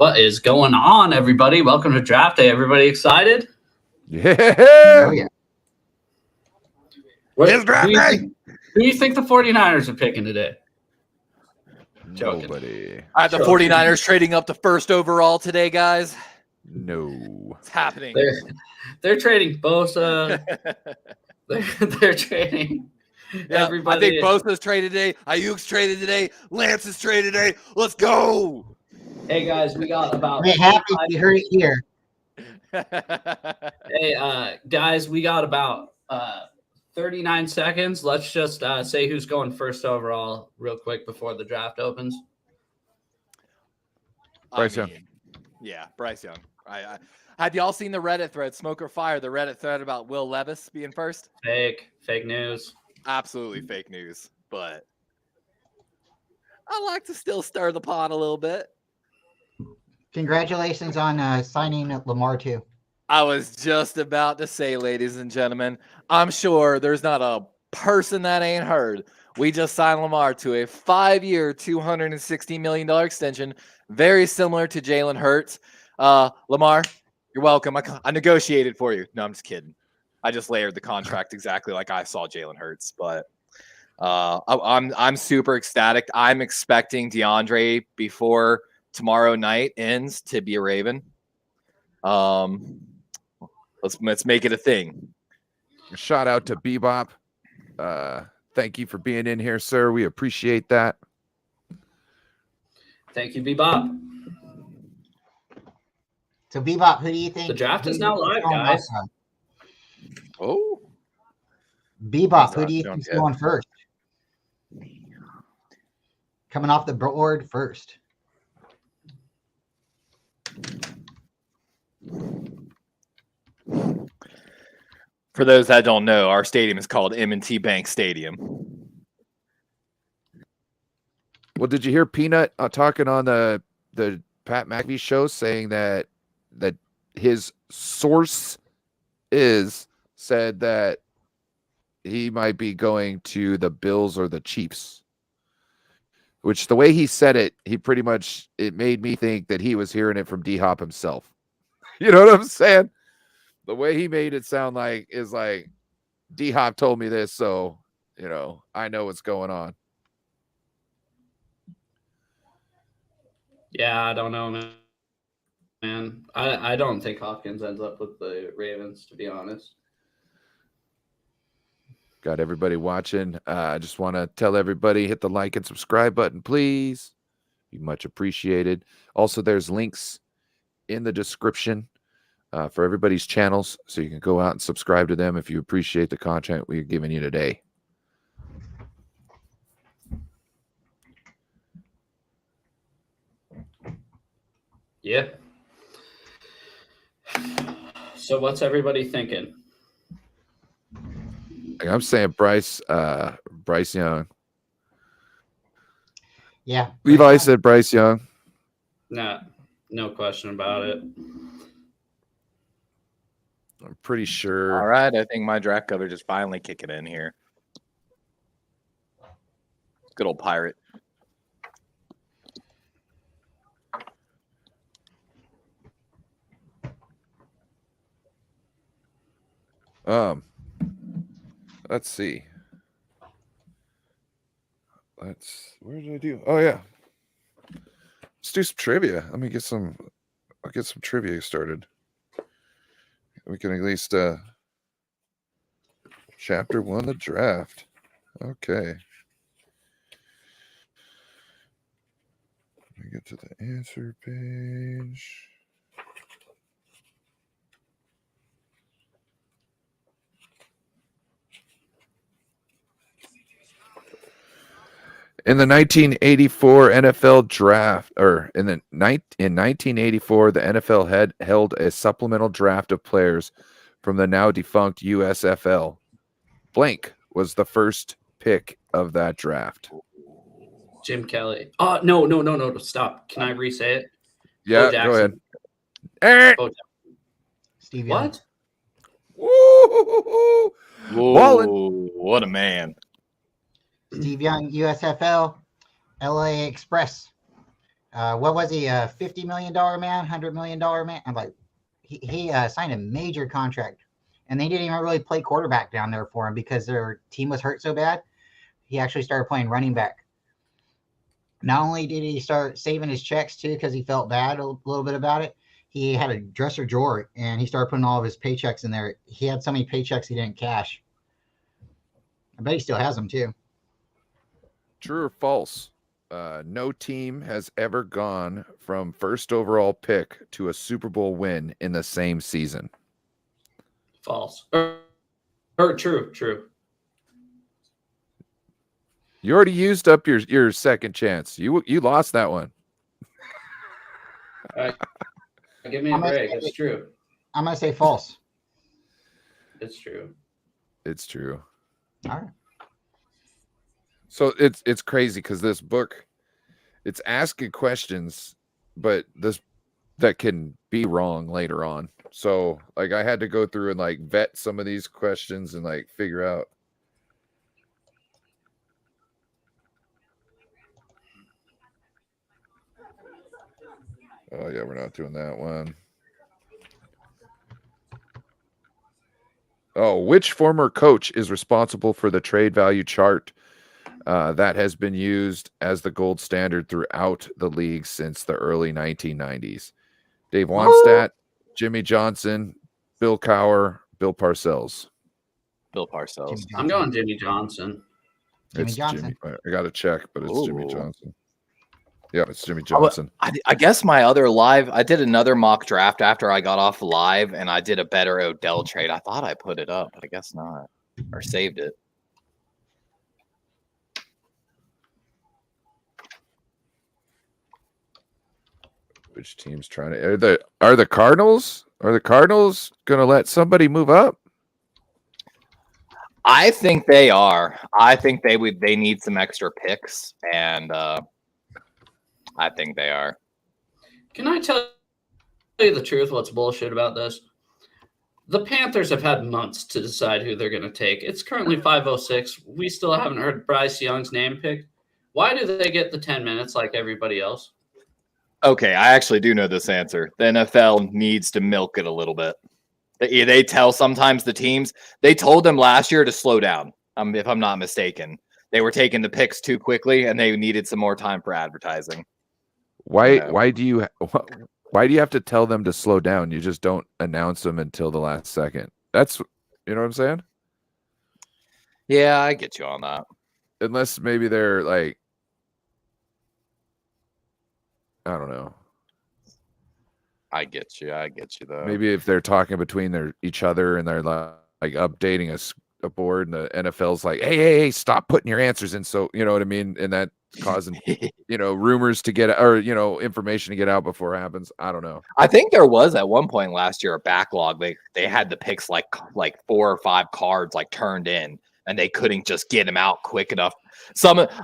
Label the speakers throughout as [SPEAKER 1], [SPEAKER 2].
[SPEAKER 1] What is going on, everybody? Welcome to Draft Day. Everybody excited?
[SPEAKER 2] Yeah.
[SPEAKER 3] Oh, yeah.
[SPEAKER 2] It's Draft Day.
[SPEAKER 1] Who do you think the 49ers are picking today?
[SPEAKER 2] Nobody.
[SPEAKER 4] The 49ers trading up to first overall today, guys.
[SPEAKER 2] No.
[SPEAKER 4] It's happening.
[SPEAKER 1] They're trading Bosa. they're trading everybody.
[SPEAKER 4] I think Bosa's traded today. Ayuk's traded today. Lance is traded today. Let's go.
[SPEAKER 1] Hey, guys, we got about...
[SPEAKER 3] We're happy you heard it here.
[SPEAKER 1] Hey, guys, we got about 39 seconds. Let's just say who's going first overall real quick before the draft opens.
[SPEAKER 2] Bryce Young.
[SPEAKER 4] Yeah, Bryce Young. Have y'all seen the Reddit thread, Smoke or Fire, the Reddit thread about Will Levis being first?
[SPEAKER 1] Fake news.
[SPEAKER 4] Absolutely fake news, but I like to still stir the pot a little bit.
[SPEAKER 3] Congratulations on signing Lamar, too.
[SPEAKER 4] I was just about to say, ladies and gentlemen, I'm sure there's not a person that ain't heard. We just signed Lamar to a 5-year, $260 million extension, very similar to Jalen Hurts. Lamar, you're welcome. I negotiated for you. No, I'm just kidding. I just layered the contract exactly like I saw Jalen Hurts, but I'm super ecstatic. I'm expecting DeAndre before tomorrow night ends to be a Raven. Let's make it a thing.
[SPEAKER 2] Shout out to Bebop. Thank you for being in here, sir. We appreciate that.
[SPEAKER 1] Thank you, Bebop.
[SPEAKER 3] So, Bebop, who do you think?
[SPEAKER 1] The draft is now live, guys.
[SPEAKER 4] Oh.
[SPEAKER 3] Bebop, who do you think's going first? Coming off the board first.
[SPEAKER 4] For those that don't know, our stadium is called M&T Bank Stadium.
[SPEAKER 2] Well, did you hear Peanut talking on the Pat McAfee show saying that his source said that he might be going to the Bills or the Chiefs? Which the way he said it, it made me think that he was hearing it from D-Hop himself. You know what I'm saying? The way he made it sound like is like D-Hop told me this, so I know what's going on.
[SPEAKER 1] Yeah, I don't know, man. I don't think Hopkins ends up with the Ravens, to be honest.
[SPEAKER 2] Got everybody watching. I just want to tell everybody, hit the like and subscribe button, please. Be much appreciated. Also, there's links in the description for everybody's channels, so you can go out and subscribe to them if you appreciate the content we're giving you today.
[SPEAKER 1] Yeah. So what's everybody thinking?
[SPEAKER 2] I'm saying Bryce Young.
[SPEAKER 3] Yeah.
[SPEAKER 2] Levi said Bryce Young.
[SPEAKER 1] Nah, no question about it.
[SPEAKER 2] I'm pretty sure.
[SPEAKER 4] All right, I think my draft coverage is finally kicking in here. Good old Pirate.
[SPEAKER 2] Let's see. Where did I do? Oh yeah. Let's do some trivia. I'll get some trivia started. We can at least chapter 1, the draft. Okay. Let me get to the answer page. In the 1984 NFL draft, or in 1984, the NFL held a supplemental draft of players from the now defunct USFL. Blank was the first pick of that draft.
[SPEAKER 1] Jim Kelly. Oh, no. Stop. Can I re-say it?
[SPEAKER 2] Yeah, go ahead.
[SPEAKER 3] Steve Young.
[SPEAKER 1] What?
[SPEAKER 2] Woo!
[SPEAKER 4] Whoa, what a man.
[SPEAKER 3] Steve Young, USFL, LA Express. What was he? $50 million man, $100 million man. I'm like, he signed a major contract, and they didn't even really play quarterback down there for him because their team was hurt so bad. He actually started playing running back. Not only did he start saving his checks too, because he felt bad a little bit about it. He had a dresser drawer, and he started putting all of his paychecks in there. He had so many paychecks he didn't cash. I bet he still has them too.
[SPEAKER 2] True or false? No team has ever gone from first overall pick to a Super Bowl win in the same season.
[SPEAKER 1] False. Or true.
[SPEAKER 2] You already used up your second chance. You lost that one.
[SPEAKER 1] All right. Give me a break. It's true.
[SPEAKER 3] I'm gonna say false.
[SPEAKER 1] It's true.
[SPEAKER 2] It's true.
[SPEAKER 3] All right.
[SPEAKER 2] So it's crazy because this book, it's asking questions, but that can be wrong later on. So like I had to go through and like vet some of these questions and like figure out. Oh yeah, we're not doing that one. Oh, which former coach is responsible for the trade value chart that has been used as the gold standard throughout the league since the early 1990s? Dave Wannstedt, Jimmy Johnson, Bill Cowher, Bill Parcells.
[SPEAKER 4] Bill Parcells.
[SPEAKER 1] I'm going Jimmy Johnson.
[SPEAKER 3] Jimmy Johnson.
[SPEAKER 2] I got to check, but it's Jimmy
[SPEAKER 4] Ooh.
[SPEAKER 2] Johnson. Yeah, it's Jimmy Johnson.
[SPEAKER 4] I guess my other live, I did another mock draft after I got off live, and I did a better Odell trade. I thought I put it up, but I guess not, or saved it.
[SPEAKER 2] Which team's trying to are the Cardinals? Are the Cardinals going to let somebody move up?
[SPEAKER 4] I think they are. I think they need some extra picks, and I think they are.
[SPEAKER 1] Can I tell you the truth? What's bullshit about this? The Panthers have had months to decide who they're going to take. It's currently 5:06. We still haven't heard Bryce Young's name picked. Why do they get the 10 minutes like everybody else?
[SPEAKER 4] Okay, I actually do know this answer. The NFL needs to milk it a little bit. They tell sometimes the teams, they told them last year to slow down, if I'm not mistaken. They were taking the picks too quickly, and they needed some more time for advertising.
[SPEAKER 2] Why do you have to tell them to slow down? You just don't announce them until the last second. That's, you know what I'm saying?
[SPEAKER 4] Yeah, I get you on that.
[SPEAKER 2] Unless maybe they're like, I don't know.
[SPEAKER 4] I get you though.
[SPEAKER 2] Maybe if they're talking between each other and they're like updating a board, and the NFL's like, hey, stop putting your answers in. So you know what I mean, and that causing rumors to get, or information to get out before it happens. I don't know.
[SPEAKER 4] I think there was at one point last year a backlog. They had the picks like 4 or 5 cards like turned in, and they couldn't just get them out quick enough.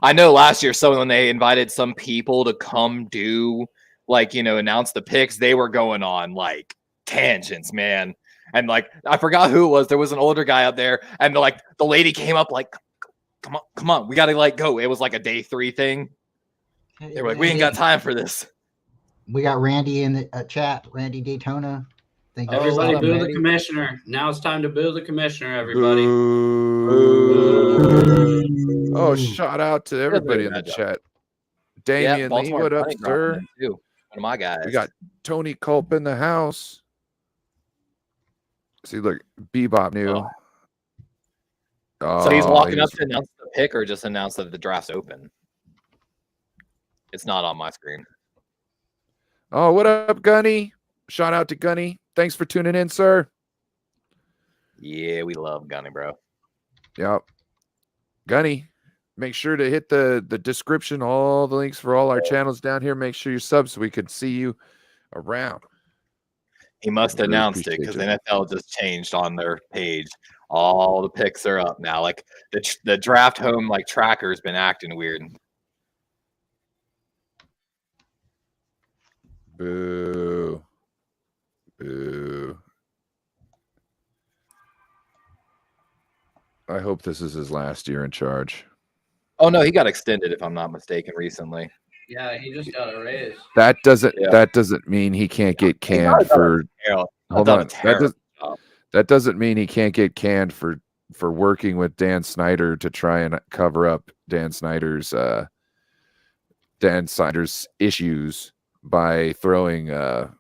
[SPEAKER 4] I know last year, when they invited some people to come do announce the picks, they were going on like tangents, man. And like I forgot who it was. There was an older guy up there, and the lady came up like, come on, we gotta go. It was like a day 3 thing. They were like, we ain't got time for this.
[SPEAKER 3] We got Randy in the chat, Randy Daytona.
[SPEAKER 1] Thank you. Everybody boo the commissioner. Now it's time to boo the commissioner, everybody.
[SPEAKER 2] Boo. Oh, shout out to everybody in the chat. Damian Lee, what up, sir?
[SPEAKER 4] One of my guys.
[SPEAKER 2] We got Tony Culp in the house. See, look, Bebop knew.
[SPEAKER 4] So he's walking up to announce the pick, or just announce that the draft's open? It's not on my screen.
[SPEAKER 2] Oh, what up, Gunny? Shout out to Gunny. Thanks for tuning in, sir.
[SPEAKER 4] Yeah, we love Gunny, bro.
[SPEAKER 2] Yep. Gunny, make sure to hit the description, all the links for all our channels down here. Make sure you sub so we can see you around.
[SPEAKER 4] He must have announced it because NFL just changed on their page. All the picks are up now. Like the draft home tracker has been acting weird.
[SPEAKER 2] Boo. Boo. I hope this is his last year in charge.
[SPEAKER 4] Oh no, he got extended if I'm not mistaken recently.
[SPEAKER 1] Yeah, he just got a raise.
[SPEAKER 2] That doesn't
[SPEAKER 4] Yeah.
[SPEAKER 2] that doesn't mean he can't get
[SPEAKER 4] He's not
[SPEAKER 2] canned for. Hold
[SPEAKER 4] done a
[SPEAKER 2] on.
[SPEAKER 4] terrible job.
[SPEAKER 2] That doesn't mean he can't get canned for working with Dan Snyder to try and cover up Dan Snyder's issues by throwing Gruden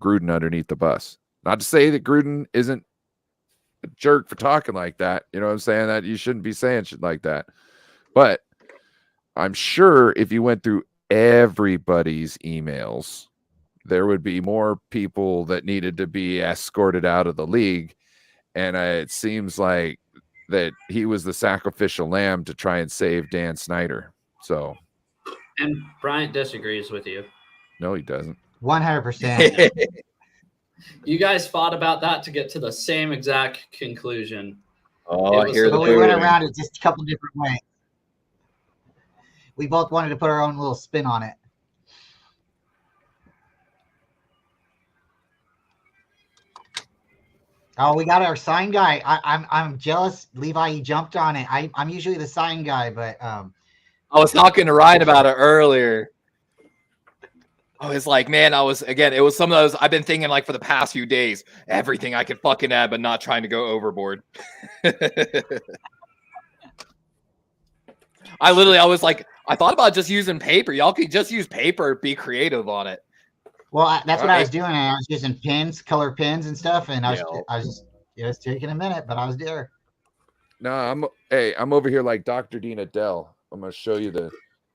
[SPEAKER 2] underneath the bus. Not to say that Gruden isn't a jerk for talking like that. You know what I'm saying? That you shouldn't be saying shit like that. But I'm sure if you went through everybody's emails, there would be more people that needed to be escorted out of the league. And it seems like that he was the sacrificial lamb to try and save Dan Snyder. So,
[SPEAKER 1] And Bryant disagrees with you.
[SPEAKER 2] no, he doesn't.
[SPEAKER 3] 100%.
[SPEAKER 1] You guys fought about that to get to the same exact conclusion.
[SPEAKER 4] Oh,
[SPEAKER 1] It was
[SPEAKER 4] here's
[SPEAKER 1] the
[SPEAKER 3] But
[SPEAKER 4] the
[SPEAKER 3] we went
[SPEAKER 4] booing.
[SPEAKER 3] around it just a couple different ways. We both wanted to put our own little spin on it. Oh, we got our sign guy. I'm jealous. Levi, he jumped on it. I'm usually the sign guy, but
[SPEAKER 4] I was talking to Ryan about it earlier. I was like, man, it was some of those I've been thinking like for the past few days, everything I could fucking add, but not trying to go overboard. I was like, I thought about just using paper. Y'all could just use paper, be creative on it.
[SPEAKER 3] well, that's what I was doing. I was using pins, color pins and stuff, and I was
[SPEAKER 4] Yeah.
[SPEAKER 3] just it was taking a minute, but I was there.
[SPEAKER 2] No, I'm over here like Dr. Dean Adele. I'm gonna show you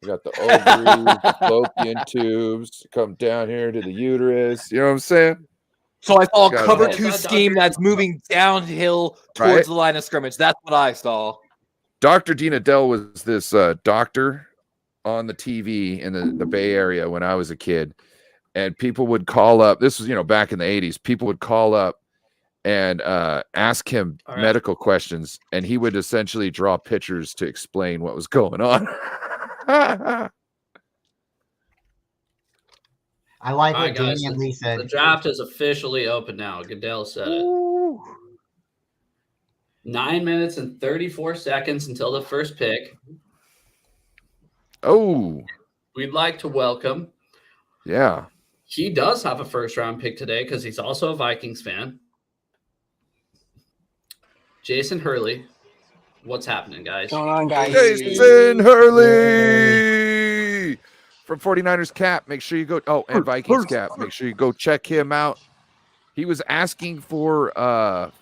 [SPEAKER 2] we got the ovaries, fallopian tubes, come down here to the uterus. You know what I'm saying?
[SPEAKER 4] So I saw a
[SPEAKER 2] Got it
[SPEAKER 4] cover
[SPEAKER 2] all.
[SPEAKER 4] two scheme that's moving downhill towards
[SPEAKER 2] Right.
[SPEAKER 4] the line of scrimmage. That's what I saw.
[SPEAKER 2] Dr. Dean Adele was this doctor on the TV in the Bay Area when I was a kid. And people would call up. This was, back in the 80s. People would call up and ask him
[SPEAKER 1] All right.
[SPEAKER 2] medical questions. And he would essentially draw pictures to explain what was going on.
[SPEAKER 3] I like
[SPEAKER 1] All
[SPEAKER 3] what
[SPEAKER 1] right, guys.
[SPEAKER 3] Damian Lee
[SPEAKER 1] The
[SPEAKER 3] said.
[SPEAKER 1] draft is officially open now. Goodell said it. 9 minutes and 34 seconds until the first pick.
[SPEAKER 2] Oh,
[SPEAKER 1] We'd like to welcome.
[SPEAKER 2] yeah.
[SPEAKER 1] He does have a first round pick today because he's also a Vikings fan. Jason Hurley. What's happening, guys?
[SPEAKER 5] What's going on, guys?
[SPEAKER 2] Jason Hurley from 49ers Cap. Make sure you go. Oh, and Vikings Cap. Make sure you go check him out. He was asking for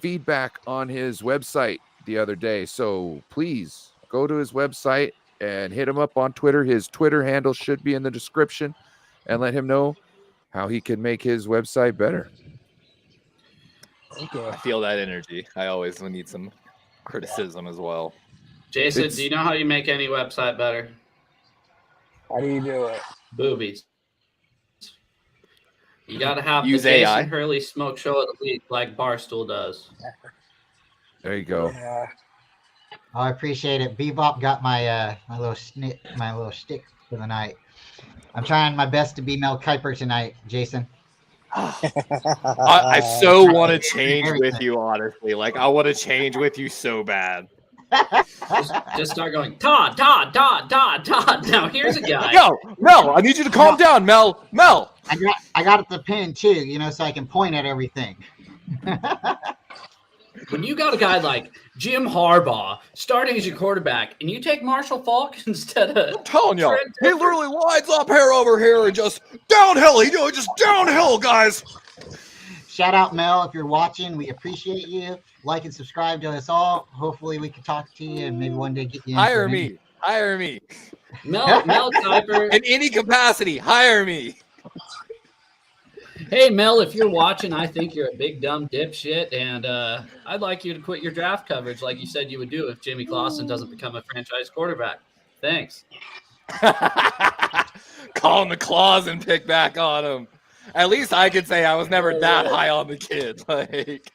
[SPEAKER 2] feedback on his website the other day. So please go to his website and hit him up on Twitter. His Twitter handle should be in the description, and let him know how he can make his website better.
[SPEAKER 5] Thank you.
[SPEAKER 4] I feel that energy. I always need some criticism as well.
[SPEAKER 1] Jason,
[SPEAKER 2] It's-
[SPEAKER 1] do you know how you make any website better?
[SPEAKER 5] How do you do it?
[SPEAKER 1] Boobies. You got to have
[SPEAKER 4] Use
[SPEAKER 1] the Jason
[SPEAKER 4] AI.
[SPEAKER 1] Hurley smoke show at the week like Barstool does.
[SPEAKER 2] There you go.
[SPEAKER 5] Yeah.
[SPEAKER 3] Oh, I appreciate it. Bebop got my my little shtick for the night. I'm trying my best to be Mel Kiper tonight, Jason.
[SPEAKER 4] I so want to change with you, honestly. Like, I want to change with you so bad.
[SPEAKER 1] Just start going, Todd. Now here's a guy.
[SPEAKER 4] No, I need you to calm down, Mel.
[SPEAKER 3] I got the pin too, so I can point at everything.
[SPEAKER 1] When you got a guy like Jim Harbaugh starting as your quarterback, and you take Marshall Faulk instead of
[SPEAKER 4] I'm telling you,
[SPEAKER 1] Trent
[SPEAKER 4] he literally lines up here over here and just downhill. Just downhill, guys.
[SPEAKER 3] Shout out Mel if you're watching. We appreciate you. Like and subscribe to us all. Hopefully we can talk to you and maybe one day get you in
[SPEAKER 4] Hire
[SPEAKER 3] for an
[SPEAKER 4] me. Hire me.
[SPEAKER 1] Mel Kiper.
[SPEAKER 4] In any capacity, hire me.
[SPEAKER 1] Hey, Mel, if you're watching, I think you're a big dumb dipshit, and I'd like you to quit your draft coverage like you said you would do if Jimmy Clausen doesn't become a franchise quarterback. Thanks.
[SPEAKER 4] Call him the claws and pick back on him. At least I could say I was never that high on the kid. Like,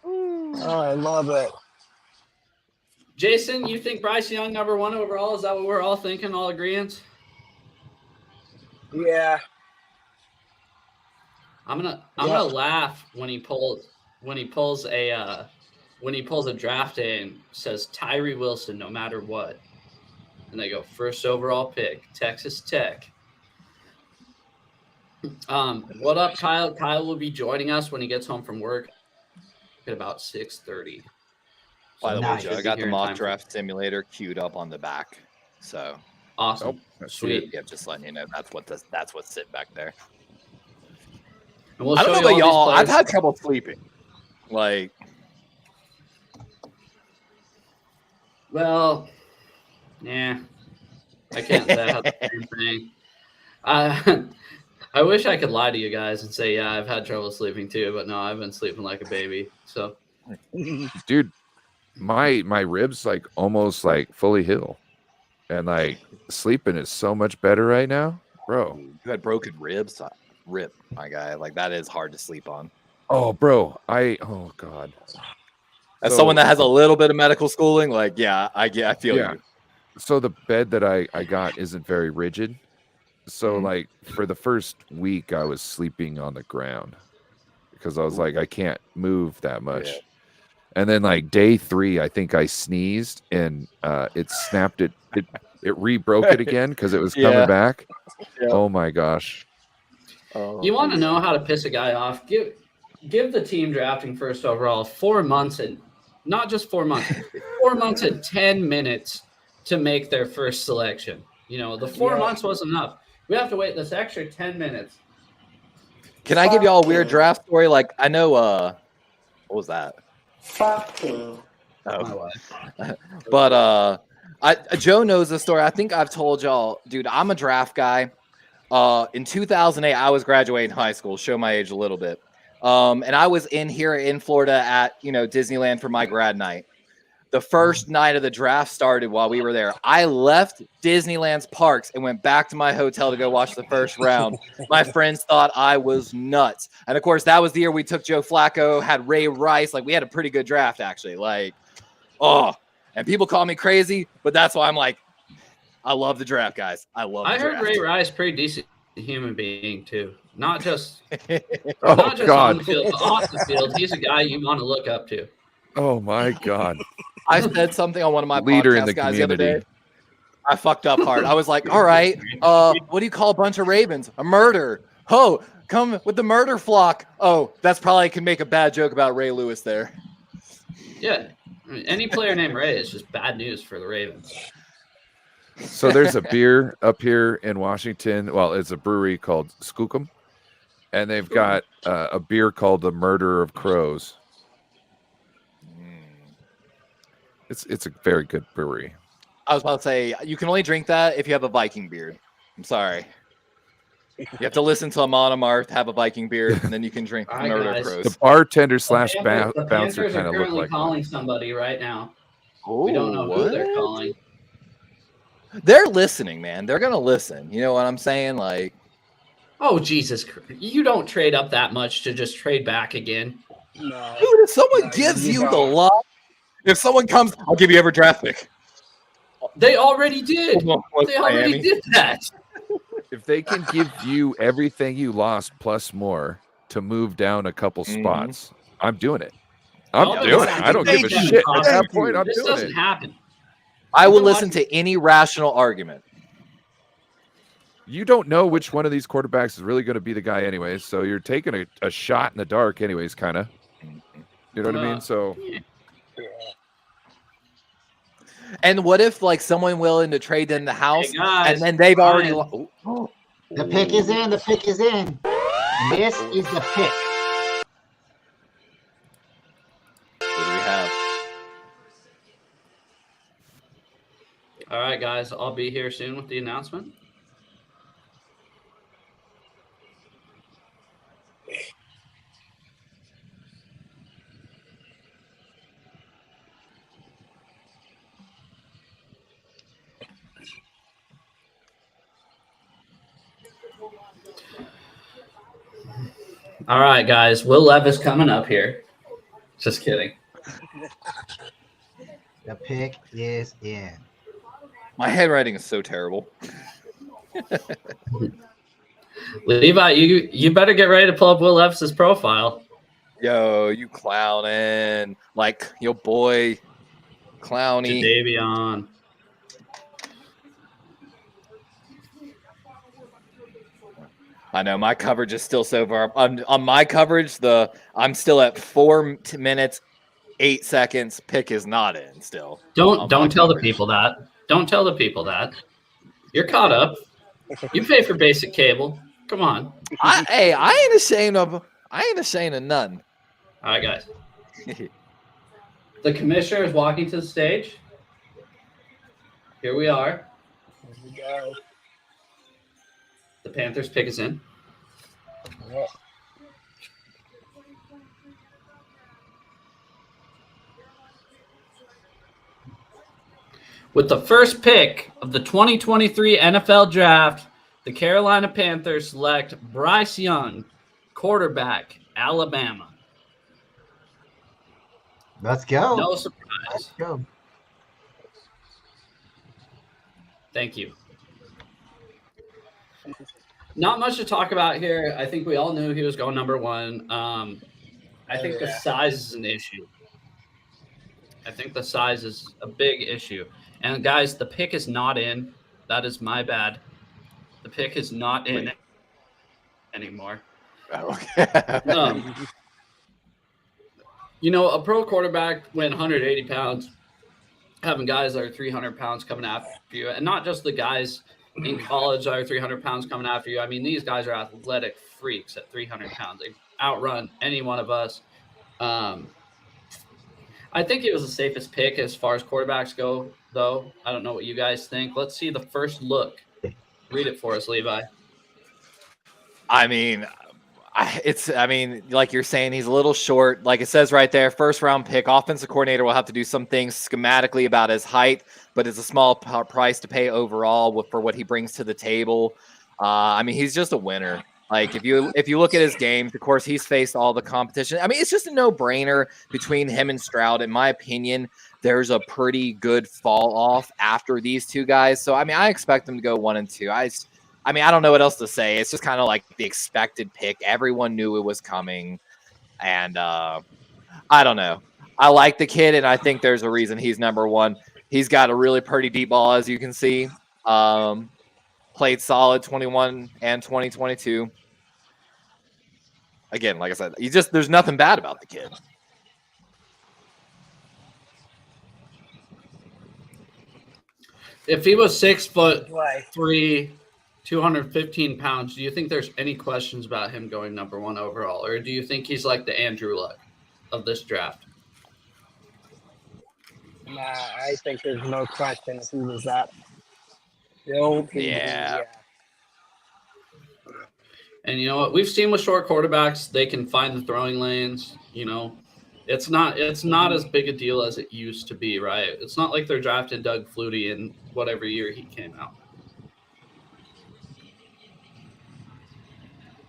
[SPEAKER 5] Oh, I love it.
[SPEAKER 1] Jason, you think Bryce Young #1 overall? Is that what we're all thinking, all agreeance?
[SPEAKER 5] Yeah.
[SPEAKER 1] I'm gonna
[SPEAKER 5] Yeah.
[SPEAKER 1] laugh when he pulls a draft day and says Tyree Wilson no matter what. and they go first overall pick, Texas Tech. What up, Kyle? Kyle will be joining us when he gets home from work at about 6:30.
[SPEAKER 4] By the way,
[SPEAKER 3] Nice.
[SPEAKER 4] Joe, I got the mock draft simulator queued up on the back. So
[SPEAKER 1] Awesome.
[SPEAKER 2] Nope.
[SPEAKER 1] Sweet.
[SPEAKER 4] yeah, just letting you know that's what's sitting back there.
[SPEAKER 1] And we'll
[SPEAKER 4] I don't
[SPEAKER 1] show
[SPEAKER 4] know
[SPEAKER 1] you
[SPEAKER 4] about
[SPEAKER 1] all
[SPEAKER 4] y'all.
[SPEAKER 1] these
[SPEAKER 4] I've
[SPEAKER 1] players.
[SPEAKER 4] had trouble sleeping. Like,
[SPEAKER 1] Well, yeah. I can't say I had the same thing. I wish I could lie to you guys and say, yeah, I've had trouble sleeping too, but no, I've been sleeping like a baby. So
[SPEAKER 2] Dude, my ribs like almost like fully heal, and like sleeping is so much better right now, bro.
[SPEAKER 4] you had broken ribs. Rip, my guy. Like, that is hard to sleep on.
[SPEAKER 2] Oh, bro, oh god.
[SPEAKER 4] As
[SPEAKER 2] So-
[SPEAKER 4] someone that has a little bit of medical schooling, like, yeah, I feel
[SPEAKER 2] Yeah.
[SPEAKER 4] you.
[SPEAKER 2] So the bed that I got isn't very rigid. So
[SPEAKER 4] Mhm.
[SPEAKER 2] like for the first week I was sleeping on the ground because I was like I can't move that much.
[SPEAKER 4] Yeah.
[SPEAKER 2] And then like day 3 I think I sneezed and it snapped it re-broke it again because it was
[SPEAKER 4] Yeah.
[SPEAKER 2] coming back.
[SPEAKER 4] Yeah.
[SPEAKER 2] Oh my gosh.
[SPEAKER 4] Oh,
[SPEAKER 1] you want to know how to piss a guy off? Give the team drafting first overall 4 months and not just 4 months, 4 months and 10 minutes to make their first selection. You know, the 4 months wasn't enough. We have to wait this extra 10 minutes.
[SPEAKER 4] Can I give y'all a weird draft story? Like, I know, what was that?
[SPEAKER 5] Fucking.
[SPEAKER 1] My
[SPEAKER 4] Oh,
[SPEAKER 1] wife.
[SPEAKER 4] but Joe knows the story. I think I've told y'all, dude. I'm a draft guy. In 2008, I was graduating high school. Show my age a little bit. And I was here in Florida at Disneyland for my grad night. The first night of the draft started while we were there. I left Disneyland's parks and went back to my hotel to go watch the first round. My friends thought I was nuts. And of course, that was the year we took Joe Flacco, had Ray Rice. Like, we had a pretty good draft, actually. Like, and people call me crazy, but that's why I'm like, I love the draft, guys. I love the
[SPEAKER 1] I heard
[SPEAKER 4] draft.
[SPEAKER 1] Ray Rice pretty decent human being too. Not just
[SPEAKER 2] Oh
[SPEAKER 1] not just on
[SPEAKER 2] god.
[SPEAKER 1] the field, but off the field. He's a guy you want to look up to.
[SPEAKER 2] Oh my god.
[SPEAKER 4] I said something on one of my
[SPEAKER 2] Leader in
[SPEAKER 4] podcast
[SPEAKER 2] the
[SPEAKER 4] guys the other
[SPEAKER 2] community.
[SPEAKER 4] day. I fucked up hard. I was like, all right, what do you call a bunch of ravens? A murder. Oh, come with the murder flock. Oh, that's probably can make a bad joke about Ray Lewis there.
[SPEAKER 1] Yeah. I mean, any player named Ray is just bad news for the Ravens.
[SPEAKER 2] So there's a beer up here in Washington. Well, it's a brewery called Skookum, and they've got a beer called the Murder of Crows. It's a very good brewery.
[SPEAKER 4] I was about to say, you can only drink that if you have a Viking beard. I'm sorry. You have to listen to Amon Amarth, have a Viking beard, and then you can drink
[SPEAKER 1] All right,
[SPEAKER 4] Murder
[SPEAKER 1] guys.
[SPEAKER 4] Crows.
[SPEAKER 2] The bartender
[SPEAKER 1] The
[SPEAKER 2] slash
[SPEAKER 1] Panthers- the
[SPEAKER 2] bouncer
[SPEAKER 1] Panthers
[SPEAKER 2] kind
[SPEAKER 1] are
[SPEAKER 2] of look
[SPEAKER 1] currently
[SPEAKER 2] like
[SPEAKER 1] calling
[SPEAKER 2] one.
[SPEAKER 1] somebody right now.
[SPEAKER 4] Oh,
[SPEAKER 1] We don't know who they're calling.
[SPEAKER 4] They're listening, man. They're gonna listen. You know what I'm saying? Like,
[SPEAKER 1] Oh, Jesus Christ. You don't trade up that much to just trade back again.
[SPEAKER 5] No.
[SPEAKER 4] dude, if someone
[SPEAKER 5] No,
[SPEAKER 4] gives
[SPEAKER 5] you
[SPEAKER 4] you the
[SPEAKER 5] don't.
[SPEAKER 4] lot, if someone comes, I'll give you every draft pick.
[SPEAKER 1] They already did.
[SPEAKER 4] Well,
[SPEAKER 1] They already
[SPEAKER 4] Miami.
[SPEAKER 1] did that.
[SPEAKER 2] If they can give you everything you lost plus more to move down a couple
[SPEAKER 4] Mhm.
[SPEAKER 2] spots, I'm doing it. I'm
[SPEAKER 1] Y'all
[SPEAKER 2] doing
[SPEAKER 1] been
[SPEAKER 2] it. I don't give a
[SPEAKER 1] saying
[SPEAKER 2] shit.
[SPEAKER 1] that
[SPEAKER 2] At that
[SPEAKER 1] in
[SPEAKER 2] point, I'm
[SPEAKER 1] This
[SPEAKER 2] doing
[SPEAKER 1] doesn't
[SPEAKER 2] it.
[SPEAKER 1] happen.
[SPEAKER 4] I will
[SPEAKER 1] You're
[SPEAKER 4] listen to any rational argument.
[SPEAKER 2] You don't know which one of these quarterbacks is really going to be the guy anyways, so you're taking a shot in the dark anyways, kind of. You know what I mean? So
[SPEAKER 1] Yeah.
[SPEAKER 4] And what if like someone willing to trade in the house,
[SPEAKER 1] Hey, guys,
[SPEAKER 4] and then they've already?
[SPEAKER 1] Ryan.
[SPEAKER 3] The pick is in. The pick is in. And this is the pick.
[SPEAKER 4] What do we have?
[SPEAKER 1] All right, guys. I'll be here soon with the announcement. All right, guys. Will Levis coming up here. Just kidding.
[SPEAKER 3] The pick is in.
[SPEAKER 4] My handwriting is so terrible.
[SPEAKER 1] Levi, you better get ready to pull up Will Levis's profile.
[SPEAKER 4] Yo, you clowning like your boy, Clowny.
[SPEAKER 1] Davion.
[SPEAKER 4] I know my coverage is still so far. On my coverage, I'm still at 4 minutes, 8 seconds. Pick is not in still.
[SPEAKER 1] Don't
[SPEAKER 4] my
[SPEAKER 1] tell the
[SPEAKER 4] coverage.
[SPEAKER 1] people that. Don't tell the people that. You're caught up. You pay for basic cable. Come on.
[SPEAKER 4] Hey, I ain't ashamed of none.
[SPEAKER 1] All right, guys. The commissioner is walking to the stage. Here we are.
[SPEAKER 6] Here we go.
[SPEAKER 1] The Panthers pick is in.
[SPEAKER 6] Yeah.
[SPEAKER 1] With the first pick of the 2023 NFL Draft, the Carolina Panthers select Bryce Young, quarterback, Alabama.
[SPEAKER 3] Let's go.
[SPEAKER 1] No
[SPEAKER 3] Let's
[SPEAKER 1] surprise.
[SPEAKER 3] go.
[SPEAKER 1] Thank you. Not much to talk about here. I think we all knew he was going number one. I think the size is an issue. I think the size is a big issue. And guys, the pick is not in. That is my bad. The pick is not in anymore.
[SPEAKER 4] Okay.
[SPEAKER 1] A pro quarterback went 180 pounds, having guys that are 300 pounds coming after you, and not just the guys in college that are 300 pounds coming after you. I mean, these guys are athletic freaks at 300 pounds. They outrun any one of us. I think it was the safest pick as far as quarterbacks go, though. I don't know what you guys think. Let's see the first look. Read it for us, Levi.
[SPEAKER 4] I mean, like you're saying, he's a little short. Like it says right there, first round pick. Offensive coordinator will have to do some things schematically about his height, but it's a small price to pay overall for what he brings to the table. He's just a winner. Like if you look at his games, of course, he's faced all the competition. I mean, it's just a no-brainer between him and Stroud. In my opinion, there's a pretty good fall off after these two guys. So, I expect them to go 1 and 2. I don't know what else to say. It's just kind of like the expected pick. Everyone knew it was coming. And I don't know. I like the kid, and I think there's a reason he's number one. He's got a really pretty deep ball, as you can see. Played solid 21 and 2022. Again, like I said, there's nothing bad about the kid.
[SPEAKER 1] If he was 6'3", 215 pounds, do you think there's any questions about him going number one overall? Or do you think he's like the Andrew Luck of this draft?
[SPEAKER 6] Nah, I think there's no question if he was that. Yeah.
[SPEAKER 1] And you know what? We've seen with short quarterbacks, they can find the throwing lanes. It's not as big a deal as it used to be, right? It's not like they're drafting Doug Flutie in whatever year he came out.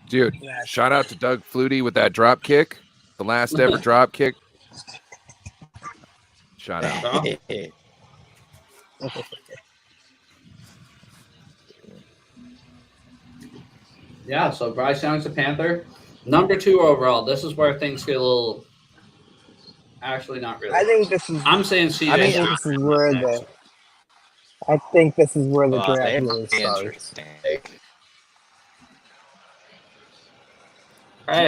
[SPEAKER 2] Dude, shout out to Doug Flutie with that drop kick, the last ever drop kick. Shout out.
[SPEAKER 1] Yeah, so Bryce Young's a Panther. Number 2 overall. This is where things get a little. Actually, not really.
[SPEAKER 6] I think this is.
[SPEAKER 1] I'm saying CJ.
[SPEAKER 6] I think this is where the. I think this is where the draft really starts.
[SPEAKER 4] Interesting.
[SPEAKER 1] Hey,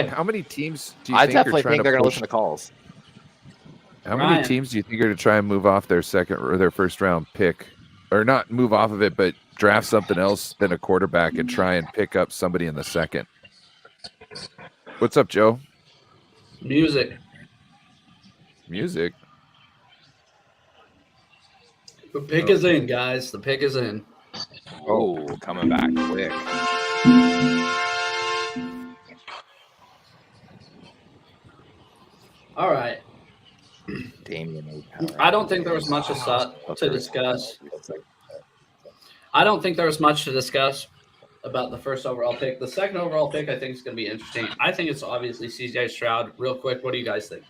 [SPEAKER 2] How many teams do you
[SPEAKER 4] I
[SPEAKER 2] think
[SPEAKER 4] definitely think they're going to listen to calls.
[SPEAKER 2] How many
[SPEAKER 1] Ryan.
[SPEAKER 2] teams do you think are going to try and move off their second or their first round pick, or not move off of it, but draft something else than a quarterback and try and pick up somebody in the second? What's up, Joe?
[SPEAKER 1] music.
[SPEAKER 2] Music.
[SPEAKER 1] The pick is in, guys. The pick is in.
[SPEAKER 4] Oh, coming back quick.
[SPEAKER 1] All right.
[SPEAKER 4] Damian.
[SPEAKER 1] I don't think there was much to discuss. I don't think there was much to discuss about the first overall pick. The second overall pick, I think, is going to be interesting. I think it's obviously CJ Stroud. Real quick, what do you guys think?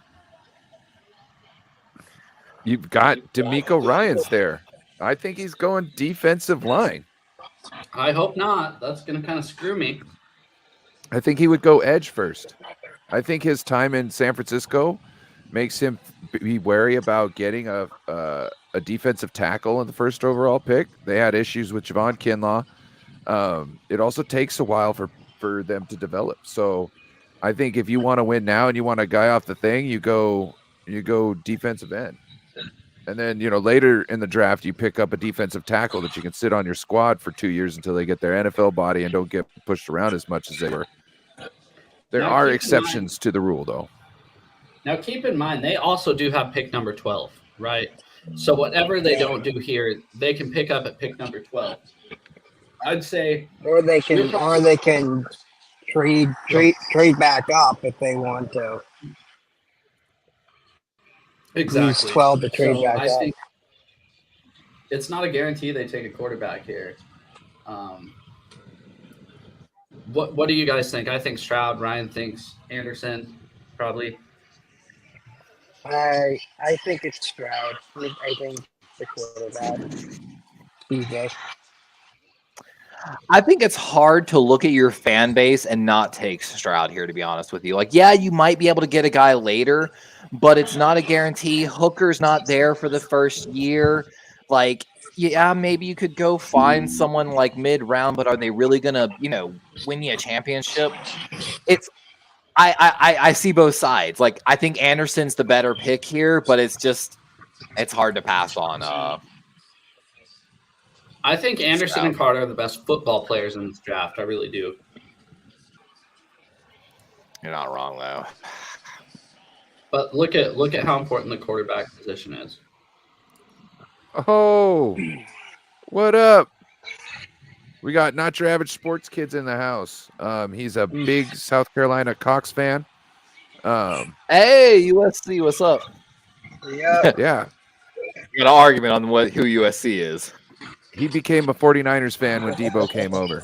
[SPEAKER 2] You've got D'Amico Ryans there. I think he's going defensive line.
[SPEAKER 1] I hope not. That's going to kind of screw me.
[SPEAKER 2] I think he would go edge first. I think his time in San Francisco makes him be wary about getting a defensive tackle in the first overall pick. They had issues with Javon Kinlaw. It also takes a while for for them to develop. So I think if you want to win now and you want a guy off the thing, you go defensive end. And then, later in the draft, you pick up a defensive tackle that you can sit on your squad for 2 years until they get their NFL body and don't get pushed around as much as they were. There
[SPEAKER 1] Now,
[SPEAKER 2] are
[SPEAKER 1] keep in
[SPEAKER 2] exceptions to the rule, though.
[SPEAKER 1] Now, keep in mind, they also do have pick number 12, right? So whatever they don't do here, they can pick up at pick number 12. I'd say,
[SPEAKER 6] Or they can trade back up if they want to.
[SPEAKER 1] exactly.
[SPEAKER 6] Use 12 to trade
[SPEAKER 1] So
[SPEAKER 6] back
[SPEAKER 1] I
[SPEAKER 6] up.
[SPEAKER 1] think it's not a guarantee they take a quarterback here. What do you guys think? I think Stroud. Ryan thinks Anderson, probably.
[SPEAKER 6] I think it's Stroud. I think the quarterback. DJ.
[SPEAKER 4] I think it's hard to look at your fan base and not take Stroud here, to be honest with you. Like, yeah, you might be able to get a guy later, but it's not a guarantee. Hooker's not there for the first year. Like, yeah, maybe you could go find someone like mid-round, but are they really gonna, win you a championship? It's I see both sides. Like, I think Anderson's the better pick here, but it's hard to pass on.
[SPEAKER 1] I think Anderson and Carter are the best football players in this draft. I really do.
[SPEAKER 4] You're not wrong, though.
[SPEAKER 1] But look at how important the quarterback position is.
[SPEAKER 2] Oh, what up? We got Not Your Average Sports Kids in the house. He's a big South Carolina Cox fan.
[SPEAKER 4] Hey, USC, what's up?
[SPEAKER 6] Yeah.
[SPEAKER 2] Yeah.
[SPEAKER 4] We got an argument on who USC is.
[SPEAKER 2] He became a 49ers fan when Debo came over.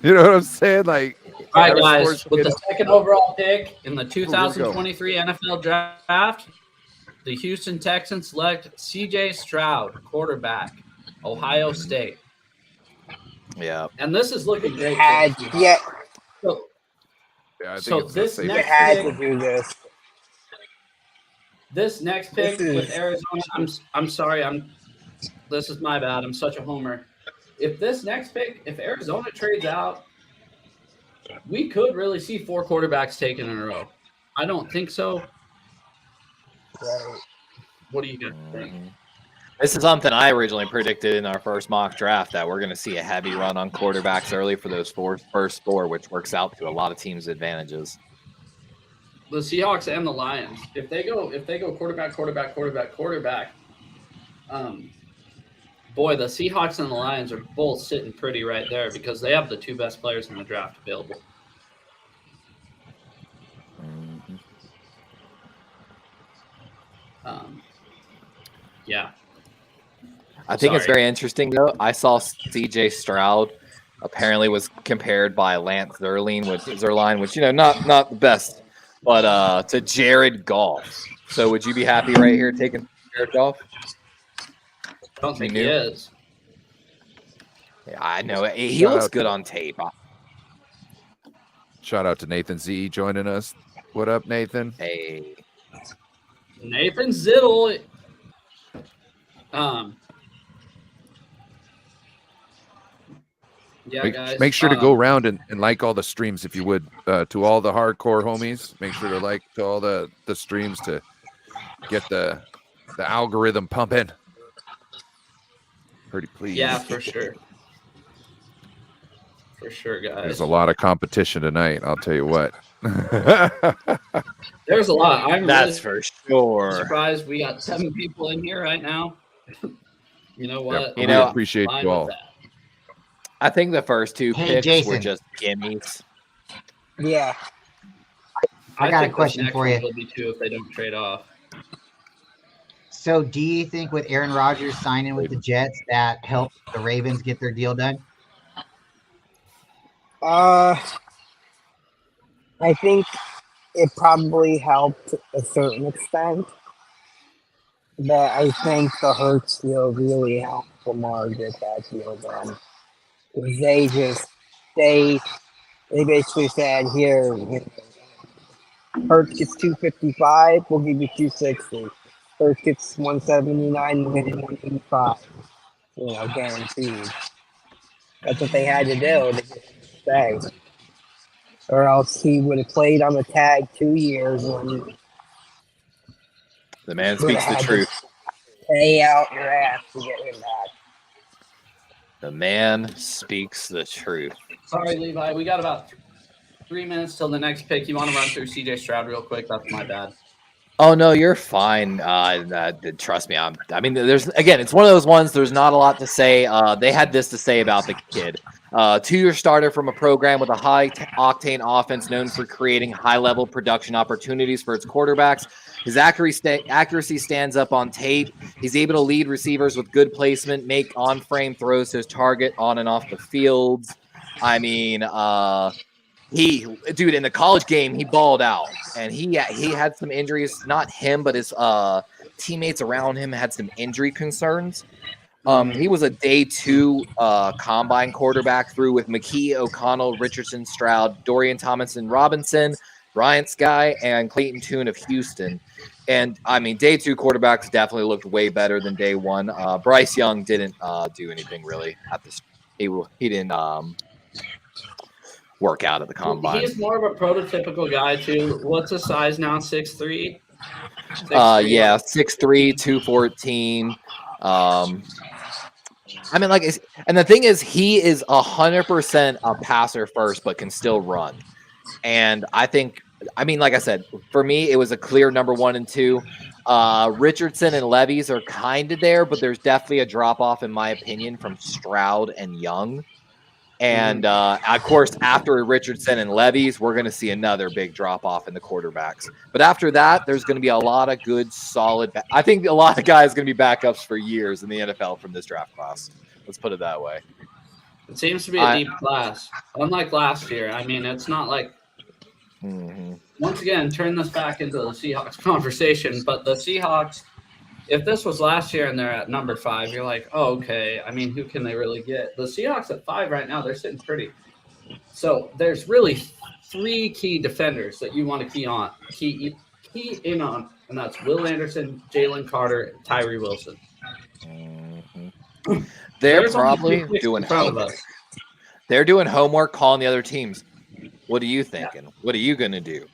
[SPEAKER 2] You know what I'm saying? Like,
[SPEAKER 1] All right,
[SPEAKER 2] that was
[SPEAKER 1] guys,
[SPEAKER 2] sports
[SPEAKER 1] with the
[SPEAKER 2] kids.
[SPEAKER 1] second overall pick in the
[SPEAKER 2] we go.
[SPEAKER 1] 2023 NFL Draft, the Houston Texans select C.J. Stroud, quarterback, Ohio State.
[SPEAKER 4] Yeah.
[SPEAKER 1] And this is looking great.
[SPEAKER 6] Had
[SPEAKER 1] for the Seahawks.
[SPEAKER 6] yeah,
[SPEAKER 1] So,
[SPEAKER 2] Yeah, I think
[SPEAKER 1] So
[SPEAKER 2] it's a
[SPEAKER 1] this
[SPEAKER 2] safe
[SPEAKER 6] they
[SPEAKER 1] next
[SPEAKER 6] had
[SPEAKER 1] pick-
[SPEAKER 6] to do this.
[SPEAKER 1] this next pick
[SPEAKER 6] This
[SPEAKER 1] with
[SPEAKER 6] is-
[SPEAKER 1] Arizona, I'm sorry, this is my bad. I'm such a homer. If this next pick, if Arizona trades out, we could really see 4 quarterbacks taken in a row. I don't think so.
[SPEAKER 6] Right.
[SPEAKER 1] What do you guys think?
[SPEAKER 4] This is something I originally predicted in our first mock draft, that we're going to see a heavy run on quarterbacks early for those first 4, which works out to a lot of teams' advantages.
[SPEAKER 1] The Seahawks and the Lions. If they go quarterback, boy, the Seahawks and the Lions are both sitting pretty right there because they have the 2 best players in the draft available. Yeah.
[SPEAKER 4] I think it's
[SPEAKER 1] Sorry.
[SPEAKER 4] very interesting, though. I saw C.J. Stroud apparently was compared by Lance Zerline, which, not the best, but to Jared Goff. So would you be happy right here taking Jared Goff?
[SPEAKER 1] I don't think
[SPEAKER 4] You
[SPEAKER 1] he
[SPEAKER 4] knew?
[SPEAKER 1] is.
[SPEAKER 4] Yeah, I know. He
[SPEAKER 2] Shout
[SPEAKER 4] looks
[SPEAKER 2] out
[SPEAKER 4] good
[SPEAKER 2] to-
[SPEAKER 4] on tape.
[SPEAKER 2] Shout out to Nathan Z joining us. What up, Nathan?
[SPEAKER 4] Hey.
[SPEAKER 1] Nathan Zittle. Yeah, guys.
[SPEAKER 2] Make sure to go around and like all the streams if you would. To all the hardcore homies, make sure to like to all the streams to get the algorithm pumping. Pretty please.
[SPEAKER 1] Yeah, for sure. For sure, guys.
[SPEAKER 2] There's a lot of competition tonight. I'll tell you what.
[SPEAKER 1] There's a lot. I'm
[SPEAKER 4] That's
[SPEAKER 1] really
[SPEAKER 4] for sure.
[SPEAKER 1] surprised we got 7 people in here right now. You know what?
[SPEAKER 2] We
[SPEAKER 4] know,
[SPEAKER 2] appreciate
[SPEAKER 1] Fine
[SPEAKER 2] you
[SPEAKER 1] with
[SPEAKER 2] all.
[SPEAKER 1] that.
[SPEAKER 4] I think the first 2
[SPEAKER 3] Hey,
[SPEAKER 4] picks were
[SPEAKER 3] Jason.
[SPEAKER 4] just gimmies.
[SPEAKER 6] Yeah.
[SPEAKER 3] I got a
[SPEAKER 1] think this
[SPEAKER 3] question
[SPEAKER 1] next
[SPEAKER 3] for
[SPEAKER 1] one
[SPEAKER 3] you.
[SPEAKER 1] will be 2 if they don't trade off.
[SPEAKER 3] So, do you think with Aaron Rodgers signing with the Jets that helped the Ravens get their deal done?
[SPEAKER 6] I think it probably helped a certain extent, but I think the Hurts deal really helped Lamar get that deal done. 'Cause they basically said, here, Hurts gets 255, we'll give you 260. Hurts gets 179, we'll give you 185. Guaranteed. That's what they had to do to get stay. or else he would have played on the tag 2 years and
[SPEAKER 4] The man
[SPEAKER 6] would
[SPEAKER 4] speaks
[SPEAKER 6] have
[SPEAKER 4] the
[SPEAKER 6] had
[SPEAKER 4] truth.
[SPEAKER 6] to pay out your ass to get him back.
[SPEAKER 4] The man speaks the truth.
[SPEAKER 1] Sorry, Levi. We got about 3 minutes till the next pick. You want to run through CJ Stroud real quick? That's my bad.
[SPEAKER 4] Oh no, you're fine. Trust me. I mean, it's one of those ones. There's not a lot to say. They had this to say about the kid. 2-year starter from a program with a high octane offense known for creating high level production opportunities for its quarterbacks. His accuracy stands up on tape. He's able to lead receivers with good placement, make on frame throws to his target on and off the fields. I mean, in the college game, he balled out, and he had some injuries. Not him, but his teammates around him had some injury concerns. He was a day 2 combine quarterback through with McKee, O'Connell, Richardson, Stroud, Dorian Thompson, Robinson, Bryant Sky, and Clayton Tune of Houston. And I mean, day 2 quarterbacks definitely looked way better than day 1. Bryce Young didn't do anything really at this. He didn't work out at the combine.
[SPEAKER 1] He's more of a prototypical guy too. What's his size now? 6'3"?
[SPEAKER 4] 6'3", 214. I mean, and the thing is, he is 100% a passer first, but can still run. And like I said, for me, it was a clear number 1 and 2. Richardson and Levy's are kind of there, but there's definitely a drop off, in my opinion, from Stroud and Young. And of course, after Richardson and Levy's, we're going to see another big drop off in the quarterbacks. But after that, there's going to be a lot of good, solid. I think a lot of guys are going to be backups for years in the NFL from this draft class. Let's put it that way.
[SPEAKER 1] It seems to be a deep class, unlike last year. I mean, it's not like. Once again, turn this back into the Seahawks conversation, but the Seahawks. If this was last year and they're at number 5, you're like, oh, okay. I mean, who can they really get? The Seahawks at 5 right now, they're sitting pretty. So there's really 3 key defenders that you want to key in on, and that's Will Anderson, Jalen Carter, Tyree Wilson.
[SPEAKER 4] They're probably doing homework. They're doing homework, calling the other teams. What are you thinking? Yeah. What are you going to do?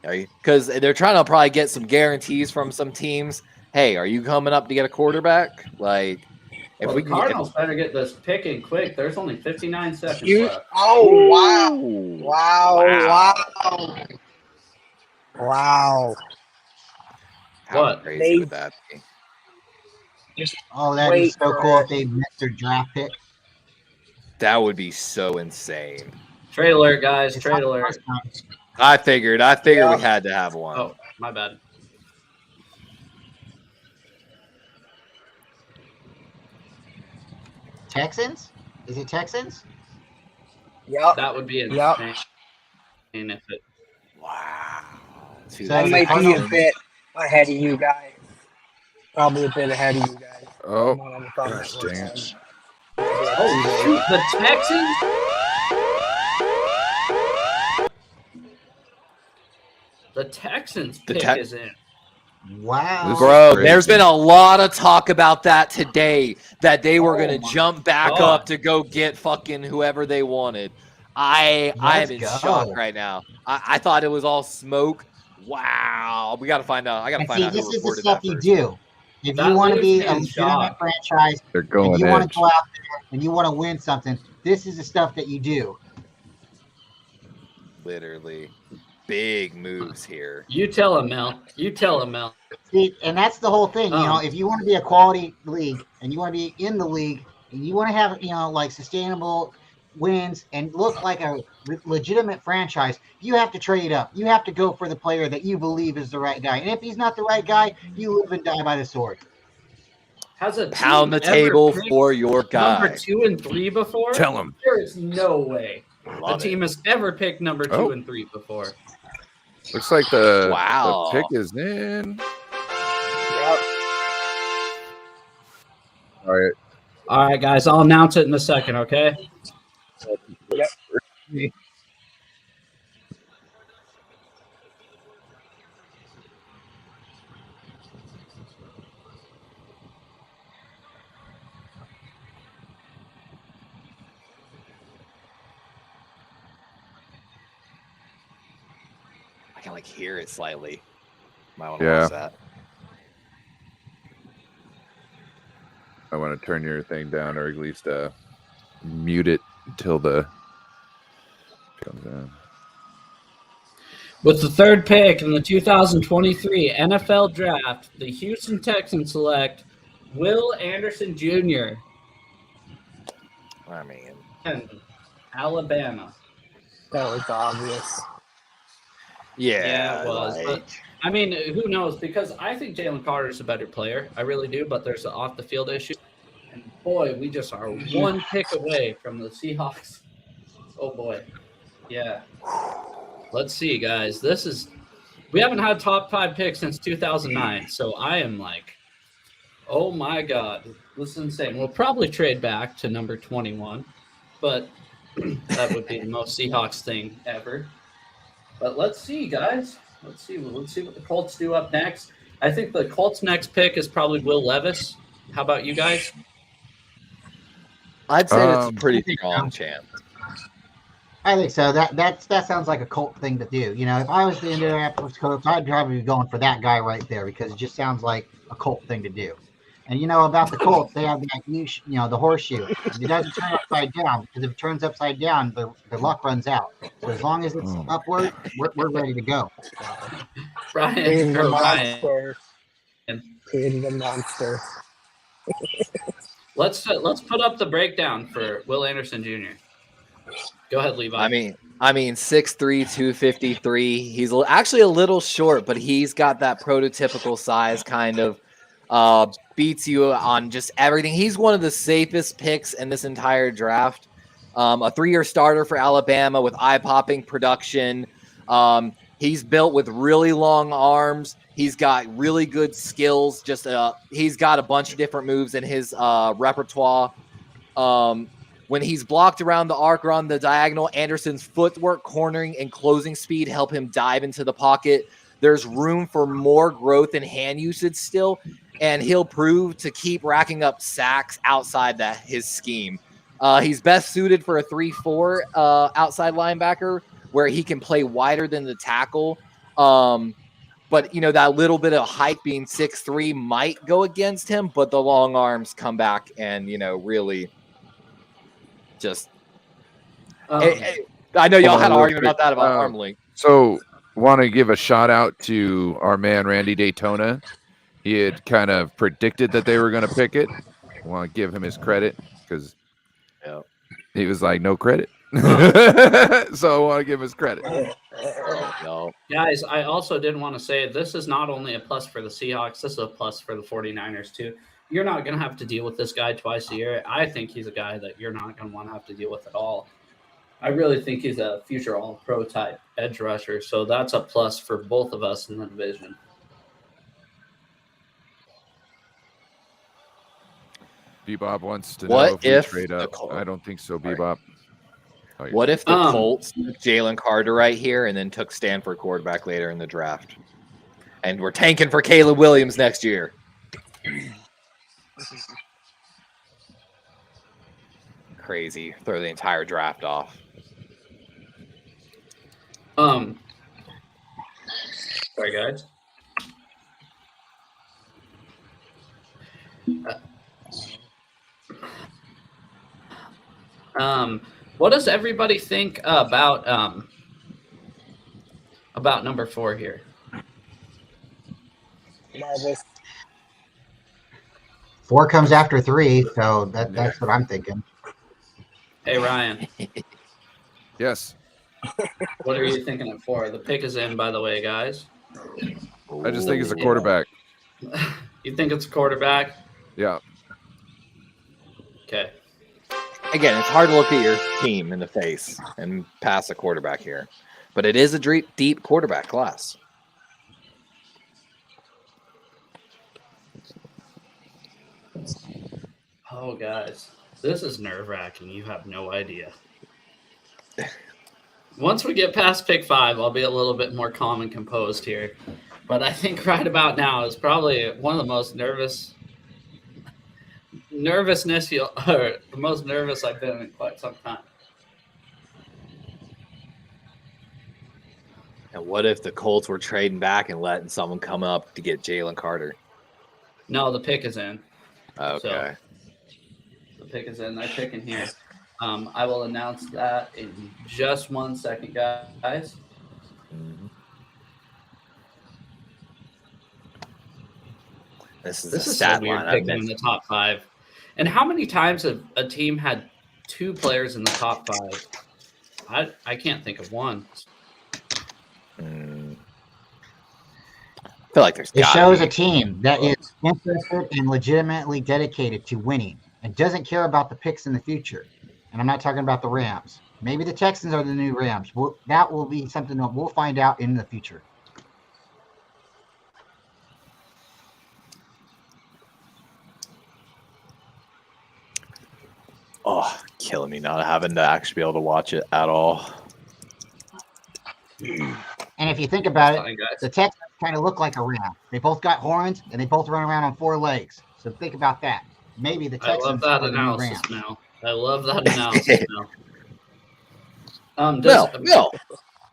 [SPEAKER 4] Because they're trying to probably get some guarantees from some teams. Hey, are you coming up to get a quarterback? Like, if
[SPEAKER 1] the Cardinals better get this pick in quick. There's only 59 seconds left.
[SPEAKER 6] Oh, wow.
[SPEAKER 4] How crazy would that be?
[SPEAKER 3] That'd be so cool if they missed their draft pick.
[SPEAKER 4] That would be so insane.
[SPEAKER 1] Trade alert, guys. Trade alert.
[SPEAKER 4] I figured we had to have one.
[SPEAKER 1] Oh, my bad.
[SPEAKER 3] Texans? Is it Texans?
[SPEAKER 6] Yep.
[SPEAKER 1] That would be insane.
[SPEAKER 6] Yep.
[SPEAKER 4] Wow.
[SPEAKER 6] So that might be a bit ahead of you guys. Probably a bit ahead of you guys.
[SPEAKER 2] Oh, gosh dang it.
[SPEAKER 1] Oh, shoot. The Texans? The Texans pick is in.
[SPEAKER 3] Wow.
[SPEAKER 4] Bro, there's been a lot of talk about that today, that they were going to jump back up to go get fucking whoever they wanted. I am in shock right now. I thought it was all smoke. Wow. We got to find out. I got to find out who reported that.
[SPEAKER 3] This is the stuff you do. If you want to be a legitimate franchise, if you want to go out there and you want to win something, this is the stuff that you do.
[SPEAKER 4] Literally. Big moves here.
[SPEAKER 1] You tell him, Mel. You tell him, Mel.
[SPEAKER 3] See, and that's the whole thing. You know, if you want to be a quality league and you want to be in the league and you want to have, like sustainable wins and look like a legitimate franchise, you have to trade up. You have to go for the player that you believe is the right guy. And if he's not the right guy, you live and die by the sword.
[SPEAKER 1] Has a
[SPEAKER 4] pound the table for your guy.
[SPEAKER 1] Number 2 and 3 before?
[SPEAKER 2] Tell him.
[SPEAKER 1] There is no way a team has ever picked number 2 and 3 before.
[SPEAKER 2] Looks like the pick is in.
[SPEAKER 6] Yep.
[SPEAKER 2] All
[SPEAKER 1] right, guys. I'll announce it in a second, okay?
[SPEAKER 6] Yep.
[SPEAKER 4] can like hear it slightly. Might want to
[SPEAKER 2] Yeah.
[SPEAKER 4] watch that.
[SPEAKER 2] I want to turn your thing down, or at least mute it until the comes down.
[SPEAKER 1] With the third pick in the 2023 NFL Draft, the Houston Texans select Will Anderson Jr.
[SPEAKER 4] I mean,
[SPEAKER 1] and Alabama.
[SPEAKER 6] That was obvious.
[SPEAKER 4] yeah,
[SPEAKER 1] It was.
[SPEAKER 4] like,
[SPEAKER 1] But I mean, who knows? Because I think Jalen Carter's a better player. I really do. But there's an off the field issue. And boy, we just are one pick away from the Seahawks. Oh boy. Yeah. Let's see, guys. We haven't had top 5 picks since 2009. So I am like, oh my God, this is insane. We'll probably trade back to number 21, but that would be the most Seahawks thing ever. But let's see, guys. Let's see what the Colts do up next. I think the Colts' next pick is probably Will Levis. How about you guys?
[SPEAKER 4] I'd say that's a
[SPEAKER 2] Um,
[SPEAKER 4] pretty strong chance.
[SPEAKER 3] I think so. That sounds like a Colt thing to do. You know, if I was the Indianapolis Colts, I'd probably be going for that guy right there because it just sounds like a Colt thing to do. And you know about the Colts, they have that the horseshoe. It doesn't turn upside down because if it turns upside down, the luck runs out. So as long as it's upward, we're ready to go.
[SPEAKER 6] Created
[SPEAKER 1] Brian
[SPEAKER 6] a
[SPEAKER 1] or Ryan.
[SPEAKER 6] monster. Created a monster.
[SPEAKER 1] Let's put up the breakdown for Will Anderson Jr. Go ahead, Levi.
[SPEAKER 4] I mean 6'3", 253. He's actually a little short, but he's got that prototypical size kind of. Beats you on just everything. He's one of the safest picks in this entire draft. A 3-year starter for Alabama with eye-popping production. He's built with really long arms. He's got really good skills. He's got a bunch of different moves in his repertoire. When he's blocked around the arc or on the diagonal, Anderson's footwork, cornering, and closing speed help him dive into the pocket. There's room for more growth and hand usage still, and he'll prove to keep racking up sacks outside his scheme. He's best suited for a 3-4 outside linebacker where he can play wider than the tackle. But, that little bit of height being 6'3" might go against him, but the long arms come back and, really just I know y'all had an argument about that about arm length.
[SPEAKER 2] So want to give a shout out to our man Randy Daytona. He had kind of predicted that they were going to pick it. I want to give him his credit because he was like, no credit. So I want to give him his credit.
[SPEAKER 1] Guys, I also did want to say this is not only a plus for the Seahawks, this is a plus for the 49ers too. You're not going to have to deal with this guy twice a year. I think he's a guy that you're not going to want to have to deal with at all. I really think he's a future all-pro type edge rusher, so that's a plus for both of us in the division.
[SPEAKER 2] Bebop wants to
[SPEAKER 4] What
[SPEAKER 2] know if we
[SPEAKER 4] if
[SPEAKER 2] trade up. I don't think so, Bebop.
[SPEAKER 4] What if the Colts took Jalen Carter right here and then took Stanford quarterback later in the draft? And we're tanking for Caleb Williams next year. Crazy. Throw the entire draft off.
[SPEAKER 1] Sorry, guys. What does everybody think about number 4 here?
[SPEAKER 6] Nervous.
[SPEAKER 3] 4 comes after 3, so that's what I'm thinking.
[SPEAKER 1] Hey, Ryan.
[SPEAKER 2] Yes.
[SPEAKER 1] What are you thinking at 4? The pick is in, by the way, guys.
[SPEAKER 2] I just think it's a quarterback.
[SPEAKER 1] You think it's a quarterback?
[SPEAKER 2] Yeah.
[SPEAKER 1] Okay.
[SPEAKER 4] Again, it's hard to look at your team in the face and pass a quarterback here. But it is a deep quarterback class.
[SPEAKER 1] Oh, guys. This is nerve-wracking. You have no idea. Once we get past pick 5, I'll be a little bit more calm and composed here. But I think right about now is probably one of the most the most nervous I've been in quite some time.
[SPEAKER 4] And what if the Colts were trading back and letting someone come up to get Jalen Carter?
[SPEAKER 1] No, the pick is in.
[SPEAKER 4] Okay.
[SPEAKER 1] The pick is in. They're picking here. I will announce that in just 1 second, guys.
[SPEAKER 4] Mhm. This is
[SPEAKER 1] This
[SPEAKER 4] a
[SPEAKER 1] is so
[SPEAKER 4] stat
[SPEAKER 1] weird
[SPEAKER 4] line. I've
[SPEAKER 1] picking in
[SPEAKER 4] missed.
[SPEAKER 1] the top 5. And how many times have a team had 2 players in the top 5? I can't think of one.
[SPEAKER 4] I feel like there's
[SPEAKER 3] It
[SPEAKER 4] got
[SPEAKER 3] shows
[SPEAKER 4] to
[SPEAKER 3] a
[SPEAKER 4] be.
[SPEAKER 3] team that is interested and legitimately dedicated to winning and doesn't care about the picks in the future. And I'm not talking about the Rams. Maybe the Texans are the new Rams. That will be something that we'll find out in the future.
[SPEAKER 4] Oh, killing me not having to actually be able to watch it at all.
[SPEAKER 3] And if you think about
[SPEAKER 1] That's
[SPEAKER 3] it,
[SPEAKER 1] fine, guys.
[SPEAKER 3] the Texans kind of look like a ram. They both got horns and they both run around on 4 legs. So think about that. Maybe the
[SPEAKER 1] I love
[SPEAKER 3] Texans
[SPEAKER 1] that
[SPEAKER 3] are the new
[SPEAKER 1] analysis,
[SPEAKER 3] Rams.
[SPEAKER 1] Mel. I love that analysis, Mel.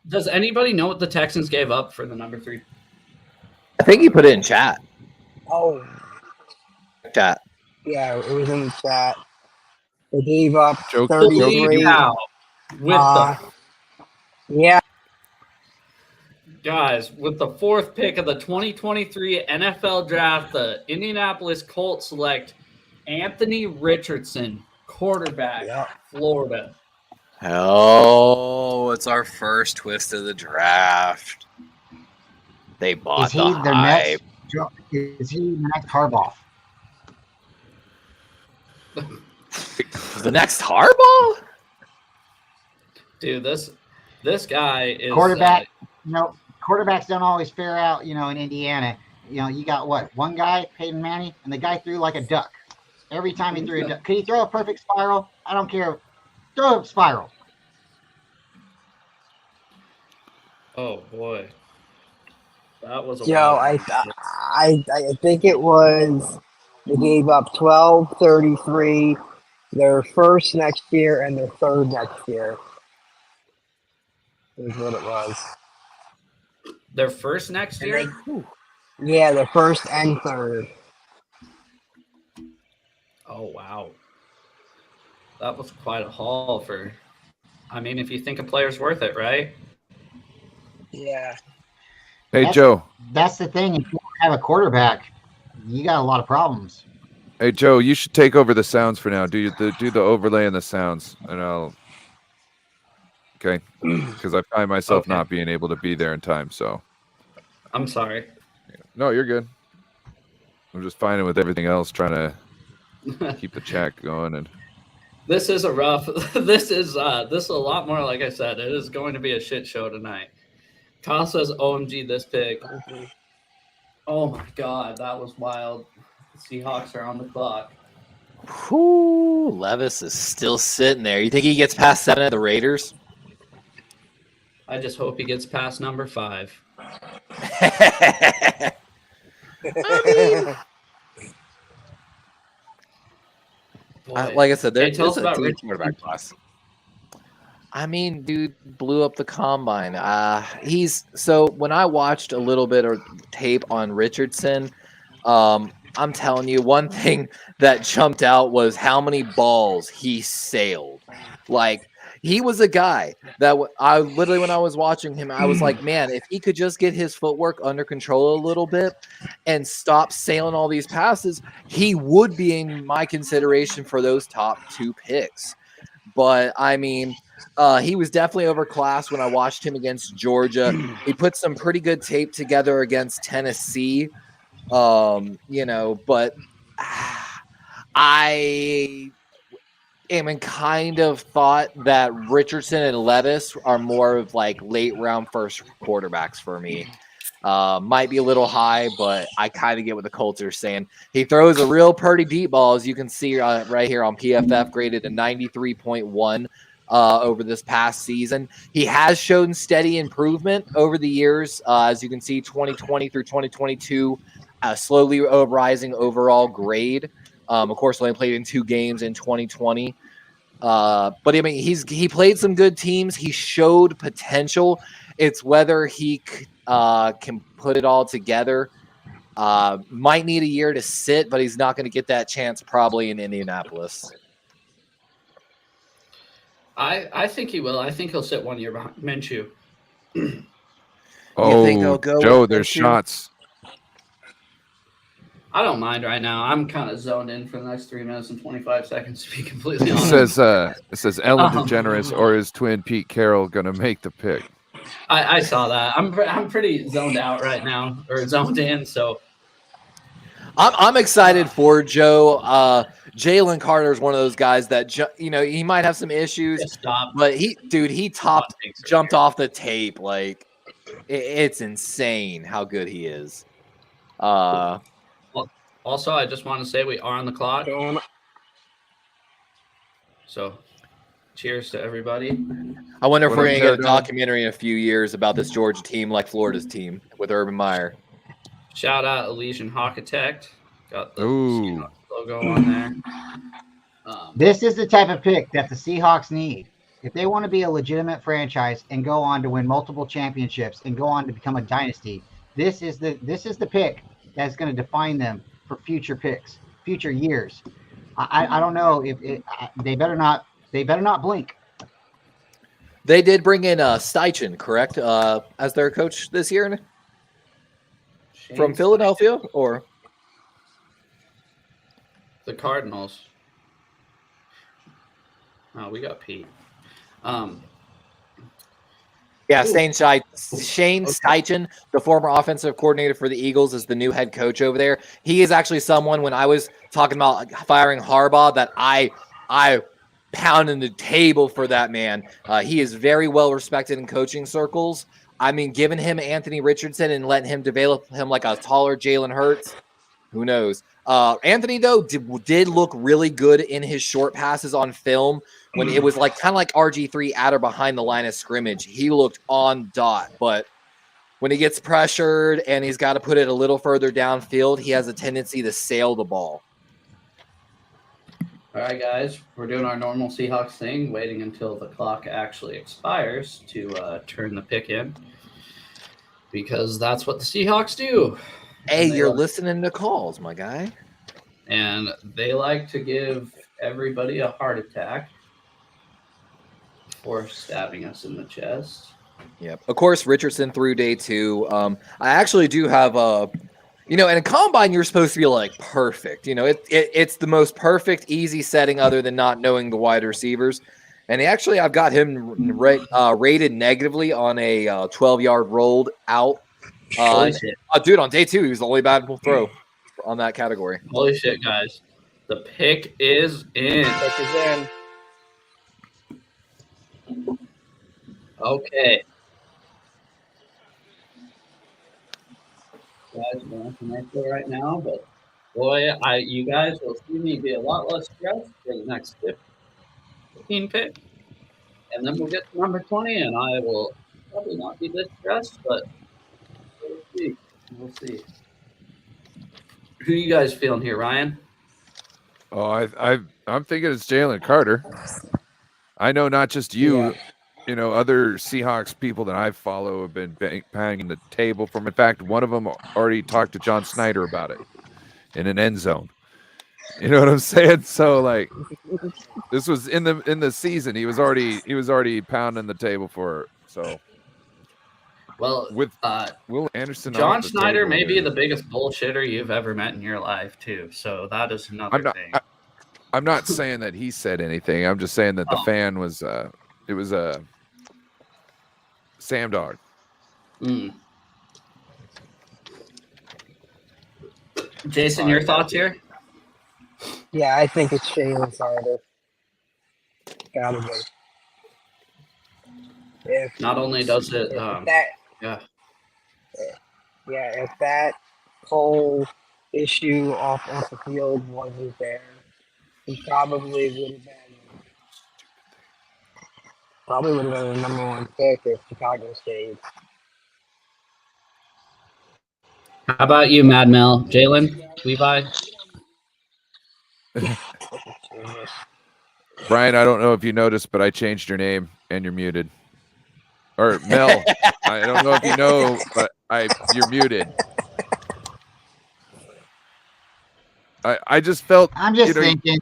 [SPEAKER 1] Does anybody know what the Texans gave up for the number 3?
[SPEAKER 4] I think you put it in chat.
[SPEAKER 6] Oh,
[SPEAKER 4] Chat.
[SPEAKER 6] yeah, it was in the chat. They gave up
[SPEAKER 2] Joke-
[SPEAKER 6] 33.
[SPEAKER 1] Wow. With
[SPEAKER 6] Yeah,
[SPEAKER 1] the 4th pick of the 2023 NFL Draft, the Indianapolis Colts select Anthony Richardson, quarterback,
[SPEAKER 6] Yeah.
[SPEAKER 1] Florida.
[SPEAKER 4] Oh, it's our first twist of the draft. They bought
[SPEAKER 3] Is he
[SPEAKER 4] the
[SPEAKER 3] their
[SPEAKER 4] hype.
[SPEAKER 3] next? Is he the next Harbaugh?
[SPEAKER 4] The next Harbaugh?
[SPEAKER 1] Dude, this guy is
[SPEAKER 3] Quarterback. Quarterbacks don't always fare out. In Indiana, you got what? One guy, Peyton Manning, and the guy threw like a duck. Every time he threw a duck, could he throw a perfect spiral? I don't care. Throw a spiral.
[SPEAKER 1] oh boy, that was a
[SPEAKER 6] Joe,
[SPEAKER 1] wild
[SPEAKER 6] I think it was they gave up 12, 33, their first next year and their third next year. Is what it was.
[SPEAKER 1] Their first next
[SPEAKER 6] And
[SPEAKER 1] year.
[SPEAKER 6] Yeah, their first and third.
[SPEAKER 1] Oh wow, that was quite a haul for. I mean, if you think a player's worth it, right?
[SPEAKER 6] Yeah.
[SPEAKER 2] Hey, Joe.
[SPEAKER 3] That's the thing. If you don't have a quarterback, you got a lot of problems.
[SPEAKER 2] Hey, Joe, you should take over the sounds for now. Do the overlay and the sounds, and I'll. Okay, because I find myself
[SPEAKER 1] Okay.
[SPEAKER 2] not being able to be there in time. So.
[SPEAKER 1] I'm sorry.
[SPEAKER 2] No, you're good. I'm just finding with everything else, trying to keep the chat going, and
[SPEAKER 1] This is a rough. This is a lot more. Like I said, it is going to be a shit show tonight. Kyle says, "OMG, this pick." Oh my god, that was wild. The Seahawks are on the clock.
[SPEAKER 4] Whew, Levis is still sitting there. You think he gets past 7 of the Raiders?
[SPEAKER 1] I just hope he gets past number 5.
[SPEAKER 4] I mean,
[SPEAKER 1] Boy.
[SPEAKER 4] like I said,
[SPEAKER 1] Hey,
[SPEAKER 4] there's
[SPEAKER 1] tell us
[SPEAKER 4] a
[SPEAKER 1] about
[SPEAKER 4] deep
[SPEAKER 1] Richardson.
[SPEAKER 4] quarterback class. I mean, dude blew up the combine. So when I watched a little bit of tape on Richardson, I'm telling you, one thing that jumped out was how many balls he sailed. Like, he was a guy that I literally, when I was watching him, I was like, man, if he could just get his footwork under control a little bit and stop sailing all these passes, he would be in my consideration for those top 2 picks. But I mean, he was definitely overclassed when I watched him against Georgia. He put some pretty good tape together against Tennessee. But I am in kind of thought that Richardson and Levis are more of like late round first quarterbacks for me. Might be a little high, but I kind of get what the Colts are saying. He throws a real pretty deep ball, as you can see right here on PFF, graded a 93.1 over this past season. He has shown steady improvement over the years, as you can see, 2020 through 2022, slowly rising overall grade. Of course, only played in 2 games in 2020. But I mean, he played some good teams. He showed potential. It's whether he can put it all together. Might need a year to sit, but he's not going to get that chance probably in Indianapolis.
[SPEAKER 1] I think he will. I think he'll sit 1 year behind Minshew.
[SPEAKER 2] Oh,
[SPEAKER 4] think they'll go
[SPEAKER 2] Joe,
[SPEAKER 4] with
[SPEAKER 2] there's
[SPEAKER 4] Minshew?
[SPEAKER 2] shots.
[SPEAKER 1] I don't mind right now. I'm kind of zoned in for the next 3 minutes and 25 seconds, to be completely
[SPEAKER 2] It
[SPEAKER 1] honest.
[SPEAKER 2] says Ellen
[SPEAKER 1] Um,
[SPEAKER 2] DeGeneres or his twin Pete Carroll gonna make the pick.
[SPEAKER 1] I saw that. I'm pretty zoned out right now, or zoned in. So
[SPEAKER 4] I'm excited for Joe. Jalen Carter is one of those guys that he might have some issues,
[SPEAKER 1] just stop.
[SPEAKER 4] but he
[SPEAKER 1] Hot takes right
[SPEAKER 4] jumped
[SPEAKER 1] here.
[SPEAKER 4] off the tape. Like it's insane how good he is.
[SPEAKER 1] Also, I just want to say we are on the clock.
[SPEAKER 6] Going
[SPEAKER 1] So, cheers to everybody.
[SPEAKER 4] I wonder if
[SPEAKER 2] What
[SPEAKER 4] we're
[SPEAKER 2] up,
[SPEAKER 4] going to get a
[SPEAKER 2] Joe?
[SPEAKER 4] documentary in a few years about this Georgia team like Florida's team with Urban Meyer.
[SPEAKER 1] Shout out Elysian Hawkitect. Got the
[SPEAKER 2] Ooh.
[SPEAKER 1] Seahawks logo on there.
[SPEAKER 3] This is the type of pick that the Seahawks need. If they want to be a legitimate franchise and go on to win multiple championships and go on to become a dynasty, this is the pick that's going to define them for future picks, future years. I don't know if they better not blink.
[SPEAKER 4] They did bring in Steichen, correct, as their coach this year from
[SPEAKER 1] Shane
[SPEAKER 4] Philadelphia, or
[SPEAKER 1] The Cardinals. Oh, we got Pete.
[SPEAKER 4] yeah, Shane Steichen, the former offensive coordinator for the Eagles, is the new head coach over there. He is actually someone, when I was talking about firing Harbaugh, that I pounded the table for that man. He is very well respected in coaching circles. I mean, giving him Anthony Richardson and letting him develop him like a taller Jalen Hurts, who knows? Anthony, though, did look really good in his short passes on film when it was kind of like RG3 at or behind the line of scrimmage. He looked on dot, but when he gets pressured and he's got to put it a little further downfield, he has a tendency to sail the ball.
[SPEAKER 1] All right, guys, we're doing our normal Seahawks thing, waiting until the clock actually expires to turn the pick in, because that's what the Seahawks do.
[SPEAKER 4] Hey,
[SPEAKER 1] They
[SPEAKER 4] you're
[SPEAKER 1] like-
[SPEAKER 4] listening to calls, my guy.
[SPEAKER 1] And they like to give everybody a heart attack for stabbing us in the chest.
[SPEAKER 4] Yep. Of course, Richardson through day 2. I actually do have in a combine, you're supposed to be like perfect. It's the most perfect, easy setting other than not knowing the wide receivers. And I've got him rated negatively on a 12-yard rolled out.
[SPEAKER 1] Holy shit.
[SPEAKER 4] Dude, on day 2, he was the only bad throw on that category.
[SPEAKER 1] Holy shit, guys. The pick is in.
[SPEAKER 6] Pick is in.
[SPEAKER 1] Okay. Guys, I'm going to commercial right now, but boy, you guys will see me be a lot less stressed for the next 15 pick. And then we'll get to number 20, and I will probably not be this stressed, but we'll see. We'll see. Who you guys feeling here, Ryan?
[SPEAKER 2] Oh, I'm thinking it's Jalen Carter. I know not just you, other Seahawks people that I follow have been banging the table from. In fact, one of them already talked to John Snyder about it in an end zone. You know what I'm saying? So this was in the season. He was already pounding the table for it. So
[SPEAKER 1] Well,
[SPEAKER 2] with Will Anderson,
[SPEAKER 1] John
[SPEAKER 2] off the
[SPEAKER 1] Snyder
[SPEAKER 2] table
[SPEAKER 1] may be
[SPEAKER 2] here.
[SPEAKER 1] the biggest bullshitter you've ever met in your life, too. So that is another thing.
[SPEAKER 2] I'm not saying that he said anything. I'm just saying that the fan was it was a Sam Dog.
[SPEAKER 1] Mm. Jason, your thoughts here?
[SPEAKER 6] Yeah, I think it's Jalen Carter. Gotta be. If
[SPEAKER 1] Not only does it,
[SPEAKER 6] if that whole issue off the field wasn't there, he probably would have been the number 1 pick if Chicago stayed.
[SPEAKER 1] How about you, Mad Mel? Jalen, Levi?
[SPEAKER 2] Brian, I don't know if you noticed, but I changed your name and you're muted. or Mel. I don't know if you know, but you're muted. I just felt
[SPEAKER 3] I'm just
[SPEAKER 2] you know,
[SPEAKER 3] thinking,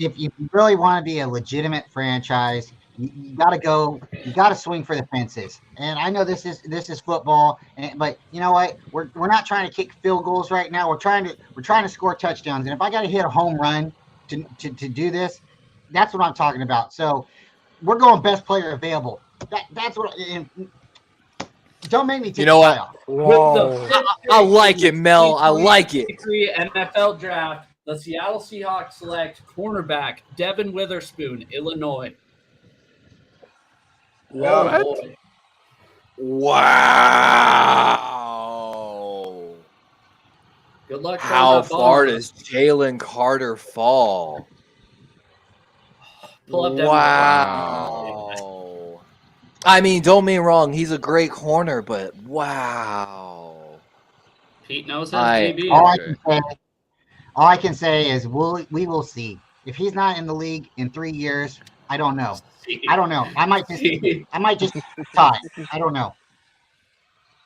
[SPEAKER 3] if you really want to be a legitimate franchise, you got to go. You got to swing for the fences. And I know this is football, but you know what? We're not trying to kick field goals right now. We're trying to score touchdowns. And if I got to hit a home run to do this, that's what I'm talking about. So we're going best player available. That's what. Don't make me take
[SPEAKER 4] You know
[SPEAKER 3] the
[SPEAKER 4] what?
[SPEAKER 3] playoff.
[SPEAKER 1] With
[SPEAKER 6] Whoa.
[SPEAKER 1] the
[SPEAKER 4] I like it, Mel. I like it.
[SPEAKER 1] 2023 NFL Draft, the Seattle Seahawks select cornerback Devin Witherspoon, Illinois. Oh
[SPEAKER 6] Yep.
[SPEAKER 1] boy.
[SPEAKER 4] Wow.
[SPEAKER 1] Good luck.
[SPEAKER 4] How
[SPEAKER 1] throwing that ball.
[SPEAKER 4] far does Jalen Carter fall?
[SPEAKER 1] Pull up Devin
[SPEAKER 4] Wow. I mean, don't get me wrong. He's a great corner, but wow.
[SPEAKER 1] Pete knows his
[SPEAKER 4] I-
[SPEAKER 1] DB.
[SPEAKER 3] All I can say is we will see. If he's not in the league in 3 years, I don't know. I don't know. I might just tie. I don't know.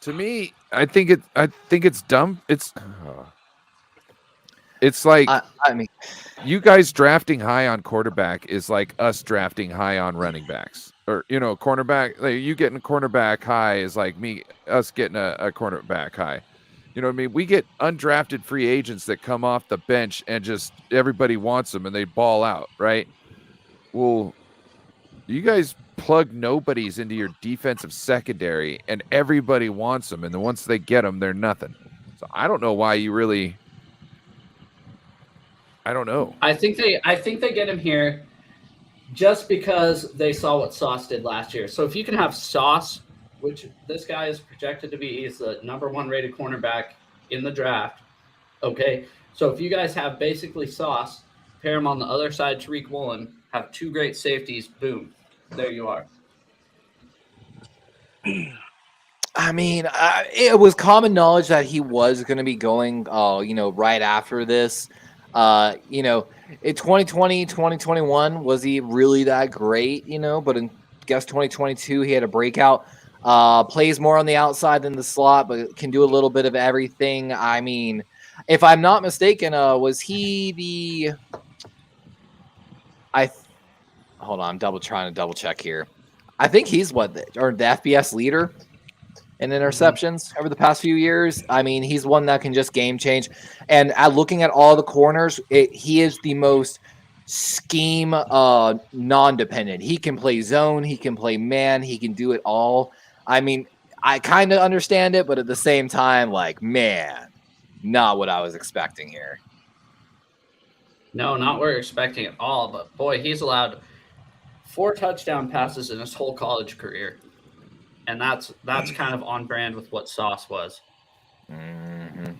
[SPEAKER 2] to me, I think it's dumb. It's like
[SPEAKER 4] I mean,
[SPEAKER 2] you guys drafting high on quarterback is like us drafting high on running backs, or cornerback. Like you getting a cornerback high is like us getting a cornerback high. You know what I mean? We get undrafted free agents that come off the bench and just everybody wants them and they ball out, right? Well, you guys plug nobodies into your defensive secondary and everybody wants them, and then once they get them, they're nothing. So I don't know why you really. I don't know.
[SPEAKER 1] I think they get him here just because they saw what Sauce did last year. So if you can have Sauce, which this guy is projected to be, he's the number 1 rated cornerback in the draft. Okay. So if you guys have basically Sauce, pair him on the other side, Tariq Woolen, have 2 great safeties, boom. There you are.
[SPEAKER 4] I mean, it was common knowledge that he was going to be going, right after this. In 2020, 2021, was he really that great? But in 2022, he had a breakout. Plays more on the outside than the slot, but can do a little bit of everything. I mean, if I'm not mistaken, was he the? Hold on, I'm trying to double check here. I think he's the FBS leader in interceptions over the past few years. I mean, he's one that can just game change. And looking at all the corners, he is the most scheme non-dependent. He can play zone, he can play man, he can do it all. I mean, I kind of understand it, but at the same time, like, man, not what I was expecting here.
[SPEAKER 1] No, not what we're expecting at all. But boy, he's allowed 4 touchdown passes in his whole college career. And that's kind of on brand with what Sauce was.
[SPEAKER 4] Mm-hmm.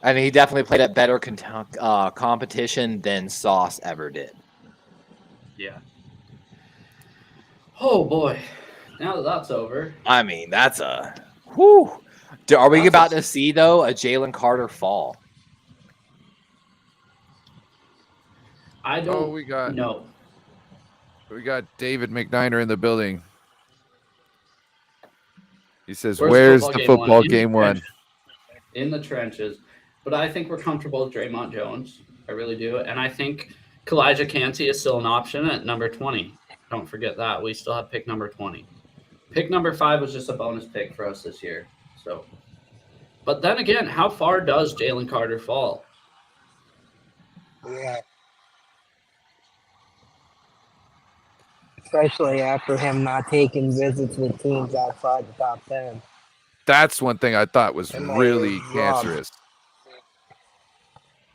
[SPEAKER 4] I mean, he definitely played at better competition than Sauce ever did.
[SPEAKER 1] Yeah. Oh, boy. Now that that's over.
[SPEAKER 4] I mean, that's a whew. Are we
[SPEAKER 1] That's
[SPEAKER 4] about to see, though, a Jalen Carter fall?
[SPEAKER 1] I don't
[SPEAKER 2] we got
[SPEAKER 1] know.
[SPEAKER 2] David McNiner in the building. He says,
[SPEAKER 1] Where's
[SPEAKER 2] "Where's the football game one?"
[SPEAKER 1] In the trenches. But I think we're comfortable with Draymond Jones. I really do. And I think Kalijah Cansey is still an option at number 20. Don't forget that. We still have pick number 20. Pick number 5 was just a bonus pick for us this year. So, but then again, how far does Jalen Carter fall?
[SPEAKER 6] Yeah. Especially after him not taking visits with teams outside the top 10.
[SPEAKER 2] That's one thing I thought was
[SPEAKER 6] And they
[SPEAKER 2] really
[SPEAKER 6] robbed.
[SPEAKER 2] cancerous.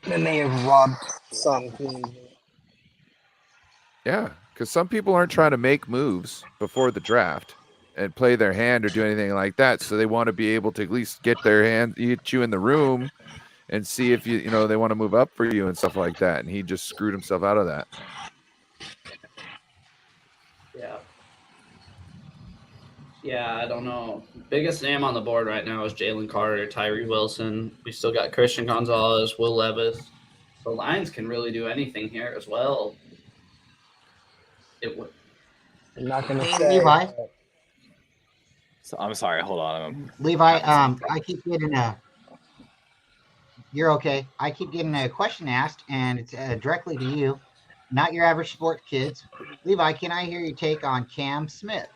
[SPEAKER 6] And they have robbed some teams.
[SPEAKER 2] Yeah, because some people aren't trying to make moves before the draft and play their hand or do anything like that. So they want to be able to at least get you in the room and see if they want to move up for you and stuff like that. And he just screwed himself out of that.
[SPEAKER 1] Yeah. Yeah, I don't know. Biggest name on the board right now is Jalen Carter, Tyree Wilson. We still got Christian Gonzalez, Will Levis. The Lions can really do anything here as well.
[SPEAKER 6] I'm not going to
[SPEAKER 3] Hey,
[SPEAKER 6] say.
[SPEAKER 3] Levi.
[SPEAKER 4] So I'm sorry. Hold on.
[SPEAKER 3] Levi, I keep getting a. You're okay. I keep getting a question asked, and it's directly to you, not your average sport kids. Levi, can I hear your take on Cam Smith?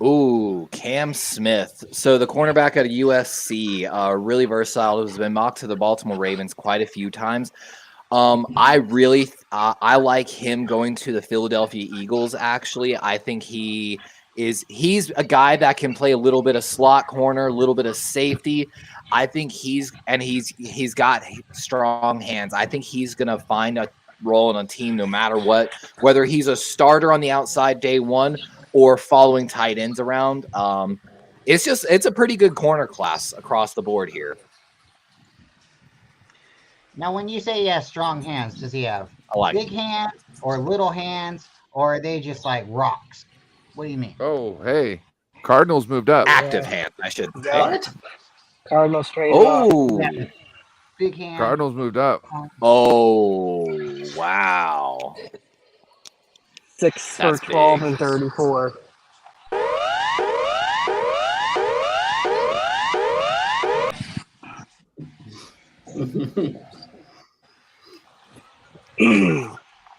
[SPEAKER 4] Ooh, Cam Smith. So the cornerback out of USC, really versatile. Has been mocked to the Baltimore Ravens quite a few times. I really, I like him going to the Philadelphia Eagles. Actually, I think he's a guy that can play a little bit of slot corner, a little bit of safety. I think he's got strong hands. I think he's gonna find a role in a team no matter what, whether he's a starter on the outside day one or following tight ends around. It's a pretty good corner class across the board here.
[SPEAKER 3] Now, when you say he has strong hands, does he have
[SPEAKER 4] I like
[SPEAKER 3] big hands or little hands, or are they just like rocks? What do you mean?
[SPEAKER 2] Oh, hey. Cardinals moved up.
[SPEAKER 4] active hands, I should say.
[SPEAKER 1] What?
[SPEAKER 6] Cardinals straight up.
[SPEAKER 4] Oh,
[SPEAKER 3] Yeah. Big hands.
[SPEAKER 2] Cardinals moved up.
[SPEAKER 4] oh, wow.
[SPEAKER 6] 6 for
[SPEAKER 4] That's
[SPEAKER 6] 12
[SPEAKER 4] big.
[SPEAKER 6] and 34.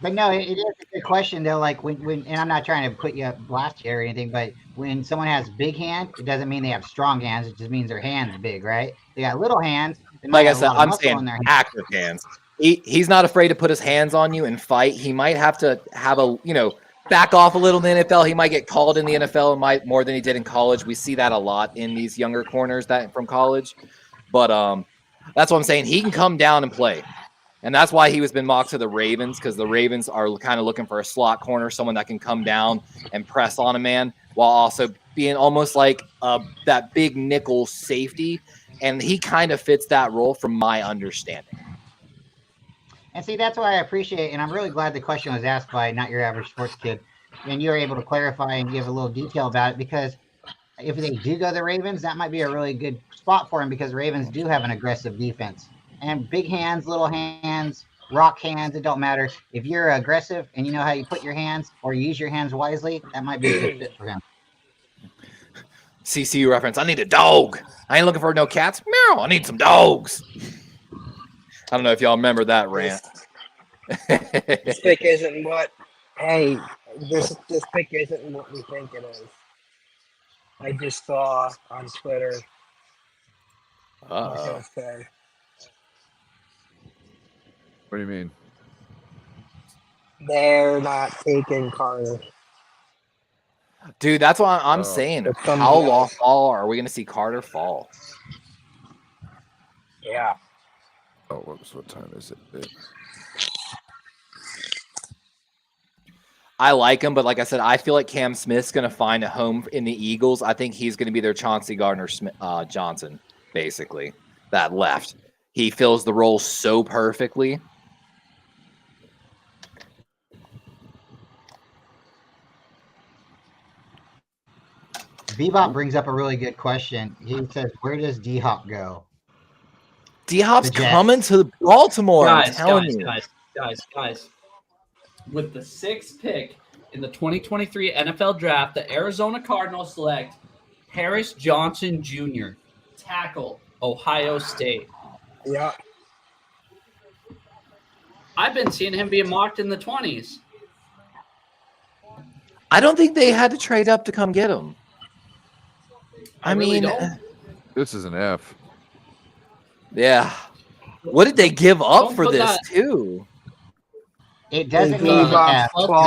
[SPEAKER 3] But no, it is a good question though. Like when, and I'm not trying to put you up blast you or anything, but when someone has big hand, it doesn't mean they have strong hands. It just means their hands big, right? They got little hands. They might
[SPEAKER 4] Like I
[SPEAKER 3] have a
[SPEAKER 4] said,
[SPEAKER 3] lot of
[SPEAKER 4] I'm
[SPEAKER 3] muscle
[SPEAKER 4] saying
[SPEAKER 3] in their hands.
[SPEAKER 4] active hands. He's not afraid to put his hands on you and fight. He might have to have back off a little in the NFL. He might get called in the NFL more than he did in college. We see that a lot in these younger corners that from college. But that's what I'm saying. He can come down and play. And that's why he was been mocked to the Ravens, because the Ravens are kind of looking for a slot corner, someone that can come down and press on a man while also being almost like that big nickel safety. And he kind of fits that role from my understanding.
[SPEAKER 3] And see, that's why I appreciate, and I'm really glad the question was asked by not your average sports kid, and you were able to clarify and give a little detail about it, because if they do go the Ravens, that might be a really good spot for him, because the Ravens do have an aggressive defense. And big hands, little hands, rock hands, it don't matter. If you're aggressive and you know how you put your hands or you use your hands wisely, that might be a good fit for him.
[SPEAKER 4] CCU reference. I need a dog. I ain't looking for no cats. Meow. I need some dogs. I don't know if y'all remember that rant.
[SPEAKER 6] This pick isn't what. Hey, this pick isn't what we think it is. I just saw on Twitter.
[SPEAKER 4] Uh-oh.
[SPEAKER 6] Okay.
[SPEAKER 2] What do you mean?
[SPEAKER 6] They're not taking Carter.
[SPEAKER 4] Dude, that's what I'm
[SPEAKER 2] Oh.
[SPEAKER 4] saying.
[SPEAKER 6] It's
[SPEAKER 4] How
[SPEAKER 6] something
[SPEAKER 4] long
[SPEAKER 6] else.
[SPEAKER 4] are we going to see Carter fall?
[SPEAKER 6] Yeah.
[SPEAKER 2] Oh, whoops. What time is it?
[SPEAKER 4] I like him, but like I said, I feel like Cam Smith's going to find a home in the Eagles. I think he's going to be their Chauncey Gardner-Johnson, basically, that left. He fills the role so perfectly.
[SPEAKER 3] Bebop brings up a really good question. He says, where does D-Hop go?
[SPEAKER 4] D-Hop's
[SPEAKER 3] The Jets.
[SPEAKER 4] coming to Baltimore, I'm
[SPEAKER 1] guys,
[SPEAKER 4] telling
[SPEAKER 1] guys,
[SPEAKER 4] you.
[SPEAKER 1] guys. With the 6th pick in the 2023 NFL Draft, the Arizona Cardinals select Harris Johnson Jr., tackle, Ohio State.
[SPEAKER 6] Yeah.
[SPEAKER 1] I've been seeing him being mocked in the 20s.
[SPEAKER 4] I don't think they had to trade up to come get him. I
[SPEAKER 1] really
[SPEAKER 4] mean,
[SPEAKER 1] don't.
[SPEAKER 2] This is an F.
[SPEAKER 4] yeah. What did they give up
[SPEAKER 1] Don't
[SPEAKER 4] for
[SPEAKER 1] put
[SPEAKER 4] this,
[SPEAKER 1] that-
[SPEAKER 4] too?
[SPEAKER 3] It doesn't
[SPEAKER 6] It's
[SPEAKER 3] mean
[SPEAKER 6] Bebop,
[SPEAKER 3] F.
[SPEAKER 6] 12.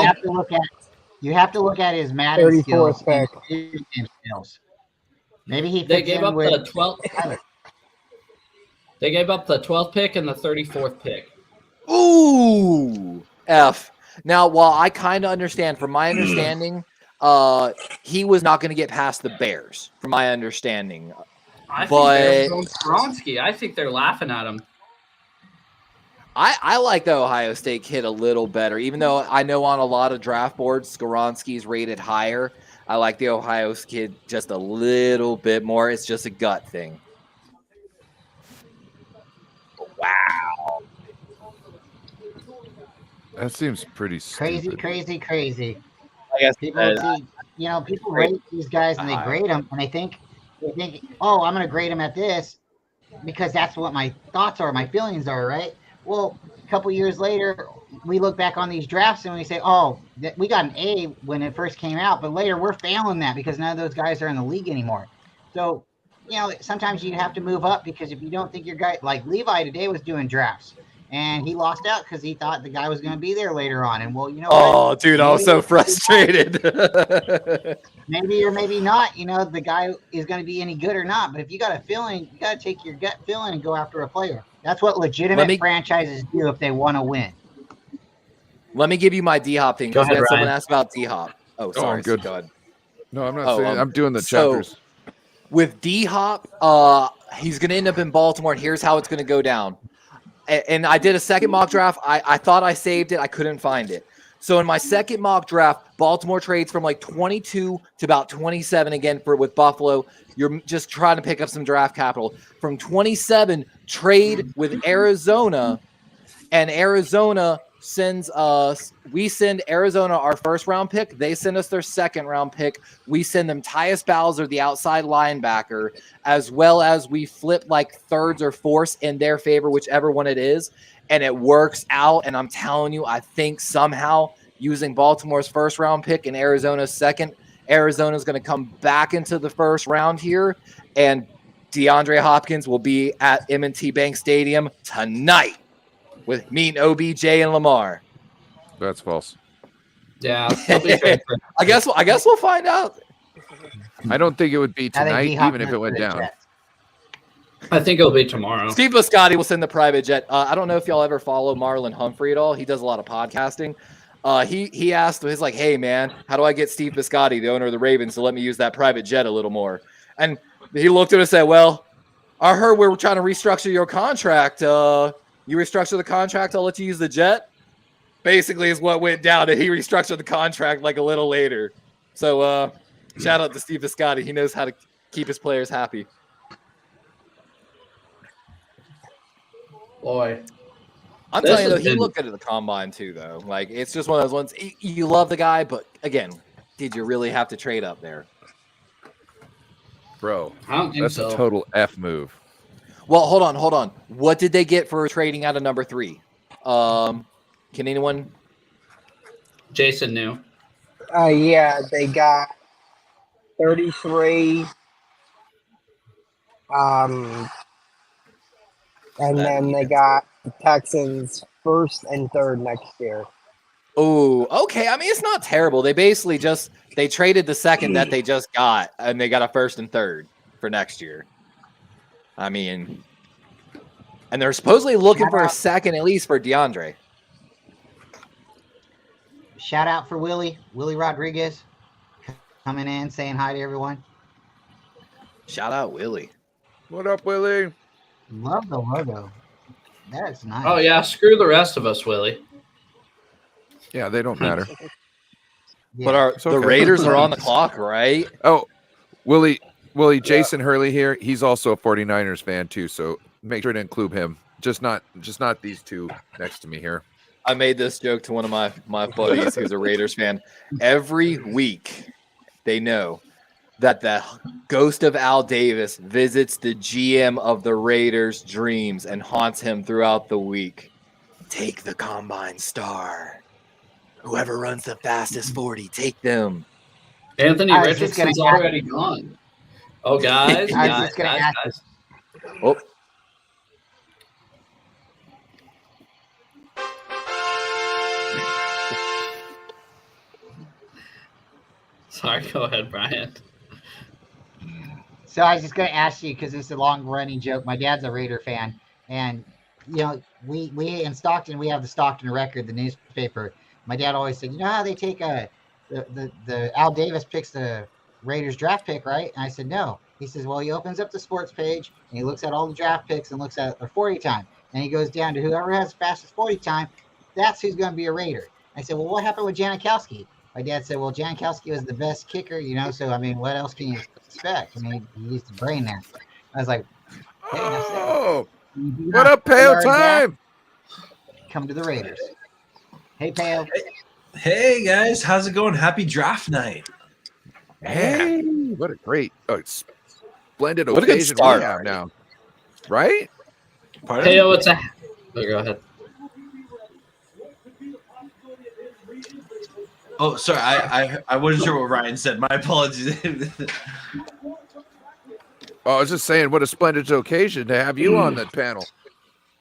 [SPEAKER 3] You have to look at his Madden
[SPEAKER 6] 34th
[SPEAKER 3] skills and
[SPEAKER 6] pick.
[SPEAKER 3] shooting skills. Maybe he
[SPEAKER 1] They
[SPEAKER 3] fits
[SPEAKER 1] gave
[SPEAKER 3] in
[SPEAKER 1] up
[SPEAKER 3] with
[SPEAKER 1] the 12th. They gave up the 12th pick and the 34th pick.
[SPEAKER 4] Ooh, F. Now, while I kind of understand, from my understanding, he was not going to get past the Bears, from my understanding.
[SPEAKER 1] I think
[SPEAKER 4] But-
[SPEAKER 1] they're going Skronsky. I think they're laughing at him.
[SPEAKER 4] I like the Ohio State kid a little better, even though I know on a lot of draft boards, Skoronski's rated higher. I like the Ohio kid just a little bit more. It's just a gut thing. Wow.
[SPEAKER 2] That seems pretty stupid.
[SPEAKER 3] crazy.
[SPEAKER 4] I guess
[SPEAKER 3] People see people rate these guys and they grade them, and they think, oh, I'm going to grade them at this because that's what my thoughts are, my feelings are, right? Well, a couple years later, we look back on these drafts and we say, oh, we got an A when it first came out, but later we're failing that because none of those guys are in the league anymore. So, sometimes you have to move up because if you don't think your guy, like Levi today was doing drafts and he lost out because he thought the guy was going to be there later on. And well,
[SPEAKER 4] Oh, dude, I was so frustrated.
[SPEAKER 3] Maybe or maybe not, the guy is going to be any good or not. But if you got a feeling, you got to take your gut feeling and go after a player. That's what legitimate franchises do if they want to win.
[SPEAKER 4] Let me give you my D-Hop thing.
[SPEAKER 1] Go ahead,
[SPEAKER 4] Someone
[SPEAKER 1] Ryan.
[SPEAKER 4] asked about D-Hop. Oh, sorry.
[SPEAKER 2] good.
[SPEAKER 4] Go ahead.
[SPEAKER 2] No, I'm not saying. I'm doing the
[SPEAKER 4] so,
[SPEAKER 2] chapters.
[SPEAKER 4] With D-Hop, he's going to end up in Baltimore, and here's how it's going to go down. And I did a second mock draft. I thought I saved it. I couldn't find it. So in my second mock draft, Baltimore trades from like 22 to about 27 again with Buffalo. You're just trying to pick up some draft capital. From 27, trade with Arizona, and Arizona sends us, we send Arizona our first round pick. They send us their second round pick. We send them Tyus Bowser, the outside linebacker, as well as we flip like thirds or fourths in their favor, whichever one it is. And it works out. And I'm telling you, I think somehow using Baltimore's first round pick and Arizona's second, Arizona's going to come back into the first round here. And DeAndre Hopkins will be at M&T Bank Stadium tonight with meeting OBJ and Lamar.
[SPEAKER 2] That's false.
[SPEAKER 1] Yeah, they'll be transferred.
[SPEAKER 4] I guess we'll find out.
[SPEAKER 2] I don't think it would be
[SPEAKER 3] I think
[SPEAKER 2] tonight,
[SPEAKER 3] D-Hop
[SPEAKER 2] even if it went
[SPEAKER 3] knows the
[SPEAKER 2] down.
[SPEAKER 3] Jets.
[SPEAKER 1] I think it'll be tomorrow.
[SPEAKER 4] Steve Biscotti will send the private jet. I don't know if y'all ever follow Marlon Humphrey at all. He does a lot of podcasting. He asked, he's like, hey, man, how do I get Steve Biscotti, the owner of the Ravens, to let me use that private jet a little more? And he looked at us and said, well, I heard we were trying to restructure your contract. You restructure the contract, I'll let you use the jet. Basically is what went down, and he restructured the contract like a little later. So shout out to Steve Biscotti. He knows how to keep his players happy.
[SPEAKER 1] Boy.
[SPEAKER 4] I'm
[SPEAKER 1] This
[SPEAKER 4] telling you, though,
[SPEAKER 1] has
[SPEAKER 4] he
[SPEAKER 1] been-
[SPEAKER 4] looked good at the combine, too, though. Like, it's just one of those ones. You love the guy, but, again, did you really have to trade up there?
[SPEAKER 2] Bro,
[SPEAKER 1] I don't think
[SPEAKER 2] that's
[SPEAKER 1] so.
[SPEAKER 2] a total F move.
[SPEAKER 4] Well, hold on. What did they get for trading out of number 3? Can anyone?
[SPEAKER 1] Jason knew.
[SPEAKER 6] Yeah, they got 33. And then they got the Texans first and third next year.
[SPEAKER 4] Oh, okay. I mean, it's not terrible. They basically they traded the second that they just got, and they got a first and third for next year. I mean, and they're supposedly looking for a second at least for DeAndre.
[SPEAKER 3] Shout out for Willie Rodriguez coming in, saying hi to everyone.
[SPEAKER 4] Shout out Willie.
[SPEAKER 2] What up, Willie?
[SPEAKER 3] Love the logo. That's nice.
[SPEAKER 1] Oh, yeah. Screw the rest of us, Willie.
[SPEAKER 2] Yeah, they don't matter.
[SPEAKER 3] Yeah.
[SPEAKER 4] But
[SPEAKER 2] It's
[SPEAKER 4] the
[SPEAKER 2] okay.
[SPEAKER 4] Raiders are on the clock, right?
[SPEAKER 2] Oh, Willie, Jason Hurley here. He's also a 49ers fan too, so make sure to include him. Just not these two next to me here.
[SPEAKER 4] I made this joke to one of my buddies who's a Raiders fan. Every week, they know that the ghost of Al Davis visits the GM of the Raiders' dreams and haunts him throughout the week. Take the combine star. Whoever runs the fastest 40, take them.
[SPEAKER 1] Anthony
[SPEAKER 3] I was just
[SPEAKER 1] Richardson's
[SPEAKER 3] gonna ask-
[SPEAKER 1] already gone. Oh, guys.
[SPEAKER 3] I was
[SPEAKER 1] guys,
[SPEAKER 3] just gonna
[SPEAKER 1] guys,
[SPEAKER 3] ask-
[SPEAKER 1] guys.
[SPEAKER 4] Oh,
[SPEAKER 1] Sorry, go ahead, Bryant.
[SPEAKER 3] So I was just going to ask you because it's a long running joke. My dad's a Raider fan, and we in Stockton we have the Stockton Record, the newspaper. My dad always said, how they take the Al Davis picks the Raiders draft pick, right? And I said no. He says, well, he opens up the sports page and he looks at all the draft picks and looks at their 40 time, and he goes down to whoever has the fastest 40 time. That's who's going to be a Raider. I said, well, what happened with Janikowski? My dad said, well, Janikowski was the best kicker, so, I mean, what else can you expect? I mean, he used to brain that. I was like, hey, that's it.
[SPEAKER 2] Oh,
[SPEAKER 3] You do
[SPEAKER 2] what
[SPEAKER 3] not
[SPEAKER 2] up, Pale
[SPEAKER 3] yard back,
[SPEAKER 2] time?
[SPEAKER 3] Come to the Raiders. Hey, Pale.
[SPEAKER 7] Hey guys, how's it going? Happy draft night.
[SPEAKER 2] Hey, what a great, splendid
[SPEAKER 4] What a good
[SPEAKER 2] occasion
[SPEAKER 4] start
[SPEAKER 2] we have
[SPEAKER 4] already.
[SPEAKER 2] now, right?
[SPEAKER 7] Pardon?
[SPEAKER 1] Hey, it's a. Oh, go ahead.
[SPEAKER 7] Oh, sorry. I wasn't sure what Ryan said. My apologies.
[SPEAKER 2] Oh, I was just saying, what a splendid occasion to have you on the panel.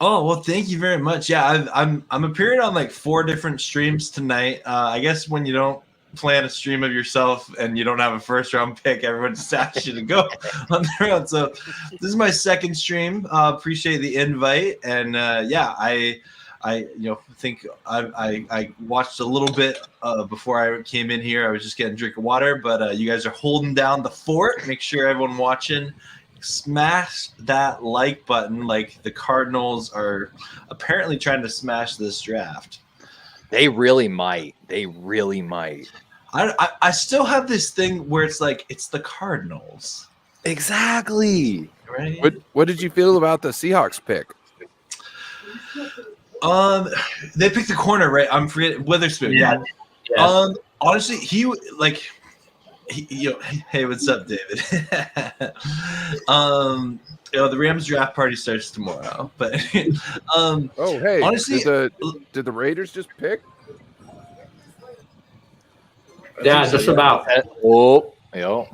[SPEAKER 7] Oh, well, thank you very much. Yeah, I'm appearing on like 4 different streams tonight. I guess when you don't plan a stream of yourself and you don't have a first round pick, everyone just asks you to go on their own. So this is my second stream. Appreciate the invite, and yeah, I think I watched a little bit before I came in here. I was just getting a drink of water, but you guys are holding down the fort. Make sure everyone watching smash that like button, like the Cardinals are apparently trying to smash this draft.
[SPEAKER 4] They really might. They really might.
[SPEAKER 7] I still have this thing where it's like it's the Cardinals,
[SPEAKER 4] Exactly.
[SPEAKER 7] right?
[SPEAKER 2] What did you feel about the Seahawks pick?
[SPEAKER 7] They picked the corner, right? I'm forgetting Witherspoon. Yeah. Honestly, he hey, what's up, David? The Rams draft party starts tomorrow, but
[SPEAKER 2] Oh, hey,
[SPEAKER 7] honestly,
[SPEAKER 2] did the Raiders just pick?
[SPEAKER 1] Yeah, just about.
[SPEAKER 4] Oh, yo.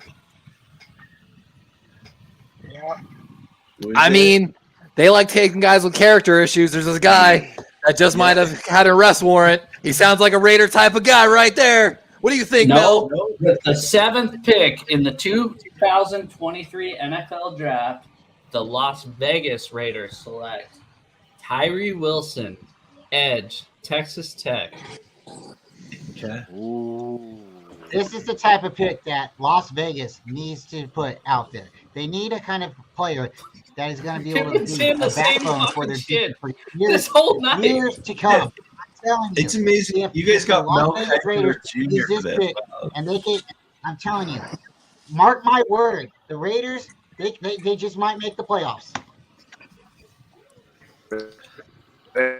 [SPEAKER 4] I mean, they like taking guys with character issues. There's this guy that just might have had an arrest warrant. He sounds like a Raider type of guy right there. What do you think,
[SPEAKER 1] No,
[SPEAKER 4] Mel?
[SPEAKER 1] with the 7th pick in the 2023 NFL Draft, the Las Vegas Raiders select Tyree Wilson, edge, Texas Tech.
[SPEAKER 7] okay.
[SPEAKER 4] Ooh.
[SPEAKER 3] This is the type of pick that Las Vegas needs to put out there. They need a kind of player that is going to be able to be a backbone for their team for
[SPEAKER 1] This whole night.
[SPEAKER 3] years to come. I'm telling you,
[SPEAKER 7] It's amazing.
[SPEAKER 3] if
[SPEAKER 7] You guys
[SPEAKER 3] the
[SPEAKER 7] got Mel
[SPEAKER 3] Las Vegas
[SPEAKER 7] Kiper
[SPEAKER 3] Raiders
[SPEAKER 7] Jr.
[SPEAKER 3] use
[SPEAKER 7] for
[SPEAKER 3] this
[SPEAKER 7] this.
[SPEAKER 3] pick, and they can. I'm telling you, mark my word, the Raiders, they just might make the playoffs.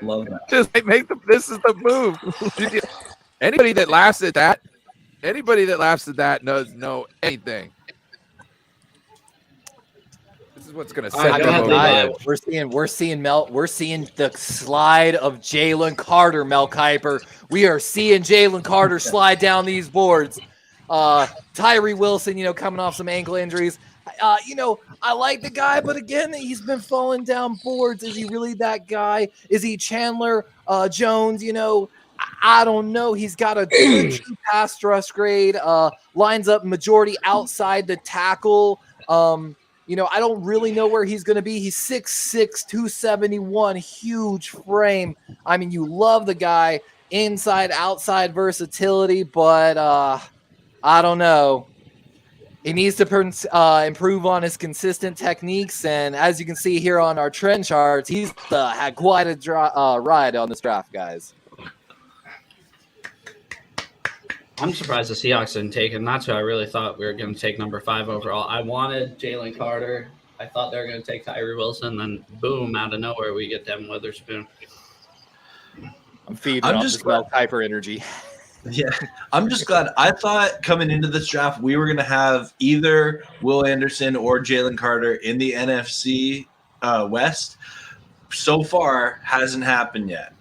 [SPEAKER 7] Love that.
[SPEAKER 2] Just this is the move. Anybody that laughs at that doesn't know anything. This is what's going to set
[SPEAKER 1] All right,
[SPEAKER 2] them
[SPEAKER 1] go
[SPEAKER 2] over
[SPEAKER 1] ahead,
[SPEAKER 2] the
[SPEAKER 1] Levi.
[SPEAKER 2] edge.
[SPEAKER 4] We're seeing the slide of Jalen Carter, Mel Kiper. We are seeing Jalen Carter slide down these boards. Tyree Wilson, coming off some ankle injuries. I like the guy, but again, he's been falling down boards. Is he really that guy? Is he Chandler Jones? I don't know. He's got a true pass rush grade. Lines up majority outside the tackle. I don't really know where he's going to be. He's 6'6", 271, huge frame. I mean, you love the guy, inside, outside versatility, but I don't know. He needs to improve on his consistent techniques, and as you can see here on our trend charts, he's had quite a ride on this draft, guys.
[SPEAKER 1] I'm surprised the Seahawks didn't take him. That's who I really thought we were going to take number 5 overall. I wanted Jalen Carter. I thought they were going to take Tyree Wilson. Then, boom, out of nowhere, we get Devin Witherspoon.
[SPEAKER 4] I'm feeding
[SPEAKER 7] I'm
[SPEAKER 4] off
[SPEAKER 7] just
[SPEAKER 4] this Mel Kiper energy.
[SPEAKER 7] Yeah, I'm just glad. I thought coming into this draft, we were going to have either Will Anderson or Jalen Carter in the NFC West. So far, hasn't happened yet.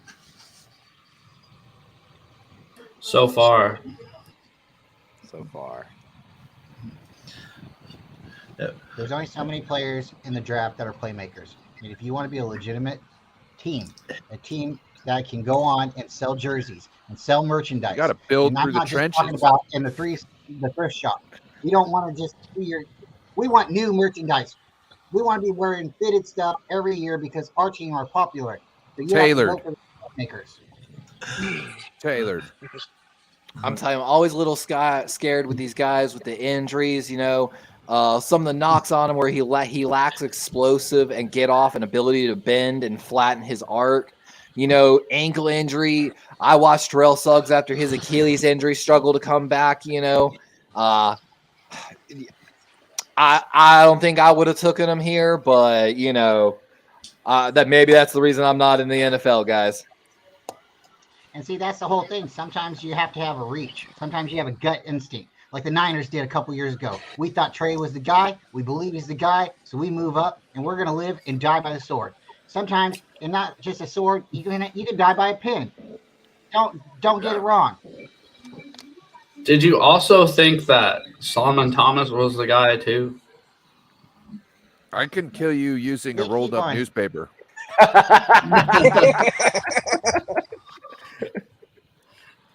[SPEAKER 1] So far.
[SPEAKER 3] There's only so many players in the draft that are playmakers. And if you want to be a legitimate team, a team that can go on and sell jerseys and sell merchandise,
[SPEAKER 2] You got to build
[SPEAKER 3] and I'm
[SPEAKER 2] through the
[SPEAKER 3] not just talking
[SPEAKER 2] trenches.
[SPEAKER 3] about in the thrift shop. We don't want to just we want new merchandise. We want to be wearing fitted stuff every year because our team are popular. So you
[SPEAKER 2] Tailored.
[SPEAKER 3] have to go for the makers.
[SPEAKER 2] Tailored.
[SPEAKER 4] I'm telling you, I'm always a little scared with these guys with the injuries. Some of the knocks on him where he lacks explosive and get off and ability to bend and flatten his arc. Ankle injury. I watched Terrell Suggs after his Achilles injury struggle to come back. I don't think I would have taken him here, but that maybe that's the reason I'm not in the NFL, guys.
[SPEAKER 3] And see, that's the whole thing. Sometimes you have to have a reach. Sometimes you have a gut instinct. like the Niners did a couple years ago. We thought Trey was the guy. We believe he's the guy, so we move up, and we're going to live and die by the sword. Sometimes, and not just a sword, you can die by a pin. Don't get it wrong.
[SPEAKER 1] Did you also think that Solomon Thomas was the guy too?
[SPEAKER 2] I can kill you using a
[SPEAKER 3] Keep
[SPEAKER 2] rolled up
[SPEAKER 3] going.
[SPEAKER 2] newspaper.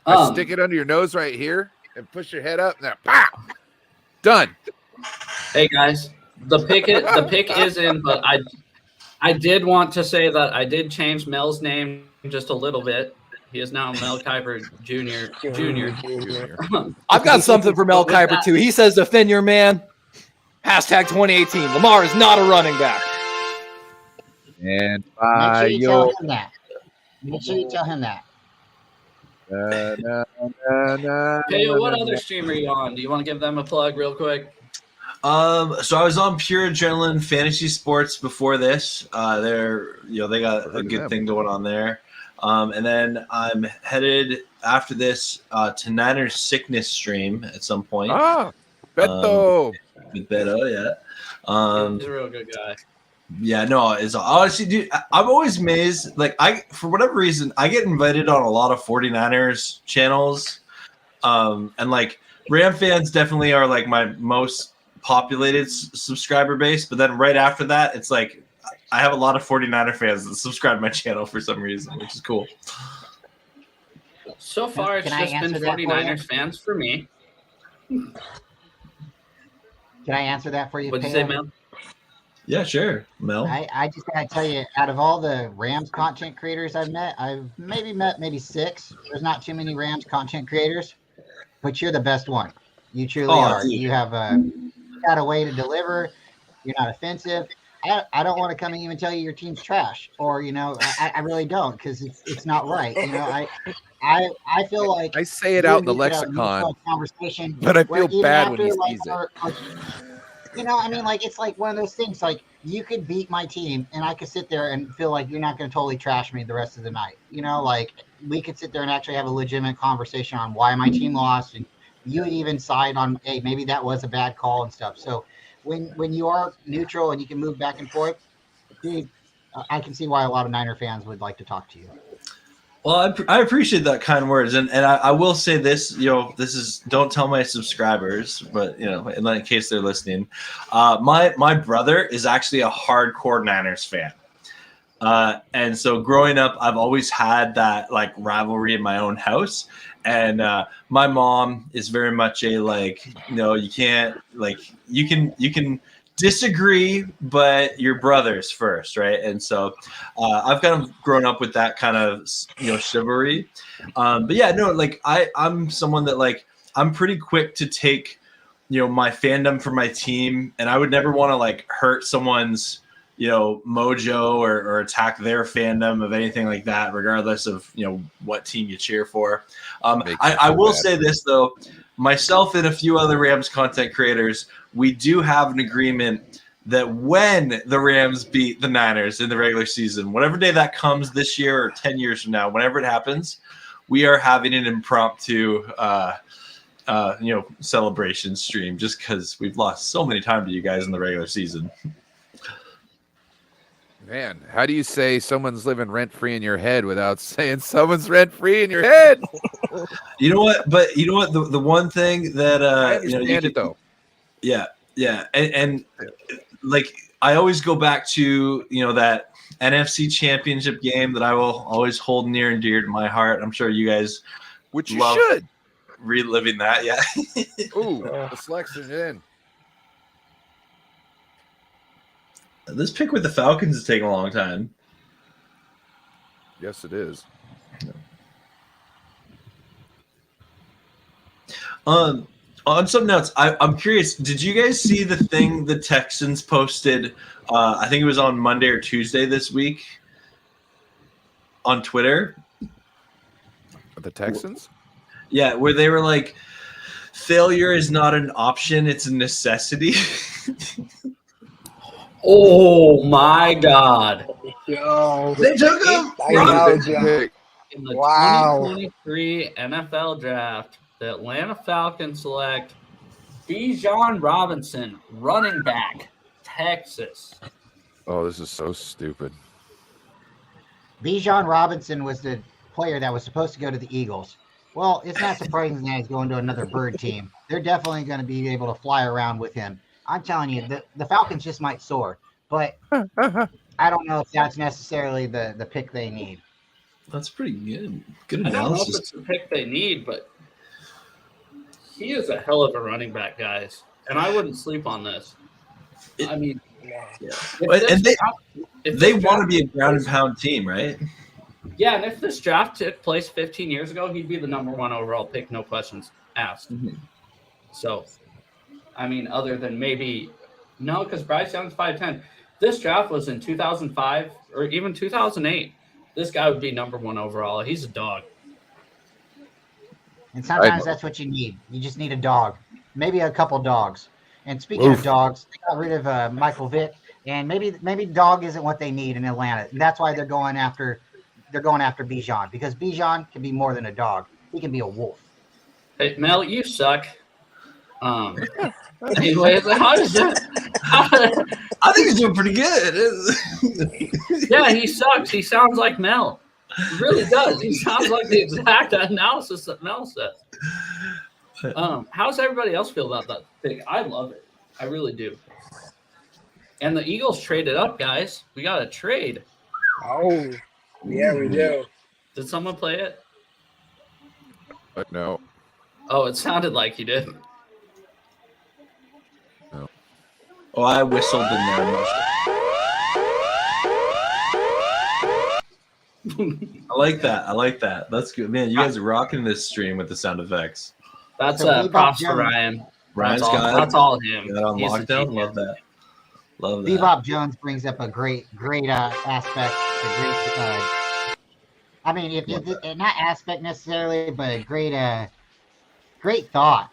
[SPEAKER 2] I stick it under your nose right here and push your head up. Now, pow! Done.
[SPEAKER 1] Hey guys, the pick is in, but I did want to say that I did change Mel's name just a little bit. He is now Mel Kiper Jr.
[SPEAKER 2] Junior.
[SPEAKER 4] I've got something for Mel Kiper too. He says, "Defend your man." Hashtag 2018. Lamar is not a running back.
[SPEAKER 2] And
[SPEAKER 3] Make sure you tell
[SPEAKER 2] yo,
[SPEAKER 3] him that. Make sure you tell him that.
[SPEAKER 1] Hey, what other stream are you on? Do you want to give them a plug real quick?
[SPEAKER 7] So I was on Pure Adrenaline Fantasy Sports before this. They got a good thing going on there. And then I'm headed after this to Niners Sickness stream at some point.
[SPEAKER 2] Beto.
[SPEAKER 7] With Beto, yeah.
[SPEAKER 1] He's a real good guy.
[SPEAKER 7] Yeah, no, it's honestly, dude, I'm always amazed. Like, for whatever reason, I get invited on a lot of 49ers channels. And like Ram fans definitely are like my most populated subscriber base. But then right after that, it's like I have a lot of 49er fans that subscribe to my channel for some reason, which is cool.
[SPEAKER 1] So far, it's
[SPEAKER 3] Can I
[SPEAKER 1] just been
[SPEAKER 3] answer that for you?
[SPEAKER 1] 49ers fans for me.
[SPEAKER 3] Can I answer that for you?
[SPEAKER 1] What'd you say,
[SPEAKER 3] Pam?
[SPEAKER 1] Mel?
[SPEAKER 7] Yeah, sure, Mel.
[SPEAKER 3] I just gotta tell you, out of all the Rams content creators I've met maybe 6. There's not too many Rams content creators, but you're the best one. You truly are.
[SPEAKER 7] Dude.
[SPEAKER 3] You have got a way to deliver. You're not offensive. I don't want to come and even tell you your team's trash, or I really don't, because it's not right. I feel like
[SPEAKER 2] I say it
[SPEAKER 3] you
[SPEAKER 2] out
[SPEAKER 3] and
[SPEAKER 2] in the
[SPEAKER 3] me could have a
[SPEAKER 2] lexicon,
[SPEAKER 3] mutual conversation,
[SPEAKER 2] but I
[SPEAKER 3] where
[SPEAKER 2] feel
[SPEAKER 3] even
[SPEAKER 2] bad when
[SPEAKER 3] after,
[SPEAKER 2] he
[SPEAKER 3] like,
[SPEAKER 2] sees it.
[SPEAKER 3] it's like one of those things. Like, you could beat my team, and I could sit there and feel like you're not going to totally trash me the rest of the night. Like, we could sit there and actually have a legitimate conversation on why my team lost, and you would even side on, hey, maybe that was a bad call and stuff. So when you are neutral and you can move back and forth, dude, I can see why a lot of Niner fans would like to talk to you.
[SPEAKER 7] Well, I appreciate that kind words, and I will say this, this is, don't tell my subscribers, but in case they're listening, my brother is actually a hardcore Niners fan, and so growing up, I've always had that like rivalry in my own house, and my mom is very much a you can't, like, you can disagree, but your brothers first, right? And so I've kind of grown up with that kind of chivalry, but yeah, no, like I'm someone that, like, I'm pretty quick to take my fandom for my team, and I would never want to like hurt someone's mojo or attack their fandom of anything like that, regardless of what team you cheer for. I will say this though, myself and a few other Rams content creators, we do have an agreement that when the Rams beat the Niners in the regular season, whatever day that comes this year or 10 years from now, whenever it happens, we are having an impromptu celebration stream, just because we've lost so many times to you guys in the regular season.
[SPEAKER 2] Man, how do you say someone's living rent-free in your head without saying someone's rent-free in your head?
[SPEAKER 7] You know what? But you know what? The one thing that
[SPEAKER 2] I understand it though.
[SPEAKER 7] Yeah, and like I always go back to that NFC Championship game that I will always hold near and dear to my heart. I'm sure you guys
[SPEAKER 2] Which you
[SPEAKER 7] love
[SPEAKER 2] should.
[SPEAKER 7] reliving that. Yeah.
[SPEAKER 2] Ooh, the selection's in.
[SPEAKER 7] This pick with the Falcons is taking a long time.
[SPEAKER 2] Yes, it is.
[SPEAKER 7] On something else, I'm curious. Did you guys see the thing the Texans posted? I think it was on Monday or Tuesday this week on Twitter.
[SPEAKER 2] The Texans?
[SPEAKER 7] Yeah, where they were like, failure is not an option, it's a necessity.
[SPEAKER 1] Oh my God!
[SPEAKER 6] Yo,
[SPEAKER 7] They took him.
[SPEAKER 6] I know, Joe.
[SPEAKER 1] In the
[SPEAKER 6] Wow.
[SPEAKER 1] 2023 NFL Draft, the Atlanta Falcons select Bijan Robinson, running back, Texas.
[SPEAKER 2] Oh, this is so stupid.
[SPEAKER 3] Bijan Robinson was the player that was supposed to go to the Eagles. Well, it's not surprising that he's going to another bird team. They're definitely going to be able to fly around with him. I'm telling you, the Falcons just might soar, but I don't know if that's necessarily the pick they need.
[SPEAKER 7] That's pretty good. Good
[SPEAKER 1] I don't know if
[SPEAKER 7] analysis.
[SPEAKER 1] it's the pick they need, but he is a hell of a running back, guys. And I wouldn't sleep on this. I mean,
[SPEAKER 7] And they want to be a ground and pound team, right?
[SPEAKER 1] Yeah, and if this draft took place 15 years ago, he'd be the number 1 overall pick, no questions asked.
[SPEAKER 7] Mhm.
[SPEAKER 1] So, I mean, other than maybe no, because Bryce Young's 5'10". This draft was in 2005 or even 2008. This guy would be number 1 overall. He's a dog.
[SPEAKER 3] And sometimes that's what you need. You just need a dog, maybe a couple dogs. And speaking of dogs, they got rid of Michael Vick, and maybe dog isn't what they need in Atlanta. And that's why they're going after Bijan, because Bijan can be more than a dog. He can be a wolf.
[SPEAKER 1] Hey, Mel, you suck. Anyways, how is that?
[SPEAKER 7] I think he's doing pretty good.
[SPEAKER 1] Yeah, he sucks. He sounds like Mel. He really does. He sounds like the exact analysis that Mel says. How's everybody else feel about that pick? I love it. I really do. And the Eagles traded up, guys. We got a trade.
[SPEAKER 6] Oh, yeah, we do.
[SPEAKER 1] Did someone play it?
[SPEAKER 2] No.
[SPEAKER 1] Oh, it sounded like you did.
[SPEAKER 7] Oh, I whistled in there. I like that. That's good, man. You guys are rocking this stream with the sound effects.
[SPEAKER 1] That's
[SPEAKER 3] So
[SPEAKER 1] props for Ryan.
[SPEAKER 7] Ryan's
[SPEAKER 1] That's all him.
[SPEAKER 7] got on
[SPEAKER 1] He's a
[SPEAKER 7] lockdown.
[SPEAKER 1] genius.
[SPEAKER 7] Love that. Love that.
[SPEAKER 3] Bebop Jones brings up a great aspect. I mean, if not aspect necessarily, but a great thought.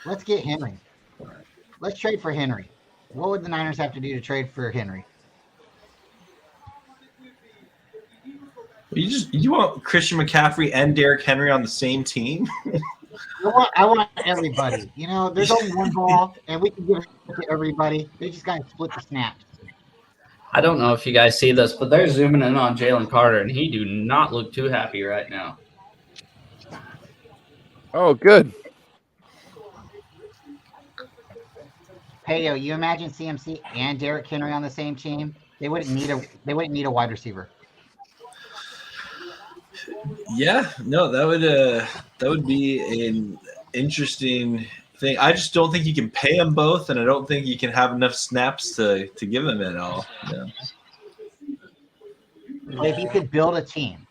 [SPEAKER 3] Let's get Henry. Let's trade for Henry. What would the Niners have to do to trade for Henry?
[SPEAKER 7] You want Christian McCaffrey and Derrick Henry on the same team?
[SPEAKER 3] I want everybody. You know, there's only one ball, and we can give it to everybody. They just got to split the snaps.
[SPEAKER 1] I don't know if you guys see this, but they're zooming in on Jalen Carter, and he do not look too happy right now.
[SPEAKER 2] Oh, good.
[SPEAKER 3] Payo, you imagine CMC and Derrick Henry on the same team? They wouldn't need a wide receiver.
[SPEAKER 7] Yeah, no, that would be an interesting thing. I just don't think you can pay them both, and I don't think you can have enough snaps to give them it all. Yeah.
[SPEAKER 3] If you could build a team,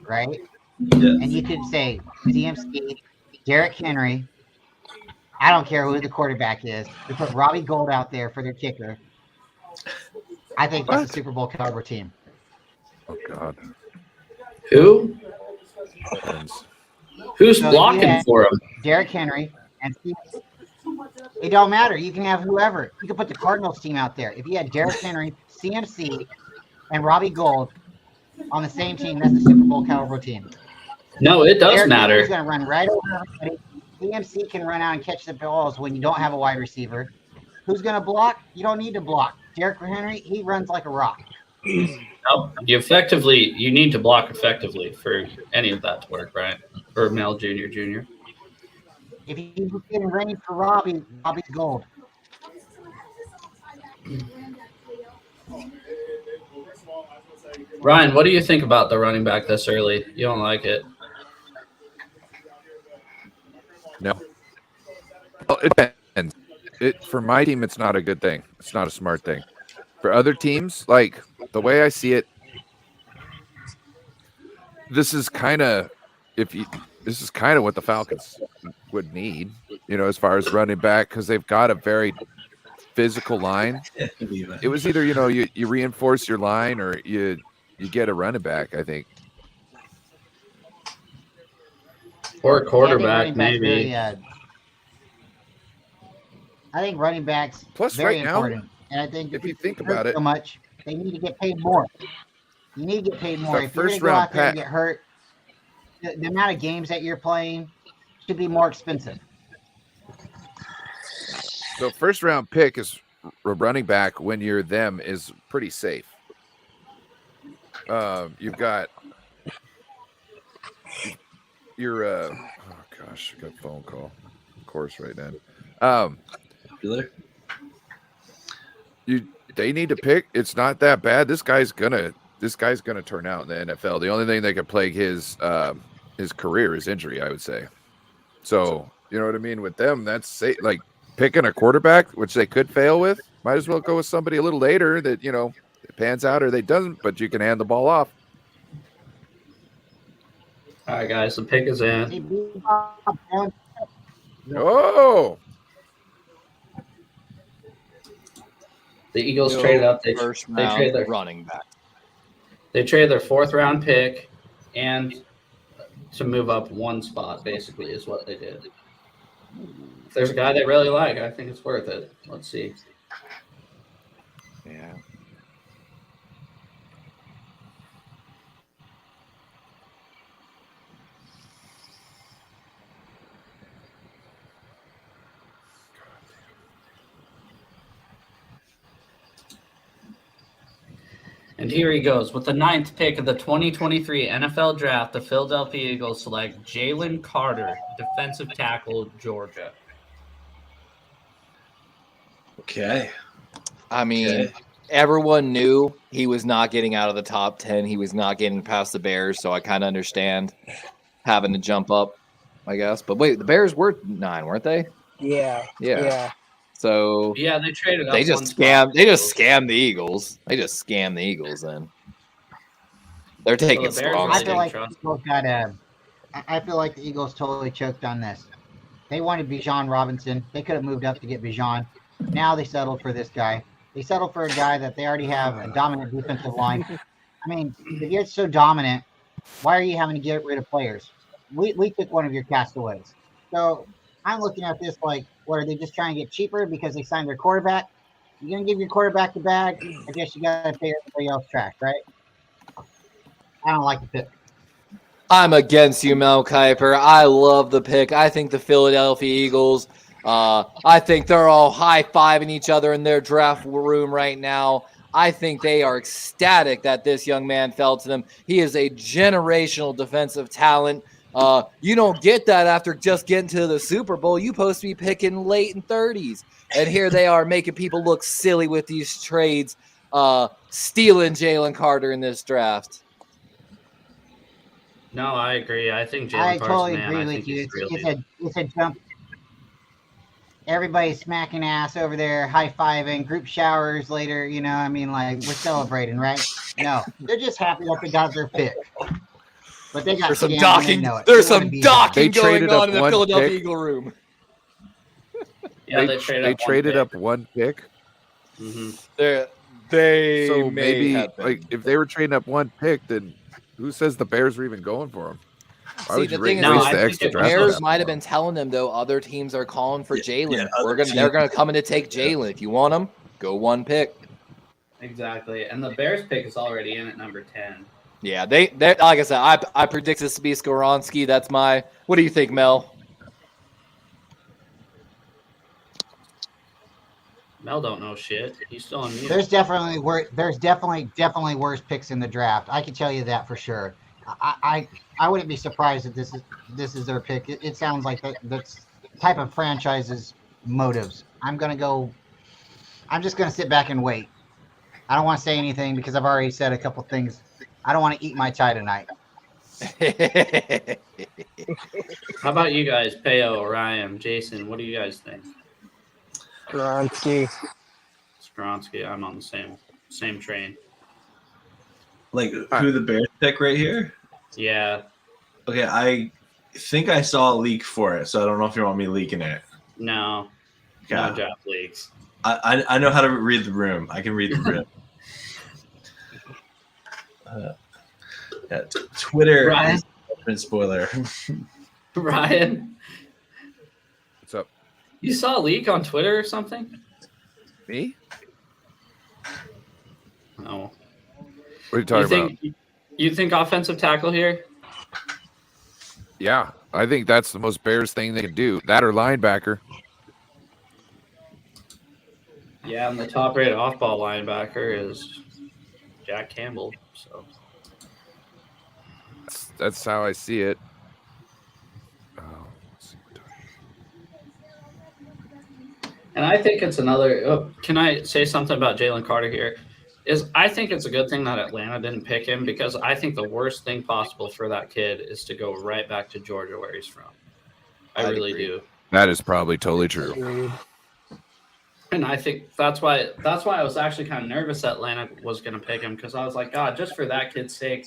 [SPEAKER 3] right?
[SPEAKER 7] Yeah.
[SPEAKER 3] And you could say CMC, Derrick Henry. I don't care who the quarterback is. We put Robbie Gould out there for their kicker. I think that's a Super Bowl caliber team.
[SPEAKER 2] Oh, God.
[SPEAKER 1] Who? Who's
[SPEAKER 3] So
[SPEAKER 1] blocking for him?
[SPEAKER 3] Derrick Henry and CMC. It don't matter. You can have whoever. You can put the Cardinals team out there. If you had Derrick Henry, CMC, and Robbie Gould on the same team, that's a Super Bowl caliber team.
[SPEAKER 1] No, it does
[SPEAKER 3] Derrick
[SPEAKER 1] matter.
[SPEAKER 3] Henry's going to run right over everybody. CMC can run out and catch the balls when you don't have a wide receiver. Who's going to block? You don't need to block. Derrick Henry, he runs like a rock.
[SPEAKER 1] No, you need to block effectively for any of that to work, right? Or Mel Jr.
[SPEAKER 3] If he's getting ready for Robbie's gold.
[SPEAKER 1] Ryan, what do you think about the running back this early? You don't like it?
[SPEAKER 2] No. Well, it depends. For my team, it's not a good thing. It's not a smart thing. For other teams, like the way I see it, this is kind of what the Falcons would need, as far as running back, because they've got a very physical line. It was either you reinforce your line or you get a running back, I think.
[SPEAKER 1] Or a quarterback, maybe.
[SPEAKER 3] I think running backs
[SPEAKER 2] Plus,
[SPEAKER 3] very
[SPEAKER 2] right now,
[SPEAKER 3] important. And I think
[SPEAKER 2] if you think about it,
[SPEAKER 3] so much, they need to get paid more. You need to get paid more.
[SPEAKER 2] The
[SPEAKER 3] If you're going
[SPEAKER 2] first
[SPEAKER 3] to go out
[SPEAKER 2] round
[SPEAKER 3] there and
[SPEAKER 2] pack-
[SPEAKER 3] get hurt, the amount of games that you're playing should be more expensive.
[SPEAKER 2] So first round pick is a running back when you're them is pretty safe. You've got your oh gosh, I got a phone call. Of course, right then.
[SPEAKER 7] Popular.
[SPEAKER 2] They need to pick. It's not that bad. This guy's gonna turn out in the NFL. The only thing that could plague his career is injury, I would say. So you know what I mean with them. That's like picking a quarterback, which they could fail with. Might as well go with somebody a little later that it pans out or they doesn't, but you can hand the ball off.
[SPEAKER 1] All right, guys, the pick is in.
[SPEAKER 3] Hey, Bebop, man.
[SPEAKER 2] Oh,
[SPEAKER 1] The Eagles traded up. They
[SPEAKER 4] First
[SPEAKER 1] they
[SPEAKER 4] round
[SPEAKER 1] traded their
[SPEAKER 4] running back.
[SPEAKER 1] they traded their 4th round pick and to move up one spot. Basically, is what they did. If there's a guy they really like, I think it's worth it. Let's see.
[SPEAKER 4] Yeah.
[SPEAKER 1] And here he goes. With the 9th pick of the 2023 NFL Draft, the Philadelphia Eagles select Jalen Carter, defensive tackle, Georgia.
[SPEAKER 7] Okay.
[SPEAKER 4] I mean,
[SPEAKER 7] Okay.
[SPEAKER 4] everyone knew he was not getting out of the top 10. He was not getting past the Bears, so I kind of understand having to jump up, I guess. But wait, the Bears were 9, weren't they?
[SPEAKER 6] Yeah.
[SPEAKER 4] Yeah.
[SPEAKER 6] Yeah.
[SPEAKER 4] So
[SPEAKER 1] Yeah, they traded up.
[SPEAKER 4] they
[SPEAKER 1] one
[SPEAKER 4] just
[SPEAKER 1] spot.
[SPEAKER 4] scammed. They just scammed the Eagles. They just scammed the Eagles. Then they're taking
[SPEAKER 1] Well, the Bears
[SPEAKER 4] strong.
[SPEAKER 3] I
[SPEAKER 1] really
[SPEAKER 3] feel
[SPEAKER 1] didn't
[SPEAKER 3] like
[SPEAKER 1] trust
[SPEAKER 3] the Eagles I feel like the Eagles totally choked on this. They wanted Bijan Robinson. They could have moved up to get Bijan. Now they settled for this guy. They settled for a guy that they already have a dominant defensive line. I mean, if you're so dominant, why are you having to get rid of players? We took one of your castaways. So I'm looking at this like, what are they just trying to get cheaper because they signed their quarterback? You're gonna give your quarterback the bag. I guess you gotta pay everybody else trash, right? I don't like the pick.
[SPEAKER 4] I'm against you, Mel Kiper. I love the pick. I think the Philadelphia Eagles. I think they're all high-fiving each other in their draft room right now. I think they are ecstatic that this young man fell to them. He is a generational defensive talent. You don't get that after just getting to the Super Bowl. You're supposed to be picking late in 30s. And here they are making people look silly with these trades, stealing Jalen Carter in this draft.
[SPEAKER 1] No, I agree. I think Jalen
[SPEAKER 3] I
[SPEAKER 1] Carter's
[SPEAKER 3] totally
[SPEAKER 1] man.
[SPEAKER 3] agree
[SPEAKER 1] I
[SPEAKER 3] with
[SPEAKER 1] think
[SPEAKER 3] you.
[SPEAKER 1] he's real.
[SPEAKER 3] It's a jump. Everybody's smacking ass over there, high fiving, group showers later. I mean, like we're celebrating, right? No, they're just happy that they got their pick. But they got
[SPEAKER 4] There's some
[SPEAKER 3] scammed and
[SPEAKER 4] docking.
[SPEAKER 3] they know it.
[SPEAKER 4] There's
[SPEAKER 3] They wanna
[SPEAKER 4] some
[SPEAKER 3] be
[SPEAKER 4] docking
[SPEAKER 2] They
[SPEAKER 4] going
[SPEAKER 2] traded up
[SPEAKER 4] on in the
[SPEAKER 2] one
[SPEAKER 4] Philadelphia
[SPEAKER 2] pick.
[SPEAKER 4] Eagle room.
[SPEAKER 1] Yeah,
[SPEAKER 2] they
[SPEAKER 1] traded
[SPEAKER 2] traded up one pick.
[SPEAKER 1] Mm-hmm.
[SPEAKER 4] They
[SPEAKER 2] So
[SPEAKER 4] may
[SPEAKER 2] maybe
[SPEAKER 4] have been.
[SPEAKER 2] like if they were trading up one pick, then who says the Bears were even going for him? Why
[SPEAKER 4] See,
[SPEAKER 2] would you
[SPEAKER 4] the thing is,
[SPEAKER 1] No,
[SPEAKER 2] waste
[SPEAKER 1] I
[SPEAKER 2] the
[SPEAKER 1] think
[SPEAKER 2] extra
[SPEAKER 1] it
[SPEAKER 2] draft?
[SPEAKER 4] Bears
[SPEAKER 2] pick?
[SPEAKER 4] might have been telling them though. Other teams are calling for Jalen.
[SPEAKER 7] other
[SPEAKER 4] They're
[SPEAKER 7] teams-
[SPEAKER 4] gonna come in to take Jalen. If you want him, go one pick.
[SPEAKER 1] Exactly. And the Bears pick is already in at number 10.
[SPEAKER 4] Yeah, they like I said, I predict this to be Skoronski. That's my. What do you think, Mel?
[SPEAKER 1] Mel don't know shit. He's still on mute.
[SPEAKER 3] There's definitely worse picks in the draft. I can tell you that for sure. I wouldn't be surprised if this is their pick. It sounds like that's type of franchise's motives. I'm just gonna sit back and wait. I don't want to say anything because I've already said a couple things. I don't want to eat my tie tonight.
[SPEAKER 1] How about you guys, Peo, Ryan, Jason? What do you guys think?
[SPEAKER 6] Gronsky.
[SPEAKER 1] Skronsky, I'm on the same train.
[SPEAKER 7] Like who the Bears pick right here?
[SPEAKER 1] Yeah.
[SPEAKER 7] Okay, I think I saw a leak for it, so I don't know if you want me leaking it.
[SPEAKER 1] No.
[SPEAKER 7] Okay.
[SPEAKER 1] No draft leaks.
[SPEAKER 7] I know how to read the room. I can read the room. Yeah, Twitter
[SPEAKER 1] Ryan?
[SPEAKER 7] is a spoiler.
[SPEAKER 1] Ryan,
[SPEAKER 2] What's up?
[SPEAKER 1] you saw a leak on Twitter or something?
[SPEAKER 2] Me?
[SPEAKER 1] No.
[SPEAKER 2] What are you talking about?
[SPEAKER 1] You think offensive tackle here?
[SPEAKER 2] Yeah, I think that's the most Bears thing they can do. That or linebacker.
[SPEAKER 1] Yeah, and the top-rated off-ball linebacker is Jack Campbell. So
[SPEAKER 2] That's how I see it. Oh, let's see.
[SPEAKER 1] And I think it's another. Can I say something about Jalen Carter here? I think it's a good thing that Atlanta didn't pick him because I think the worst thing possible for that kid is to go right back to Georgia where he's from. I really do.
[SPEAKER 2] That is probably totally true.
[SPEAKER 6] Agreed.
[SPEAKER 1] And I think that's why I was actually kind of nervous that Atlanta was going to pick him because I was like, God, just for that kid's sake,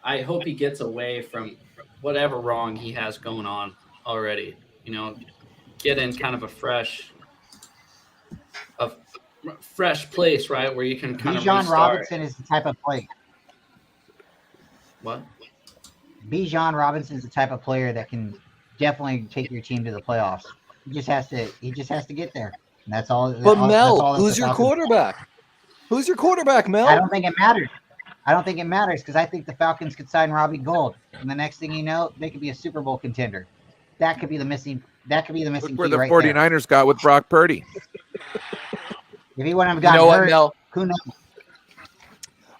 [SPEAKER 1] I hope he gets away from whatever wrong he has going on already. You know, get in kind of a fresh place, right, where you can kind of
[SPEAKER 3] Bijan
[SPEAKER 1] restart.
[SPEAKER 3] Robinson is the type of player.
[SPEAKER 1] What?
[SPEAKER 3] Bijan Robinson is the type of player that can definitely take your team to the playoffs. He just has to get there. And that's all.
[SPEAKER 4] But Mel,
[SPEAKER 3] that's all
[SPEAKER 4] who's your quarterback? Who's your quarterback, Mel?
[SPEAKER 3] I don't think it matters. Because I think the Falcons could sign Robbie Gould, and the next thing you know, they could be a Super Bowl contender. That could be the missing. Look
[SPEAKER 2] where
[SPEAKER 3] key
[SPEAKER 2] the
[SPEAKER 3] right
[SPEAKER 2] 49ers got with Brock Purdy.
[SPEAKER 3] there. If he wouldn't have gotten
[SPEAKER 4] what,
[SPEAKER 3] hurt,
[SPEAKER 4] Mel?
[SPEAKER 3] who knows?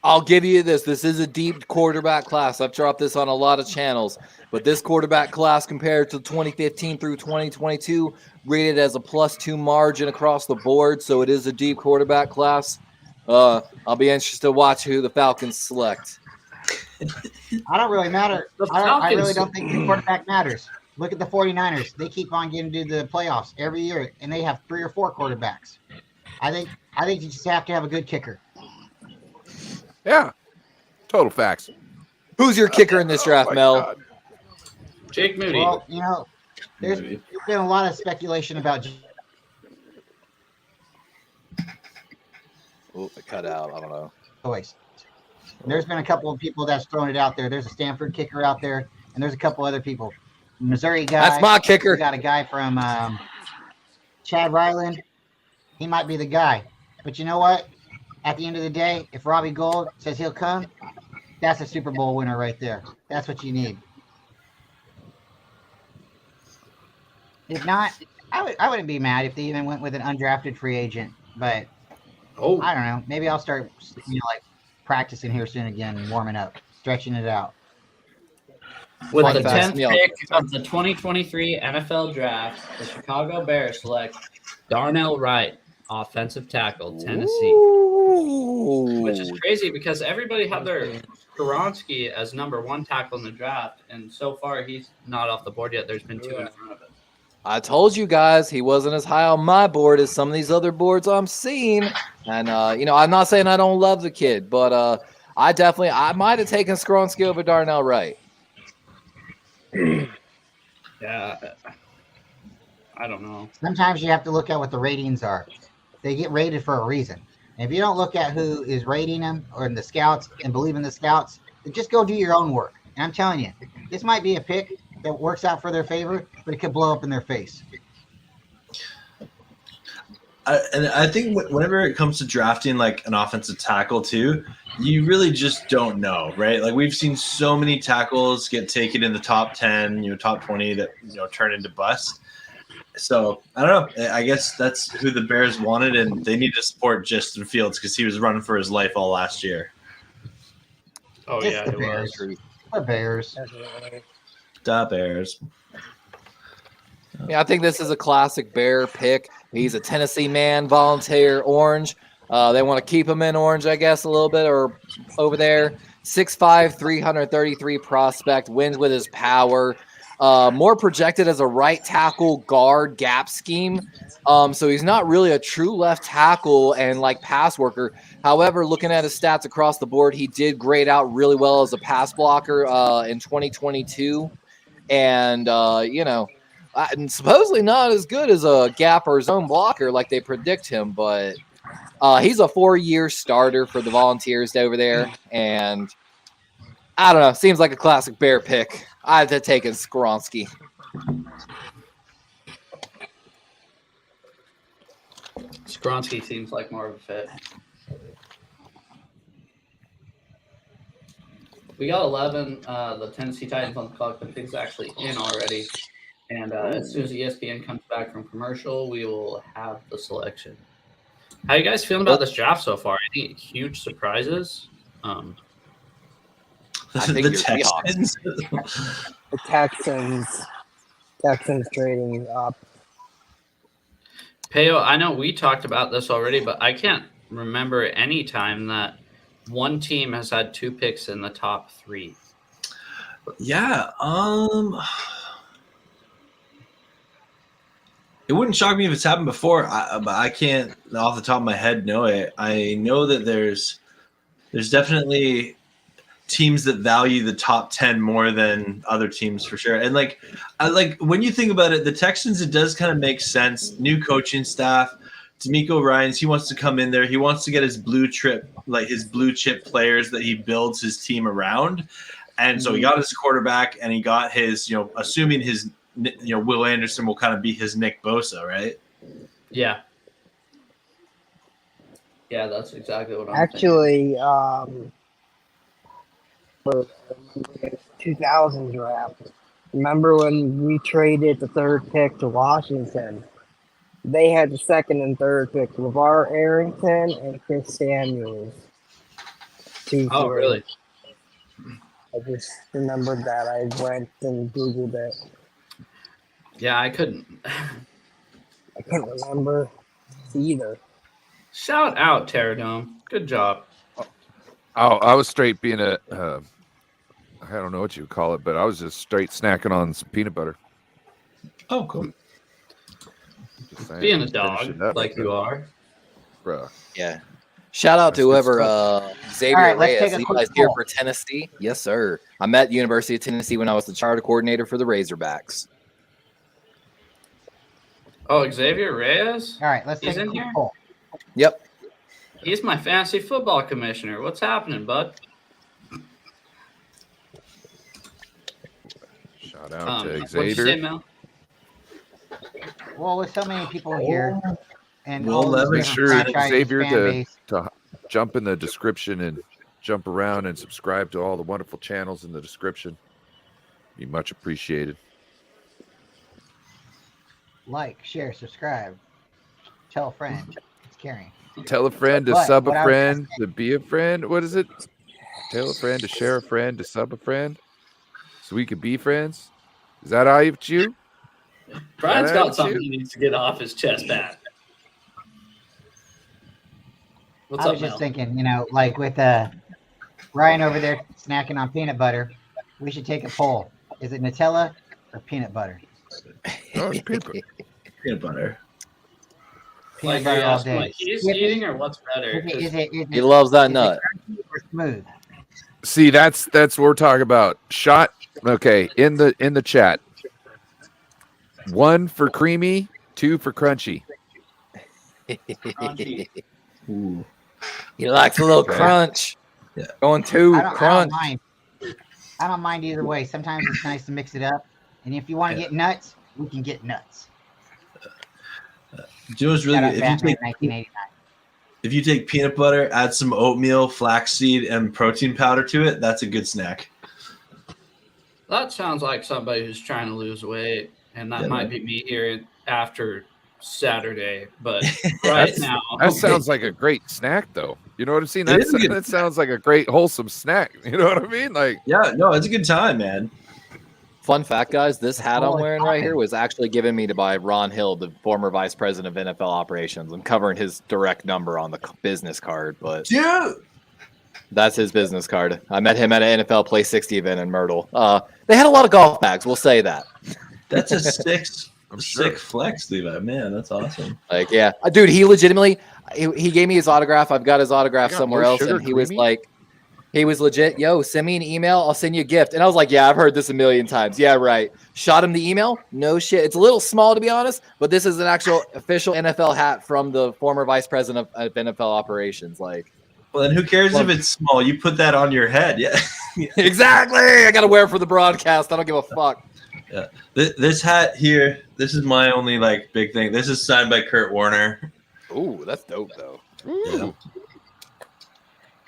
[SPEAKER 4] I'll give you this. This is a deep quarterback class. I've dropped this on a lot of channels. But this quarterback class compared to 2015 through 2022 rated as a +2 margin across the board. So it is a deep quarterback class. I'll be interested to watch who the Falcons select.
[SPEAKER 3] I don't really matter.
[SPEAKER 1] The
[SPEAKER 3] I really
[SPEAKER 1] Falcons-
[SPEAKER 3] don't think the quarterback matters. Look at the 49ers. They keep on getting to the playoffs every year, and they have 3 or 4 quarterbacks. I think you just have to have a good kicker.
[SPEAKER 2] Yeah, total facts.
[SPEAKER 4] Who's your kicker in this draft,
[SPEAKER 2] Oh my
[SPEAKER 4] Mel?
[SPEAKER 2] God.
[SPEAKER 1] Jake Moody.
[SPEAKER 3] Well, there's been a lot of speculation about
[SPEAKER 4] Oh, it cut out. I don't know.
[SPEAKER 3] choice. There's been a couple of people that's thrown it out there. There's a Stanford kicker out there, and there's a couple other people. Missouri guy.
[SPEAKER 4] That's my kicker.
[SPEAKER 3] We got a guy from Chad Ryland. He might be the guy. But you know what? At the end of the day, if Robbie Gould says he'll come, that's a Super Bowl winner right there. That's what you need. If not, I wouldn't be mad if they even went with an undrafted free agent. But I don't know. Maybe I'll start, practicing here soon again and warming up, stretching it out.
[SPEAKER 1] With
[SPEAKER 4] Fun
[SPEAKER 1] the
[SPEAKER 4] fact,
[SPEAKER 1] 10th
[SPEAKER 4] Neil.
[SPEAKER 1] pick of the 2023 NFL Draft, the Chicago Bears select Darnell Wright, offensive tackle, Tennessee.
[SPEAKER 4] Ooh.
[SPEAKER 1] Which is crazy because everybody had their Skoronski as #1 tackle in the draft, and so far he's not off the board yet. There's been 2 in front of him.
[SPEAKER 4] I told you guys he wasn't as high on my board as some of these other boards I'm seeing. And, I'm not saying I don't love the kid, but I might have taken Skoronski over Darnell Wright.
[SPEAKER 1] Yeah, I don't know.
[SPEAKER 3] Sometimes you have to look at what the ratings are. They get rated for a reason. And if you don't look at who is rating them or in the scouts and believe in the scouts, then just go do your own work. And I'm telling you, this might be a pick that works out for their favor, but it could blow up in their face.
[SPEAKER 7] And I think whenever it comes to drafting like an offensive tackle too, you really just don't know, right? Like we've seen so many tackles get taken in the top 10, top 20 that, turn into busts. So I don't know. I guess that's who the Bears wanted, and they need to support Justin Fields because he was running for his life all last year.
[SPEAKER 1] Oh,
[SPEAKER 3] It's
[SPEAKER 1] yeah,
[SPEAKER 3] the
[SPEAKER 1] it
[SPEAKER 3] Bears.
[SPEAKER 1] was.
[SPEAKER 3] The Bears.
[SPEAKER 7] Da Bears.
[SPEAKER 4] Yeah, I think this is a classic Bear pick. He's a Tennessee man, volunteer orange. They want to keep him in orange, I guess, a little bit or over there. 6'5", 333 prospect, wins with his power. More projected as a right tackle guard gap scheme. So he's not really a true left tackle and pass worker. However, looking at his stats across the board, he did grade out really well as a pass blocker in 2022. And, and supposedly not as good as a gap or zone blocker like they predict him, but he's a 4-year starter for the Volunteers over there. And I don't know, seems like a classic Bear pick. I'd have taken Skoronski.
[SPEAKER 1] Skoronski seems like more of a fit. We got 11. The Tennessee Titans on the clock. The pick's actually in already. And as soon as ESPN comes back from commercial, we will have the selection. How you guys feeling about this draft so far? Any huge surprises?
[SPEAKER 4] I think
[SPEAKER 7] the
[SPEAKER 4] your
[SPEAKER 7] Texans.
[SPEAKER 6] The Texans trading up.
[SPEAKER 1] Peo, I know we talked about this already, but I can't remember any time that one team has had 2 picks in the top 3.
[SPEAKER 7] Yeah. It wouldn't shock me if it's happened before, but I can't off the top of my head know it. I know that there's definitely teams that value the top 10 more than other teams for sure. And like when you think about it, the Texans, it does kind of make sense. New coaching staff, D'Amico Ryans, he wants to come in there. He wants to get his blue chip players that he builds his team around. And so he got his quarterback and he got his, assuming his, Will Anderson will kind of be his Nick Bosa, right?
[SPEAKER 1] Yeah. Yeah, that's exactly what I'm
[SPEAKER 6] Actually, for the 2000 draft, remember when we traded the 3rd pick to Washington? They had the 2nd and 3rd pick, LeVar Arrington and Chris Samuels.
[SPEAKER 1] Oh, really?
[SPEAKER 6] I just remembered that. I went and Googled it.
[SPEAKER 1] Yeah, I couldn't.
[SPEAKER 6] I couldn't remember either.
[SPEAKER 1] Shout out, Terradome. Good job.
[SPEAKER 2] Oh, I was straight being I don't know what you would call it, but I was just straight snacking on some peanut butter.
[SPEAKER 7] Oh, cool.
[SPEAKER 2] Just saying,
[SPEAKER 1] Being a
[SPEAKER 2] just finishing
[SPEAKER 1] dog,
[SPEAKER 2] up.
[SPEAKER 1] like you are.
[SPEAKER 2] Bruh.
[SPEAKER 4] Yeah. Shout out to
[SPEAKER 2] That's good
[SPEAKER 4] whoever Xavier
[SPEAKER 3] All right, let's
[SPEAKER 4] Reyes.
[SPEAKER 3] take a quick
[SPEAKER 4] Levi's here
[SPEAKER 3] poll.
[SPEAKER 4] for Tennessee. Yes, sir. I'm at University of Tennessee when I was the charter coordinator for the Razorbacks.
[SPEAKER 1] Oh, Xavier Reyes?
[SPEAKER 3] All right, let's
[SPEAKER 1] He's
[SPEAKER 3] take a
[SPEAKER 1] in
[SPEAKER 3] quick
[SPEAKER 1] here?
[SPEAKER 3] poll.
[SPEAKER 4] Yep.
[SPEAKER 1] He's my fantasy football commissioner. What's happening, bud?
[SPEAKER 2] Shout out to
[SPEAKER 1] What'd you say,
[SPEAKER 2] Xavier.
[SPEAKER 1] Mel?
[SPEAKER 3] Well, with so many people here and
[SPEAKER 7] Will
[SPEAKER 3] all these
[SPEAKER 7] Levis,
[SPEAKER 2] Make
[SPEAKER 3] different
[SPEAKER 2] sure,
[SPEAKER 3] franchises,
[SPEAKER 2] Xavier,
[SPEAKER 3] fan
[SPEAKER 2] to
[SPEAKER 3] base,
[SPEAKER 2] jump in the description and jump around and subscribe to all the wonderful channels in the description. Be much appreciated.
[SPEAKER 3] like, share, subscribe, tell a friend. It's caring.
[SPEAKER 2] Tell a friend to
[SPEAKER 3] But
[SPEAKER 2] sub
[SPEAKER 3] what
[SPEAKER 2] a
[SPEAKER 3] I was gonna
[SPEAKER 2] friend to be a friend. What is it? Tell a friend to share a friend to sub a friend, so we could be friends. Is that all you?
[SPEAKER 1] Brian's
[SPEAKER 2] That
[SPEAKER 1] got
[SPEAKER 2] attitude?
[SPEAKER 1] something he needs to get off his chest bad. What's
[SPEAKER 3] I
[SPEAKER 1] up,
[SPEAKER 3] was just
[SPEAKER 1] Mel?
[SPEAKER 3] thinking, like with Ryan over there snacking on peanut butter, we should take a poll. Is it Nutella or peanut butter?
[SPEAKER 2] Oh, it's peanut butter.
[SPEAKER 7] Peanut butter.
[SPEAKER 3] Peanut
[SPEAKER 1] Like, are you
[SPEAKER 3] butter all
[SPEAKER 1] asking what
[SPEAKER 3] day.
[SPEAKER 1] he's
[SPEAKER 3] Is it-
[SPEAKER 1] eating or what's better?
[SPEAKER 3] Is it
[SPEAKER 4] He loves that
[SPEAKER 3] is it
[SPEAKER 4] nut.
[SPEAKER 3] crunchy or smooth?
[SPEAKER 2] See, that's what we're talking about. Shot. Okay, in the chat. 1 for creamy, 2 for crunchy.
[SPEAKER 1] Crunchy.
[SPEAKER 7] Ooh.
[SPEAKER 4] He likes a little
[SPEAKER 2] Okay.
[SPEAKER 4] crunch.
[SPEAKER 7] Yeah.
[SPEAKER 4] Going 2
[SPEAKER 3] I don't
[SPEAKER 4] crunch.
[SPEAKER 3] mind. I don't mind either way. Sometimes it's nice to mix it up. And if you want to
[SPEAKER 7] Yeah.
[SPEAKER 3] get nuts, we can get nuts.
[SPEAKER 7] Do you know what's really
[SPEAKER 3] Shout out
[SPEAKER 7] good?
[SPEAKER 3] Batman 1989.
[SPEAKER 7] If you take peanut butter, add some oatmeal, flaxseed, and protein powder to it, that's a good snack.
[SPEAKER 1] That sounds like somebody who's trying to lose weight, and that
[SPEAKER 7] Yeah,
[SPEAKER 1] might
[SPEAKER 7] man.
[SPEAKER 1] be me here after Saturday. But right now,
[SPEAKER 2] That sounds like a great snack, though. You know what I'm saying?
[SPEAKER 7] It is a good
[SPEAKER 2] That sounds like a great wholesome snack. You know what I mean? Like,
[SPEAKER 7] Yeah, no, it's a good time, man.
[SPEAKER 4] Fun fact, guys, this hat
[SPEAKER 3] Oh,
[SPEAKER 4] I'm
[SPEAKER 3] it's
[SPEAKER 4] wearing right
[SPEAKER 3] fine.
[SPEAKER 4] here was actually given me by Ron Hill, the former vice president of NFL operations. I'm covering his direct number on the business card, but
[SPEAKER 7] Dude,
[SPEAKER 4] that's his business card. I met him at an NFL Play 60 event in Myrtle. They had a lot of golf bags, we'll say that.
[SPEAKER 7] that's a sick
[SPEAKER 2] I'm sure.
[SPEAKER 7] flex, Levi. Man, that's awesome.
[SPEAKER 4] Like, yeah. Dude, he legitimately, he gave me his autograph. I've got his autograph
[SPEAKER 2] I got
[SPEAKER 4] somewhere
[SPEAKER 2] more
[SPEAKER 4] else,
[SPEAKER 2] sugar
[SPEAKER 4] and he was
[SPEAKER 2] creamy?
[SPEAKER 4] like, he was legit, yo, send me an email. I'll send you a gift. And I was like, yeah, I've heard this a million times. Yeah, right. Shot him the email. No shit. It's a little small, to be honest, but this is an actual official NFL hat from the former vice president of NFL operations. Like,
[SPEAKER 7] Well, then who cares
[SPEAKER 4] Well-
[SPEAKER 7] if it's small? You put that on your head. Yeah.
[SPEAKER 4] exactly. I got to wear it for the broadcast. I don't give a fuck.
[SPEAKER 7] This hat here, this is my only like big thing. This is signed by Kurt Warner.
[SPEAKER 4] Ooh, that's dope, though.
[SPEAKER 2] ooh.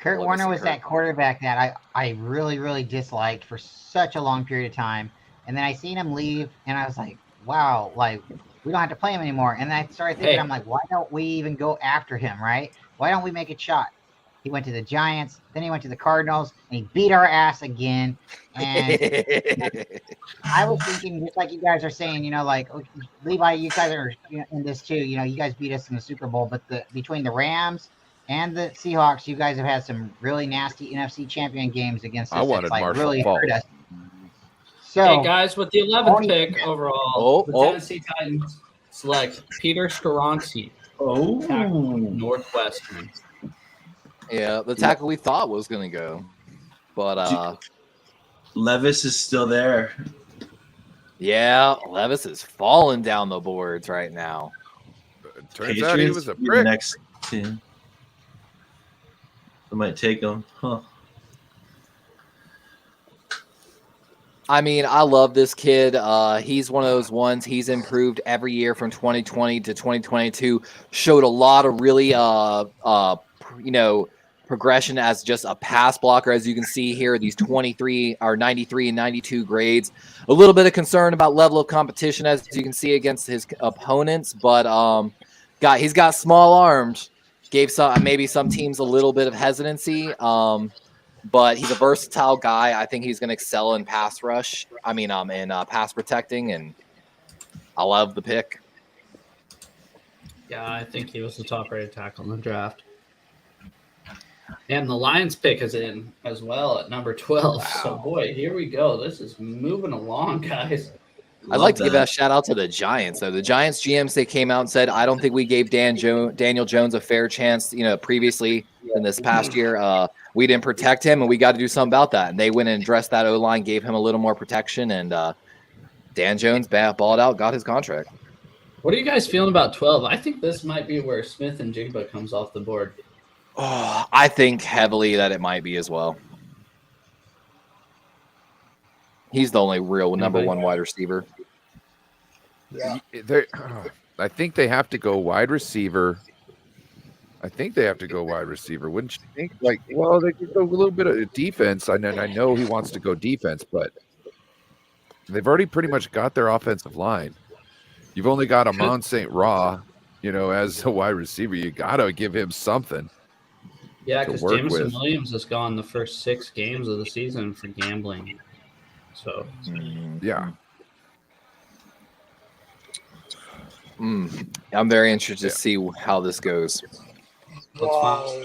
[SPEAKER 3] Kurt
[SPEAKER 4] Legacy
[SPEAKER 3] Warner was
[SPEAKER 4] Kurt.
[SPEAKER 3] that quarterback that I really, really disliked for such a long period of time. And then I seen him leave, and I was like, wow, like, We don't have to play him anymore. And I started thinking,
[SPEAKER 1] Hey.
[SPEAKER 3] I'm like, why don't we even go after him, right? Why don't we make a shot? He went to the Giants, then he went to the Cardinals, and he beat our ass again. And I was thinking, just like you guys are saying, like Levi, you guys are in this too. You guys beat us in the Super Bowl, but between the Rams and the Seahawks, you guys have had some really nasty NFC champion games against us.
[SPEAKER 2] I wanted
[SPEAKER 3] That's like
[SPEAKER 2] Marshall
[SPEAKER 3] really
[SPEAKER 2] Faulk.
[SPEAKER 3] hurt us. So,
[SPEAKER 1] Hey guys, with the 11th
[SPEAKER 3] Only-
[SPEAKER 1] pick overall,
[SPEAKER 4] Oh,
[SPEAKER 1] the
[SPEAKER 4] oh.
[SPEAKER 1] Tennessee Titans select Peter Skoronski,
[SPEAKER 7] Oh,
[SPEAKER 1] Northwestern.
[SPEAKER 4] Yeah, the tackle we thought was gonna go, but
[SPEAKER 7] Levis is still there.
[SPEAKER 4] yeah, Levis is falling down the boards right now.
[SPEAKER 2] Turns out he was a
[SPEAKER 7] be the
[SPEAKER 2] prick.
[SPEAKER 7] next team. I might take him. Huh.
[SPEAKER 4] I mean, I love this kid. He's one of those ones. He's improved every year from 2020 to 2022. Showed a lot of really, progression as just a pass blocker. As you can see here, these 93 or 93 and 92 grades. A little bit of concern about level of competition, as you can see against his opponents. But he's got small arms. Gave maybe some teams a little bit of hesitancy. But he's a versatile guy. I think he's going to excel in pass rush. In pass protecting, and I love the pick.
[SPEAKER 1] Yeah, I think he was the top-rated tackle in the draft. And the Lions pick is in as well at number 12.
[SPEAKER 4] Wow.
[SPEAKER 1] So, boy, here we go. This is moving along, guys.
[SPEAKER 4] I'd like to give a shout out to the Giants, though. The Giants GMs, they came out and said, I don't think we gave Daniel Jones a fair chance, previously in this past year. We didn't protect him, and we got to do something about that. And they went and addressed that O-line, gave him a little more protection, and Dan Jones balled out, got his contract.
[SPEAKER 1] What are you guys feeling about 12? I think this might be where Smith and Jigba comes off the board.
[SPEAKER 4] Oh, I think heavily that it might be as well. He's the only real number one wide receiver.
[SPEAKER 6] Yeah.
[SPEAKER 2] I think they have to go wide receiver. Wouldn't you think? They could go a little bit of defense. I know he wants to go defense, but they've already pretty much got their offensive line. You've only got Amon St. Ra, as a wide receiver. You got to give him something.
[SPEAKER 1] Yeah,
[SPEAKER 2] to
[SPEAKER 1] because
[SPEAKER 2] work
[SPEAKER 1] Jameson
[SPEAKER 2] with.
[SPEAKER 1] Williams has gone the first 6 games of the season for gambling. So,
[SPEAKER 2] Yeah.
[SPEAKER 4] I'm very interested to see how this goes.
[SPEAKER 6] Wow.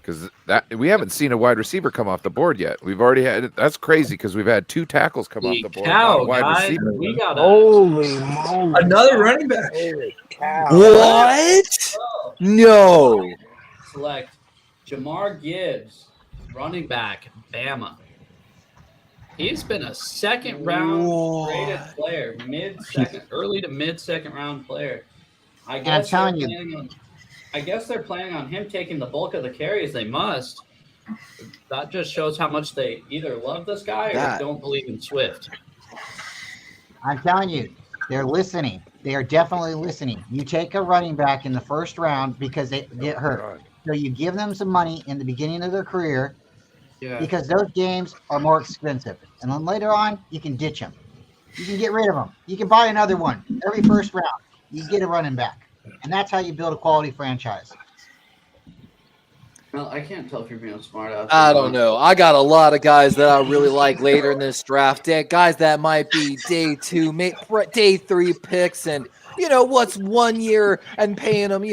[SPEAKER 2] Because we haven't seen a wide receiver come off the board yet. We've already had that's crazy because we've had 2 tackles come off the board. Not a
[SPEAKER 1] cow,
[SPEAKER 2] wide
[SPEAKER 1] guys.
[SPEAKER 2] receiver.
[SPEAKER 1] We got
[SPEAKER 6] Holy moly.
[SPEAKER 7] Another running back.
[SPEAKER 6] Holy cow.
[SPEAKER 4] What? No.
[SPEAKER 1] select Jamar Gibbs, running back, Bama. He's been a second round graded player, early to mid second round player. I guess they're planning on him taking the bulk of the carries. They must. That just shows how much they either love this guy or don't believe in Swift.
[SPEAKER 3] I'm telling you, they're listening. They are definitely listening. You take a running back in the first round because they get hurt. So you give them some money in the beginning of their career because those games are more expensive. And then later on, you can ditch them. You can get rid of them. You can buy another one. Every first round, you get a running back. And that's how you build a quality franchise.
[SPEAKER 1] Well, I can't tell if you're being smart out.
[SPEAKER 4] I don't know. I got a lot of guys that I really like later in this draft. Guys that might be day 2, day 3 picks, and what's 1 year and paying them,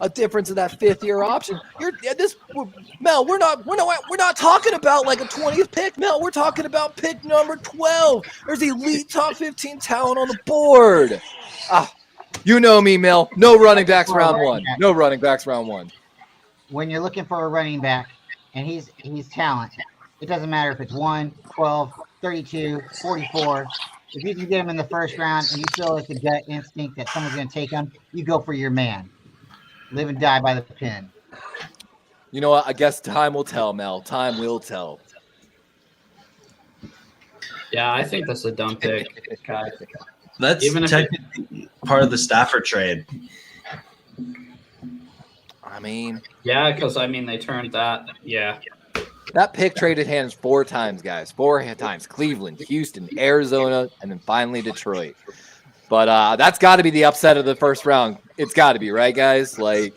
[SPEAKER 4] a difference of that 5th year option. Mel. We're not talking about like a 20th pick, Mel. We're talking about pick number 12. There's elite top 15 talent on the board. You know me, Mel. No running backs round 1. No running backs round 1.
[SPEAKER 3] When you're looking for a running back and he's talent, it doesn't matter if it's 1, 12, 32, 44. If you can get him in the first round and you feel like a gut instinct that someone's going to take him, you go for your man. Live and die by the pen.
[SPEAKER 4] You know what? I guess time will tell, Mel. Time will tell.
[SPEAKER 1] Yeah, I think that's a dumb pick.
[SPEAKER 7] That's technically part of the Stafford trade.
[SPEAKER 4] I mean,
[SPEAKER 1] yeah, because they turned that. Yeah,
[SPEAKER 4] that pick traded hands 4 times, guys. 4 times: Cleveland, Houston, Arizona, and then finally Detroit. But that's got to be the upset of the first round. It's got to be, right, guys? Like,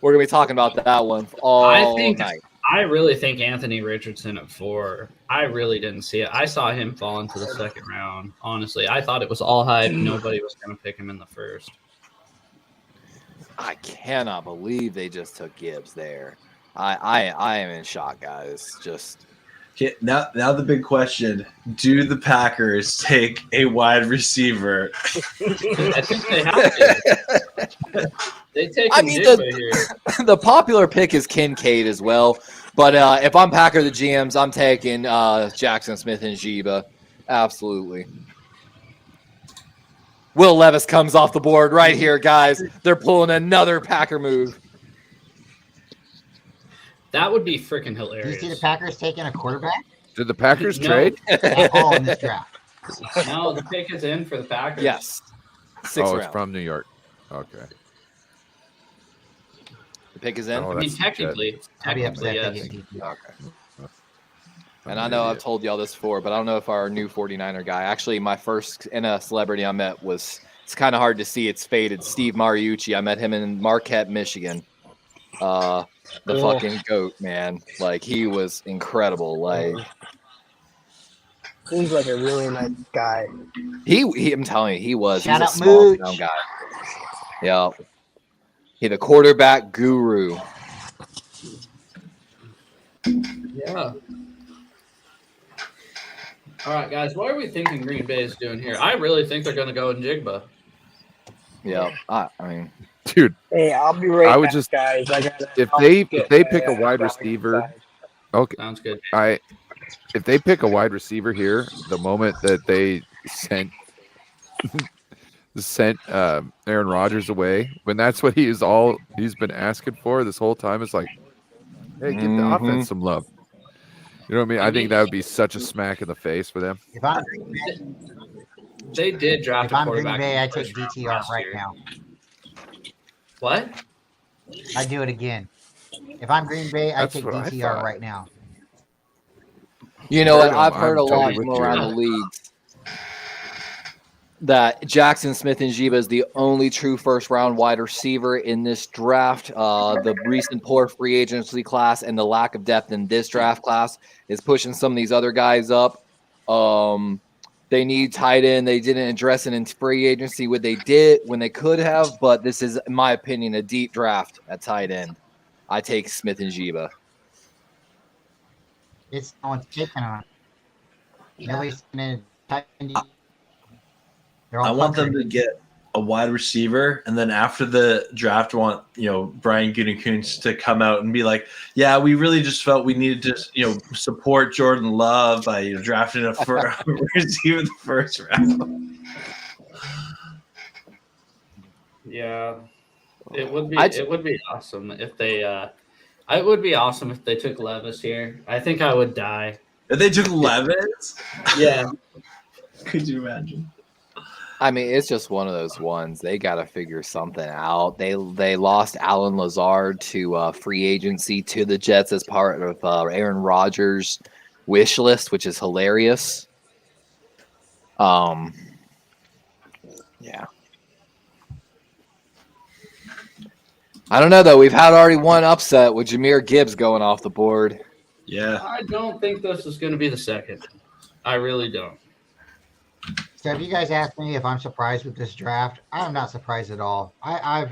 [SPEAKER 4] we're going to be talking about that one all night.
[SPEAKER 1] I really think Anthony Richardson at 4. I really didn't see it. I saw him fall into the second round. Honestly, I thought it was all hype. Nobody was going to pick him in the first.
[SPEAKER 4] I cannot believe they just took Gibbs there. I am in shock, guys. Just
[SPEAKER 7] Okay, now the big question: do the Packers take a wide receiver?
[SPEAKER 1] I think they have to. They take here.
[SPEAKER 4] The popular pick is Kincaid as well. But if I'm Packer, the GMs, I'm taking Jackson Smith and Jiba. Absolutely. Will Levis comes off the board right here, guys. They're pulling another Packer move.
[SPEAKER 1] That would be freaking
[SPEAKER 3] Do
[SPEAKER 1] hilarious.
[SPEAKER 3] you see the Packers taking a quarterback
[SPEAKER 2] Did the Packers
[SPEAKER 1] No.
[SPEAKER 2] trade?
[SPEAKER 3] at all in this draft?
[SPEAKER 1] No, the pick is in for the Packers.
[SPEAKER 4] Yes. Sixth
[SPEAKER 2] Oh,
[SPEAKER 4] round.
[SPEAKER 2] it's from New York. Okay.
[SPEAKER 4] The pick is in.
[SPEAKER 2] Oh,
[SPEAKER 1] I mean,
[SPEAKER 2] that's
[SPEAKER 1] technically,
[SPEAKER 3] I'd be upset
[SPEAKER 1] yes.
[SPEAKER 3] if they get DT.
[SPEAKER 4] Okay. And I know I've told y'all this before, but I don't know if our new 49er guy, actually my first celebrity I met was, it's kind of hard to see, it's faded, Steve Mariucci. I met him in Marquette, Michigan. The fucking GOAT, man. Like, he was incredible. Like,
[SPEAKER 6] Seems like a really nice guy.
[SPEAKER 4] he I'm telling you, he was.
[SPEAKER 3] Shout
[SPEAKER 4] He's
[SPEAKER 3] out
[SPEAKER 4] a small
[SPEAKER 3] Mooch.
[SPEAKER 4] town guy. Yeah. He the quarterback guru.
[SPEAKER 1] Yeah. All right, guys. What are we thinking Green Bay is doing here? I really think they're going to go in Jigba.
[SPEAKER 4] Yeah. I mean,
[SPEAKER 2] Dude,
[SPEAKER 6] Hey, I'll be right
[SPEAKER 2] I would
[SPEAKER 6] back,
[SPEAKER 2] just-
[SPEAKER 6] guys. I gotta
[SPEAKER 2] if
[SPEAKER 6] I'll
[SPEAKER 2] they
[SPEAKER 6] get
[SPEAKER 2] pick a
[SPEAKER 6] my,
[SPEAKER 2] wide
[SPEAKER 6] graphic
[SPEAKER 2] receiver,
[SPEAKER 6] design.
[SPEAKER 2] okay.
[SPEAKER 1] Sounds good.
[SPEAKER 2] If they pick a wide receiver here, the moment that they sent Aaron Rodgers away, when that's what he's been asking for this whole time, it's like, hey, give the offense some love. You know what I mean? I think that would be such a smack in the face for them.
[SPEAKER 3] If I'm,
[SPEAKER 1] They did draft
[SPEAKER 3] if
[SPEAKER 1] a
[SPEAKER 3] I'm Green
[SPEAKER 1] quarterback.
[SPEAKER 3] Bay,
[SPEAKER 1] in
[SPEAKER 3] I
[SPEAKER 1] the
[SPEAKER 3] take
[SPEAKER 1] first round
[SPEAKER 3] DTR
[SPEAKER 1] last
[SPEAKER 3] right
[SPEAKER 1] year.
[SPEAKER 3] now.
[SPEAKER 1] What?
[SPEAKER 3] I do it again. If I'm Green Bay, I
[SPEAKER 2] That's
[SPEAKER 3] take
[SPEAKER 2] what I
[SPEAKER 3] DTR
[SPEAKER 2] thought.
[SPEAKER 3] right now.
[SPEAKER 4] you know what?
[SPEAKER 2] Heard him.
[SPEAKER 4] I've heard
[SPEAKER 2] I'm
[SPEAKER 4] a lot
[SPEAKER 2] totally with
[SPEAKER 4] from
[SPEAKER 2] you.
[SPEAKER 4] around the leagues that Jackson Smith and Jiba is the only true first-round wide receiver in this draft. The recent poor free agency class and the lack of depth in this draft class is pushing some of these other guys up. They need tight end. They didn't address it in free agency when they could have, but this is, in my opinion, a deep draft at tight end. I take Smith and Jiba.
[SPEAKER 3] It's no one's taking on. Nobody's going to tight end. They're all
[SPEAKER 7] I want them
[SPEAKER 3] punters.
[SPEAKER 7] to get a wide receiver, and then after the draft, want Brian Gutekunst to come out and be like, "Yeah, we really just felt we needed to support Jordan Love by drafting a receiver in the first round."
[SPEAKER 1] Yeah. It would be.
[SPEAKER 4] I'd-
[SPEAKER 1] It would be awesome if they. It would be awesome if they took Levis here. I think I would die.
[SPEAKER 7] If they took Levis,
[SPEAKER 1] Yeah.
[SPEAKER 7] could you imagine?
[SPEAKER 4] I mean, it's just one of those ones. They got to figure something out. They lost Alan Lazard to free agency to the Jets as part of Aaron Rodgers' wish list, which is hilarious. Yeah. I don't know, though. We've had already one upset with Jahmyr Gibbs going off the board.
[SPEAKER 7] Yeah.
[SPEAKER 1] I don't think this is going to be the second. I really don't.
[SPEAKER 3] So if you guys ask me if I'm surprised with this draft, I'm not surprised at all. I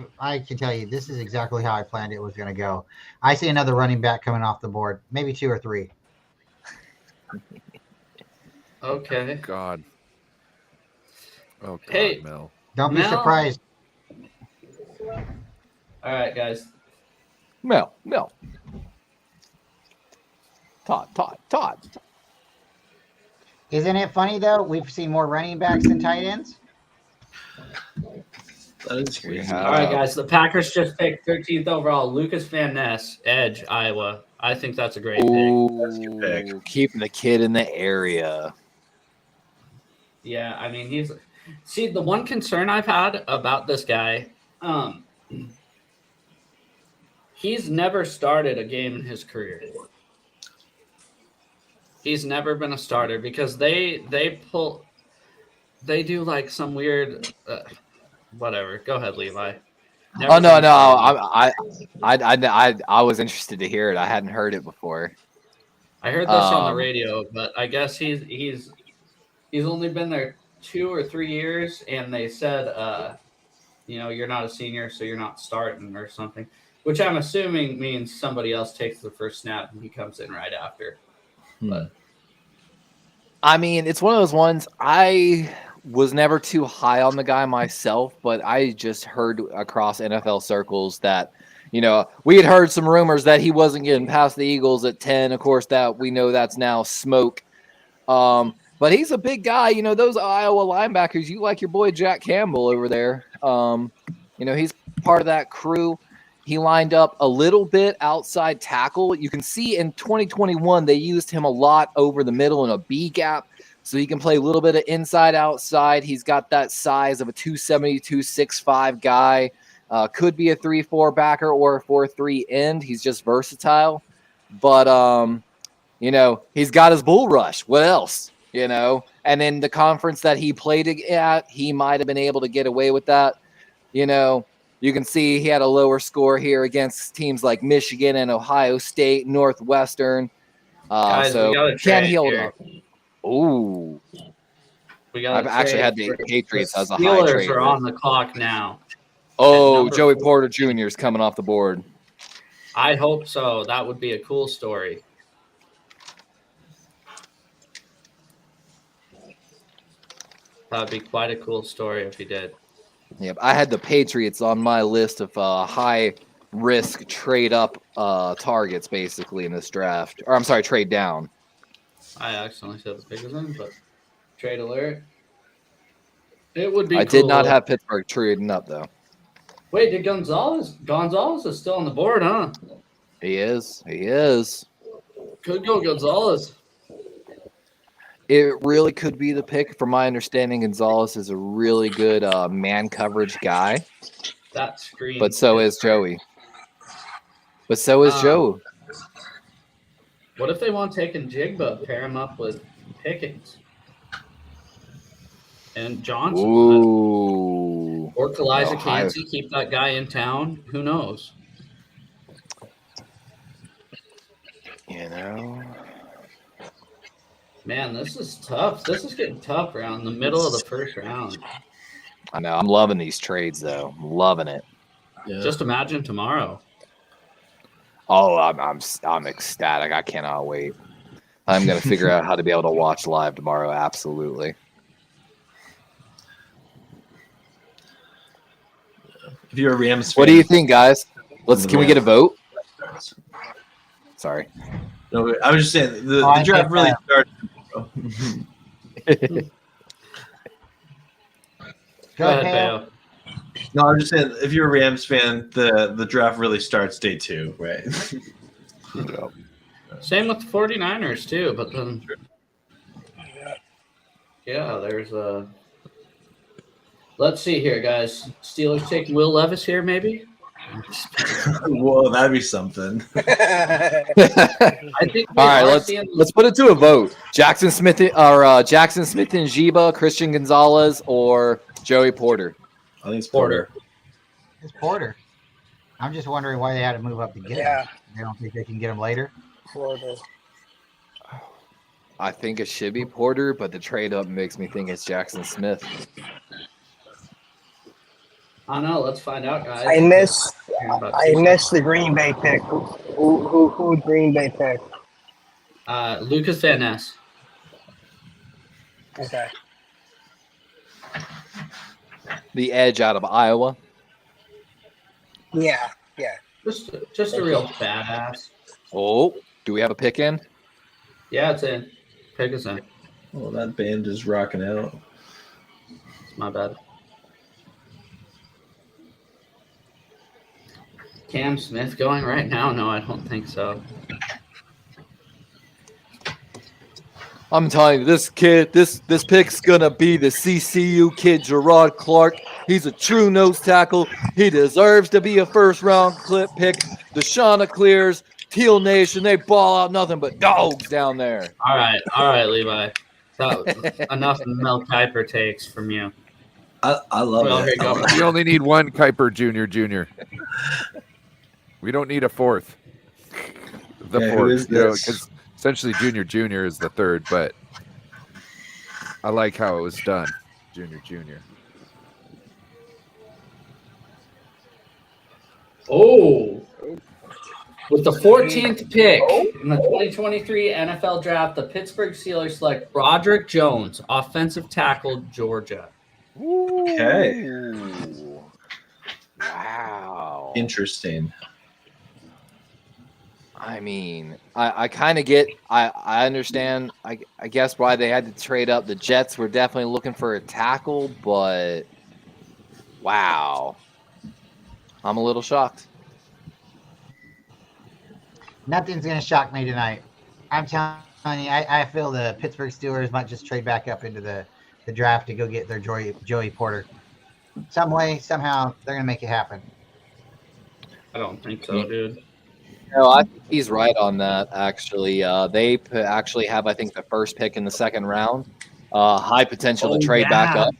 [SPEAKER 3] can tell you this is exactly how I planned it was going to go. I see another running back coming off the board, maybe 2 or 3.
[SPEAKER 1] Okay.
[SPEAKER 2] God. Oh God,
[SPEAKER 1] Hey.
[SPEAKER 2] Mel.
[SPEAKER 3] Don't be
[SPEAKER 1] Mel?
[SPEAKER 3] surprised.
[SPEAKER 1] All right, guys.
[SPEAKER 4] Mel. Todd.
[SPEAKER 3] Isn't it funny though? We've seen more running backs than tight ends.
[SPEAKER 7] That is crazy.
[SPEAKER 1] All right, guys. The Packers just picked 13th overall. Lucas Van Ness, edge, Iowa. I think that's a great pick.
[SPEAKER 7] That's a good pick.
[SPEAKER 4] Ooh, keeping the kid in the area.
[SPEAKER 1] Yeah, I mean, the one concern I've had about this guy, he's never started a game in his career. He's never been a starter because they pull they do like some weird, whatever. Go ahead, Levi.
[SPEAKER 4] Oh no,
[SPEAKER 1] Never
[SPEAKER 4] I was interested to hear it. I hadn't heard it before.
[SPEAKER 1] I heard this on the radio, but I guess he's only been there 2 or 3 years, and they said, you're not a senior, so you're not starting or something, which I'm assuming means somebody else takes the first snap and he comes in right after. But
[SPEAKER 4] I mean, it's one of those ones. I was never too high on the guy myself, but I just heard across NFL circles that, we had heard some rumors that he wasn't getting past the Eagles at 10. Of course, that we know that's now smoke. But he's a big guy. Those Iowa linebackers, you like your boy Jack Campbell over there. He's part of that crew. He lined up a little bit outside tackle. You can see in 2021, they used him a lot over the middle in a B gap. So he can play a little bit of inside outside. He's got that size of a 270, 265 guy. Could be a 3-4 backer or a 4-3 end. He's just versatile. But, he's got his bull rush. What else? And in the conference that he played at, he might have been able to get away with that. You can see he had a lower score here against teams like Michigan and Ohio State, Northwestern.
[SPEAKER 1] guys,
[SPEAKER 4] So
[SPEAKER 1] we got to
[SPEAKER 4] can
[SPEAKER 1] trade
[SPEAKER 4] he hold
[SPEAKER 1] here.
[SPEAKER 4] up? Ooh.
[SPEAKER 1] We got.
[SPEAKER 4] I've actually had the Patriots as a high
[SPEAKER 1] Steelers
[SPEAKER 4] trade.
[SPEAKER 1] are on the clock now.
[SPEAKER 4] Oh,
[SPEAKER 1] number
[SPEAKER 4] Joey
[SPEAKER 1] 4.
[SPEAKER 4] Porter Jr. is coming off the board.
[SPEAKER 1] I hope so. That would be a cool story. That would be quite a cool story if he did.
[SPEAKER 4] Yep, I had the Patriots on my list of high risk trade up targets basically in this draft. Or I'm sorry, trade down.
[SPEAKER 1] I accidentally said the Pickers in, but trade alert. It would be.
[SPEAKER 4] I
[SPEAKER 1] cool.
[SPEAKER 4] did not have Pittsburgh trading up though.
[SPEAKER 1] Wait, did Gonzalez is still on the board, huh?
[SPEAKER 4] He is. He is.
[SPEAKER 1] Could go Gonzalez.
[SPEAKER 4] It really could be the pick. From my understanding, Gonzalez is a really good man coverage guy.
[SPEAKER 1] That screen.
[SPEAKER 4] But so is Joey. But so is Joe.
[SPEAKER 1] What if they want taking Jigba, pair him up with Pickens and Johnson?
[SPEAKER 4] Ooh.
[SPEAKER 1] Or Kalijah
[SPEAKER 4] Ohio.
[SPEAKER 1] Kancey, keep that guy in town. Who knows? Man, this is tough. This is getting tough around the middle of the first round.
[SPEAKER 4] I know. I'm loving these trades, though. I'm loving it.
[SPEAKER 7] Yeah.
[SPEAKER 1] Just imagine tomorrow.
[SPEAKER 4] Oh, I'm ecstatic. I cannot wait. I'm gonna figure out how to be able to watch live tomorrow. Absolutely.
[SPEAKER 7] If you're a Rams fan,
[SPEAKER 4] What do you think, guys? Can we get a vote? Sorry.
[SPEAKER 7] No, I was just saying the draft really starts.
[SPEAKER 1] Go ahead, Bayo.
[SPEAKER 7] No, I'm just saying if you're a Rams fan, the draft really starts day 2, right?
[SPEAKER 1] Same with the 49ers, too. But then, yeah, there's a. Let's see here, guys. Steelers taking Will Levis here, maybe?
[SPEAKER 7] Whoa, that'd be something.
[SPEAKER 1] I think.
[SPEAKER 4] All right, let's put it to a vote. Jackson Smith and Jiba, Christian Gonzalez, or Joey Porter.
[SPEAKER 7] I think it's Porter.
[SPEAKER 3] It's Porter. I'm just wondering why they had to move up to get him. They don't think they can get him later.
[SPEAKER 6] Porter.
[SPEAKER 4] I think it should be Porter, but the trade up makes me think it's Jackson Smith.
[SPEAKER 1] I know. Let's find out, guys.
[SPEAKER 6] I missed the Green Bay pick. Who would Green Bay pick?
[SPEAKER 1] Lucas Van Ness.
[SPEAKER 6] Okay.
[SPEAKER 4] The edge out of Iowa.
[SPEAKER 6] Yeah.
[SPEAKER 1] Just a real badass.
[SPEAKER 4] Oh, do we have a pick in?
[SPEAKER 1] Yeah, it's in. Pick us in.
[SPEAKER 7] Well, that band is rocking out.
[SPEAKER 1] It's my bad. Cam Smith going right now? No, I don't think so.
[SPEAKER 4] I'm telling you, this kid, this pick's gonna be the CCU kid, Gerard Clark. He's a true nose tackle. He deserves to be a first-round clip pick. The Shauna Clears, Teal Nation, they ball out nothing but dogs down there.
[SPEAKER 1] All right, Levi. Enough Mel Kiper takes from you.
[SPEAKER 7] I love
[SPEAKER 1] Well,
[SPEAKER 7] it.
[SPEAKER 1] here you go.
[SPEAKER 2] We only need one Kuiper Jr. We don't need a fourth. The
[SPEAKER 7] Okay, who
[SPEAKER 2] fourth,
[SPEAKER 7] is this?
[SPEAKER 2] because essentially Jr. is the third, but I like how it was done. Jr.
[SPEAKER 1] Oh, with the 14th pick in the 2023 NFL Draft, the Pittsburgh Steelers select Broderick Jones, offensive tackle, Georgia.
[SPEAKER 7] Okay.
[SPEAKER 4] Ooh. Wow.
[SPEAKER 7] Interesting.
[SPEAKER 4] I mean, I kind of get, I understand, I guess why they had to trade up. The Jets were definitely looking for a tackle, but wow. I'm a little shocked.
[SPEAKER 3] Nothing's going to shock me tonight. I'm telling you, I feel the Pittsburgh Steelers might just trade back up into the draft to go get their Joey Porter. Some way, somehow, they're going to make it happen.
[SPEAKER 1] I don't think so, dude.
[SPEAKER 4] No, I think he's right on that, actually. They actually have, I think, the first pick in the second round. High potential to trade back up.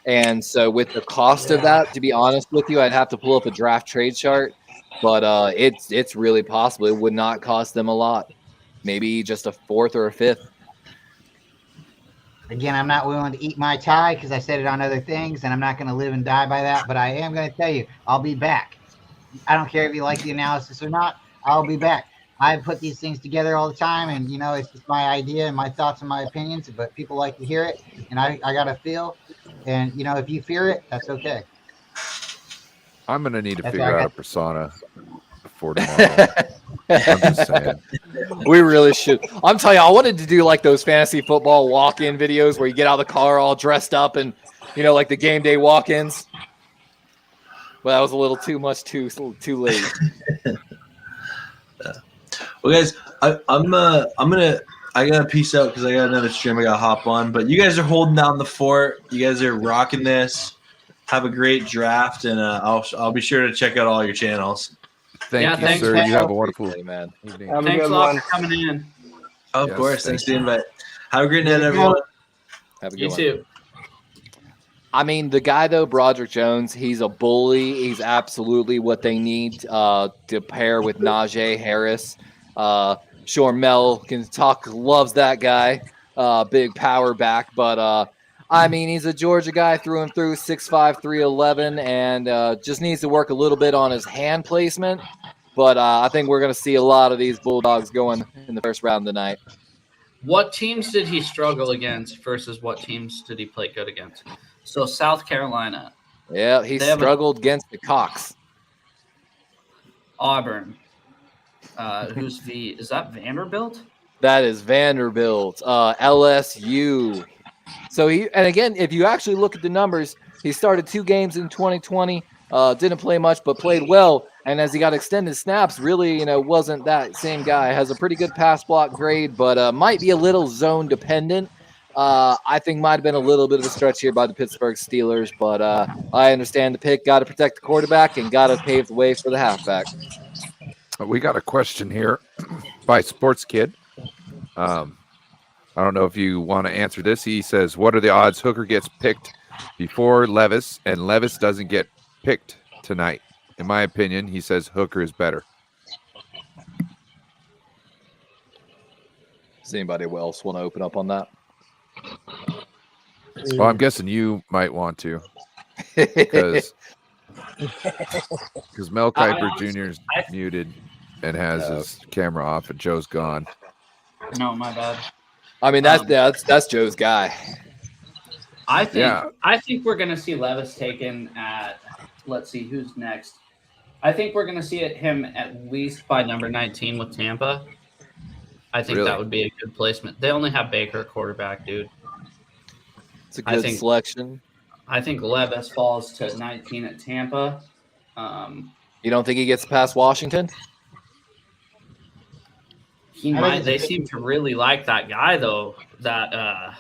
[SPEAKER 4] And so with the cost of that, to be honest with you, I'd have to pull up a draft trade chart. But it's really possible. It would not cost them a lot. Maybe just a fourth or a fifth.
[SPEAKER 3] Again, I'm not willing to eat my tie because I said it on other things, and I'm not going to live and die by that. But I am going to tell you, I'll be back. I don't care if you like the analysis or not. I'll be back. I put these things together all the time, and it's just my idea and my thoughts and my opinions. But people like to hear it, and I got to feel. And if you fear it, that's okay.
[SPEAKER 2] I'm gonna need to
[SPEAKER 3] That's
[SPEAKER 2] figure
[SPEAKER 3] why I
[SPEAKER 2] out a
[SPEAKER 3] got-
[SPEAKER 2] persona before tomorrow. I'm just saying.
[SPEAKER 4] We really should. I'm telling you, I wanted to do like those fantasy football walk-in videos where you get out of the car all dressed up and, like the game day walk-ins. But that was a little too much too late.
[SPEAKER 7] Well, guys, I gotta peace out because I got another stream I gotta hop on. But you guys are holding down the fort. You guys are rocking this. Have a great draft, and I'll be sure to check out all your channels.
[SPEAKER 2] Thank you,
[SPEAKER 1] thanks,
[SPEAKER 2] sir.
[SPEAKER 3] Pat.
[SPEAKER 2] You have a wonderful
[SPEAKER 4] Hey, man.
[SPEAKER 2] evening.
[SPEAKER 6] Have a
[SPEAKER 1] Thanks a
[SPEAKER 6] good
[SPEAKER 1] lot
[SPEAKER 6] one.
[SPEAKER 1] for coming in.
[SPEAKER 7] Of
[SPEAKER 2] Yes,
[SPEAKER 7] course, thanks for
[SPEAKER 2] thank
[SPEAKER 7] the invite. Have a great night, everyone.
[SPEAKER 4] Have a good
[SPEAKER 1] You
[SPEAKER 4] one.
[SPEAKER 1] too.
[SPEAKER 4] I mean, the guy, though, Broderick Jones, he's a bully. He's absolutely what they need to pair with Najee Harris. Sure, Mel can talk, loves that guy, big power back. But, I mean, he's a Georgia guy through and through, 6'5", 311, and just needs to work a little bit on his hand placement. But I think we're going to see a lot of these Bulldogs going in the first round tonight.
[SPEAKER 1] What teams did he struggle against versus what teams did he play good against? So South Carolina,
[SPEAKER 4] Yeah, he
[SPEAKER 1] They have a-
[SPEAKER 4] struggled against the Cox.
[SPEAKER 1] Auburn. Is that Vanderbilt?
[SPEAKER 4] That is Vanderbilt, LSU. So and again, if you actually look at the numbers, he started 2 games in 2020, didn't play much, but played well. And as he got extended snaps, really, wasn't that same guy. Has a pretty good pass block grade, but might be a little zone dependent. I think might have been a little bit of a stretch here by the Pittsburgh Steelers, but I understand the pick. Got to protect the quarterback and got to pave the way for the halfback.
[SPEAKER 2] We got a question here by Sports Kid. I don't know if you want to answer this. He says, what are the odds Hooker gets picked before Levis and Levis doesn't get picked tonight? In my opinion, he says Hooker is better.
[SPEAKER 4] Does anybody else want to open up on that?
[SPEAKER 2] Well, I'm guessing you might want to because Mel
[SPEAKER 1] I
[SPEAKER 2] Kiper
[SPEAKER 1] honestly-
[SPEAKER 2] Jr. is muted and has his camera off, and Joe's gone.
[SPEAKER 1] No, my bad.
[SPEAKER 4] I mean, that's Joe's guy.
[SPEAKER 1] I think
[SPEAKER 2] Yeah.
[SPEAKER 1] we're gonna see Levis taken at. Let's see who's next. I think we're gonna see him at least by number 19 with Tampa. I think
[SPEAKER 2] Really?
[SPEAKER 1] that would be a good placement. They only have Baker quarterback, dude.
[SPEAKER 4] It's a
[SPEAKER 1] I
[SPEAKER 4] good
[SPEAKER 1] think-
[SPEAKER 4] selection.
[SPEAKER 1] I think Levis falls to 19 at Tampa.
[SPEAKER 4] You don't think he gets past Washington?
[SPEAKER 1] He
[SPEAKER 3] I
[SPEAKER 1] might.
[SPEAKER 3] think
[SPEAKER 1] They
[SPEAKER 3] it's a
[SPEAKER 1] seem to really like that guy though. That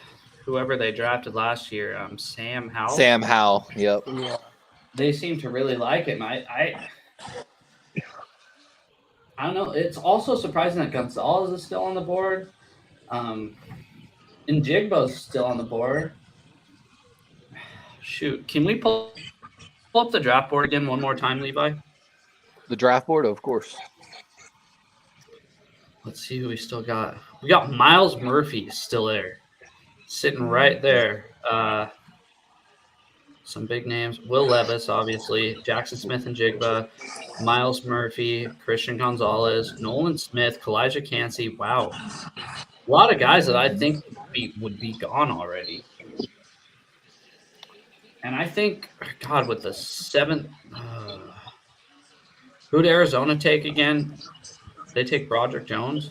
[SPEAKER 1] whoever they drafted last year, Sam Howell.
[SPEAKER 4] Sam Howell. Yep.
[SPEAKER 6] Yeah.
[SPEAKER 1] They seem to really like him. I don't know. It's also surprising that Gonzalez is still on the board. And Jigbo's still on the board. Shoot, can we pull up the draft board again one more time, Levi?
[SPEAKER 4] The draft board, of course.
[SPEAKER 1] Let's see who we still got. We got Miles Murphy still there, sitting right there. Some big names. Will Levis, obviously. Jackson Smith and Jigba. Miles Murphy. Christian Gonzalez. Nolan Smith. Kalijah Cansey. Wow. A lot of guys that I think would be gone already. And I think, God, with the seventh. Who did Arizona take again? They take Broderick Jones?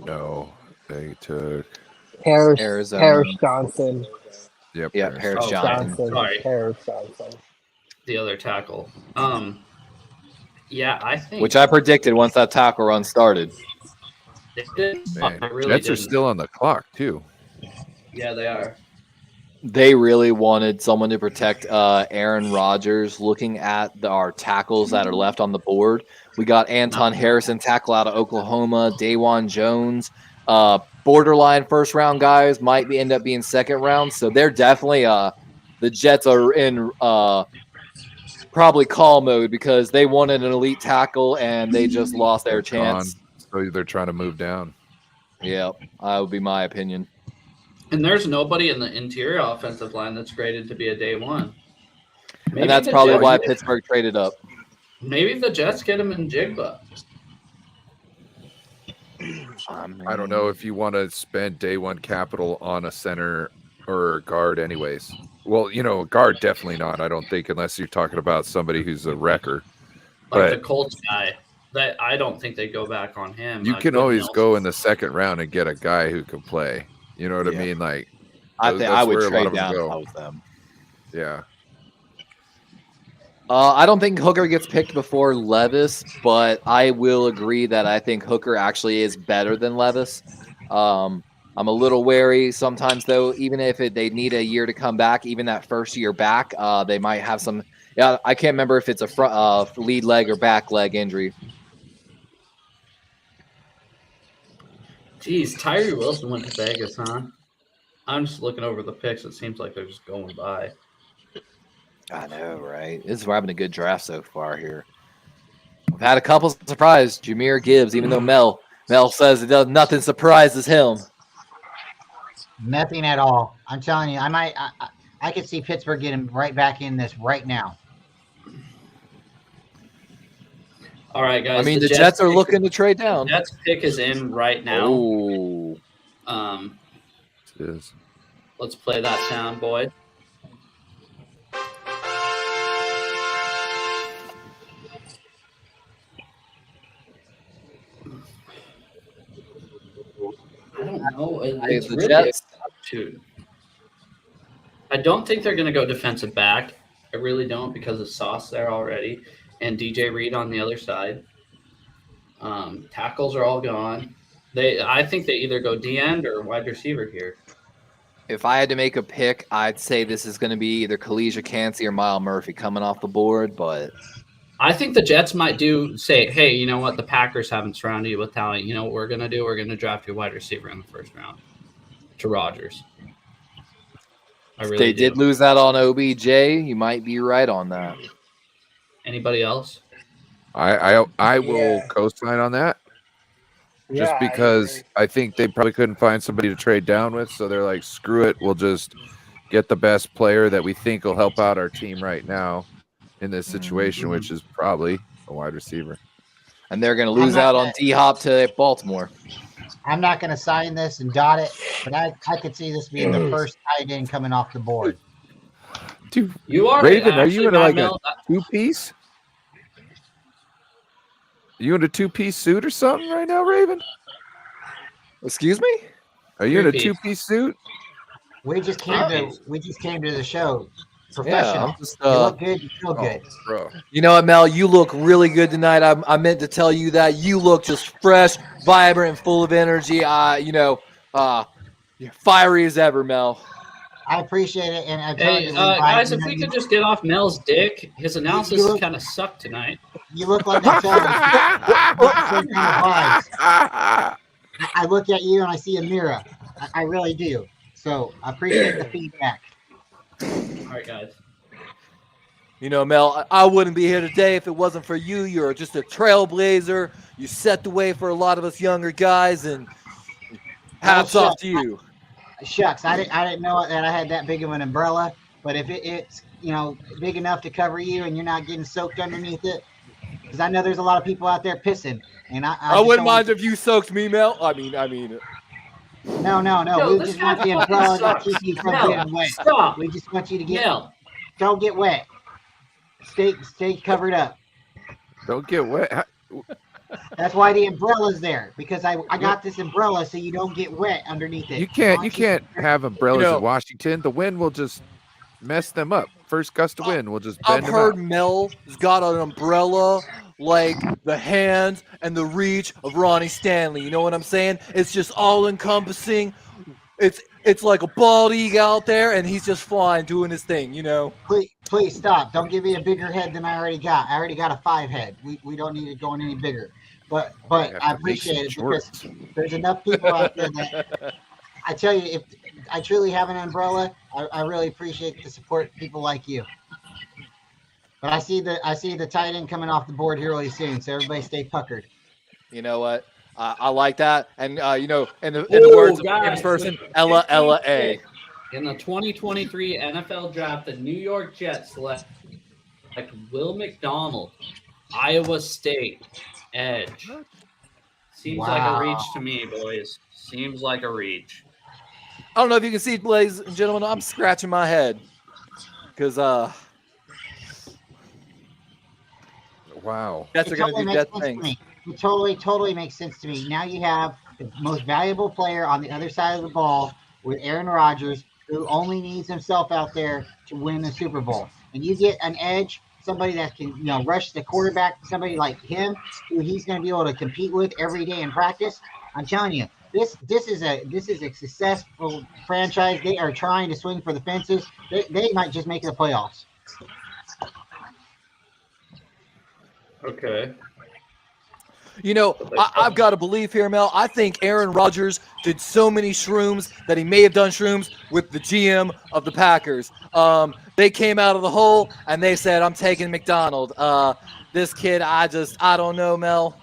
[SPEAKER 2] No, they took.
[SPEAKER 6] Harris,
[SPEAKER 4] Arizona.
[SPEAKER 6] Harris Johnson.
[SPEAKER 2] Yep.
[SPEAKER 4] Yeah,
[SPEAKER 2] Harris.
[SPEAKER 4] Harris
[SPEAKER 1] Oh,
[SPEAKER 4] Johnson.
[SPEAKER 6] Johnson.
[SPEAKER 1] Sorry.
[SPEAKER 6] Harris Johnson.
[SPEAKER 1] The other tackle. Yeah, I think.
[SPEAKER 4] Which I predicted once that tackle run started.
[SPEAKER 1] They did.
[SPEAKER 2] Man,
[SPEAKER 1] I really
[SPEAKER 2] Jets are
[SPEAKER 1] didn't.
[SPEAKER 2] still on the clock too.
[SPEAKER 1] Yeah, they are.
[SPEAKER 4] They really wanted someone to protect Aaron Rodgers. Looking at our tackles that are left on the board, we got Anton Harrison, tackle out of Oklahoma, Dawan Jones, borderline first round guys, might end up being second round. So they're definitely the Jets are in probably call mode because they wanted an elite tackle and they just lost their chance.
[SPEAKER 2] So they're trying to move down.
[SPEAKER 4] Yeah, that would be my opinion.
[SPEAKER 1] And there's nobody in the interior offensive line that's graded to be a day one. Maybe
[SPEAKER 4] And that's
[SPEAKER 1] the
[SPEAKER 4] probably
[SPEAKER 1] Jets-
[SPEAKER 4] why Pittsburgh traded up.
[SPEAKER 1] Maybe the Jets get him in Jigba.
[SPEAKER 2] I don't know if you want to spend day one capital on a center or a guard anyways. Well, a guard definitely not, I don't think, unless you're talking about somebody who's a wrecker.
[SPEAKER 1] Like
[SPEAKER 2] But
[SPEAKER 1] the Colts guy. That I don't think they go back on him.
[SPEAKER 2] you can always go in the second round and get a guy who can play. You know what I mean? Like,
[SPEAKER 4] I think
[SPEAKER 2] that's
[SPEAKER 4] I would
[SPEAKER 2] where a lot
[SPEAKER 4] trade
[SPEAKER 2] of them
[SPEAKER 4] down if
[SPEAKER 2] go.
[SPEAKER 4] I was them.
[SPEAKER 2] Yeah.
[SPEAKER 4] I don't think Hooker gets picked before Levis, but I will agree that I think Hooker actually is better than Levis. I'm a little wary sometimes, though, even if they need a year to come back, even that first year back, they might have some. Yeah, I can't remember if it's a front lead leg or back leg injury.
[SPEAKER 1] Geez, Tyree Wilson went to Vegas, huh? I'm just looking over the picks. It seems like they're just going by.
[SPEAKER 4] I know, right? We're having a good draft so far here. We've had a couple surprises. Jahmyr Gibbs, even though Mel says nothing surprises him.
[SPEAKER 3] Nothing at all. I'm telling you, I could see Pittsburgh getting right back in this right now.
[SPEAKER 1] All right, guys.
[SPEAKER 4] I mean, the Jets are looking to trade down.
[SPEAKER 1] Jets pick is in right now.
[SPEAKER 4] Oh,
[SPEAKER 2] It is.
[SPEAKER 1] Let's play that sound, boy. I don't know. It's
[SPEAKER 4] the
[SPEAKER 1] really
[SPEAKER 4] Jets.
[SPEAKER 1] shoot. I don't think they're going to go defensive back. I really don't because of Sauce there already and DJ Reed on the other side. Tackles are all gone. I think they either go D end or wide receiver here.
[SPEAKER 4] If I had to make a pick, I'd say this is going to be either Kalijah Cansey or Miles Murphy coming off the board. But
[SPEAKER 1] I think the Jets might say, hey, you know what? The Packers haven't surrounded you with talent. You know what we're going to do? We're going to draft your wide receiver in the first round to Rodgers.
[SPEAKER 4] They did lose that on OBJ. You might be right on that.
[SPEAKER 1] Anybody else?
[SPEAKER 2] I will co-sign on that. Just
[SPEAKER 6] Yeah,
[SPEAKER 2] because I think they probably couldn't find somebody to trade down with, so they're like, screw it, we'll just get the best player that we think will help out our team right now in this situation, which is probably a wide receiver.
[SPEAKER 4] And they're going to lose out on D-Hop to Baltimore.
[SPEAKER 3] I'm not going to sign this and dot it, but I could see this being the first tight end coming off the board.
[SPEAKER 2] Dude,
[SPEAKER 1] You are
[SPEAKER 2] Raven, are
[SPEAKER 1] actually
[SPEAKER 2] you in like a
[SPEAKER 1] Mel,
[SPEAKER 2] two-piece? You in a two-piece suit or something right now, Raven?
[SPEAKER 4] Excuse me?
[SPEAKER 2] Are you in a
[SPEAKER 1] Three-piece.
[SPEAKER 2] two-piece suit?
[SPEAKER 3] We just came to the show. Professional.
[SPEAKER 4] I'm just,
[SPEAKER 3] you look good. You feel good.
[SPEAKER 2] Bro.
[SPEAKER 4] You know what, Mel? You look really good tonight. I meant to tell you that you look just fresh, vibrant, and full of energy. You're fiery as ever, Mel.
[SPEAKER 3] I appreciate it, and I'm telling
[SPEAKER 1] Hey,
[SPEAKER 3] you, Levi,
[SPEAKER 1] guys,
[SPEAKER 3] you
[SPEAKER 1] if
[SPEAKER 3] know,
[SPEAKER 1] we
[SPEAKER 3] you-
[SPEAKER 1] could just get off Mel's dick. His analysis
[SPEAKER 3] look-
[SPEAKER 1] kind of sucked tonight.
[SPEAKER 3] you look like I told you. Same kind of vibes. I look at you and I see a mirror. I really do. So I appreciate the feedback.
[SPEAKER 1] All right, guys.
[SPEAKER 4] You know, Mel, I wouldn't be here today if it wasn't for you. You're just a trailblazer. You set the way for a lot of us younger guys, and hats off to you.
[SPEAKER 3] Shucks, I didn't know that I had that big of an umbrella. But if it's big enough to cover you and you're not getting soaked underneath it, because I know there's a lot of people out there pissing, and I
[SPEAKER 4] I
[SPEAKER 3] just
[SPEAKER 4] wouldn't
[SPEAKER 3] don't want
[SPEAKER 4] mind if you soaked me, Mel. I mean.
[SPEAKER 3] No.
[SPEAKER 1] Yo,
[SPEAKER 3] We
[SPEAKER 1] this
[SPEAKER 3] just
[SPEAKER 1] guy
[SPEAKER 3] want the
[SPEAKER 1] fucking
[SPEAKER 3] umbrella to
[SPEAKER 1] sucks.
[SPEAKER 3] keep you from
[SPEAKER 1] Mel,
[SPEAKER 3] getting wet.
[SPEAKER 1] stop.
[SPEAKER 3] We just want you to
[SPEAKER 1] Mel,
[SPEAKER 3] don't get wet. Stay covered up.
[SPEAKER 2] Don't get wet.
[SPEAKER 3] That's why the umbrella's there, because I got this umbrella so you don't get wet underneath it.
[SPEAKER 2] You can't have umbrellas
[SPEAKER 4] You know-
[SPEAKER 2] in Washington. The wind will just mess them up. First gust of wind will just
[SPEAKER 4] I've
[SPEAKER 2] bend them
[SPEAKER 4] heard
[SPEAKER 2] out.
[SPEAKER 4] Mel's got an umbrella like the hands and the reach of Ronnie Stanley. You know what I'm saying? It's just all encompassing. It's like a bald eagle out there, and he's just flying, doing his thing. You know.
[SPEAKER 3] Please stop. Don't give me a bigger head than I already got. I already got a 5 head. We don't need it going any bigger. But
[SPEAKER 2] Have
[SPEAKER 3] I
[SPEAKER 2] to make some
[SPEAKER 3] appreciate it because
[SPEAKER 2] shorts.
[SPEAKER 3] there's enough people out there that I tell you, if I truly have an umbrella, I really appreciate the support people like you. But I see the tight end coming off the board here really soon, so everybody stay puckered.
[SPEAKER 4] You know what? I like that, and in the words of a famous
[SPEAKER 1] guys,
[SPEAKER 4] person, Ella A.
[SPEAKER 1] in the 2023 NFL Draft, the New York Jets select Will McDonald, Iowa State, edge. Seems like a reach to me, boys. Seems like a reach.
[SPEAKER 4] I don't know if you can see, ladies and gentlemen, I'm scratching my head because
[SPEAKER 2] Wow.
[SPEAKER 4] Jets are going to do
[SPEAKER 3] makes
[SPEAKER 4] Jet
[SPEAKER 3] sense to
[SPEAKER 4] things.
[SPEAKER 3] me. It totally makes sense to me. Now you have the most valuable player on the other side of the ball with Aaron Rodgers, who only needs himself out there to win the Super Bowl. And you get an edge, somebody that can rush the quarterback, somebody like him, who he's going to be able to compete with every day in practice. I'm telling you, this is a successful franchise. They are trying to swing for the fences. They might just make the playoffs.
[SPEAKER 1] Okay.
[SPEAKER 4] I've got to believe here, Mel. I think Aaron Rodgers did so many shrooms that he may have done shrooms with the GM of the Packers. They came out of the hole and they said, "I'm taking McDonald." This kid, I don't know, Mel.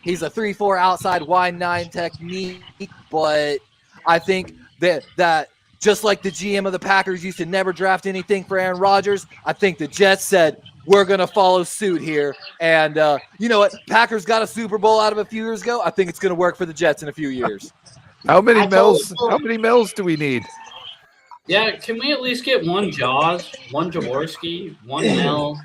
[SPEAKER 4] He's a 3-4 outside wide 9 technique, but I think that just like the GM of the Packers used to never draft anything for Aaron Rodgers, I think the Jets said, we're going to follow suit here. And you know what? Packers got a Super Bowl out of a few years ago. I think it's going to work for the Jets in a few years.
[SPEAKER 2] How many Mel's do we need?
[SPEAKER 1] Yeah, can we at least get one Jaws, one Jaworski, one Mel,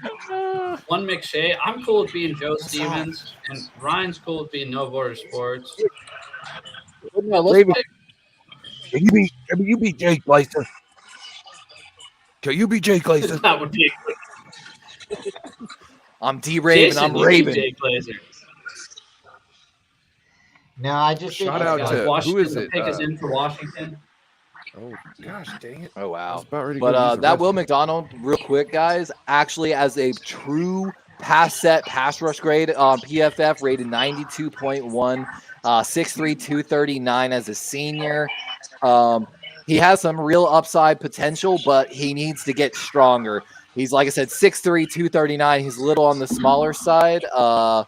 [SPEAKER 1] one McShay? I'm cool with being Joe Stevens, and Ryan's cool with being No Border Sports.
[SPEAKER 2] David, can you be Jake Glazer? Can you be Jake Glazer?
[SPEAKER 1] That would be
[SPEAKER 4] I'm D-Raven.
[SPEAKER 1] Jason,
[SPEAKER 4] I'm
[SPEAKER 1] you
[SPEAKER 4] Raven.
[SPEAKER 1] Jay Glazer.
[SPEAKER 3] No, I just
[SPEAKER 2] Shout out
[SPEAKER 1] Guys,
[SPEAKER 2] to
[SPEAKER 1] Washington,
[SPEAKER 2] who is
[SPEAKER 1] the
[SPEAKER 2] it?
[SPEAKER 1] pick is in for Washington.
[SPEAKER 2] Oh gosh, dang it!
[SPEAKER 4] Oh,
[SPEAKER 2] I
[SPEAKER 4] wow.
[SPEAKER 2] was about ready to go use
[SPEAKER 4] But
[SPEAKER 2] the
[SPEAKER 4] that Will
[SPEAKER 2] restroom.
[SPEAKER 4] McDonald, real quick, guys, actually as a true pass rush grade on PFF, rated 92.1, 6'3", 239 as a senior. He has some real upside potential, but he needs to get stronger. He's, like I said, 6'3", 239. He's a little on the smaller side. I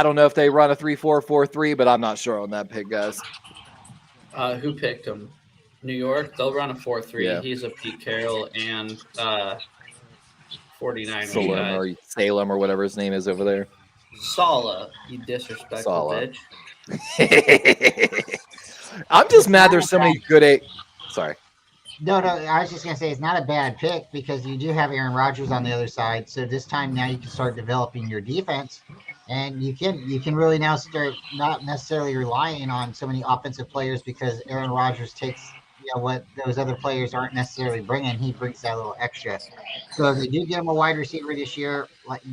[SPEAKER 4] don't know if they run a 3-4, 4-3, but I'm not sure on that pick, guys.
[SPEAKER 1] Who picked him? New York. They'll run a 4-3.
[SPEAKER 4] Yeah.
[SPEAKER 1] He's a Pete Carroll and 49ers guy.
[SPEAKER 4] Salem or whatever his name is over there.
[SPEAKER 1] Sala, you disrespectful
[SPEAKER 4] Sala.
[SPEAKER 1] bitch.
[SPEAKER 4] I'm just mad there's so many good Sorry.
[SPEAKER 3] No, I was just gonna say it's not a bad pick because you do have Aaron Rodgers on the other side. So this time now you can start developing your defense, and you can really now start not necessarily relying on so many offensive players because Aaron Rodgers takes what those other players aren't necessarily bringing. He brings that little extra. So if they do get him a wide receiver this year,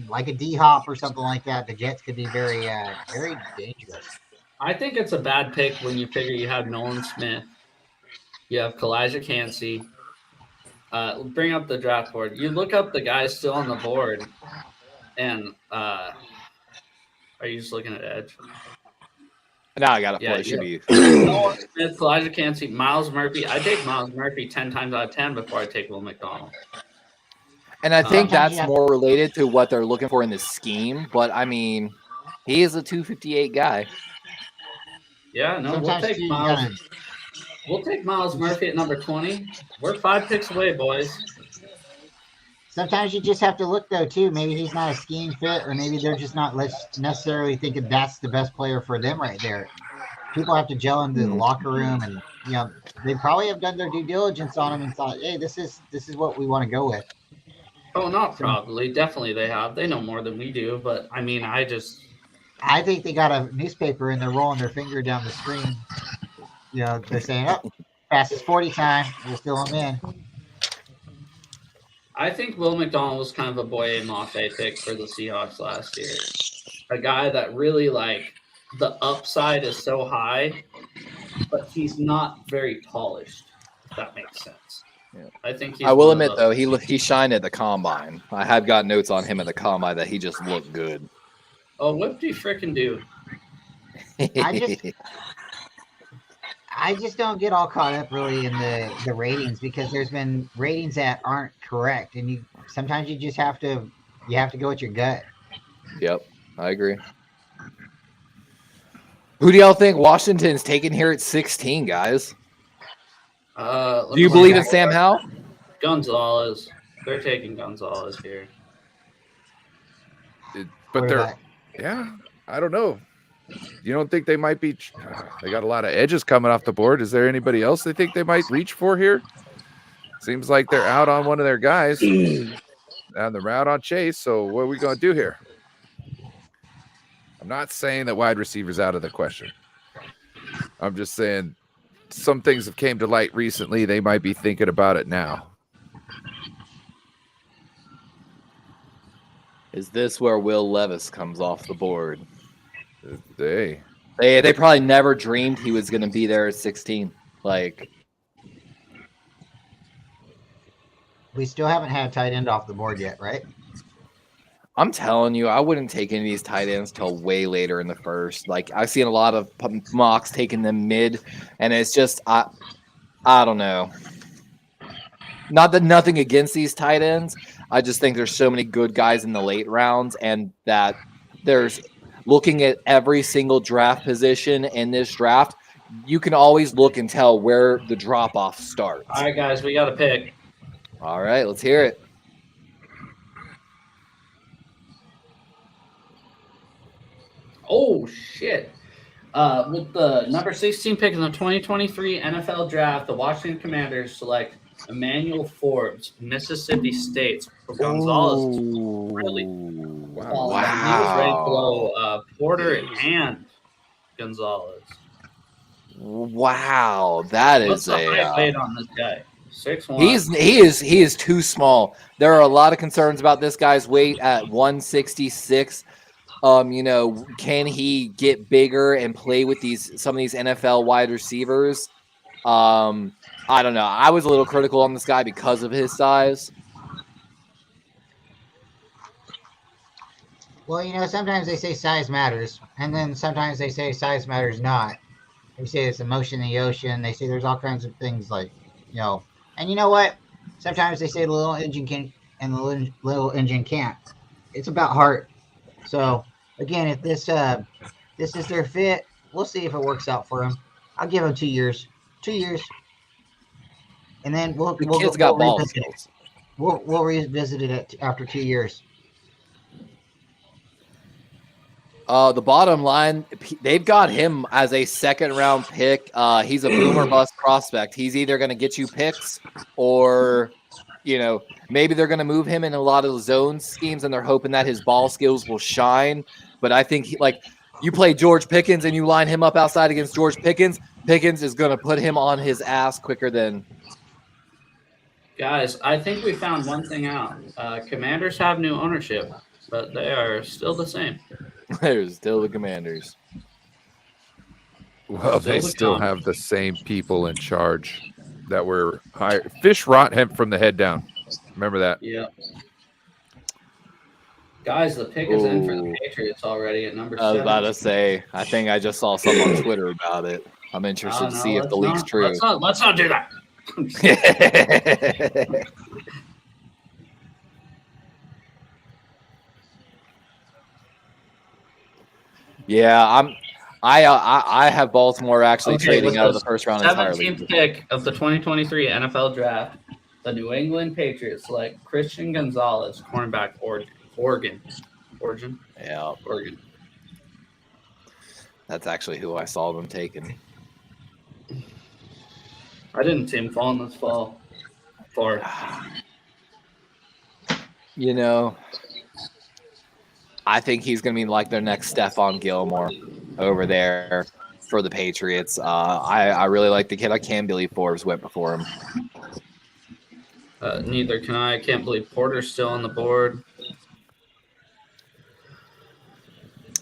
[SPEAKER 3] like a D-Hop or something like that, the Jets could be very very dangerous.
[SPEAKER 1] I think it's a bad pick when you figure you have Nolan Smith. You have Kalijah Cansey. Bring up the draft board. You look up the guys still on the board, and are you just looking at edge?
[SPEAKER 4] Now I got to
[SPEAKER 1] Yeah,
[SPEAKER 4] play. Should be.
[SPEAKER 1] Nolan Smith, Elijah Cansey, Miles Murphy. I take Miles Murphy 10 times out of 10 before I take Will McDonald.
[SPEAKER 4] And I think
[SPEAKER 3] Sometimes
[SPEAKER 4] that's
[SPEAKER 3] you have-
[SPEAKER 4] more related to what they're looking for in the scheme. But I mean, he is a 258 guy.
[SPEAKER 1] Yeah, no,
[SPEAKER 3] Sometimes you gotta.
[SPEAKER 1] We'll take Miles Murphy at number 20. We're 5 picks away, boys.
[SPEAKER 3] Sometimes you just have to look though too. Maybe he's not a scheme fit, or maybe they're just not necessarily thinking that's the best player for them right there. People have to gel into the locker room, and they probably have done their due diligence on him and thought, hey, this is what we want to go with.
[SPEAKER 1] Oh, not probably. Definitely they have. They know more than we do. But, I mean,
[SPEAKER 3] I think they got a newspaper and they're rolling their finger down the screen. They're saying, oh, fastest 40 time. We'll fill him in.
[SPEAKER 1] I think Will McDonald was kind of a Boye Mafe pick for the Seahawks last year. A guy that really, the upside is so high, but he's not very polished, if that makes sense.
[SPEAKER 4] Yeah.
[SPEAKER 1] I think he's
[SPEAKER 4] I will admit, though, he shined at the combine. I have got notes on him at the combine that he just looked good.
[SPEAKER 1] Oh, what do you frickin' do?
[SPEAKER 3] I just don't get all caught up really in the ratings, because there's been ratings that aren't correct, and sometimes you just have to go with your gut.
[SPEAKER 4] Yep, I agree. Who do y'all think Washington's taking here at 16, guys? Do you believe in Sam Howell?
[SPEAKER 1] Gonzalez. They're taking Gonzalez here.
[SPEAKER 2] But I don't know. You don't think they might be? They got a lot of edges coming off the board. Is there anybody else they think they might reach for here? Seems like they're out on one of their guys, and they're out on Chase. So what are we going to do here? I'm not saying that wide receiver's out of the question. I'm just saying some things have came to light recently. They might be thinking about it now.
[SPEAKER 4] Is this where Will Levis comes off the board?
[SPEAKER 2] They
[SPEAKER 4] probably never dreamed he was going to be there at 16.
[SPEAKER 3] We still haven't had a tight end off the board yet, right?
[SPEAKER 4] I'm telling you, I wouldn't take any of these tight ends till way later in the first. I've seen a lot of mocks taking them mid, and it's just I don't know. Not that nothing against these tight ends. I just think there's so many good guys in the late rounds, and that there's looking at every single draft position in this draft, you can always look and tell where the drop-off starts.
[SPEAKER 1] All right, guys, we got to pick.
[SPEAKER 4] All right, let's hear it.
[SPEAKER 1] Oh, shit. With the number 16 pick in the 2023 NFL Draft, the Washington Commanders select Emmanuel Forbes, Mississippi State. Gonzalez. Really?
[SPEAKER 2] Wow.
[SPEAKER 1] He was right below Porter and Gonzalez.
[SPEAKER 4] Wow, that
[SPEAKER 1] What's
[SPEAKER 4] is
[SPEAKER 1] the height weight on this guy? 6'1".
[SPEAKER 4] He is too small. There are a lot of concerns about this guy's weight at 166. Can he get bigger and play with some of these NFL wide receivers? I don't know. I was a little critical on this guy because of his size.
[SPEAKER 3] Well, sometimes they say size matters, and then sometimes they say size matters not. They say it's a motion in the ocean. They say there's all kinds of things and you know what? Sometimes they say the little engine can and the little engine can't. It's about heart. So again, if this is their fit, we'll see if it works out for them. I'll give them 2 years. 2 years. And then we'll
[SPEAKER 4] ball skills.
[SPEAKER 3] We'll revisit it after 2 years.
[SPEAKER 4] The bottom line, they've got him as a second-round pick. He's a boomer bust prospect. He's either going to get you picks or, maybe they're going to move him in a lot of zone schemes, and they're hoping that his ball skills will shine. But I think, you play George Pickens and you line him up outside against George Pickens, Pickens is going to put him on his ass quicker than –
[SPEAKER 1] Guys, I think we found one thing out. Commanders have new ownership, but they are still the same.
[SPEAKER 4] They're still the Commanders.
[SPEAKER 2] Well, they still have the same people in charge that were hired. Fish rot him from the head down. Remember that?
[SPEAKER 1] Yeah. Guys, the pick is in for the
[SPEAKER 4] Ooh.
[SPEAKER 1] Patriots already at number
[SPEAKER 4] I was about
[SPEAKER 1] 7.
[SPEAKER 4] to say, I think I just saw something on Twitter about it. I'm interested to see if the leak's true.
[SPEAKER 1] Let's not do that.
[SPEAKER 4] Yeah, I have Baltimore actually
[SPEAKER 1] Okay,
[SPEAKER 4] trading
[SPEAKER 1] with
[SPEAKER 4] out of
[SPEAKER 1] the
[SPEAKER 4] the first round entirely.
[SPEAKER 1] 17th pick of the 2023 NFL Draft, the New England Patriots select Christian Gonzalez, cornerback, Oregon.
[SPEAKER 4] Yeah,
[SPEAKER 1] Oregon.
[SPEAKER 4] that's actually who I saw them taking.
[SPEAKER 1] I didn't see him falling this far.
[SPEAKER 4] You know, I think he's going to be like their next Stephon Gilmore over there for the Patriots. I really like the kid. I can't believe Forbes went before him.
[SPEAKER 1] Neither can I. I can't believe Porter's still on the board.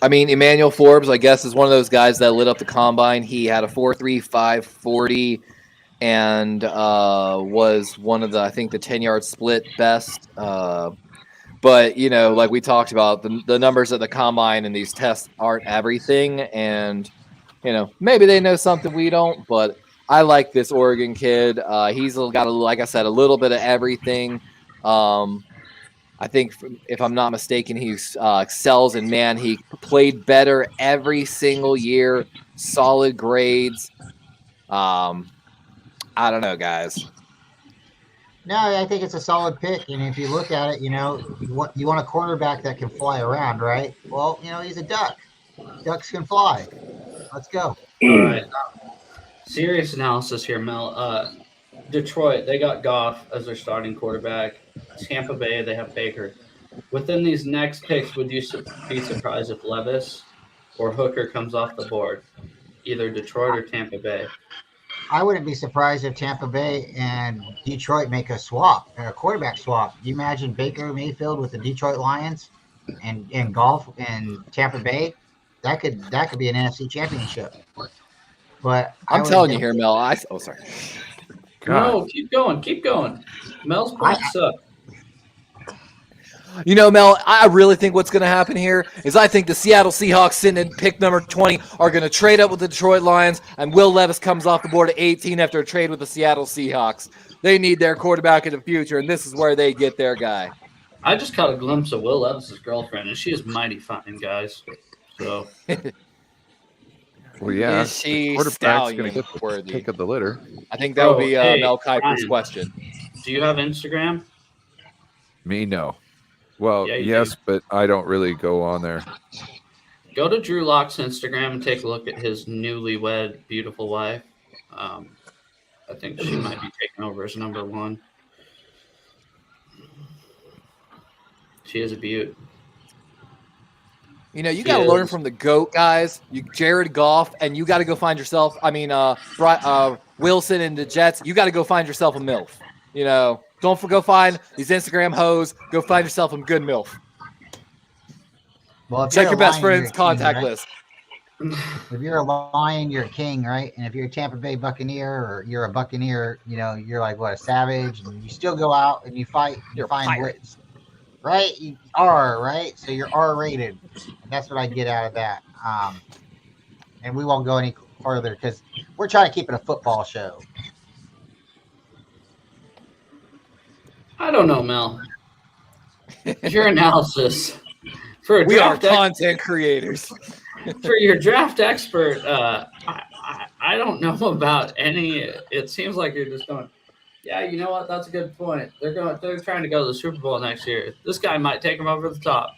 [SPEAKER 4] I mean, Emmanuel Forbes, I guess, is one of those guys that lit up the combine. He had a 4.35 40 and was one of the, I think, the 10-yard split best. But, you know, like we talked about, the numbers at the combine and these tests aren't everything. And, you know, maybe they know something we don't. But I like this Oregon kid. He's got, like I said, a little bit of everything. I think, if I'm not mistaken, he excels. And, man, he played better every single year. Solid grades. I don't know, guys.
[SPEAKER 3] No, I think it's a solid pick. And if you look at it, you want a quarterback that can fly around, right? Well, he's a duck. Ducks can fly. Let's go.
[SPEAKER 1] All right. Serious analysis here, Mel. Detroit, they got Goff as their starting quarterback. Tampa Bay, they have Baker. Within these next picks, would you be surprised if Levis or Hooker comes off the board? Either Detroit or Tampa Bay.
[SPEAKER 3] I wouldn't be surprised if Tampa Bay and Detroit make a quarterback swap. Do you imagine Baker Mayfield with the Detroit Lions and golf in Tampa Bay? That could be an NFC championship. But
[SPEAKER 4] I'm telling you here, Mel. Sorry.
[SPEAKER 2] God.
[SPEAKER 1] No, keep going. Mel's points up.
[SPEAKER 4] You know, Mel, I really think what's going to happen here is I think the Seattle Seahawks sitting at pick number 20 are going to trade up with the Detroit Lions, and Will Levis comes off the board at 18 after a trade with the Seattle Seahawks. They need their quarterback in the future, and this is where they get their guy.
[SPEAKER 1] I just caught a glimpse of Will Levis's girlfriend, and she is mighty fine, guys. So,
[SPEAKER 2] Well, yeah.
[SPEAKER 4] Is she
[SPEAKER 2] Quarterback's going to get the
[SPEAKER 4] stallion-worthy?
[SPEAKER 2] pick of the litter.
[SPEAKER 4] I think that would be
[SPEAKER 1] hey,
[SPEAKER 4] Mel Kiper's
[SPEAKER 1] Bryant.
[SPEAKER 4] question.
[SPEAKER 1] Do you have Instagram?
[SPEAKER 2] Me, no. Well,
[SPEAKER 1] Yeah, you
[SPEAKER 2] yes, but I don't really go on there.
[SPEAKER 1] Go to Drew Lock's Instagram and take a look at his newlywed beautiful wife. I think she might be taking over as number 1. She is a beaut.
[SPEAKER 4] You know, you got to learn from the GOAT guys, Jared Goff, and you got to go find yourself. Wilson and the Jets. You got to go find yourself a MILF. You know, don't go find these Instagram hoes. Go find yourself a good MILF.
[SPEAKER 3] Well,
[SPEAKER 4] Check your best friend's contact list.
[SPEAKER 3] If you're a Lion, you're a king, right? And if you're a Tampa Bay Buccaneer or you're a Buccaneer, you're like a savage, and you still go out and you fight. You find wits, right? You are right, so you're R-rated. That's what I get out of that. And we won't go any further because we're trying to keep it a football show.
[SPEAKER 1] I don't know, Mel. Your analysis for a
[SPEAKER 4] We are
[SPEAKER 1] draft
[SPEAKER 4] content creators.
[SPEAKER 1] for your draft expert. I don't know about any. It seems like you're just going. Yeah, you know what? That's a good point. They're trying to go to the Super Bowl next year. This guy might take them over the top.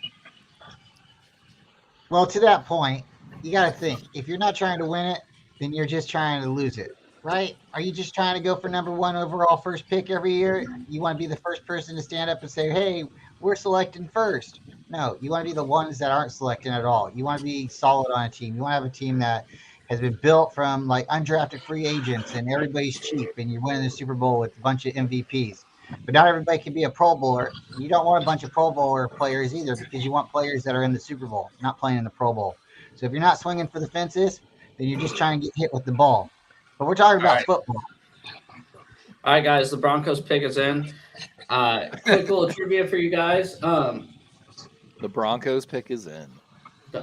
[SPEAKER 3] Well, to that point, you got to think. If you're not trying to win it, then you're just trying to lose it, right? Are you just trying to go for number 1 overall first pick every year? You want to be the first person to stand up and say, hey, we're selecting first. No, you want to be the ones that aren't selecting at all. You want to be solid on a team. You want to have a team that has been built from like undrafted free agents and everybody's cheap and you're winning the Super Bowl with a bunch of MVPs. But not everybody can be a Pro Bowler. You don't want a bunch of Pro Bowler players either because you want players that are in the Super Bowl, not playing in the Pro Bowl. So if you're not swinging for the fences, then you're just trying to get hit with the ball. But we're talking about football.
[SPEAKER 1] All right, guys, the Broncos pick is in. Quick little trivia for you guys.
[SPEAKER 4] The The Broncos pick is in.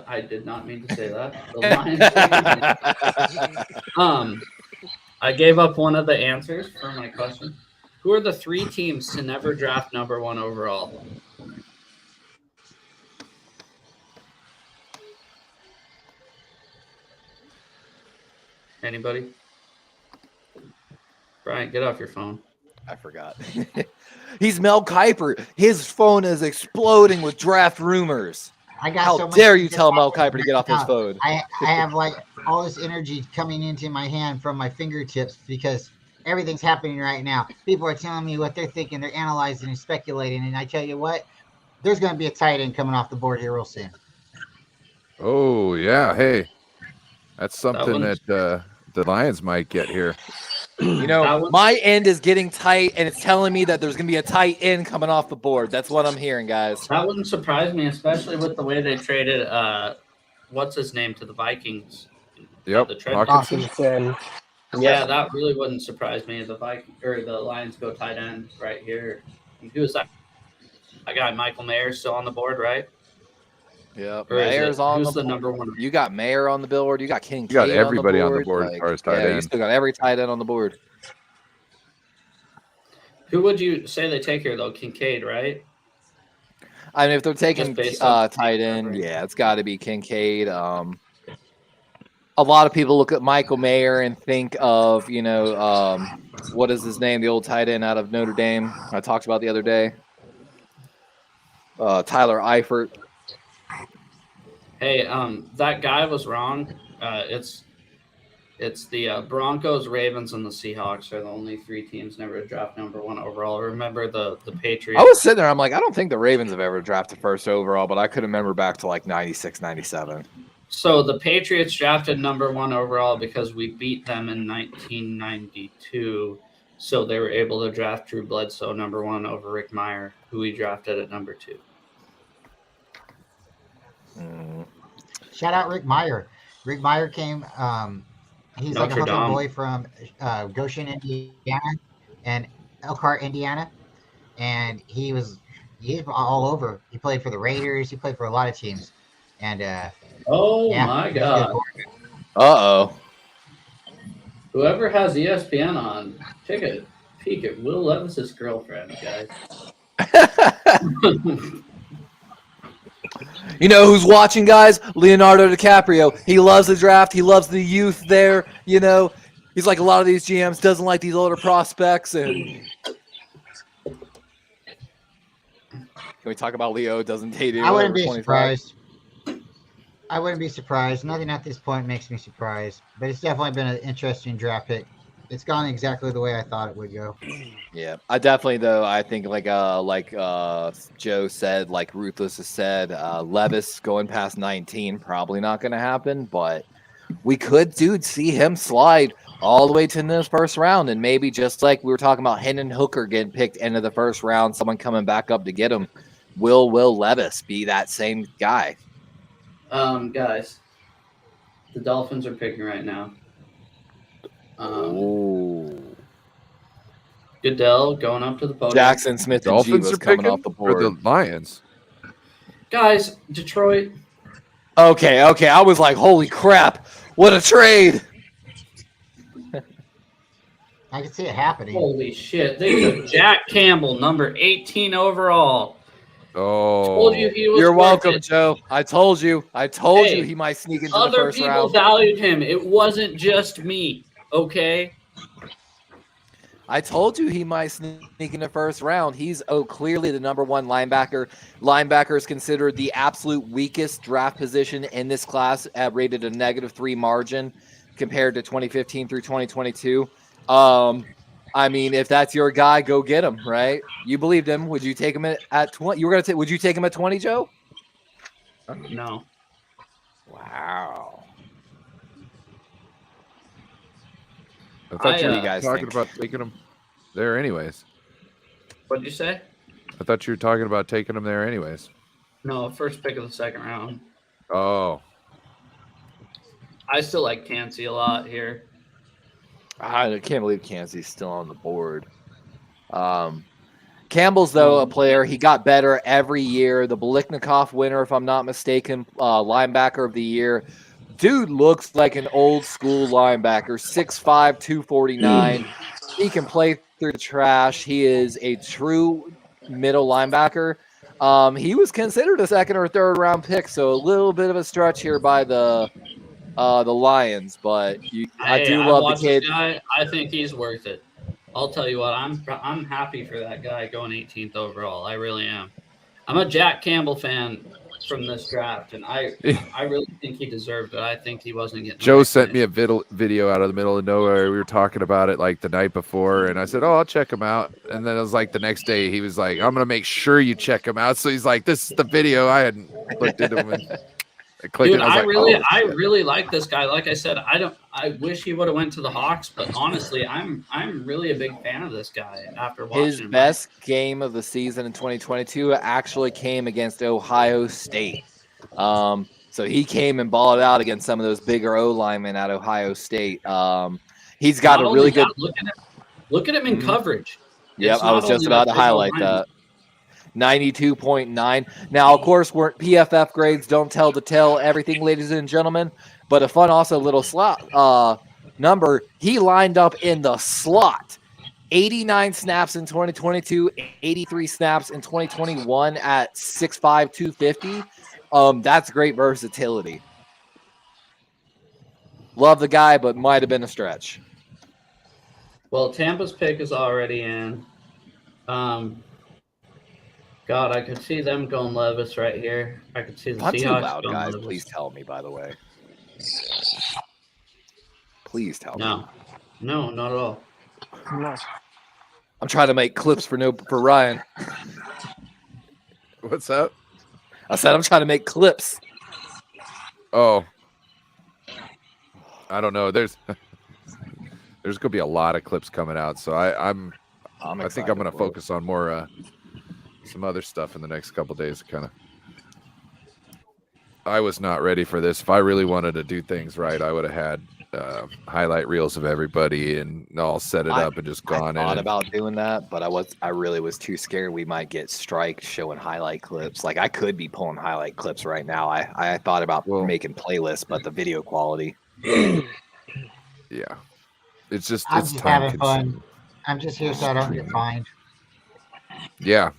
[SPEAKER 1] I did not mean to say that. The Lions pick is in. I gave up one of the answers for my question. Who are the 3 teams to never draft number 1 overall? Anybody? Bryant, get off your phone.
[SPEAKER 4] I forgot. He's Mel Kiper. His phone is exploding with draft rumors.
[SPEAKER 3] I got
[SPEAKER 4] How
[SPEAKER 3] so much
[SPEAKER 4] dare you
[SPEAKER 3] to
[SPEAKER 4] tell
[SPEAKER 3] do
[SPEAKER 4] Mel Kiper to get off his
[SPEAKER 3] now.
[SPEAKER 4] phone?
[SPEAKER 3] I have like all this energy coming into my hand from my fingertips because everything's happening right now. People are telling me what they're thinking, they're analyzing and speculating, and I tell you what, there's going to be a tight end coming off the board here real soon.
[SPEAKER 2] Oh yeah, hey, that's something
[SPEAKER 1] one's-
[SPEAKER 2] that the Lions might get here.
[SPEAKER 4] You know, my end is getting tight, and it's telling me that there's going to be a tight end coming off the board. That's what I'm hearing, guys.
[SPEAKER 1] That wouldn't surprise me, especially with the way they traded what's his name to the Vikings.
[SPEAKER 2] Yep,
[SPEAKER 1] The trade-
[SPEAKER 6] Hawkinson.
[SPEAKER 1] Yeah, that really wouldn't surprise me. The Lions go tight end right here. Who's that? I got Michael Mayer still on the board, right?
[SPEAKER 4] Yep,
[SPEAKER 1] Or is
[SPEAKER 4] Mayer's
[SPEAKER 1] it-
[SPEAKER 4] on
[SPEAKER 1] who's
[SPEAKER 4] the
[SPEAKER 1] the number 1?
[SPEAKER 4] You got Mayer on the board. You got Kincaid.
[SPEAKER 2] You got everybody
[SPEAKER 4] on the board,
[SPEAKER 2] as far as tight
[SPEAKER 4] You
[SPEAKER 2] end.
[SPEAKER 4] still got every tight end on the board.
[SPEAKER 1] Who would you say they take here though? Kincaid, right?
[SPEAKER 4] I mean, if they're taking
[SPEAKER 1] Just based on-
[SPEAKER 4] tight end, yeah, it's got to be Kincaid. A lot of people look at Michael Mayer and think of, what is his name? The old tight end out of Notre Dame I talked about the other day. Tyler Eifert.
[SPEAKER 1] Hey, that guy was wrong. It's the Broncos, Ravens, and the Seahawks are the only 3 teams never to draft number 1 overall. Remember the Patriots?
[SPEAKER 4] I was sitting there. I'm like, I don't think the Ravens have ever drafted first overall, but I could remember back to like 96, 97.
[SPEAKER 1] So the Patriots drafted number 1 overall because we beat them in 1992. So they were able to draft Drew Bledsoe number 1 over Rick Meyer, who we drafted at number 2.
[SPEAKER 3] Shout out Rick Meyer. Rick Meyer came. He's like a
[SPEAKER 1] Notre
[SPEAKER 3] hooker
[SPEAKER 1] Dame.
[SPEAKER 3] boy from Goshen, Indiana, and Elkhart, Indiana, and he's all over. He played for the Raiders. He played for a lot of teams, and
[SPEAKER 1] Oh
[SPEAKER 3] yeah,
[SPEAKER 1] my
[SPEAKER 3] he's a good
[SPEAKER 1] God!
[SPEAKER 3] boy.
[SPEAKER 4] Uh-oh.
[SPEAKER 1] Whoever has ESPN on, take a peek at Will Levis's girlfriend, guys.
[SPEAKER 4] You know who's watching, guys? Leonardo DiCaprio. He loves the draft. He loves the youth there. He's like a lot of these GMs, doesn't like these older prospects. And can we talk about Leo doesn't date
[SPEAKER 3] I wouldn't
[SPEAKER 4] over
[SPEAKER 3] be
[SPEAKER 4] 25?
[SPEAKER 3] surprised. I wouldn't be surprised. Nothing at this point makes me surprised, but it's definitely been an interesting draft pick. It's gone exactly the way I thought it would go.
[SPEAKER 4] Yeah, I definitely though. I think like Joe said, like Ruthless has said, Levis going past 19 probably not going to happen, but we could, see him slide all the way to the first round, and maybe just like we were talking about Hendon Hooker getting picked into the first round, someone coming back up to get him. Will Levis be that same guy?
[SPEAKER 1] Guys, the Dolphins are picking right now. Goodell going up to the podium.
[SPEAKER 4] Jackson Smith and
[SPEAKER 2] Dolphins
[SPEAKER 4] Jeebus
[SPEAKER 2] are
[SPEAKER 4] coming
[SPEAKER 2] picking
[SPEAKER 4] off the
[SPEAKER 2] or
[SPEAKER 4] board.
[SPEAKER 2] the Lions.
[SPEAKER 1] Guys, Detroit.
[SPEAKER 4] Okay. I was like, holy crap, what a trade!
[SPEAKER 3] I can see it happening.
[SPEAKER 1] Holy shit. They took Jack Campbell, number 18 overall.
[SPEAKER 2] Oh,
[SPEAKER 1] Told you he was
[SPEAKER 4] You're
[SPEAKER 1] worth
[SPEAKER 4] welcome,
[SPEAKER 1] it.
[SPEAKER 4] Joe. I told you
[SPEAKER 1] Hey,
[SPEAKER 4] he might sneak into the
[SPEAKER 1] Other
[SPEAKER 4] first
[SPEAKER 1] people
[SPEAKER 4] round.
[SPEAKER 1] valued him. It wasn't just me. Okay.
[SPEAKER 4] I told you he might sneak in the first round. He's clearly the number 1 linebacker. Linebacker is considered the absolute weakest draft position in this class, rated a -3 margin compared to 2015 through 2022. I mean, if that's your guy, go get him, right? You believed him. Would you take him at 20? You were gonna would you take him at 20, Joe?
[SPEAKER 1] No.
[SPEAKER 4] Wow.
[SPEAKER 2] I thought you
[SPEAKER 1] what
[SPEAKER 2] were
[SPEAKER 1] do you
[SPEAKER 4] guys
[SPEAKER 2] talking
[SPEAKER 4] think?
[SPEAKER 2] about taking them there anyways.
[SPEAKER 1] What'd you say?
[SPEAKER 2] I thought you were talking about taking them there anyways.
[SPEAKER 1] No, first pick of the second round.
[SPEAKER 2] Oh,
[SPEAKER 1] I still like Cansey a lot here.
[SPEAKER 4] I can't believe Kansas still on the board. Campbell's, though, a player. He got better every year. The Biliknikov winner, if I'm not mistaken, linebacker of the year. Dude looks like an old school linebacker, 6'5", 249. He can play through the trash. He is a true middle linebacker. He was considered a second or third round pick, so a little bit of a stretch here by the Lions, but I do love the kid.
[SPEAKER 1] This guy. I think he's worth it. I'll tell you what, I'm happy for that guy going 18th overall. I really am. I'm a Jack Campbell fan from this draft, and I really think he deserved it. I think he wasn't getting.
[SPEAKER 2] Joe sent me a video out of the middle of nowhere. We were talking about it like the night before, and I said, "Oh, I'll check him out." And then it was like the next day, he was like, "I'm gonna make sure you check him out." So he's like, "This is the video." I hadn't looked into him. And I clicked
[SPEAKER 1] Dude,
[SPEAKER 2] it. I
[SPEAKER 1] really like this guy. Like I said, I wish he would have went to the Hawks, but honestly, I'm really a big fan of this guy after watching
[SPEAKER 4] His
[SPEAKER 1] him.
[SPEAKER 4] best game of the season in 2022 actually came against Ohio State. So he came and balled out against some of those bigger O linemen at Ohio State. He's got a really good.
[SPEAKER 1] Look at him in coverage.
[SPEAKER 4] Yep, I was just about to highlight that. 92.9. Now, of course, PFF grades don't tell the tale everything, ladies and gentlemen. But a fun, also little slot number. He lined up in the slot. 89 snaps in 2022, 83 snaps in 2021 at 6'5", 250. That's great versatility. Love the guy, but might have been a stretch.
[SPEAKER 1] Well, Tampa's pick is already in. God, I could see them going Levis right here. I could see the
[SPEAKER 4] I'm
[SPEAKER 1] Seahawks
[SPEAKER 4] too loud,
[SPEAKER 1] going
[SPEAKER 4] guys.
[SPEAKER 1] Levis.
[SPEAKER 4] Please tell me, by the way. Please tell me.
[SPEAKER 1] No, not at all.
[SPEAKER 6] No.
[SPEAKER 4] I'm trying to make clips for Ryan.
[SPEAKER 2] What's up?
[SPEAKER 4] I said I'm trying to make clips.
[SPEAKER 2] Oh, I don't know. There's gonna be a lot of clips coming out, so I think I'm gonna focus on more some other stuff in the next couple days. Kind of. I was not ready for this. If I really wanted to do things right, I would have had highlight reels of everybody and all set it up and just gone in.
[SPEAKER 4] I thought about doing that, but I really was too scared we might get striked showing highlight clips. Like I could be pulling highlight clips right now. I thought about making playlists, but the video quality.
[SPEAKER 2] Yeah, it's just
[SPEAKER 3] I'm
[SPEAKER 2] it's
[SPEAKER 3] just
[SPEAKER 2] time
[SPEAKER 3] having
[SPEAKER 2] consuming.
[SPEAKER 3] fun. I'm just here so I don't get fined.
[SPEAKER 2] Yeah.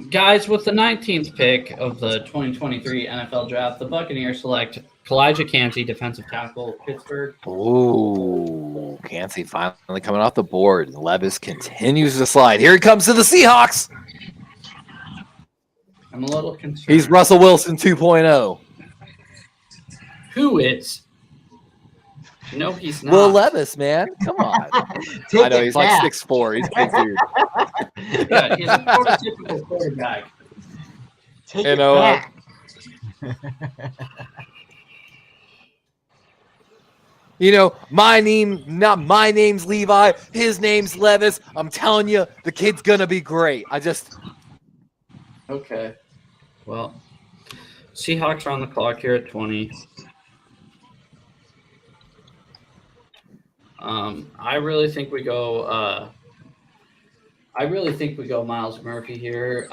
[SPEAKER 1] Guys, with the 19th pick of the 2023 NFL Draft, the Buccaneers select Kalijah Kancey, defensive tackle, Pittsburgh.
[SPEAKER 4] Ooh, Kancey finally coming off the board. Levis continues to slide. Here he comes to the Seahawks.
[SPEAKER 1] I'm a little concerned.
[SPEAKER 4] He's Russell Wilson 2.0.
[SPEAKER 1] Who is? No, he's not.
[SPEAKER 4] Will Levis, man. Come on. I know he's like 6'4". He's a big dude.
[SPEAKER 1] Yeah, he's a prototypical quarterback.
[SPEAKER 3] Take
[SPEAKER 4] You
[SPEAKER 3] it
[SPEAKER 4] know,
[SPEAKER 3] back.
[SPEAKER 4] You know, my name's Levi. His name's Levis. I'm telling you, the kid's gonna be great.
[SPEAKER 1] Okay. Well, Seahawks are on the clock here at 20. I really think we go. Miles Murphy here.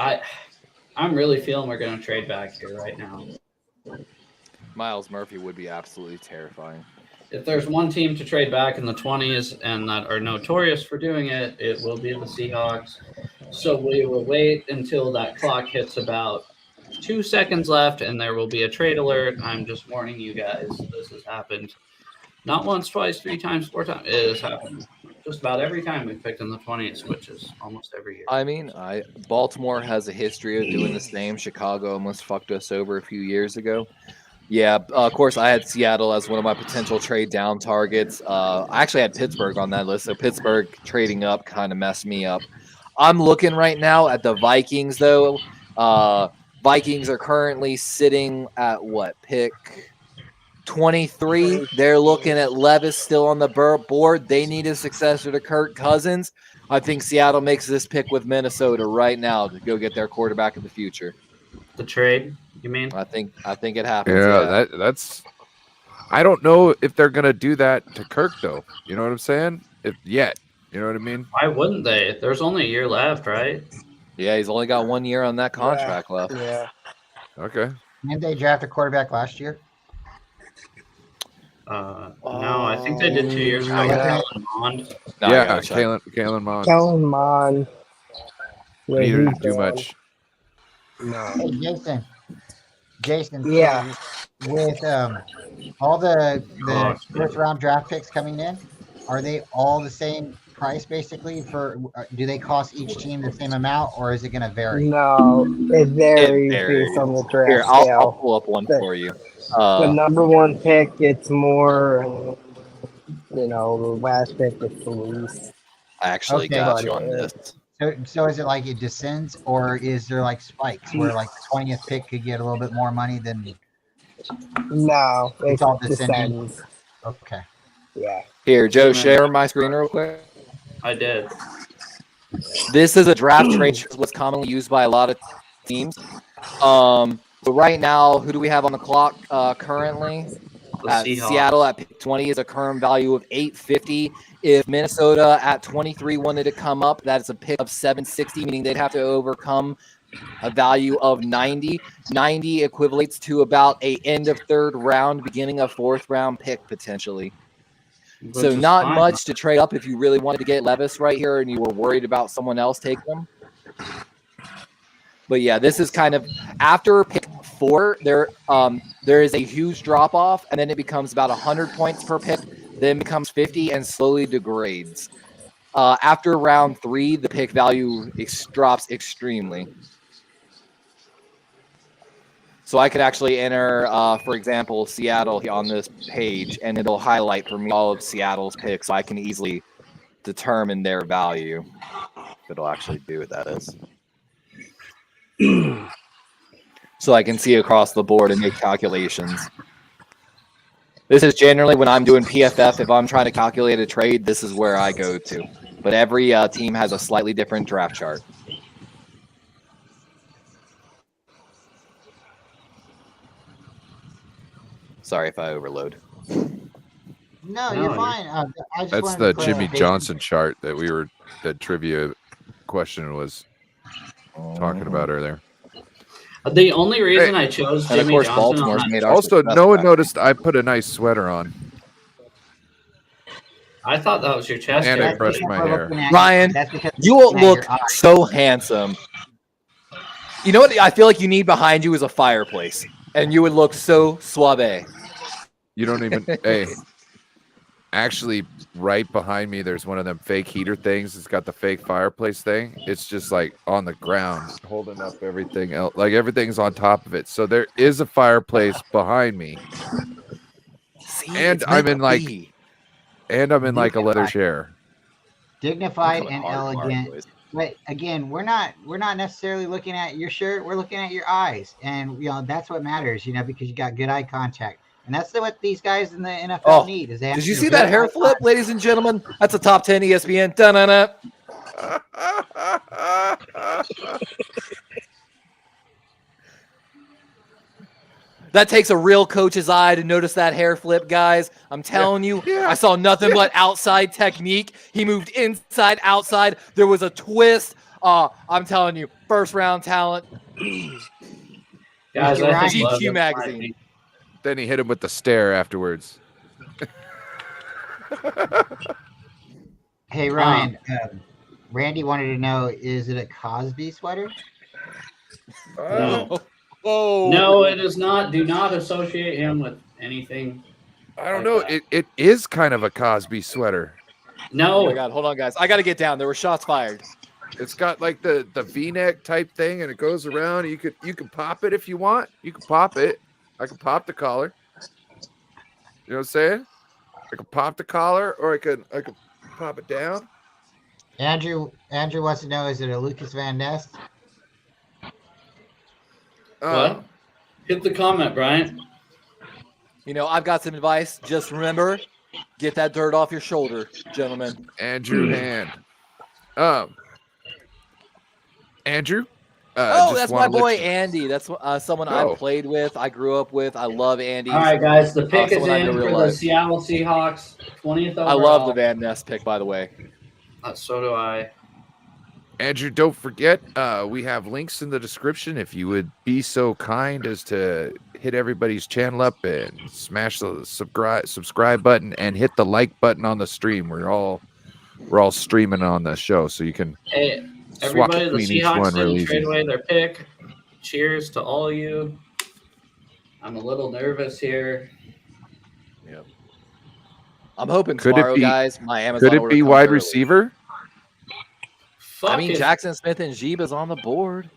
[SPEAKER 1] I'm really feeling we're going to trade back here right now.
[SPEAKER 4] Miles Murphy would be absolutely terrifying.
[SPEAKER 1] If there's one team to trade back in the 20s and that are notorious for doing it, it will be the Seahawks. So we will wait until that clock hits about 2 seconds left, and there will be a trade alert. I'm just warning you guys. This has happened not once, twice, 3 times, 4 times. It has happened just about every time we've picked in the 20s, which is almost every year.
[SPEAKER 4] I mean, Baltimore has a history of doing the same. Chicago almost fucked us over a few years ago. Yeah, of course, I had Seattle as one of my potential trade down targets. I actually had Pittsburgh on that list, so Pittsburgh trading up kind of messed me up. I'm looking right now at the Vikings, though. Vikings are currently sitting at what, pick 23? They're looking at Levis still on the board. They need a successor to Kirk Cousins. I think Seattle makes this pick with Minnesota right now to go get their quarterback of the future.
[SPEAKER 1] The trade, you mean?
[SPEAKER 4] I think it happens.
[SPEAKER 2] Yeah, that's. I don't know if they're gonna do that to Kirk though. You know what I'm saying? Yet, You know what I mean?
[SPEAKER 1] Why wouldn't they? There's only a year left, right?
[SPEAKER 4] Yeah, he's only got 1 year on that contract left.
[SPEAKER 6] Yeah.
[SPEAKER 2] Okay.
[SPEAKER 3] Didn't they draft a quarterback last year?
[SPEAKER 1] No, I think they did 2 years ago.
[SPEAKER 3] Yeah.
[SPEAKER 1] Kellen Mond.
[SPEAKER 4] No, I
[SPEAKER 2] yeah,
[SPEAKER 4] gotta check.
[SPEAKER 2] Kalen Mond.
[SPEAKER 6] Kellen Mond.
[SPEAKER 2] He
[SPEAKER 6] Yeah,
[SPEAKER 2] didn't
[SPEAKER 6] he's
[SPEAKER 2] do
[SPEAKER 6] gone.
[SPEAKER 2] much.
[SPEAKER 6] No.
[SPEAKER 3] Hey, Jason.
[SPEAKER 6] Yeah.
[SPEAKER 3] With all the
[SPEAKER 1] Oh,
[SPEAKER 3] first round draft picks coming in, are they all the same price basically? Do they cost each team the same amount, or is it going to vary?
[SPEAKER 6] No, it varies
[SPEAKER 4] varies.
[SPEAKER 6] based on the draft
[SPEAKER 4] Here, I'll
[SPEAKER 6] scale.
[SPEAKER 4] pull up one
[SPEAKER 6] The-
[SPEAKER 4] for you.
[SPEAKER 6] The number one pick gets more, the last pick gets the least.
[SPEAKER 4] I actually
[SPEAKER 3] Okay.
[SPEAKER 4] got you on this.
[SPEAKER 3] So is it like it descends, or is there like spikes where like the 20th pick could get a little bit more money than?
[SPEAKER 6] No,
[SPEAKER 3] It's
[SPEAKER 6] it
[SPEAKER 3] all descending.
[SPEAKER 6] descends.
[SPEAKER 3] Okay.
[SPEAKER 6] Yeah.
[SPEAKER 4] Here, Joe,
[SPEAKER 1] Amen.
[SPEAKER 4] share my screen real quick.
[SPEAKER 1] I did.
[SPEAKER 4] This is a draft trade, what's commonly used by a lot of teams. So right now, who do we have on the clock currently?
[SPEAKER 1] The Seahawks.
[SPEAKER 4] Seattle at pick 20 is a current value of $850. If Minnesota at 23 wanted to come up, that is a pick of $760, meaning they'd have to overcome a value of 90. 90 equivalates to about a end of third round, beginning of fourth round pick potentially.
[SPEAKER 1] Which
[SPEAKER 4] So
[SPEAKER 1] is
[SPEAKER 4] not
[SPEAKER 1] fine.
[SPEAKER 4] much to trade up if you really wanted to get Levis right here and you were worried about someone else taking him. But yeah, this is kind of after pick 4, there is a huge drop off, and then it becomes about 100 points per pick, then becomes 50 and slowly degrades. After round 3, the pick value drops extremely. So I could actually enter, for example, Seattle on this page, and it'll highlight for me all of Seattle's picks, so I can easily determine their value. It'll actually do what that is. So I can see across the board and make calculations. This is generally when I'm doing PFF, if I'm trying to calculate a trade, this is where I go to. But every team has a slightly different draft chart. Sorry if I overload.
[SPEAKER 3] No,
[SPEAKER 1] No,
[SPEAKER 3] you're
[SPEAKER 1] you're-
[SPEAKER 3] fine. I just
[SPEAKER 2] That's
[SPEAKER 3] wanted
[SPEAKER 2] the
[SPEAKER 3] to
[SPEAKER 2] Jimmy
[SPEAKER 3] clarify.
[SPEAKER 2] Johnson chart that trivia question was talking about earlier.
[SPEAKER 1] The only reason I chose
[SPEAKER 4] And of
[SPEAKER 1] Jimmy
[SPEAKER 4] course,
[SPEAKER 1] Johnson on
[SPEAKER 4] Baltimore's
[SPEAKER 1] that,
[SPEAKER 4] made our
[SPEAKER 2] Also,
[SPEAKER 4] success
[SPEAKER 2] no one
[SPEAKER 4] back.
[SPEAKER 2] noticed I put a nice sweater on.
[SPEAKER 1] I thought that was your chest
[SPEAKER 2] And I
[SPEAKER 1] hair.
[SPEAKER 2] brushed my hair.
[SPEAKER 4] Ryan,
[SPEAKER 3] That's because
[SPEAKER 4] You will
[SPEAKER 3] looking at
[SPEAKER 4] look
[SPEAKER 3] your eyes.
[SPEAKER 4] so handsome. You know what I feel like you need behind you is a fireplace, and you would look so suave.
[SPEAKER 2] You don't even. Hey, actually, right behind me, there's one of them fake heater things. It's got the fake fireplace thing. It's just like on the ground, holding up everything else. Like everything's on top of it. So there is a fireplace behind me,
[SPEAKER 4] See,
[SPEAKER 2] And
[SPEAKER 4] it's
[SPEAKER 2] I'm
[SPEAKER 4] meant
[SPEAKER 2] in,
[SPEAKER 4] to
[SPEAKER 2] like,
[SPEAKER 4] be.
[SPEAKER 2] and I'm in like a leather chair.
[SPEAKER 3] dignified
[SPEAKER 4] I'm coming
[SPEAKER 3] and
[SPEAKER 4] hard,
[SPEAKER 3] elegant.
[SPEAKER 4] boys.
[SPEAKER 3] But again, we're not necessarily looking at your shirt. We're looking at your eyes, and that's what matters. Because you got good eye contact, and that's what these guys in the NFL
[SPEAKER 4] Oh,
[SPEAKER 3] need. Is they have
[SPEAKER 4] Did you
[SPEAKER 3] to
[SPEAKER 4] see
[SPEAKER 3] good
[SPEAKER 4] that hair
[SPEAKER 3] eye
[SPEAKER 4] flip, ladies and gentlemen? That's a top 10 ESPN. Dun-dun-dun. That takes a real coach's eye to notice that hair flip, guys. I'm telling you,
[SPEAKER 2] yeah,
[SPEAKER 4] I saw nothing but outside technique. He moved inside, outside. There was a twist. I'm telling you, first round talent.
[SPEAKER 1] Guys, I think
[SPEAKER 4] GQ
[SPEAKER 1] Logan
[SPEAKER 4] magazine.
[SPEAKER 1] might be-
[SPEAKER 2] Then he hit him with the stare afterwards.
[SPEAKER 3] Hey Ryan, Randy wanted to know: is it a Cosby sweater?
[SPEAKER 1] No.
[SPEAKER 4] Oh
[SPEAKER 1] No, it is not. Do not associate him with anything.
[SPEAKER 2] I don't
[SPEAKER 1] like
[SPEAKER 2] know.
[SPEAKER 1] that.
[SPEAKER 2] It is kind of a Cosby sweater.
[SPEAKER 4] Oh
[SPEAKER 1] No.
[SPEAKER 4] my God, hold on, guys. I got to get down. There were shots fired.
[SPEAKER 2] It's got like the V-neck type thing, and it goes around. You could pop it if you want. You can pop it. I can pop the collar. You know what I'm saying? I could pop the collar, or I could pop it down.
[SPEAKER 3] Andrew wants to know: is it a Lucas Van Ness?
[SPEAKER 1] What? Hit the comment, Bryant.
[SPEAKER 4] I've got some advice. Just remember, get that dirt off your shoulder, gentlemen.
[SPEAKER 2] Andrew Hand. Andrew.
[SPEAKER 4] Oh,
[SPEAKER 2] just
[SPEAKER 4] that's my
[SPEAKER 2] wanna let
[SPEAKER 4] boy
[SPEAKER 2] you-
[SPEAKER 4] Andy. That's someone
[SPEAKER 2] Oh.
[SPEAKER 4] I played with. I grew up with. I love Andy.
[SPEAKER 1] All right, guys. The pick is
[SPEAKER 4] someone I
[SPEAKER 1] in
[SPEAKER 4] know
[SPEAKER 1] for
[SPEAKER 4] real
[SPEAKER 1] the
[SPEAKER 4] life.
[SPEAKER 1] Seattle Seahawks, 20th overall.
[SPEAKER 4] I love the Van Ness pick, by the way.
[SPEAKER 1] So do I.
[SPEAKER 2] Andrew, don't forget, we have links in the description. If you would be so kind as to hit everybody's channel up and smash the subscribe button and hit the like button on the stream. We're all streaming on the show, so you can
[SPEAKER 1] Hey,
[SPEAKER 2] swap
[SPEAKER 1] everybody, the
[SPEAKER 2] between each
[SPEAKER 1] Seahawks
[SPEAKER 2] one really
[SPEAKER 1] didn't trade
[SPEAKER 2] easy.
[SPEAKER 1] away their pick. Cheers to all of you. I'm a little nervous here.
[SPEAKER 4] Yep. I'm hoping
[SPEAKER 2] Could it
[SPEAKER 4] tomorrow,
[SPEAKER 2] be-
[SPEAKER 4] guys, my Amazon
[SPEAKER 2] Could it
[SPEAKER 4] order
[SPEAKER 2] be
[SPEAKER 4] comes
[SPEAKER 2] wide
[SPEAKER 4] early.
[SPEAKER 2] receiver?
[SPEAKER 1] Fuck
[SPEAKER 4] I mean,
[SPEAKER 1] if-
[SPEAKER 4] Jackson Smith and Jeeb's on the board.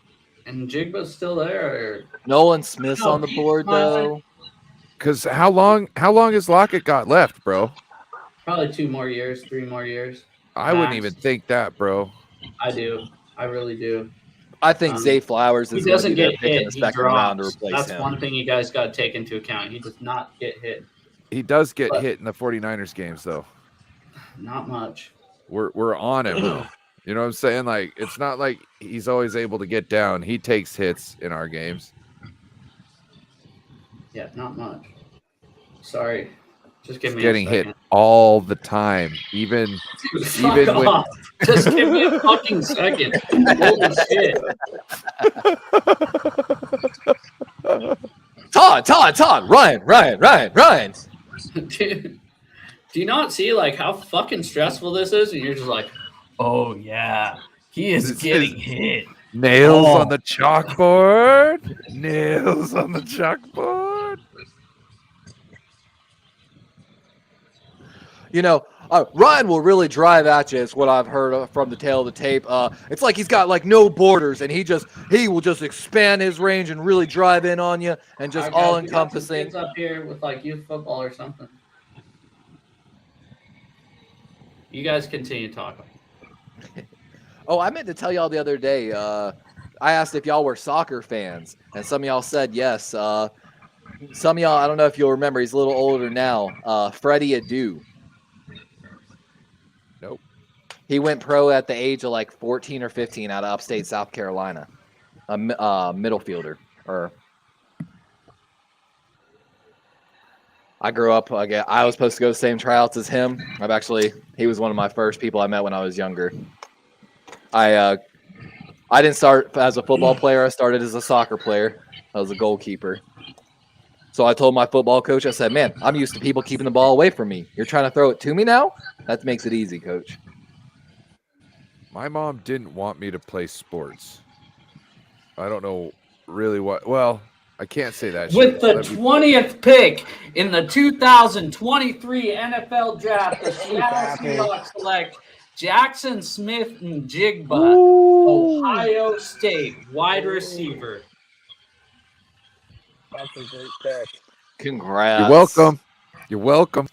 [SPEAKER 1] and Jigba's still there.
[SPEAKER 4] Nolan Smith's
[SPEAKER 1] No,
[SPEAKER 4] on the
[SPEAKER 1] he's
[SPEAKER 4] board,
[SPEAKER 1] my-
[SPEAKER 4] though.
[SPEAKER 2] Because how long has Lockett got left, bro?
[SPEAKER 1] Probably 2 more years, 3 more years.
[SPEAKER 2] I wouldn't
[SPEAKER 1] Max.
[SPEAKER 2] even think that, bro.
[SPEAKER 1] I do. I really do.
[SPEAKER 4] I think Zay Flowers
[SPEAKER 1] He
[SPEAKER 4] is going to
[SPEAKER 1] doesn't
[SPEAKER 4] be their
[SPEAKER 1] get
[SPEAKER 4] pick in
[SPEAKER 1] hit.
[SPEAKER 4] the
[SPEAKER 1] He
[SPEAKER 4] second round to
[SPEAKER 1] drops.
[SPEAKER 4] replace
[SPEAKER 1] That's
[SPEAKER 4] him.
[SPEAKER 1] one thing you guys got to take into account. He does not get hit.
[SPEAKER 2] He does get
[SPEAKER 1] But-
[SPEAKER 2] hit in the 49ers games, though.
[SPEAKER 1] Not much.
[SPEAKER 2] We're on him, though. You know what I'm saying? Like, it's not like he's always able to get down. He takes hits in our games.
[SPEAKER 1] Yeah, not much. Sorry. Just give
[SPEAKER 2] He's
[SPEAKER 1] me
[SPEAKER 2] getting
[SPEAKER 1] a
[SPEAKER 2] hit
[SPEAKER 1] second.
[SPEAKER 2] all the time. Even
[SPEAKER 1] Dude, fuck
[SPEAKER 2] even when-
[SPEAKER 1] off. Just give me a fucking second. Holy shit.
[SPEAKER 4] Todd, Ryan.
[SPEAKER 1] Dude, do you not see like how fucking stressful this is? And you're just like, oh yeah, he is
[SPEAKER 2] This
[SPEAKER 1] getting
[SPEAKER 2] is-
[SPEAKER 1] hit.
[SPEAKER 2] nails
[SPEAKER 1] Oh.
[SPEAKER 2] on the chalkboard. Nails on the chalkboard.
[SPEAKER 4] You know, Ryan will really drive at you. Is what I've heard from the tail of the tape. It's like he's got like no borders, and he will just expand his range and really drive in on you, and just
[SPEAKER 1] All right, guys, we got some
[SPEAKER 4] all-encompassing.
[SPEAKER 1] kids up here with like youth football or something. You guys continue talking.
[SPEAKER 4] Oh, I meant to tell y'all the other day. I asked if y'all were soccer fans, and some of y'all said yes. Some of y'all, I don't know if you'll remember. He's a little older now. Freddie Adu.
[SPEAKER 2] Nope.
[SPEAKER 4] He went pro at the age of like 14 or 15 out of upstate South Carolina. A middle fielder. I grew up. I was supposed to go to the same tryouts as him. He was one of my first people I met when I was younger. I didn't start as a football player. I started as a soccer player. I was a goalkeeper. So I told my football coach, I said, man, I'm used to people keeping the ball away from me. You're trying to throw it to me now? That makes it easy, coach.
[SPEAKER 2] My mom didn't want me to play sports. I don't know really what. Well, I can't say that.
[SPEAKER 1] With the
[SPEAKER 2] Let me-
[SPEAKER 1] 20th pick in the 2023 NFL Draft, the Seattle
[SPEAKER 6] Happy.
[SPEAKER 1] Seahawks select Jackson Smith and Jigba, Ohio State wide receiver.
[SPEAKER 6] That's a great pick.
[SPEAKER 4] Congrats.
[SPEAKER 2] You're welcome. You're welcome.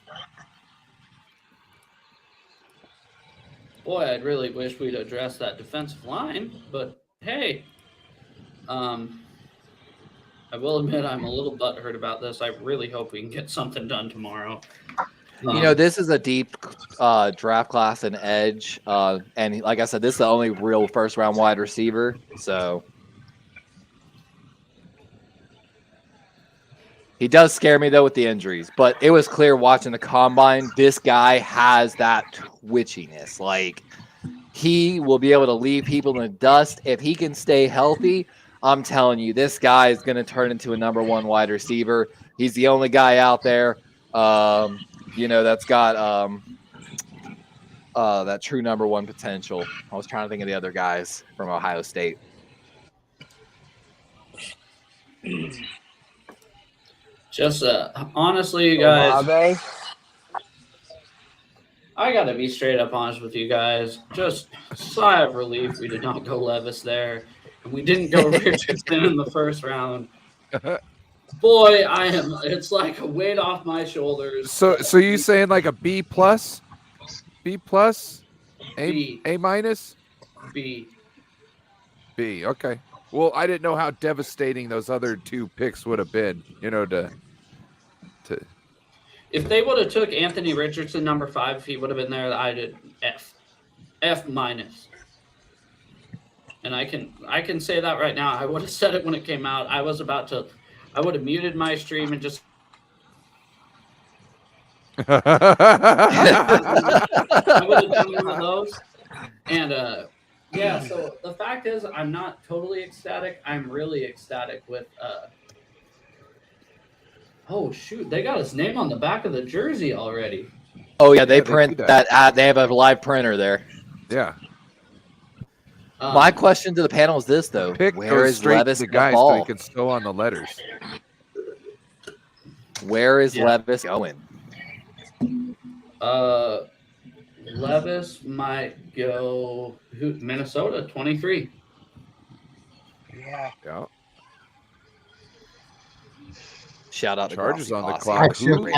[SPEAKER 1] Boy, I'd really wish we'd address that defensive line, but hey, I will admit I'm a little butthurt about this. I really hope we can get something done tomorrow.
[SPEAKER 4] You know, this is a deep draft class and edge. And like I said, this is the only real first-round wide receiver. So he does scare me, though, with the injuries. But it was clear watching the combine, this guy has that twitchiness. Like, he will be able to leave people in the dust. If he can stay healthy, I'm telling you, this guy is going to turn into a number one wide receiver. He's the only guy out there, that's got that true number one potential. I was trying to think of the other guys from Ohio State.
[SPEAKER 1] Just honestly, you guys,
[SPEAKER 6] Olave?
[SPEAKER 1] I got to be straight up honest with you guys. Just sigh of relief we did not go Levis there. And we didn't go Richardson in the first round. Boy, it's like a weight off my shoulders.
[SPEAKER 2] So you saying like a B plus, B plus,
[SPEAKER 1] B.
[SPEAKER 2] A minus,
[SPEAKER 1] B.
[SPEAKER 2] B. Okay. Well, I didn't know how devastating those other two picks would have been. To
[SPEAKER 1] If they would have took Anthony Richardson number 5, if he would have been there, I did F minus. And I can say that right now. I would have said it when it came out. I would have muted my stream and just I would have done one of those. And yeah, so the fact is, I'm not totally ecstatic. I'm really ecstatic with. Oh shoot, they got his name on the back of the jersey already.
[SPEAKER 4] Oh yeah, they
[SPEAKER 2] Yeah, they
[SPEAKER 4] print
[SPEAKER 2] do
[SPEAKER 4] that. They have a live printer there.
[SPEAKER 2] Yeah.
[SPEAKER 4] My question to the panel is this though:
[SPEAKER 2] Pick
[SPEAKER 4] where
[SPEAKER 2] goes
[SPEAKER 4] is
[SPEAKER 2] straight
[SPEAKER 4] Levis
[SPEAKER 2] to the
[SPEAKER 4] gonna
[SPEAKER 2] guy so he
[SPEAKER 4] fall?
[SPEAKER 2] can sew on the letters.
[SPEAKER 4] Where is
[SPEAKER 1] Yeah.
[SPEAKER 4] Levis going?
[SPEAKER 1] Levis might go Minnesota 23.
[SPEAKER 6] Yeah.
[SPEAKER 2] Yeah.
[SPEAKER 4] Shout out to
[SPEAKER 2] Chargers
[SPEAKER 4] Grossi
[SPEAKER 2] on the
[SPEAKER 4] Posse.
[SPEAKER 2] clock.
[SPEAKER 3] I still
[SPEAKER 2] Who?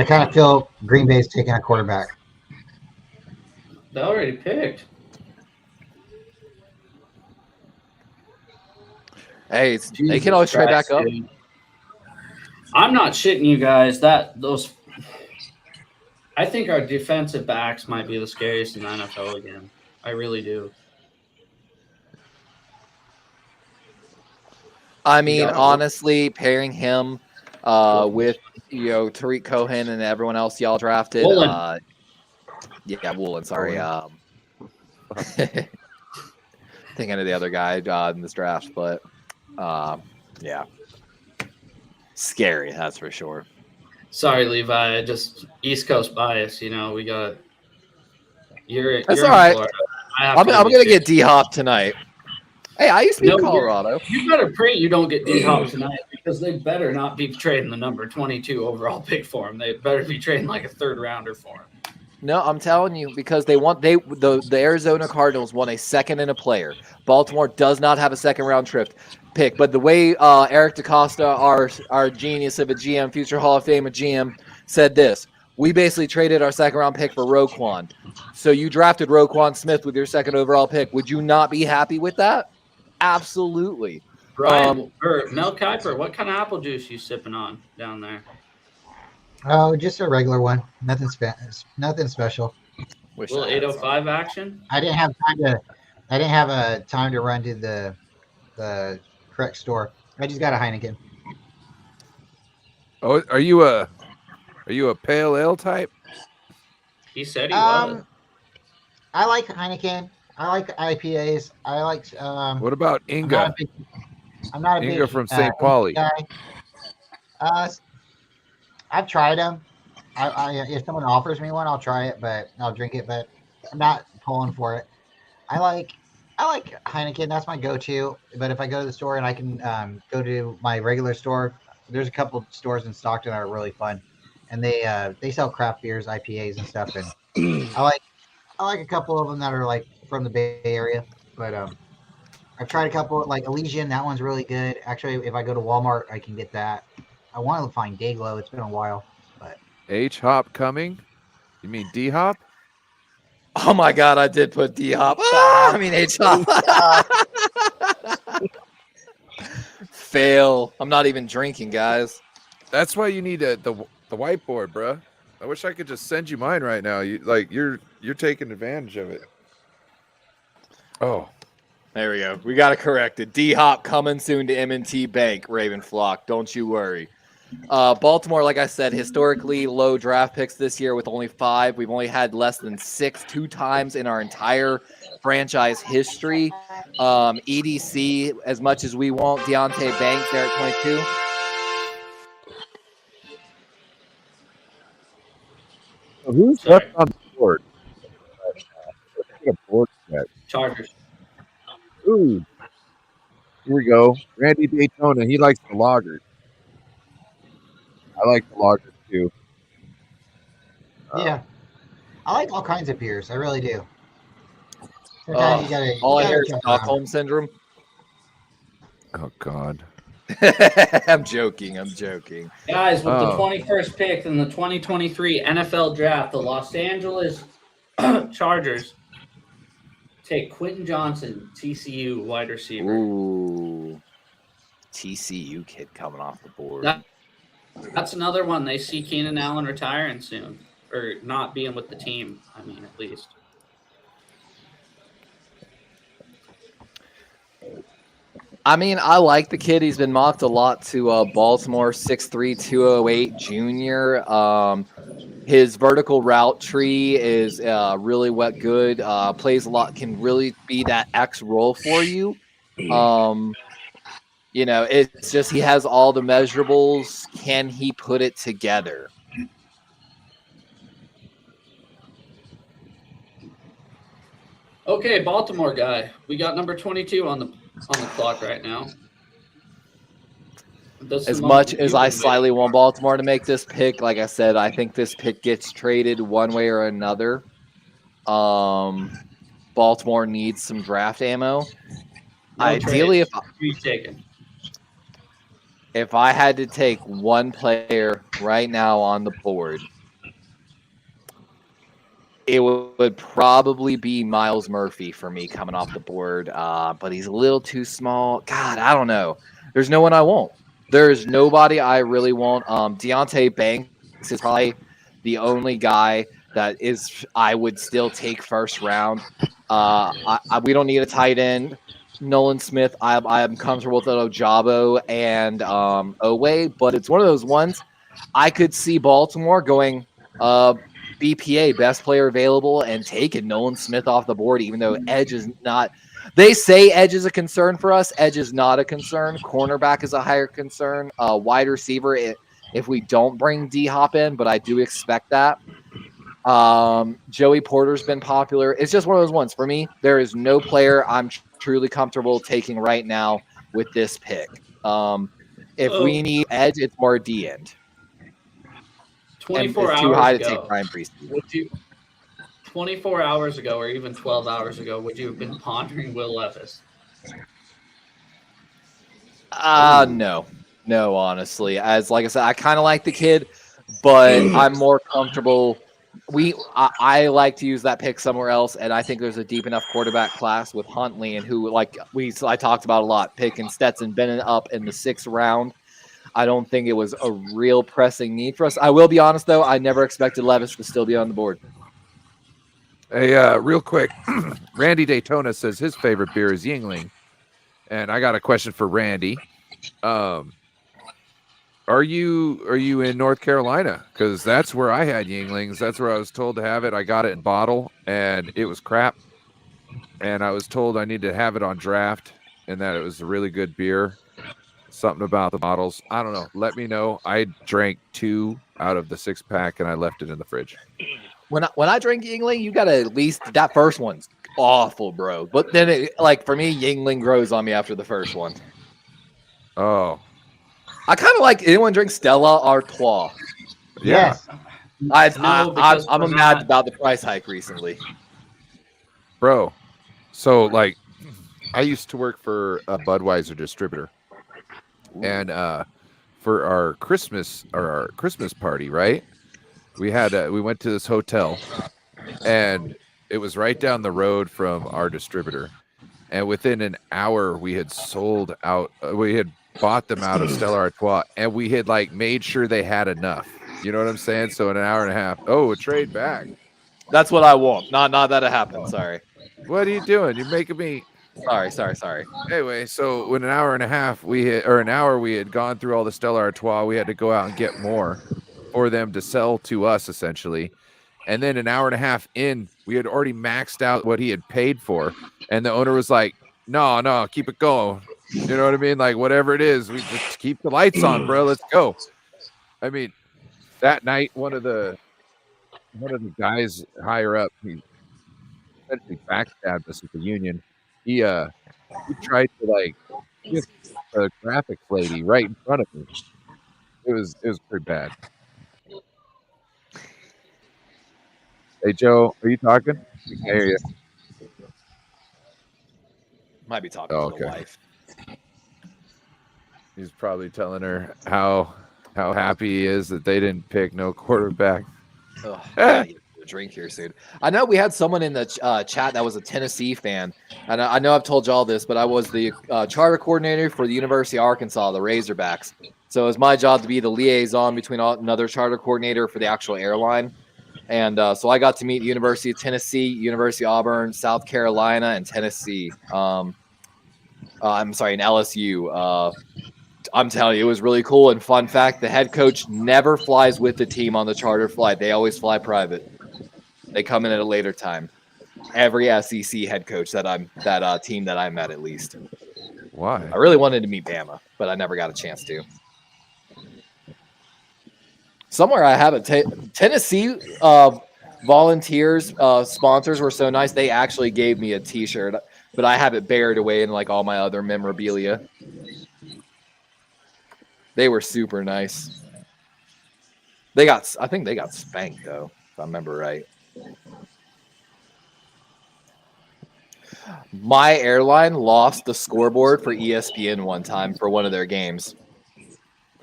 [SPEAKER 3] kind of feel Green Bay's taking a quarterback.
[SPEAKER 1] They already picked.
[SPEAKER 4] Hey, they
[SPEAKER 1] Jesus
[SPEAKER 4] can always trade back
[SPEAKER 1] Christ,
[SPEAKER 4] up.
[SPEAKER 1] dude. I'm not shitting you guys. I think our defensive backs might be the scariest in the NFL again. I really do.
[SPEAKER 4] I
[SPEAKER 1] We
[SPEAKER 4] mean,
[SPEAKER 1] got
[SPEAKER 4] honestly, pairing him with Tariq Cohen and everyone else y'all drafted.
[SPEAKER 1] Woolen.
[SPEAKER 4] Yeah, Woolen. Sorry.
[SPEAKER 2] Cohen.
[SPEAKER 4] Thinking of the other guy in this draft, but yeah, scary. That's for sure.
[SPEAKER 1] Sorry, Levi. I just East Coast bias. We got. You're
[SPEAKER 4] That's
[SPEAKER 1] in
[SPEAKER 4] all right.
[SPEAKER 1] Florida. I'm
[SPEAKER 4] I'm gonna get D Hop tonight. Hey, I used to be in Colorado.
[SPEAKER 1] You better pray you don't get D Hop tonight because they better not be trading the number 22 overall pick for him. They better be trading like a third rounder for him.
[SPEAKER 4] No, I'm telling you because the Arizona Cardinals want a second and a player. Baltimore does not have a second round pick, but the way Eric DaCosta, our genius of a GM, future Hall of Fame GM, said this: we basically traded our second round pick for Roquan. So you drafted Roquan Smith with your second overall pick. Would you not be happy with that? Absolutely.
[SPEAKER 1] Bryant or Mel Kiper, what kind of apple juice you sipping on down there?
[SPEAKER 3] Oh, just a regular one. Nothing special.
[SPEAKER 4] Wish
[SPEAKER 1] Little
[SPEAKER 4] I had
[SPEAKER 1] 805 action.
[SPEAKER 3] I didn't have time to run to the correct store. I just got a Heineken.
[SPEAKER 2] Oh, are you a pale ale type?
[SPEAKER 1] He said he was.
[SPEAKER 3] I like Heineken. I like IPAs. I like.
[SPEAKER 2] What about Inga?
[SPEAKER 3] I'm not a big
[SPEAKER 2] Inga from St. Pauli.
[SPEAKER 3] guy. I've tried them. If someone offers me one, I'll try it, but I'll drink it. But I'm not pulling for it. I like Heineken. That's my go-to. But if I go to the store and I can go to my regular store, there's a couple stores in Stockton that are really fun, and they sell craft beers, IPAs, and stuff. And I like a couple of them that are like from the Bay Area. But I've tried a couple like Elysian. That one's really good. Actually, if I go to Walmart, I can get that. I want to find Dayglow. It's been a while, but
[SPEAKER 2] H Hop coming? You mean D Hop?
[SPEAKER 4] Oh my God, I did put D Hop. H Hop. Fail. I'm not even drinking, guys.
[SPEAKER 2] That's why you need the whiteboard, bruh. I wish I could just send you mine right now. You're taking advantage of it. Oh,
[SPEAKER 4] there we go. We got it corrected. D Hop coming soon to M&T Bank, Raven Flock. Don't you worry. Baltimore, like I said, historically low draft picks this year with only 5. We've only had less than 6 2 times in our entire franchise history. EDC, as much as we want Deontay Banks there at 22.
[SPEAKER 2] who's
[SPEAKER 1] Sorry.
[SPEAKER 2] left on the board? Board check.
[SPEAKER 1] Chargers.
[SPEAKER 2] Ooh, here we go. Randy Daytona. He likes the loggers. I like the loggers too.
[SPEAKER 3] yeah, I like all kinds of beers. I really do. Sometimes you gotta.
[SPEAKER 4] All I hear is
[SPEAKER 3] check around.
[SPEAKER 4] Stockholm syndrome.
[SPEAKER 2] Oh God.
[SPEAKER 4] I'm joking.
[SPEAKER 1] Guys, with the 21st pick in the 2023 NFL Draft, the Los Angeles Chargers take Quentin Johnson, TCU wide receiver.
[SPEAKER 4] Ooh. TCU kid coming off the board.
[SPEAKER 1] That's another one. They see Keenan Allen retiring soon, or not being with the team. I mean, at least.
[SPEAKER 4] I mean, I like the kid. He's been mocked a lot to Baltimore, 6'3", 208 junior. His vertical route tree is really good. Plays a lot, can really be that X role for you. It's just he has all the measurables. Can he put it together?
[SPEAKER 1] Okay, Baltimore guy. We got number 22 on the clock right now.
[SPEAKER 4] As much as I slightly want Baltimore to make this pick, like I said, I think this pick gets traded one way or another. Baltimore needs some draft ammo. Ideally, if I had to take one player right now on the board, it would probably be Miles Murphy for me coming off the board, but he's a little too small. God, I don't know. There's no one I want. There's nobody I really want. Deontay Banks is probably the only guy that I would still take first round. We don't need a tight end. Nolan Smith, I'm comfortable with Ojabo and Owe, but it's one of those ones I could see Baltimore going BPA, best player available, and taking Nolan Smith off the board, even though edge is not. They say edge is a concern for us. Edge is not a concern. Cornerback is a higher concern. Wide receiver, if we don't bring D-Hop in, but I do expect that. Joey Porter's been popular. It's just one of those ones. For me, there is no player I'm truly comfortable taking right now with this pick. If we need edge, it's more D-end.
[SPEAKER 1] 24
[SPEAKER 4] it's
[SPEAKER 1] hours
[SPEAKER 4] too high
[SPEAKER 1] ago,
[SPEAKER 4] to take Brian Priest.
[SPEAKER 1] 24 hours ago, or even 12 hours ago, would you have been pondering Will Levis?
[SPEAKER 4] No, honestly. As like I said, I kind of like the kid, but I'm more comfortable. I like to use that pick somewhere else, and I think there's a deep enough quarterback class with Huntley and who I talked about a lot, picking Stetson Bennett up in the 6th round. I don't think it was a real pressing need for us. I will be honest, though. I never expected Levis to still be on the board.
[SPEAKER 2] Hey, real quick, Randy Daytona says his favorite beer is Yingling, and I got a question for Randy. Are you in North Carolina? Because that's where I had Yinglings. That's where I was told to have it. I got it in bottle, and it was crap. And I was told I needed to have it on draft, and that it was a really good beer. Something about the bottles. I don't know. Let me know. I drank 2 out of the 6-pack, and I left it in the fridge.
[SPEAKER 4] When I drink Yingling, you got to at least – that first one's awful, bro. But then, for me, Yingling grows on me after the first one.
[SPEAKER 2] Oh.
[SPEAKER 4] I kind of like – anyone drink Stella Artois?
[SPEAKER 3] Yes.
[SPEAKER 4] I'm mad about the price hike recently.
[SPEAKER 2] Bro, so, I used to work for a Budweiser distributor. And for our Christmas party, right? We went to this hotel, and it was right down the road from our distributor. And within an hour, we had sold out. We had bought them out of Stella Artois, and we had made sure they had enough. You know what I'm saying? So in an hour and a half, a trade back.
[SPEAKER 4] That's what I want. Not that it happened. Sorry.
[SPEAKER 2] What are you doing? You're making me.
[SPEAKER 4] Sorry.
[SPEAKER 2] Anyway, so in an hour and a half, we had gone through all the Stella Artois. We had to go out and get more for them to sell to us, essentially. And then an hour and a half in, we had already maxed out what he had paid for. And the owner was like, no, keep it going. You know what I mean? Whatever it is, we just keep the lights on, bro. Let's go. I mean, that night, one of the guys higher up, he essentially backstabbed us at the union. He tried to kiss a graphics lady right in front of me. It was pretty bad. Hey Joe, are you talking? I can hear you.
[SPEAKER 4] Might be talking to the wife.
[SPEAKER 2] He's probably telling her how happy he is that they didn't pick no quarterback.
[SPEAKER 4] Drink here soon. I know we had someone in the chat that was a Tennessee fan, and I know I've told you all this, but I was the charter coordinator for the University of Arkansas, the Razorbacks. So it was my job to be the liaison between another charter coordinator for the actual airline. And so I got to meet University of Tennessee, University of Auburn, South Carolina, and Tennessee. I'm sorry, in LSU. I'm telling you, it was really cool. And fun fact, the head coach never flies with the team on the charter flight. They always fly private. They come in at a later time. Every SEC head coach that team that I met, at least.
[SPEAKER 2] Why?
[SPEAKER 4] I really wanted to meet Bama, but I never got a chance to. Somewhere I haven't. Tennessee volunteers, sponsors were so nice. They actually gave me a T-shirt, but I have it buried away in like all my other memorabilia. They were super nice. I think they got spanked though, if I remember right. My airline lost the scoreboard for ESPN one time for one of their games.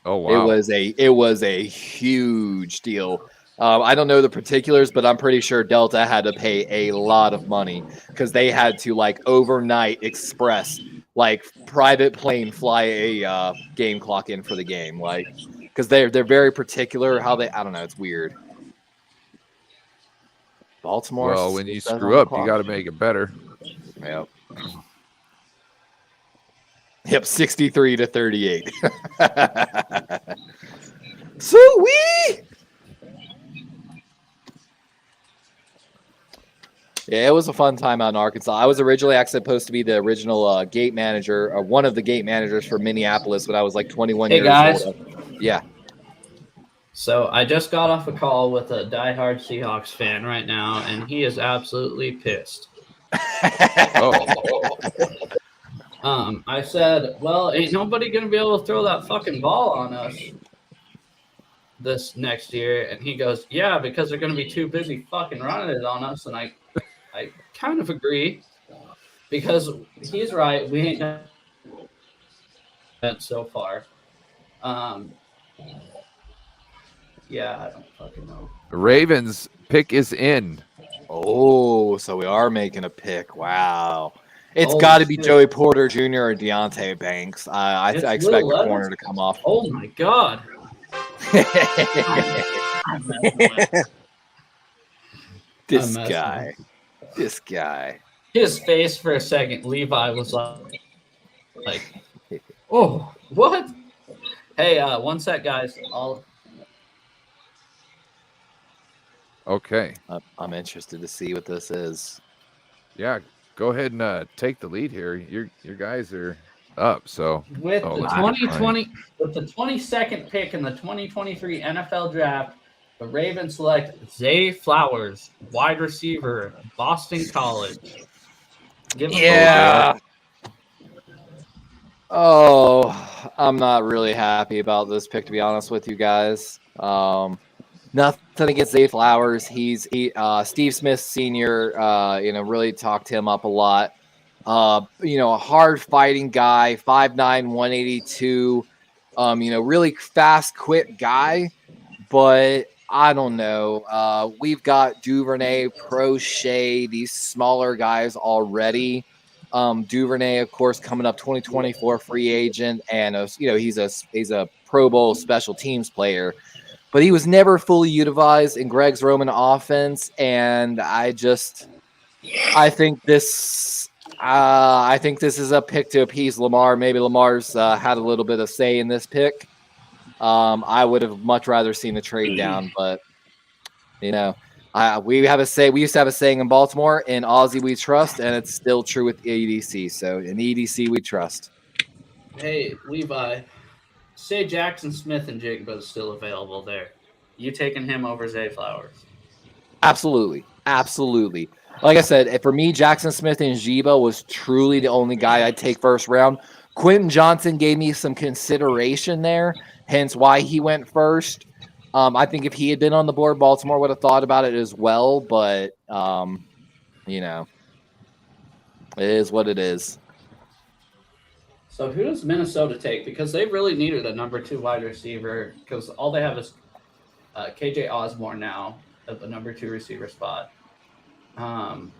[SPEAKER 2] Oh wow!
[SPEAKER 4] It was a huge deal. I don't know the particulars, but I'm pretty sure Delta had to pay a lot of money because they had to like overnight express like private plane fly a game clock in for the game, like because they're very particular how they. I don't know. It's weird. Baltimore.
[SPEAKER 2] Well, when you
[SPEAKER 4] says on
[SPEAKER 2] screw
[SPEAKER 4] the
[SPEAKER 2] up, you
[SPEAKER 4] clock.
[SPEAKER 2] got to make it better.
[SPEAKER 4] Yep. Yep, 63-38. Sweet. Yeah, it was a fun time out in Arkansas. I was originally actually supposed to be the original gate manager, or one of the gate managers for Minneapolis when I was like 21
[SPEAKER 1] Hey,
[SPEAKER 4] years
[SPEAKER 1] guys.
[SPEAKER 4] old. Yeah.
[SPEAKER 1] So I just got off a call with a diehard Seahawks fan right now, and he is absolutely pissed. I said, well, ain't nobody going to be able to throw that fucking ball on us this next year. And he goes, yeah, because they're going to be too busy fucking running it on us. And I kind of agree, because he's right. We ain't done that so far. Yeah, I don't fucking know.
[SPEAKER 2] The Ravens pick is in.
[SPEAKER 4] Oh, so we are making a pick. Wow. It's
[SPEAKER 1] Holy
[SPEAKER 4] got to be
[SPEAKER 1] shit.
[SPEAKER 4] Joey Porter Jr. or Deontay Banks. I
[SPEAKER 1] It's
[SPEAKER 4] expect
[SPEAKER 1] Will
[SPEAKER 4] the
[SPEAKER 1] Levis?
[SPEAKER 4] corner to come off.
[SPEAKER 1] Oh, my God. I'm messing with.
[SPEAKER 4] This
[SPEAKER 1] I'm
[SPEAKER 4] guy. This guy.
[SPEAKER 1] His face for a second, Levi was like, oh, what? Hey, one sec, guys.
[SPEAKER 2] Okay.
[SPEAKER 4] I'm interested to see what this is.
[SPEAKER 2] Yeah. Go ahead and take the lead here. Your guys are up. So
[SPEAKER 1] With the
[SPEAKER 2] let's get
[SPEAKER 1] 2020, with the 22nd pick in the 2023 NFL Draft, the Ravens select Zay Flowers, wide receiver, Boston College. Give him
[SPEAKER 4] Yeah. Oh, I'm not really happy about this pick, to be honest with you guys. Nothing against Zay Flowers. Steve Smith Sr. Really talked him up a lot. A hard fighting guy, 5'9", 182. Really fast, quick guy. But I don't know. We've got Duvernay, Prochet, these smaller guys already. Duvernay, of course, coming up 2024 free agent, and he's a Pro Bowl special teams player, but he was never fully utilized in Greg's Roman offense. And I think this is a pick to appease Lamar. Maybe Lamar's had a little bit of say in this pick. I would have much rather seen the trade down, but we used to have a saying in Baltimore, in Aussie we trust, and it's still true with EDC. So in EDC we trust.
[SPEAKER 1] Hey, Levi, say Jackson Smith and Jigba is still available there. You taking him over Zay Flowers?
[SPEAKER 4] Absolutely. Absolutely. Like I said, for me, Jackson Smith and Jigba was truly the only guy I'd take first round. Quentin Johnson gave me some consideration there, hence why he went first. I think if he had been on the board, Baltimore would have thought about it as well. But, it is what it is.
[SPEAKER 1] So who does Minnesota take? Because they really needed a number 2 wide receiver, because all they have is KJ Osborne now at the number 2 receiver spot. Who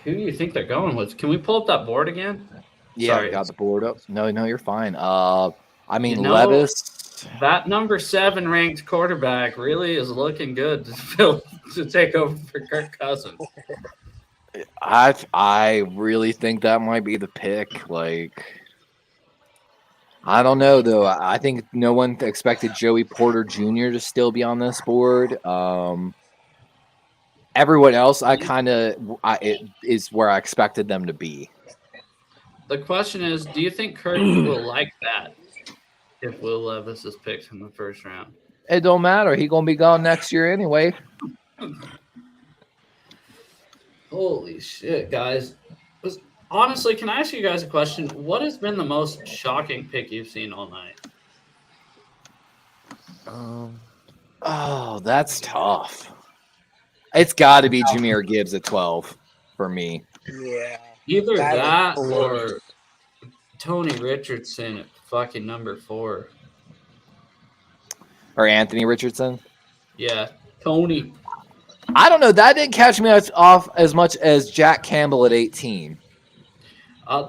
[SPEAKER 1] do you think they're going with? Can we pull up that board again?
[SPEAKER 4] Yeah,
[SPEAKER 1] Sorry.
[SPEAKER 4] I got the board up. No, you're fine.
[SPEAKER 1] Levis. That number 7 ranked quarterback really is looking good to take over for Kirk Cousins.
[SPEAKER 4] I really think that might be the pick. Like, I don't know though. I think no one expected Joey Porter Jr. to still be on this board. Everyone else, it is where I expected them to be.
[SPEAKER 1] The question is, do you think Kirk will like that if Will Levis is picked in the first round?
[SPEAKER 4] It don't matter. He gonna be gone next year anyway.
[SPEAKER 1] Holy shit, guys. Honestly, can I ask you guys a question? What has been the most shocking pick you've seen all night?
[SPEAKER 4] Oh, that's tough. It's got to be Jahmyr Gibbs at 12 for me.
[SPEAKER 6] Yeah.
[SPEAKER 1] Either that
[SPEAKER 6] was
[SPEAKER 1] or Tony Richardson at fucking number 4.
[SPEAKER 4] Or Anthony Richardson.
[SPEAKER 1] Yeah, Tony.
[SPEAKER 4] I don't know. That didn't catch me off as much as Jack Campbell at 18.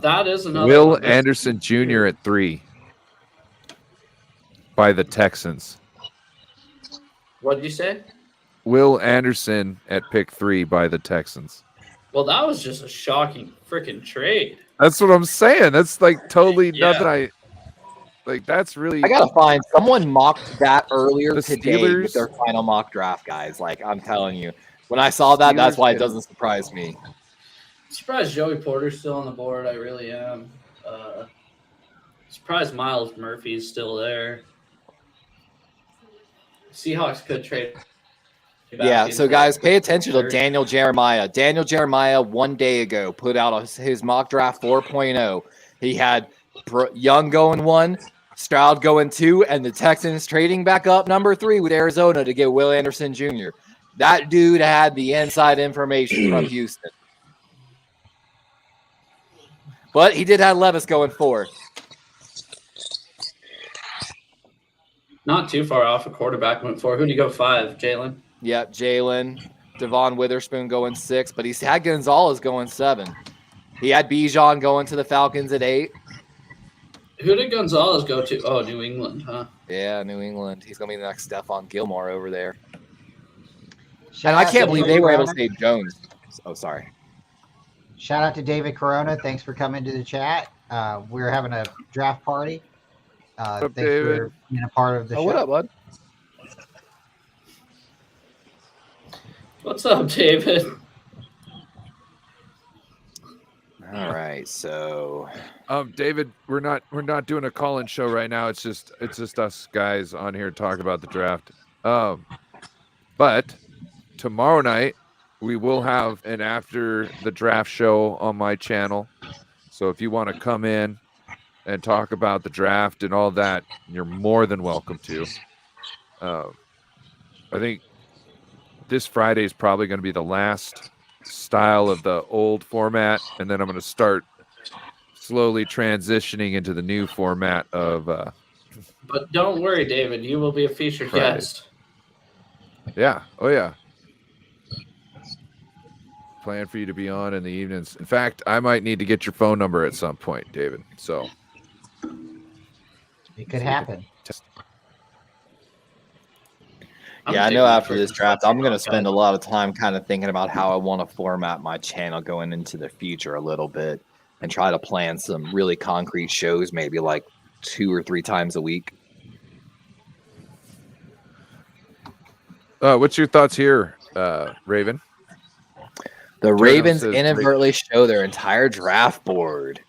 [SPEAKER 1] That is another
[SPEAKER 2] Will
[SPEAKER 1] one. That's
[SPEAKER 2] Anderson Jr. at 3 by the Texans.
[SPEAKER 1] What did you say?
[SPEAKER 2] Will Anderson at pick 3 by the Texans.
[SPEAKER 1] Well, that was just a shocking freaking trade.
[SPEAKER 2] That's what I'm saying. That's like totally
[SPEAKER 1] Yeah.
[SPEAKER 2] nothing. That's really.
[SPEAKER 4] I gotta find someone mocked that earlier
[SPEAKER 2] The
[SPEAKER 4] today
[SPEAKER 2] Steelers-
[SPEAKER 4] with their final mock draft, guys. Like, I'm telling you, when I saw that, that's
[SPEAKER 2] Steelers
[SPEAKER 4] why it
[SPEAKER 2] did.
[SPEAKER 4] doesn't surprise me.
[SPEAKER 1] I'm surprised Joey Porter's still on the board. I really am. Surprised Miles Murphy's still there. Seahawks could trade.
[SPEAKER 4] Yeah, so guys, pay attention to Daniel Jeremiah. Daniel Jeremiah 1 day ago put out his mock draft 4.0. He had Young going 1, Stroud going 2, and the Texans trading back up number 3 with Arizona to get Will Anderson Jr. That dude had the inside information from Houston. But he did have Levis going 4.
[SPEAKER 1] Not too far off. A quarterback went 4. Who'd you go 5? Jalen?
[SPEAKER 4] Yep, Jalen. Devon Witherspoon going 6, but he's had Gonzalez going 7. He had Bijan going to the Falcons at 8.
[SPEAKER 1] Who did Gonzalez go to? Oh, New England, huh?
[SPEAKER 4] Yeah, New England. He's going to be the next Stephon Gilmore over there.
[SPEAKER 3] Shout
[SPEAKER 4] And I
[SPEAKER 3] out
[SPEAKER 4] can't
[SPEAKER 3] to
[SPEAKER 4] believe
[SPEAKER 3] David
[SPEAKER 4] they were able to
[SPEAKER 3] Corona.
[SPEAKER 4] save Jones. Oh, sorry.
[SPEAKER 3] Shout out to David Corona. Thanks for coming to the chat. We're having a draft party.
[SPEAKER 2] up,
[SPEAKER 3] Thanks
[SPEAKER 2] David?
[SPEAKER 3] for being a part of the
[SPEAKER 4] Oh,
[SPEAKER 3] show.
[SPEAKER 4] what up, bud?
[SPEAKER 1] What's up, David?
[SPEAKER 4] All right, so
[SPEAKER 2] David, we're not doing a call-in show right now. It's just us guys on here talking about the draft. But tomorrow night we will have an after the draft show on my channel. So if you want to come in and talk about the draft and all that, you're more than welcome to. I think this Friday is probably going to be the last style of the old format, and then I'm going to start slowly transitioning into the new format of
[SPEAKER 1] But don't worry, David. You will be a featured
[SPEAKER 2] Friday.
[SPEAKER 1] guest.
[SPEAKER 2] Yeah. Oh, yeah. Plan for you to be on in the evenings. In fact, I might need to get your phone number at some point, David. So
[SPEAKER 3] It could happen.
[SPEAKER 4] yeah, I know after this draft, I'm going to spend a lot of time kind of thinking about how I want to format my channel going into the future a little bit and try to plan some really concrete shows, maybe like 2 or 3 times a week.
[SPEAKER 2] what's your thoughts here, Raven?
[SPEAKER 4] The
[SPEAKER 2] Jordan
[SPEAKER 4] Ravens
[SPEAKER 2] says
[SPEAKER 4] inadvertently show their entire draft board.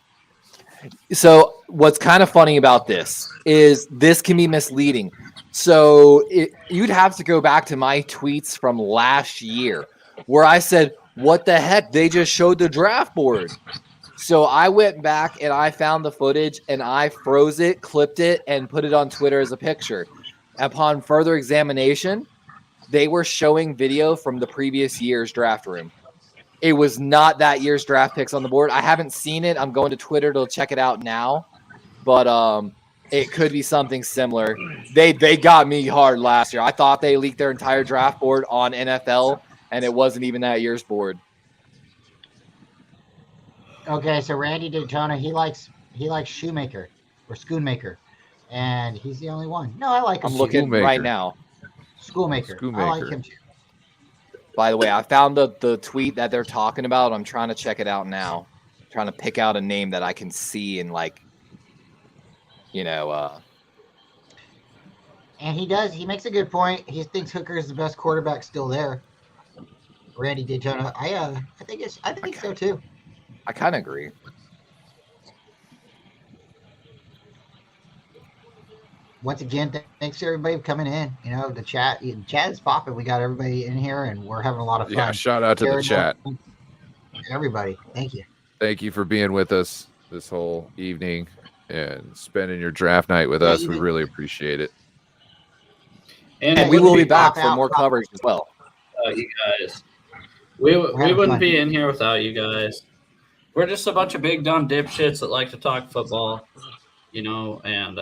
[SPEAKER 4] So what's kind of funny about this is this can be misleading. So you'd have to go back to my tweets from last year where I said, what the heck? They just showed the draft board. So I went back and I found the footage and I froze it, clipped it, and put it on Twitter as a picture. Upon further examination, they were showing video from the previous year's draft room. It was not that year's draft picks on the board. I haven't seen it. I'm going to Twitter to check it out now. But it could be something similar. They got me hard last year. I thought they leaked their entire draft board on NFL, and it wasn't even that year's board.
[SPEAKER 3] Okay, so Randy Daytona, he likes Shoemaker or Schoonmaker, and he's the only one. No, I like him.
[SPEAKER 4] I'm
[SPEAKER 3] too.
[SPEAKER 4] looking
[SPEAKER 2] Schoolmaker.
[SPEAKER 4] right now.
[SPEAKER 3] Schoolmaker. I like
[SPEAKER 2] Schoolmaker.
[SPEAKER 3] him too.
[SPEAKER 4] By the way, I found the tweet that they're talking about. I'm trying to check it out now. Trying to pick out a name that I can see and like,
[SPEAKER 3] And he makes a good point. He thinks Hooker is the best quarterback still there. Randy Daytona. I think so too.
[SPEAKER 4] I kind of agree.
[SPEAKER 3] Once again, thanks to everybody for coming in. You know, the chat is popping. We got everybody in here and we're having a lot of fun.
[SPEAKER 2] Yeah, shout out to the chat.
[SPEAKER 3] Everybody. Thank you.
[SPEAKER 2] Thank you for being with us this whole evening and spending your draft night with us. We really appreciate it.
[SPEAKER 4] And we will be back for more coverage as well.
[SPEAKER 1] You guys, we wouldn't be in here without you guys. We're just a bunch of big dumb dipshits that like to talk football, and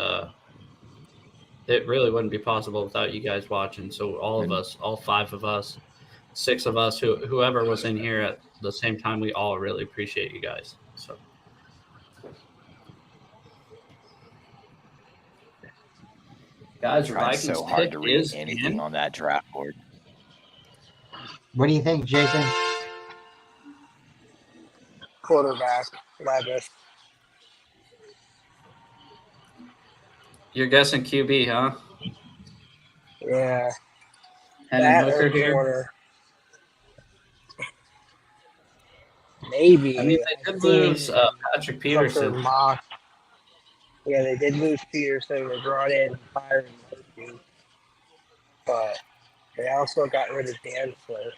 [SPEAKER 1] it really wouldn't be possible without you guys watching. So all of us, all 5 of us, 6 of us, whoever was in here at the same time, we all really appreciate you guys. So. Guys,
[SPEAKER 4] Vikings so hard to read anything on that draft board.
[SPEAKER 3] What do you think, Jason?
[SPEAKER 6] Quarterback, Levis.
[SPEAKER 1] You're guessing QB, huh?
[SPEAKER 6] Yeah.
[SPEAKER 1] And Hooker here.
[SPEAKER 6] Maybe.
[SPEAKER 1] I mean, they did lose Patrick Peterson.
[SPEAKER 6] Yeah, they did lose Peterson. They brought in Byron Murphy. But they also got rid of Dantzler.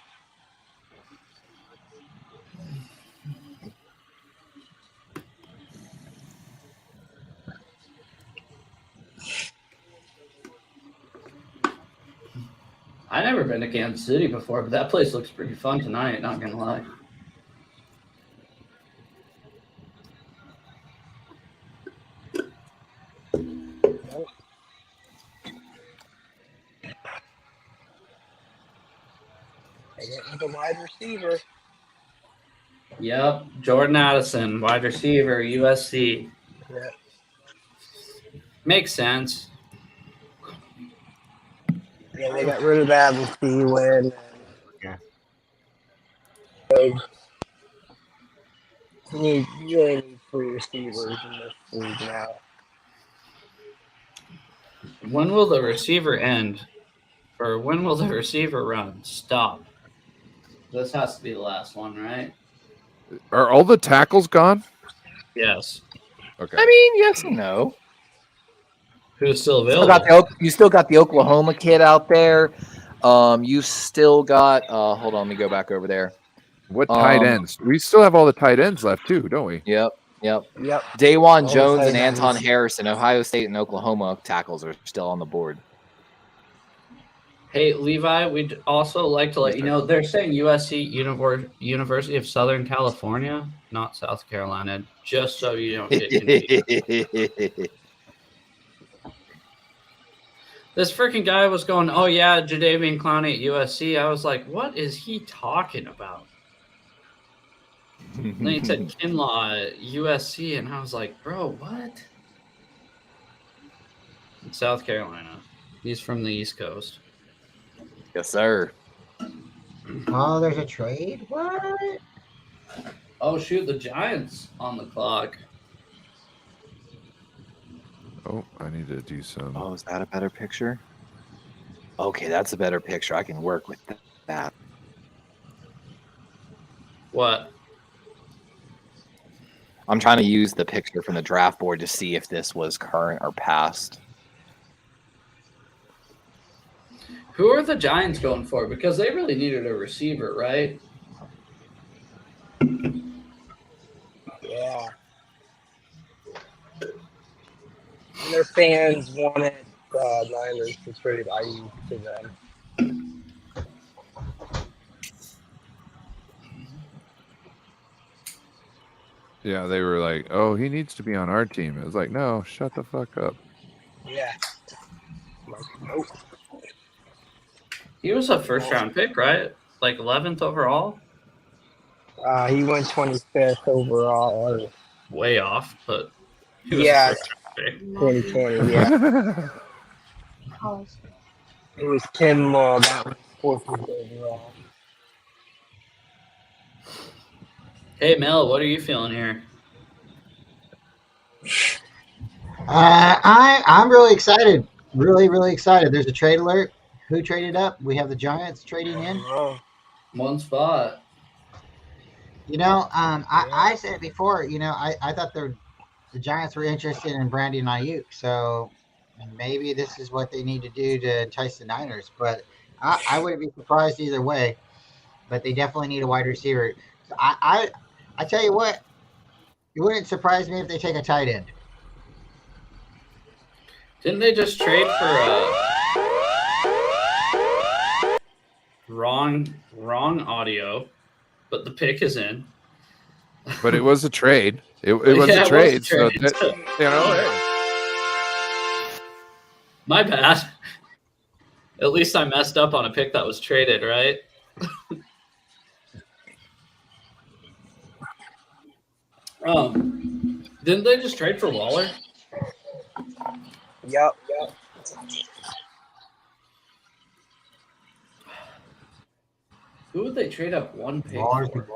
[SPEAKER 1] I've never been to Kansas City before, but that place looks pretty fun tonight, not going to lie.
[SPEAKER 6] The wide receiver.
[SPEAKER 1] Yep, Jordan Addison, wide receiver, USC.
[SPEAKER 6] Yeah.
[SPEAKER 1] Makes sense.
[SPEAKER 6] Yeah, they got rid of Adam Thielen.
[SPEAKER 3] Yeah.
[SPEAKER 6] They really need 3 receivers in this league now.
[SPEAKER 1] When will the receiver end? Or when will the receiver run stop? This has to be the last one, right?
[SPEAKER 2] Are all the tackles gone?
[SPEAKER 1] Yes.
[SPEAKER 2] Okay.
[SPEAKER 4] I mean, yes and no.
[SPEAKER 1] Who's still available?
[SPEAKER 4] You still got the Oklahoma kid out there. You still got hold on, let me go back over there.
[SPEAKER 2] What tight ends? We still have all the tight ends left too, don't we?
[SPEAKER 4] Yep. Dawan
[SPEAKER 6] All
[SPEAKER 4] Jones
[SPEAKER 6] the
[SPEAKER 4] and
[SPEAKER 6] tight
[SPEAKER 4] Anton
[SPEAKER 6] ends.
[SPEAKER 4] Harrison, Ohio State and Oklahoma tackles are still on the board.
[SPEAKER 1] Hey, Levi, we'd also like to let you know they're saying USC, University of Southern California, not South Carolina, just so you don't get confused. This freaking guy was going, oh, yeah, Jadeveon Clowney at USC. I was like, what is he talking about? And then he said Kinlaw at USC, and I was like, bro, what? South Carolina. He's from the East Coast.
[SPEAKER 4] Yes, sir.
[SPEAKER 3] Oh, there's a trade? What?
[SPEAKER 1] Oh, shoot, the Giants on the clock.
[SPEAKER 2] Oh, I need to do some.
[SPEAKER 4] Oh, is that a better picture? Okay, that's a better picture. I can work with that.
[SPEAKER 1] What?
[SPEAKER 4] I'm trying to use the picture from the draft board to see if this was current or past.
[SPEAKER 1] Who are the Giants going for? Because they really needed a receiver, right?
[SPEAKER 6] Yeah. And their fans wanted Niners to trade IU to them.
[SPEAKER 2] Yeah, they were like, "Oh, he needs to be on our team." It was like, "No, shut the fuck up."
[SPEAKER 6] Yeah. Like, nope.
[SPEAKER 1] He was a first-round pick, right? Like 11th overall?
[SPEAKER 6] He went 25th overall.
[SPEAKER 1] Way off, but he was
[SPEAKER 6] Yeah.
[SPEAKER 1] a first-round pick.
[SPEAKER 6] 2020, yeah. It was Tim Law. That was 4th overall.
[SPEAKER 1] Hey Mel, what are you feeling here?
[SPEAKER 3] I'm really excited. Really excited. There's a trade alert. Who traded up? We have the Giants trading in.
[SPEAKER 6] Oh,
[SPEAKER 1] One spot.
[SPEAKER 3] I said it before. I thought the Giants were interested in Brandon Ayuk, so maybe this is what they need to do to entice the Niners. But I wouldn't be surprised either way. But they definitely need a wide receiver. So I tell you what, it wouldn't surprise me if they take a tight end.
[SPEAKER 1] Didn't they just trade for wrong audio, but the pick is in.
[SPEAKER 2] But it was a trade. It was
[SPEAKER 1] Yeah,
[SPEAKER 2] a
[SPEAKER 1] it
[SPEAKER 2] trade.
[SPEAKER 1] was a trade.
[SPEAKER 2] So hey.
[SPEAKER 1] My bad. At least I messed up on a pick that was traded, right? Didn't they just trade for Waller?
[SPEAKER 6] yep.
[SPEAKER 1] Who would they trade up one pick
[SPEAKER 3] Waller's
[SPEAKER 1] for?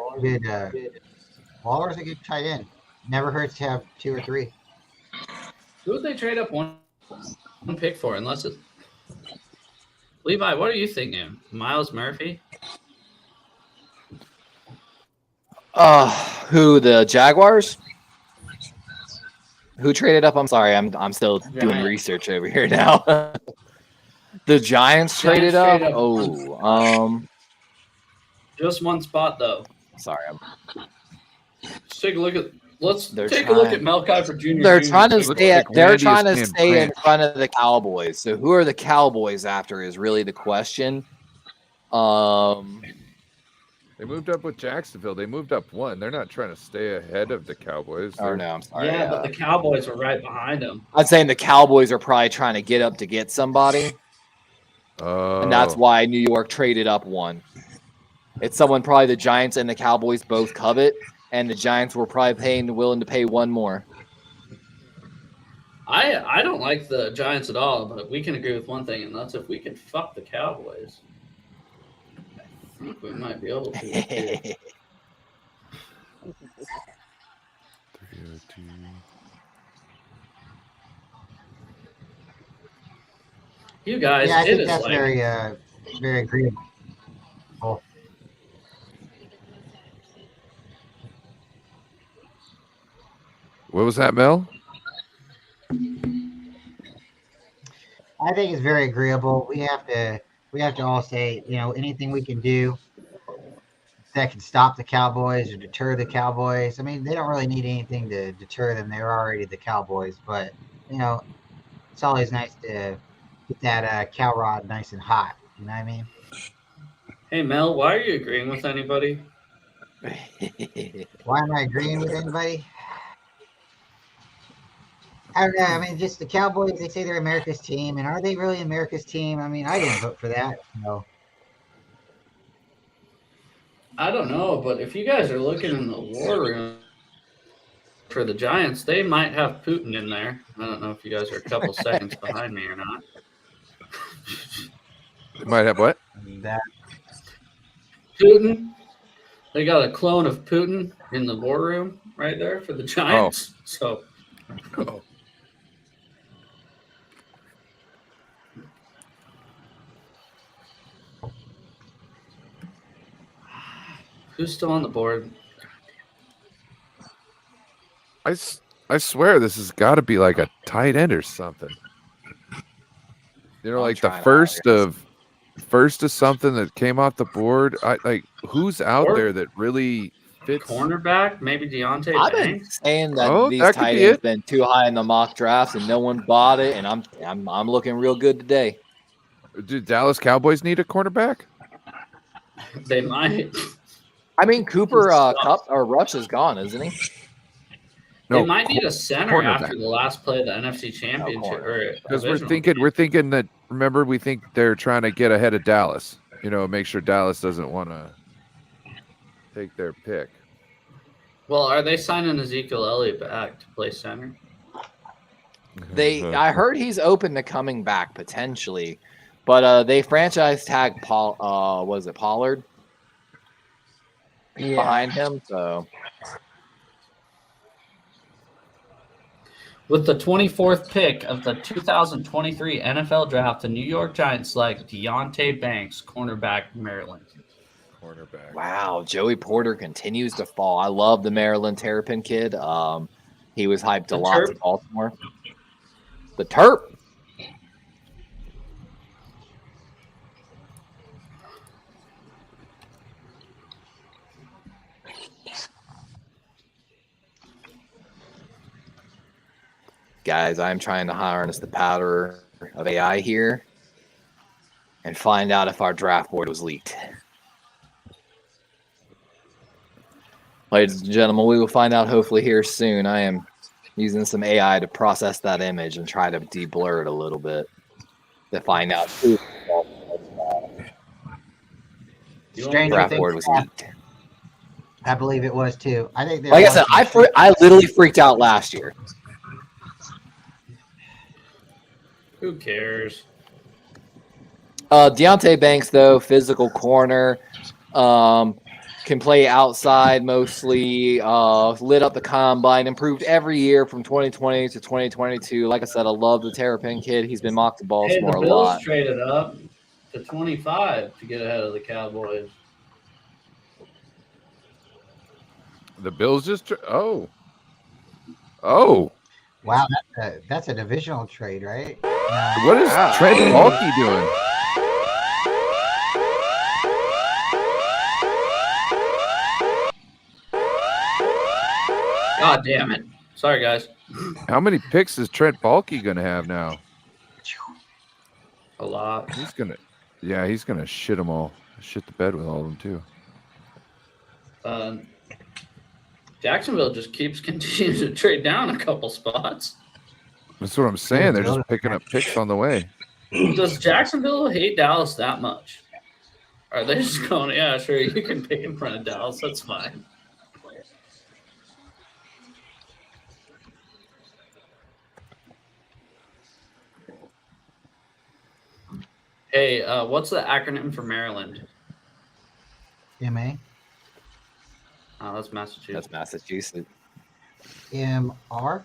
[SPEAKER 3] Waller's a good tight end. Never hurts to have 2 or 3.
[SPEAKER 1] Who would they trade up one pick for? Unless it's Levi. What are you thinking? Miles Murphy?
[SPEAKER 4] Who, the Jaguars? Who traded up? I'm sorry, I'm still doing
[SPEAKER 1] Giants.
[SPEAKER 4] research over here now. The Giants traded up.
[SPEAKER 1] traded up.
[SPEAKER 4] Oh,
[SPEAKER 1] Just one spot though.
[SPEAKER 4] sorry.
[SPEAKER 1] Let's take a look at. Let's
[SPEAKER 4] They're
[SPEAKER 1] take a look
[SPEAKER 4] trying-
[SPEAKER 1] at Mel Kiper Jr.
[SPEAKER 4] They're
[SPEAKER 1] Jr.
[SPEAKER 4] trying to
[SPEAKER 2] Looks
[SPEAKER 4] stay.
[SPEAKER 2] like
[SPEAKER 4] They're
[SPEAKER 2] Randy
[SPEAKER 4] trying to
[SPEAKER 2] is
[SPEAKER 4] stay in
[SPEAKER 2] Bryant.
[SPEAKER 4] front of the Cowboys. So who are the Cowboys after is really the question.
[SPEAKER 2] They moved up with Jacksonville. They moved up 1. They're not trying to stay ahead of the Cowboys.
[SPEAKER 4] Or no, I'm sorry.
[SPEAKER 1] Yeah, but the Cowboys were right behind him.
[SPEAKER 4] I'm saying the Cowboys are probably trying to get up to get somebody, and that's why New York traded up 1. It's someone probably the Giants and the Cowboys both covet, and the Giants were probably willing to pay 1 more.
[SPEAKER 1] I don't like the Giants at all, but we can agree with one thing, and that's if we can fuck the Cowboys. I think we might be able to.
[SPEAKER 2] 302.
[SPEAKER 1] You guys,
[SPEAKER 3] Yeah, I
[SPEAKER 1] it
[SPEAKER 3] think
[SPEAKER 1] is
[SPEAKER 3] that's
[SPEAKER 1] like
[SPEAKER 3] very agreeable.
[SPEAKER 2] What was that, Mel?
[SPEAKER 3] I think it's very agreeable. We have to all say, anything we can do that can stop the Cowboys or deter the Cowboys. I mean, they don't really need anything to deter them. They're already the Cowboys, but it's always nice to get that cow rod nice and hot. You know what I mean?
[SPEAKER 1] Hey Mel, why are you agreeing with anybody?
[SPEAKER 3] Why am I agreeing with anybody? I don't know. I mean, just the Cowboys, they say they're America's team. And are they really America's team? I mean, I didn't vote for that. No.
[SPEAKER 1] I don't know, but if you guys are looking in the war room for the Giants, they might have Putin in there. I don't know if you guys are a couple seconds behind me or not.
[SPEAKER 2] They might have what?
[SPEAKER 3] That
[SPEAKER 1] Putin. They got a clone of Putin in the war room right there for the Giants. So who's still on the board?
[SPEAKER 2] I swear this has got to be like a tight end or something.
[SPEAKER 4] I'm
[SPEAKER 2] Like the
[SPEAKER 4] trying to
[SPEAKER 2] first of something that came off the board. Who's out
[SPEAKER 1] Or-
[SPEAKER 2] there that really fits?
[SPEAKER 1] Cornerback, maybe Deontay
[SPEAKER 4] I've been
[SPEAKER 1] Banks.
[SPEAKER 4] saying that
[SPEAKER 2] Oh,
[SPEAKER 4] these
[SPEAKER 2] that could
[SPEAKER 4] tight
[SPEAKER 2] be
[SPEAKER 4] ends
[SPEAKER 2] it.
[SPEAKER 4] been too high in the mock drafts, and no one bought it. And I'm looking real good today.
[SPEAKER 2] Do Dallas Cowboys need a cornerback?
[SPEAKER 1] They might.
[SPEAKER 4] I mean, Cooper Cup or Rush is gone, isn't he?
[SPEAKER 1] They might need a center
[SPEAKER 2] cornerback.
[SPEAKER 1] after the last play of the NFC Championship.
[SPEAKER 4] corner.
[SPEAKER 2] Because
[SPEAKER 1] divisional.
[SPEAKER 2] we're thinking that. Remember, we think they're trying to get ahead of Dallas. Make sure Dallas doesn't want to take their pick.
[SPEAKER 1] Well, are they signing Ezekiel Elliott back to play center?
[SPEAKER 4] I heard he's open to coming back potentially, but they franchise tag Paul. Was it Pollard
[SPEAKER 6] yeah.
[SPEAKER 4] behind him? So
[SPEAKER 1] With the 24th pick of the 2023 NFL Draft, the New York Giants select Deontay Banks, cornerback, Maryland.
[SPEAKER 2] Cornerback.
[SPEAKER 4] Wow, Joey Porter continues to fall. I love the Maryland Terrapin kid. He was hyped a
[SPEAKER 1] The
[SPEAKER 4] lot to
[SPEAKER 1] Terp.
[SPEAKER 4] Baltimore. The Terp. Guys, I'm trying to harness the power of AI here and find out if our draft board was leaked. Ladies and gentlemen, we will find out hopefully here soon. I am using some AI to process that image and try to de-blur it a little bit to find out who the
[SPEAKER 3] Stranger
[SPEAKER 4] draft
[SPEAKER 3] things
[SPEAKER 4] board was
[SPEAKER 3] happen.
[SPEAKER 4] leaked.
[SPEAKER 3] I believe it was too. I think
[SPEAKER 4] Like I said, I literally freaked out last year.
[SPEAKER 1] Who cares?
[SPEAKER 4] Deontay Banks, though, physical corner, can play outside mostly, lit up the combine, improved every year from 2020 to 2022. Like I said, I love the Terrapin kid. He's been mocked to
[SPEAKER 1] Hey,
[SPEAKER 4] Baltimore
[SPEAKER 1] the
[SPEAKER 4] a
[SPEAKER 1] Bills
[SPEAKER 4] lot.
[SPEAKER 1] traded up to 25 to get ahead of the Cowboys.
[SPEAKER 2] The Bills just oh.
[SPEAKER 3] Wow, that's a divisional trade, right?
[SPEAKER 2] What is Trent Baalke doing?
[SPEAKER 1] God damn it. Sorry, guys.
[SPEAKER 2] How many picks is Trent Baalke gonna have now?
[SPEAKER 1] A lot.
[SPEAKER 2] He's gonna shit them all. Shit the bed with all of them too.
[SPEAKER 1] Jacksonville just keeps continuing to trade down a couple spots.
[SPEAKER 2] That's what I'm saying. They're just picking up picks on the way.
[SPEAKER 1] Does Jacksonville hate Dallas that much? Are they just going, yeah, sure, you can pick in front of Dallas. That's fine. Hey, what's the acronym for Maryland?
[SPEAKER 3] MA,
[SPEAKER 1] Oh, that's Massachusetts.
[SPEAKER 4] That's Massachusetts.
[SPEAKER 3] MR,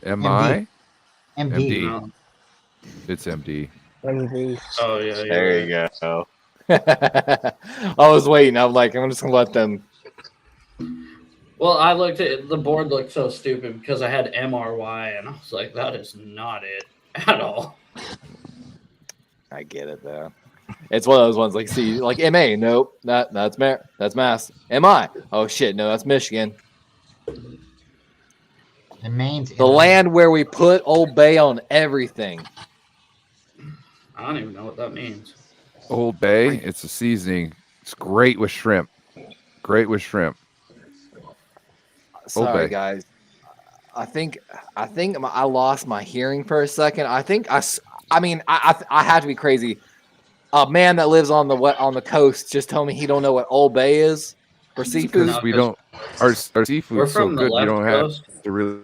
[SPEAKER 2] MI?
[SPEAKER 3] MD.
[SPEAKER 2] MD.
[SPEAKER 1] No.
[SPEAKER 2] It's MD.
[SPEAKER 6] MV.
[SPEAKER 1] Oh, yeah.
[SPEAKER 4] There you go. I was waiting. I'm like, I'm just going to let them.
[SPEAKER 1] Well, I looked at it, the board looked so stupid because I had MRY, and I was like, that is not it at all.
[SPEAKER 4] I get it, though. It's one of those ones like, see, like MA. Nope. That's Mass. MI. Oh, shit. No, that's Michigan.
[SPEAKER 3] The main's
[SPEAKER 4] The land where we put Old Bay on everything.
[SPEAKER 1] I don't even know what that means.
[SPEAKER 2] Old Bay. It's a seasoning. It's great with shrimp. Great with shrimp.
[SPEAKER 4] Sorry,
[SPEAKER 2] Bay.
[SPEAKER 4] guys. I think I lost my hearing for a second. I have to be crazy. A man that lives on the coast just told me he don't know what Old Bay is for seafood.
[SPEAKER 1] No,
[SPEAKER 2] We
[SPEAKER 1] 'cause
[SPEAKER 2] don't. Our
[SPEAKER 1] we're
[SPEAKER 2] seafood's so
[SPEAKER 1] from the
[SPEAKER 2] good. You
[SPEAKER 1] left
[SPEAKER 2] don't
[SPEAKER 1] coast.
[SPEAKER 2] have to really.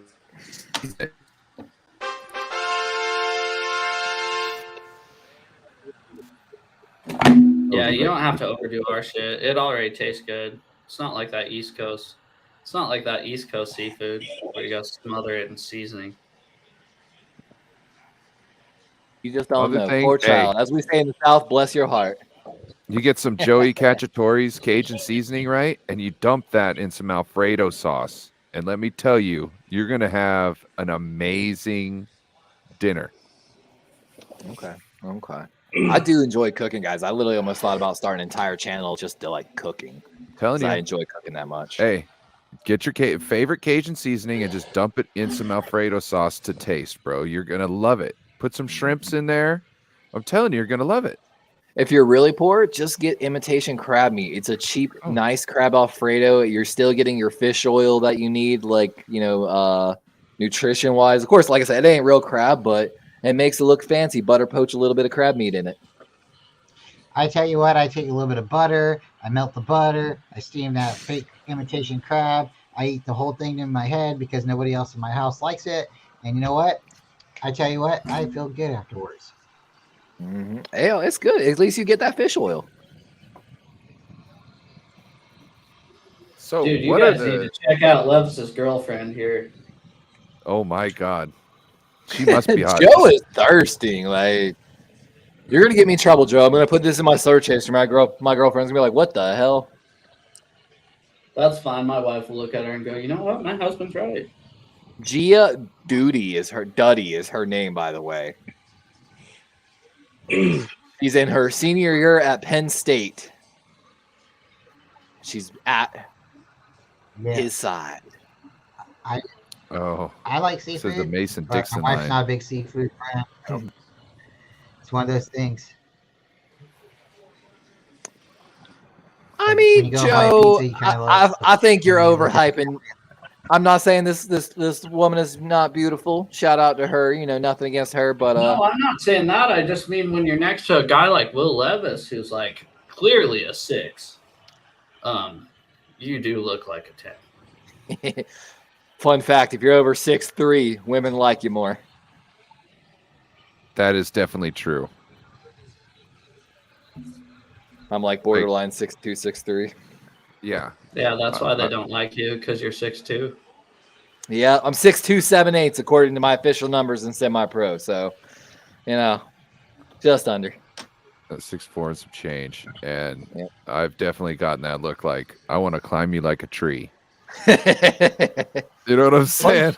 [SPEAKER 1] Yeah, you don't have to overdo our shit. It already tastes good. It's not like that East Coast. It's not like that East Coast seafood where you got to smother it in seasoning.
[SPEAKER 4] You just don't
[SPEAKER 2] Other
[SPEAKER 4] know.
[SPEAKER 2] thing-
[SPEAKER 4] Poor
[SPEAKER 2] hey.
[SPEAKER 4] child. As we say in the South, bless your heart.
[SPEAKER 2] You get some Joey Cacciatore's Cajun seasoning, right? And you dump that in some Alfredo sauce. And let me tell you, you're going to have an amazing dinner.
[SPEAKER 4] Okay. I do enjoy cooking, guys. I literally almost thought about starting an entire channel just to like cooking.
[SPEAKER 2] Telling
[SPEAKER 4] 'Cause I
[SPEAKER 2] you.
[SPEAKER 4] enjoy cooking that much.
[SPEAKER 2] Hey, get your favorite Cajun seasoning and just dump it in some Alfredo sauce to taste, bro. You're going to love it. Put some shrimps in there. I'm telling you, you're going to love it.
[SPEAKER 4] If you're really poor, just get imitation crab meat. It's a cheap, nice crab Alfredo. You're still getting your fish oil that you need, like, nutrition wise. Of course, like I said, it ain't real crab, but it makes it look fancy. Butter poach a little bit of crab meat in it.
[SPEAKER 3] I tell you what, I take a little bit of butter, I melt the butter, I steam that fake imitation crab, I eat the whole thing in my head because nobody else in my house likes it. And you know what? I tell you what, I feel good afterwards.
[SPEAKER 4] Mm-hmm. Hey, it's good. At least you get that fish oil.
[SPEAKER 2] So
[SPEAKER 1] Dude, you
[SPEAKER 2] what are
[SPEAKER 1] guys need
[SPEAKER 2] the?
[SPEAKER 1] to check out Levis's girlfriend here.
[SPEAKER 2] Oh my God, she must be hot.
[SPEAKER 4] Joe is thirsty. Like, you're gonna get me in trouble, Joe. I'm gonna put this in my search history. My girlfriend's gonna be like, "What the hell?"
[SPEAKER 1] That's fine. My wife will look at her and go, you know what? My husband's right.
[SPEAKER 4] Gia Duddy is her name, by the way. She's in her senior year at Penn State. She's at
[SPEAKER 3] Yeah.
[SPEAKER 4] his side.
[SPEAKER 2] Oh,
[SPEAKER 3] I like
[SPEAKER 2] this is
[SPEAKER 3] seafood.
[SPEAKER 2] the Mason
[SPEAKER 3] but
[SPEAKER 2] Dixon
[SPEAKER 3] my wife's
[SPEAKER 2] line.
[SPEAKER 3] not a big seafood fan. It's one of those things.
[SPEAKER 4] I
[SPEAKER 3] When
[SPEAKER 4] mean,
[SPEAKER 3] you go buy
[SPEAKER 4] Joe,
[SPEAKER 3] pizza, you kinda love
[SPEAKER 4] I think you're
[SPEAKER 3] when you look at-
[SPEAKER 4] overhyping. I'm not saying this woman is not beautiful. Shout out to her. You know, nothing against her, but
[SPEAKER 1] No, I'm not saying that. I just mean when you're next to a guy like Will Levis, who's like clearly a 6, you do look like a 10.
[SPEAKER 4] fun fact: if you're over 6'3", women like you more.
[SPEAKER 2] That is definitely true.
[SPEAKER 4] I'm like borderline 6'2", 6'3".
[SPEAKER 2] Yeah.
[SPEAKER 1] Yeah, that's why they don't like you, because you're 6'2".
[SPEAKER 4] Yeah, I'm 6'2", 7/8", according to my official numbers in semi-pro. So, you know, just under.
[SPEAKER 2] 6'4" and some change, and
[SPEAKER 4] Yep.
[SPEAKER 2] I've definitely gotten that look. Like I want to climb you like a tree.
[SPEAKER 4] Dude,
[SPEAKER 2] You know what I'm saying?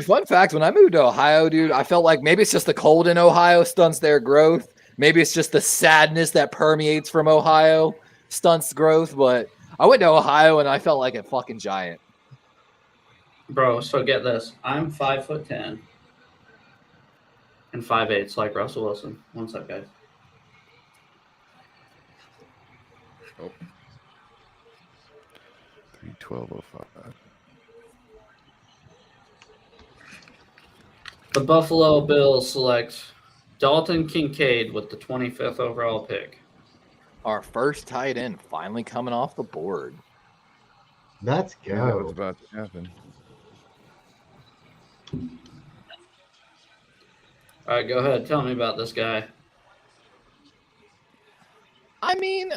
[SPEAKER 4] fun fact, when I moved to Ohio, dude, I felt like maybe it's just the cold in Ohio stunts their growth. Maybe it's just the sadness that permeates from Ohio stunts growth. But I went to Ohio and I felt like a fucking giant.
[SPEAKER 1] Bro, so get this. I'm 5'10" and 5'8", like Russell Wilson. One sec, guys.
[SPEAKER 2] Oh. 312.05.
[SPEAKER 1] The Buffalo Bills select Dalton Kincaid with the 25th overall pick.
[SPEAKER 4] Our first tight end finally coming off the board.
[SPEAKER 3] Let's
[SPEAKER 2] Yeah, that was
[SPEAKER 3] go.
[SPEAKER 2] about to happen.
[SPEAKER 1] All right, go ahead. Tell me about this guy.
[SPEAKER 4] I mean,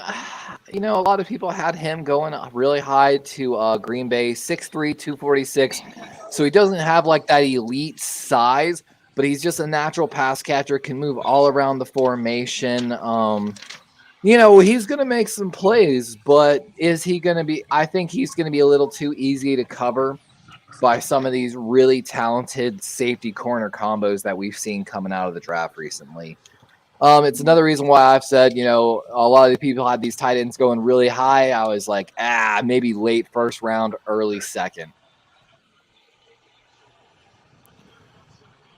[SPEAKER 4] you know, a lot of people had him going really high to Green Bay, 6'3", 246. So he doesn't have like that elite size, but he's just a natural pass catcher, can move all around the formation. You know, he's going to make some plays, but is he going to be – I think he's going to be a little too easy to cover by some of these really talented safety corner combos that we've seen coming out of the draft recently. It's another reason why I've said, you know, a lot of the people had these tight ends going really high. I was like, maybe late first round, early second.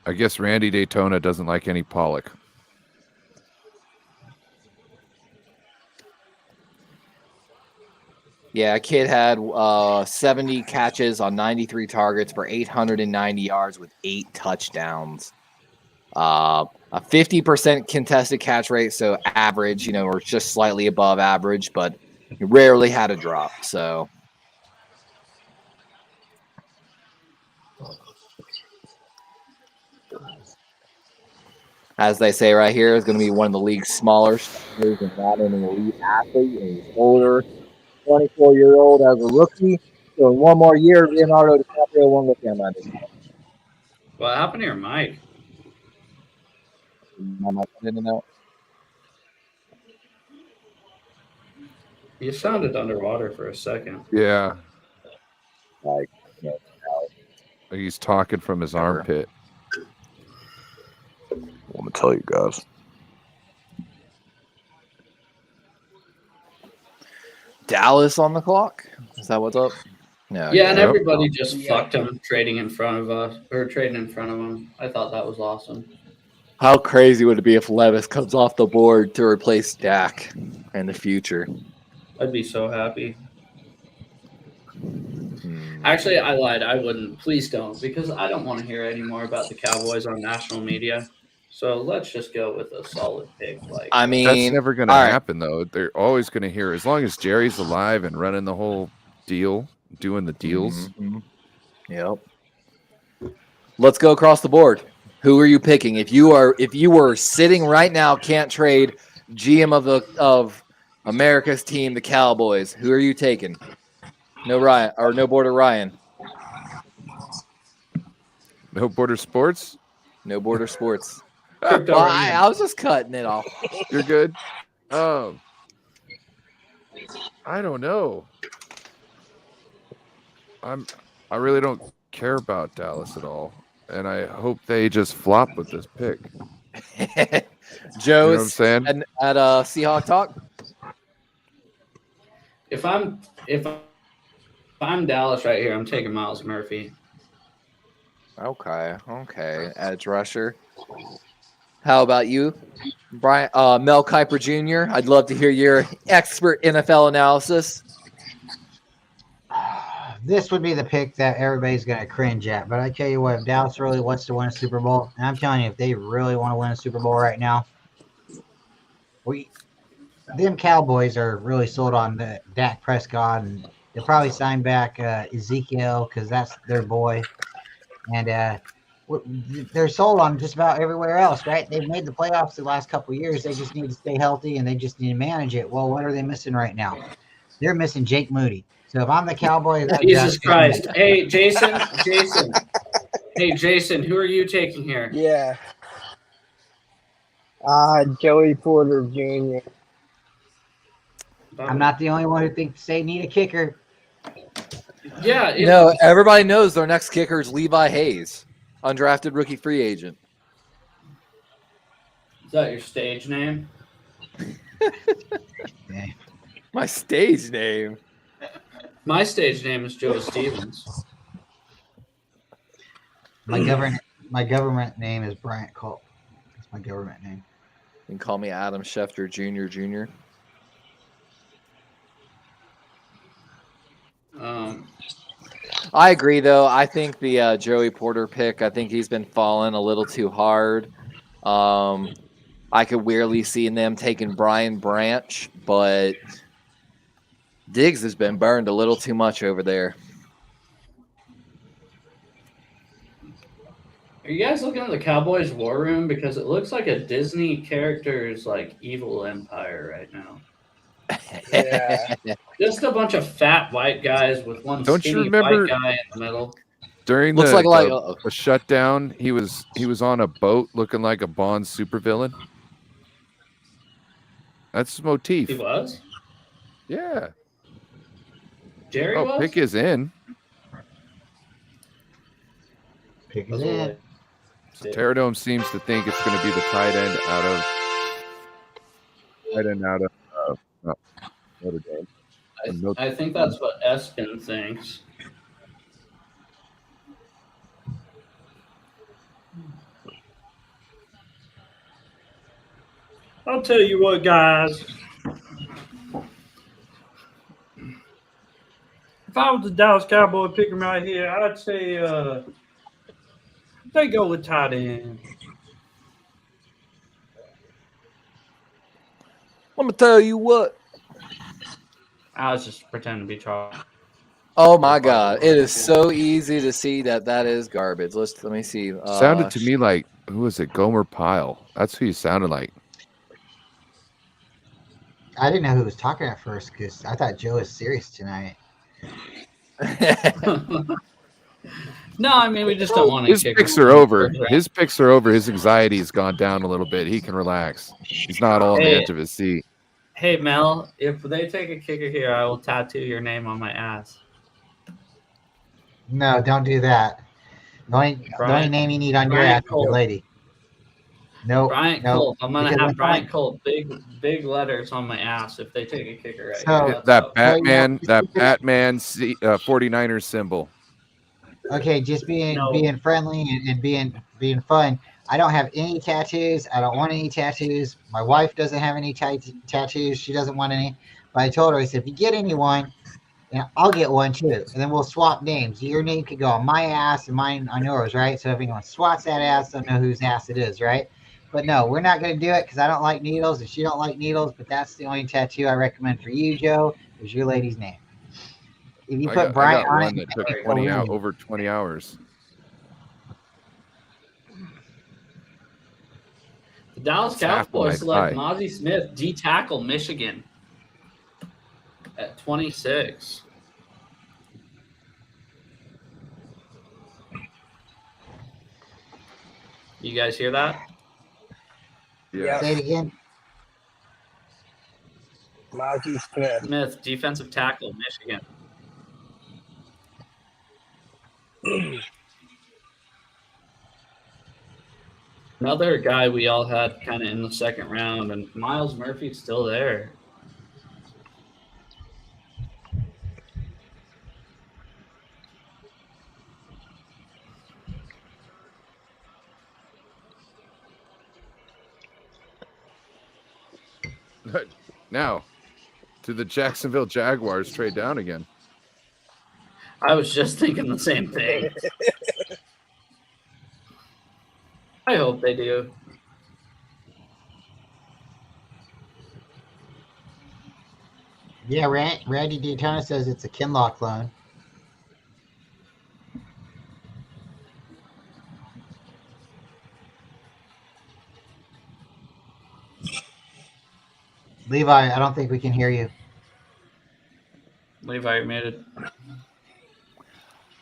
[SPEAKER 2] I guess Randy Daytona doesn't like any Pollock.
[SPEAKER 4] Yeah, a kid had 70 catches on 93 targets for 890 yards with 8 touchdowns. A 50% contested catch rate, so average, you know, or just slightly above average, but he rarely had a drop. So, as they say right here, is going to be one of the league's smaller starters and not an elite athlete, and he's older, 24-year-old as a rookie. So, in one more year, Leonardo DiCaprio won't look him at it.
[SPEAKER 1] What happened to your mic? You sounded underwater for a second.
[SPEAKER 2] Yeah,
[SPEAKER 4] Like, you know,
[SPEAKER 2] he's talking from his
[SPEAKER 4] Never.
[SPEAKER 2] armpit.
[SPEAKER 8] Let me tell you guys.
[SPEAKER 4] Dallas on the clock. Is that what's up? No.
[SPEAKER 1] Yeah, and
[SPEAKER 2] Yep.
[SPEAKER 1] everybody just fucked him trading in front of us or trading in front of him. I thought that was awesome.
[SPEAKER 4] How crazy would it be if Levis comes off the board to replace Dak in the future?
[SPEAKER 1] I'd be so happy. Actually, I lied. I wouldn't. Please don't, because I don't want to hear any more about the Cowboys on national media. So let's just go with a solid pick. Like,
[SPEAKER 4] I mean,
[SPEAKER 2] That's never going to
[SPEAKER 4] all right.
[SPEAKER 2] happen, though. They're always going to hear, as long as Jerry's alive and running the whole deal, doing the deals.
[SPEAKER 4] Mhm. Yep. Let's go across the board. Who are you picking? If you were sitting right now, can't trade GM of America's team, the Cowboys. Who are you taking? No Ryan or no border Ryan.
[SPEAKER 2] No Border Sports.
[SPEAKER 4] No border sports.
[SPEAKER 1] Crypto
[SPEAKER 4] Well,
[SPEAKER 1] Ryan.
[SPEAKER 4] I was just cutting it off.
[SPEAKER 2] You're good. I don't know. I really don't care about Dallas at all, and I hope they just flop with this pick.
[SPEAKER 4] Joe
[SPEAKER 2] You know what I'm
[SPEAKER 4] is
[SPEAKER 2] saying?
[SPEAKER 4] at Seahawk Talk.
[SPEAKER 1] If I'm Dallas right here, I'm taking Miles Murphy.
[SPEAKER 4] Okay. Edge rusher. How about you, Bryant? Mel Kiper Jr. I'd love to hear your expert NFL analysis.
[SPEAKER 3] This would be the pick that everybody's going to cringe at. But I tell you what, if Dallas really wants to win a Super Bowl, and I'm telling you, if they really want to win a Super Bowl right now, them Cowboys are really sold on the Dak Prescott, and they'll probably sign back Ezekiel because that's their boy. And they're sold on just about everywhere else, right? They've made the playoffs the last couple of years. They just need to stay healthy, and they just need to manage it. Well, what are they missing right now? They're missing Jake Moody. So if I'm the Cowboys,
[SPEAKER 1] Jesus Christ. Hey, Jason. Hey, Jason, who are you taking here?
[SPEAKER 6] Yeah. Joey Porter Jr.
[SPEAKER 3] I'm not the only one who thinks they need a kicker.
[SPEAKER 1] Yeah.
[SPEAKER 4] No, everybody knows their next kicker is Levi Hayes, undrafted rookie free agent.
[SPEAKER 1] Is that your stage name?
[SPEAKER 4] My stage name.
[SPEAKER 1] My stage name is Joe Stevens.
[SPEAKER 3] My government name is Bryant Culp. That's my government name.
[SPEAKER 4] You can call me Adam Schefter Jr. I agree, though. I think the Joey Porter pick, I think he's been falling a little too hard. I could weirdly see them taking Brian Branch, but Diggs has been burned a little too much over there.
[SPEAKER 1] Are you guys looking at the Cowboys War Room? Because it looks like a Disney character's like evil empire right now.
[SPEAKER 6] Yeah.
[SPEAKER 1] Just a bunch of fat white guys with one
[SPEAKER 2] Don't you
[SPEAKER 1] skinny
[SPEAKER 2] remember-
[SPEAKER 1] white guy in the middle.
[SPEAKER 2] During
[SPEAKER 4] Looks
[SPEAKER 2] the,
[SPEAKER 4] like
[SPEAKER 2] the shutdown, he was on a boat looking like a Bond supervillain. That's his motif.
[SPEAKER 1] He was?
[SPEAKER 2] Yeah.
[SPEAKER 1] Jerry was?
[SPEAKER 2] Pick is in.
[SPEAKER 3] Pick
[SPEAKER 1] That's
[SPEAKER 3] is in.
[SPEAKER 1] what
[SPEAKER 2] So Pterodome seems to think it's going to be the tight end out of Notre Dame.
[SPEAKER 1] I think that's what Eskin thinks. I'll tell you what, guys. If I was the Dallas Cowboy picking right here, I'd say they go with tight end.
[SPEAKER 4] Let me tell you what.
[SPEAKER 1] I was just pretending to be Charles.
[SPEAKER 4] Oh my God! It is so easy to see that is garbage. Let me see.
[SPEAKER 2] Sounded to me like, who was it? Gomer Pyle. That's who you sounded like.
[SPEAKER 3] I didn't know who was talking at first because I thought Joe was serious tonight.
[SPEAKER 1] No, I mean we just don't want to.
[SPEAKER 2] His picks are over. His picks are over. His anxiety has gone down a little bit. He can relax. He's not all on the edge of his seat.
[SPEAKER 1] Hey Mel, if they take a kicker here, I will tattoo your name on my ass.
[SPEAKER 3] No, don't do that. The only name you need on your ass is your lady. No,
[SPEAKER 1] Bryant
[SPEAKER 3] no.
[SPEAKER 1] Culp. I'm gonna
[SPEAKER 3] Because
[SPEAKER 1] have
[SPEAKER 3] I'm
[SPEAKER 1] Bryant Culp big letters on my ass if they take a kicker right
[SPEAKER 3] So-
[SPEAKER 1] here.
[SPEAKER 2] That Batman 49ers symbol.
[SPEAKER 3] Okay, just being
[SPEAKER 1] No.
[SPEAKER 3] friendly and being fun. I don't have any tattoos. I don't want any tattoos. My wife doesn't have any tattoos. She doesn't want any. But I told her, I said, if you get anyone, I'll get one too. And then we'll swap names. Your name could go on my ass and mine on yours, right? So if anyone swats that ass, they'll know whose ass it is, right? But no, we're not going to do it because I don't like needles and she don't like needles. But that's the only tattoo I recommend for you, Joe, is your lady's name. If you put Bryant
[SPEAKER 2] I got
[SPEAKER 3] on
[SPEAKER 2] one
[SPEAKER 3] it,
[SPEAKER 2] that took
[SPEAKER 3] oh,
[SPEAKER 2] over 20 hours.
[SPEAKER 1] The Dallas
[SPEAKER 2] It's half
[SPEAKER 1] Cowboys
[SPEAKER 2] my
[SPEAKER 1] select Mozzie Smith, D tackle, Michigan, at 26. You guys hear that?
[SPEAKER 2] Yeah.
[SPEAKER 3] Say it again.
[SPEAKER 6] Mozzie Smith.
[SPEAKER 1] Smith, defensive tackle, Michigan. Another guy we all had kind of in the second round, and Miles Murphy's still there.
[SPEAKER 2] Now, to the Jacksonville Jaguars trade down again.
[SPEAKER 1] I was just thinking the same thing. I hope they do.
[SPEAKER 3] Yeah, Randy Daytona says it's a Kinlaw clone. Levi, I don't think we can hear you.
[SPEAKER 1] Levi, you're muted.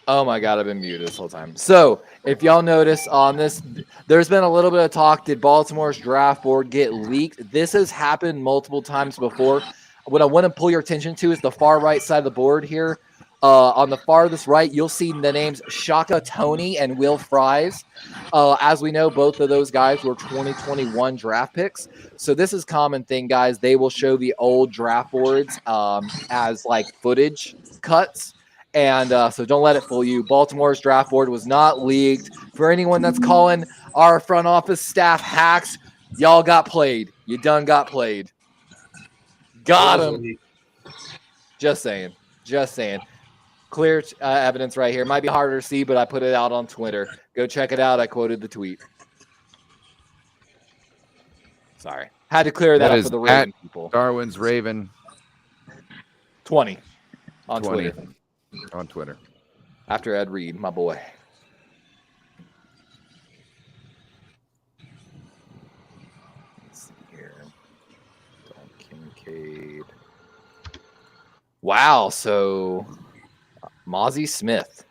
[SPEAKER 4] Oh my God, I've been muted this whole time. So if y'all notice on this, there's been a little bit of talk. Did Baltimore's draft board get leaked? This has happened multiple times before. What I want to pull your attention to is the far right side of the board here. On the farthest right, you'll see the names Shaka Tony and Will Fries. As we know, both of those guys were 2021 draft picks. So this is a common thing, guys. They will show the old draft boards as like footage cuts. And so don't let it fool you. Baltimore's draft board was not leaked. For anyone that's calling our front office staff hacks, y'all got played. You done got played. Got him. Just saying. Just saying. Clear evidence right here. Might be harder to see, but I put it out on Twitter. Go check it out. I quoted the tweet. Sorry. Had to clear that up for the Raven people.
[SPEAKER 2] Darwin's Raven
[SPEAKER 4] 20 on
[SPEAKER 2] 20
[SPEAKER 4] Twitter.
[SPEAKER 2] On Twitter.
[SPEAKER 4] After Ed Reed, my boy. Let's see here. Don Kincaid. Wow, so Mozzie Smith.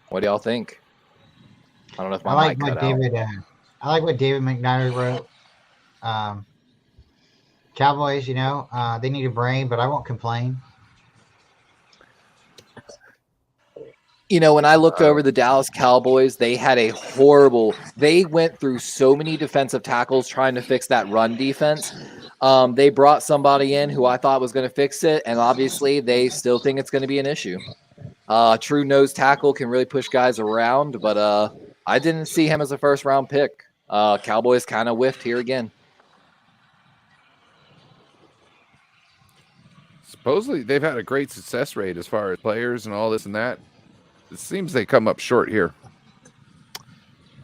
[SPEAKER 4] What do y'all think? I don't know if my mic cut out.
[SPEAKER 3] I like what David McNider wrote. Cowboys, they need a brain, but I won't complain.
[SPEAKER 4] When I looked over the Dallas Cowboys, they had they went through so many defensive tackles trying to fix that run defense. They brought somebody in who I thought was going to fix it, and obviously they still think it's going to be an issue. True nose tackle can really push guys around, but I didn't see him as a first-round pick. Cowboys kind of whiffed here again.
[SPEAKER 2] Supposedly they've had a great success rate as far as players and all this and that. It seems they come up short here.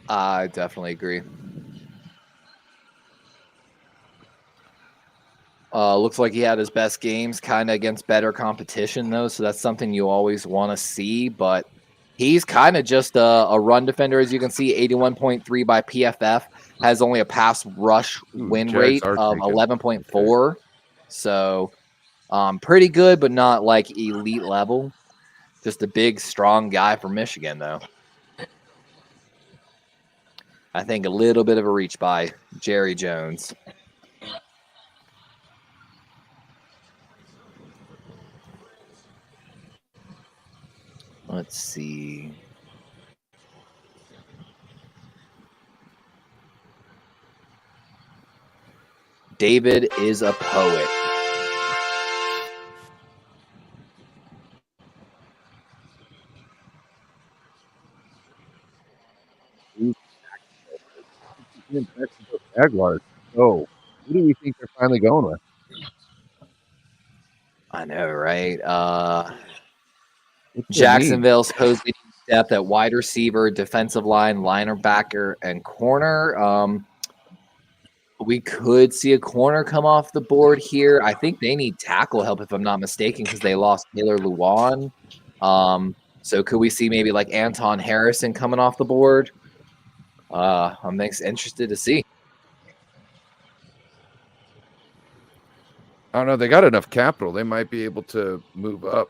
[SPEAKER 4] I definitely agree. Looks like he had his best games kind of against better competition, though, so that's something you always want to see. But he's kind of just a run defender, as you can see, 81.3 by PFF, has only a pass rush win rate of 11.4. Okay. So pretty good, but not like elite level. Just a big, strong guy from Michigan, though. I think a little bit of a reach by Jerry Jones. Let's see. David is a poet.
[SPEAKER 2] Jaguars. Oh, who do we think they're finally going with?
[SPEAKER 4] I know, right? Jacksonville supposedly depth at wide receiver, defensive line, linebacker, and corner. We could see a corner come off the board here. I think they need tackle help, if I'm not mistaken, because they lost Taylor Lewan. So could we see maybe like Anton Harrison coming off the board? I'm interested to see.
[SPEAKER 2] I don't know. They got enough capital. They might be able to move up.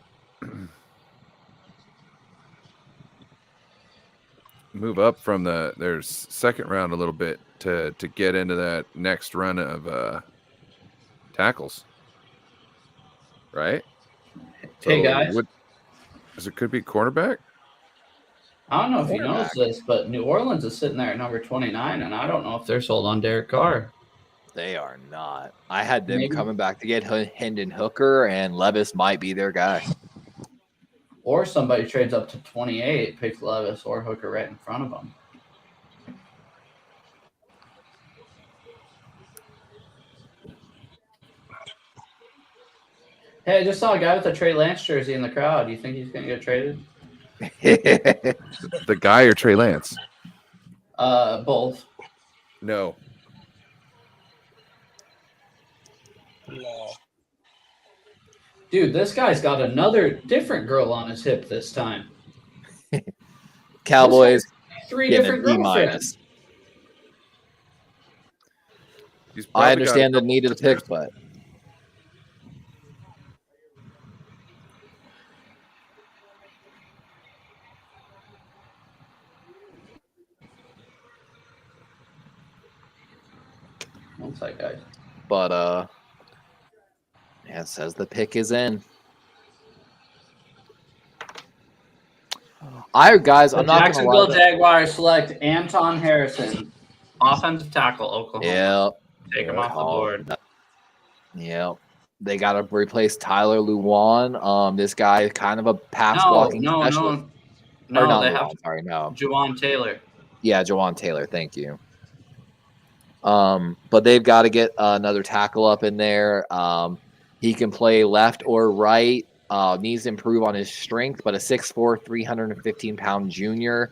[SPEAKER 2] move up from their second round a little bit to get into that next run of tackles, right?
[SPEAKER 1] Hey, guys.
[SPEAKER 2] It could be cornerback.
[SPEAKER 1] I don't know if you noticed this, but New Orleans is sitting there at number 29, and I don't know if they're sold on Derek Carr.
[SPEAKER 4] They are not. I had them
[SPEAKER 1] Maybe.
[SPEAKER 4] coming back to get Hendon Hooker, and Levis might be their guy.
[SPEAKER 1] Or somebody trades up to 28, picks Levis or Hooker right in front of them. Hey, I just saw a guy with a Trey Lance jersey in the crowd. Do you think he's going to get traded?
[SPEAKER 2] The guy or Trey Lance?
[SPEAKER 1] Both.
[SPEAKER 2] No.
[SPEAKER 6] No.
[SPEAKER 1] Dude, this guy's got another different girl on his hip this time.
[SPEAKER 4] Cowboys.
[SPEAKER 1] Three
[SPEAKER 4] getting
[SPEAKER 1] different
[SPEAKER 4] a B
[SPEAKER 1] girlfriends.
[SPEAKER 2] He's
[SPEAKER 4] I
[SPEAKER 2] probably got
[SPEAKER 4] understand
[SPEAKER 2] a
[SPEAKER 4] the need of the pick, but
[SPEAKER 1] One sec, guys.
[SPEAKER 4] yeah, it says the pick is in. Guys, I'm
[SPEAKER 1] The
[SPEAKER 4] not going to
[SPEAKER 1] Jacksonville
[SPEAKER 4] lie.
[SPEAKER 1] Jaguars select Anton Harrison, offensive tackle, Oklahoma.
[SPEAKER 4] Yep.
[SPEAKER 1] Take him off the board.
[SPEAKER 4] Yep. They got to replace Tyler Luwan. This guy, kind of a pass blocking specialist.
[SPEAKER 1] No,
[SPEAKER 4] Or not
[SPEAKER 1] they
[SPEAKER 4] Luwan,
[SPEAKER 1] have
[SPEAKER 4] sorry, no.
[SPEAKER 1] Juwan Taylor.
[SPEAKER 4] Yeah, Jawan Taylor. Thank you. But they've got to get another tackle up in there. He can play left or right. Needs to improve on his strength, but a 6'4", 315-pound junior.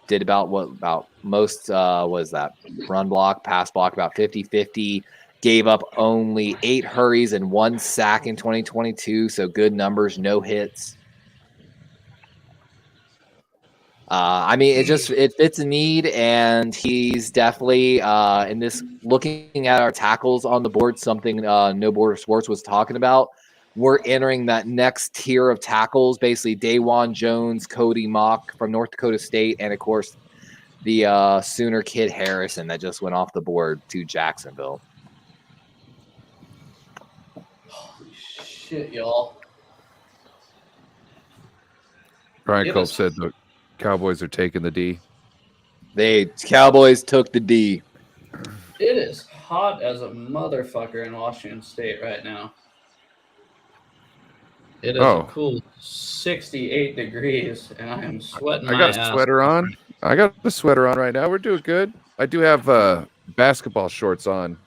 [SPEAKER 4] Did about most was that run block, pass block, about 50-50. Gave up only 8 hurries and 1 sack in 2022, so good numbers, no hits. I mean, it fits a need, and he's definitely in this. Looking at our tackles on the board, something No Border Sports was talking about. We're entering that next tier of tackles, basically Dawan Jones, Cody Mock from North Dakota State, and of course the Sooner kid Harrison that just went off the board to Jacksonville.
[SPEAKER 1] Holy shit, y'all.
[SPEAKER 2] Bryant Culp said the Cowboys are taking the D.
[SPEAKER 4] Cowboys took the D.
[SPEAKER 1] It is hot as a motherfucker in Washington State right now. It is a cool 68 degrees, and I am sweating my ass.
[SPEAKER 2] I got a sweater on. I got the sweater on right now. We're doing good. I do have basketball shorts on,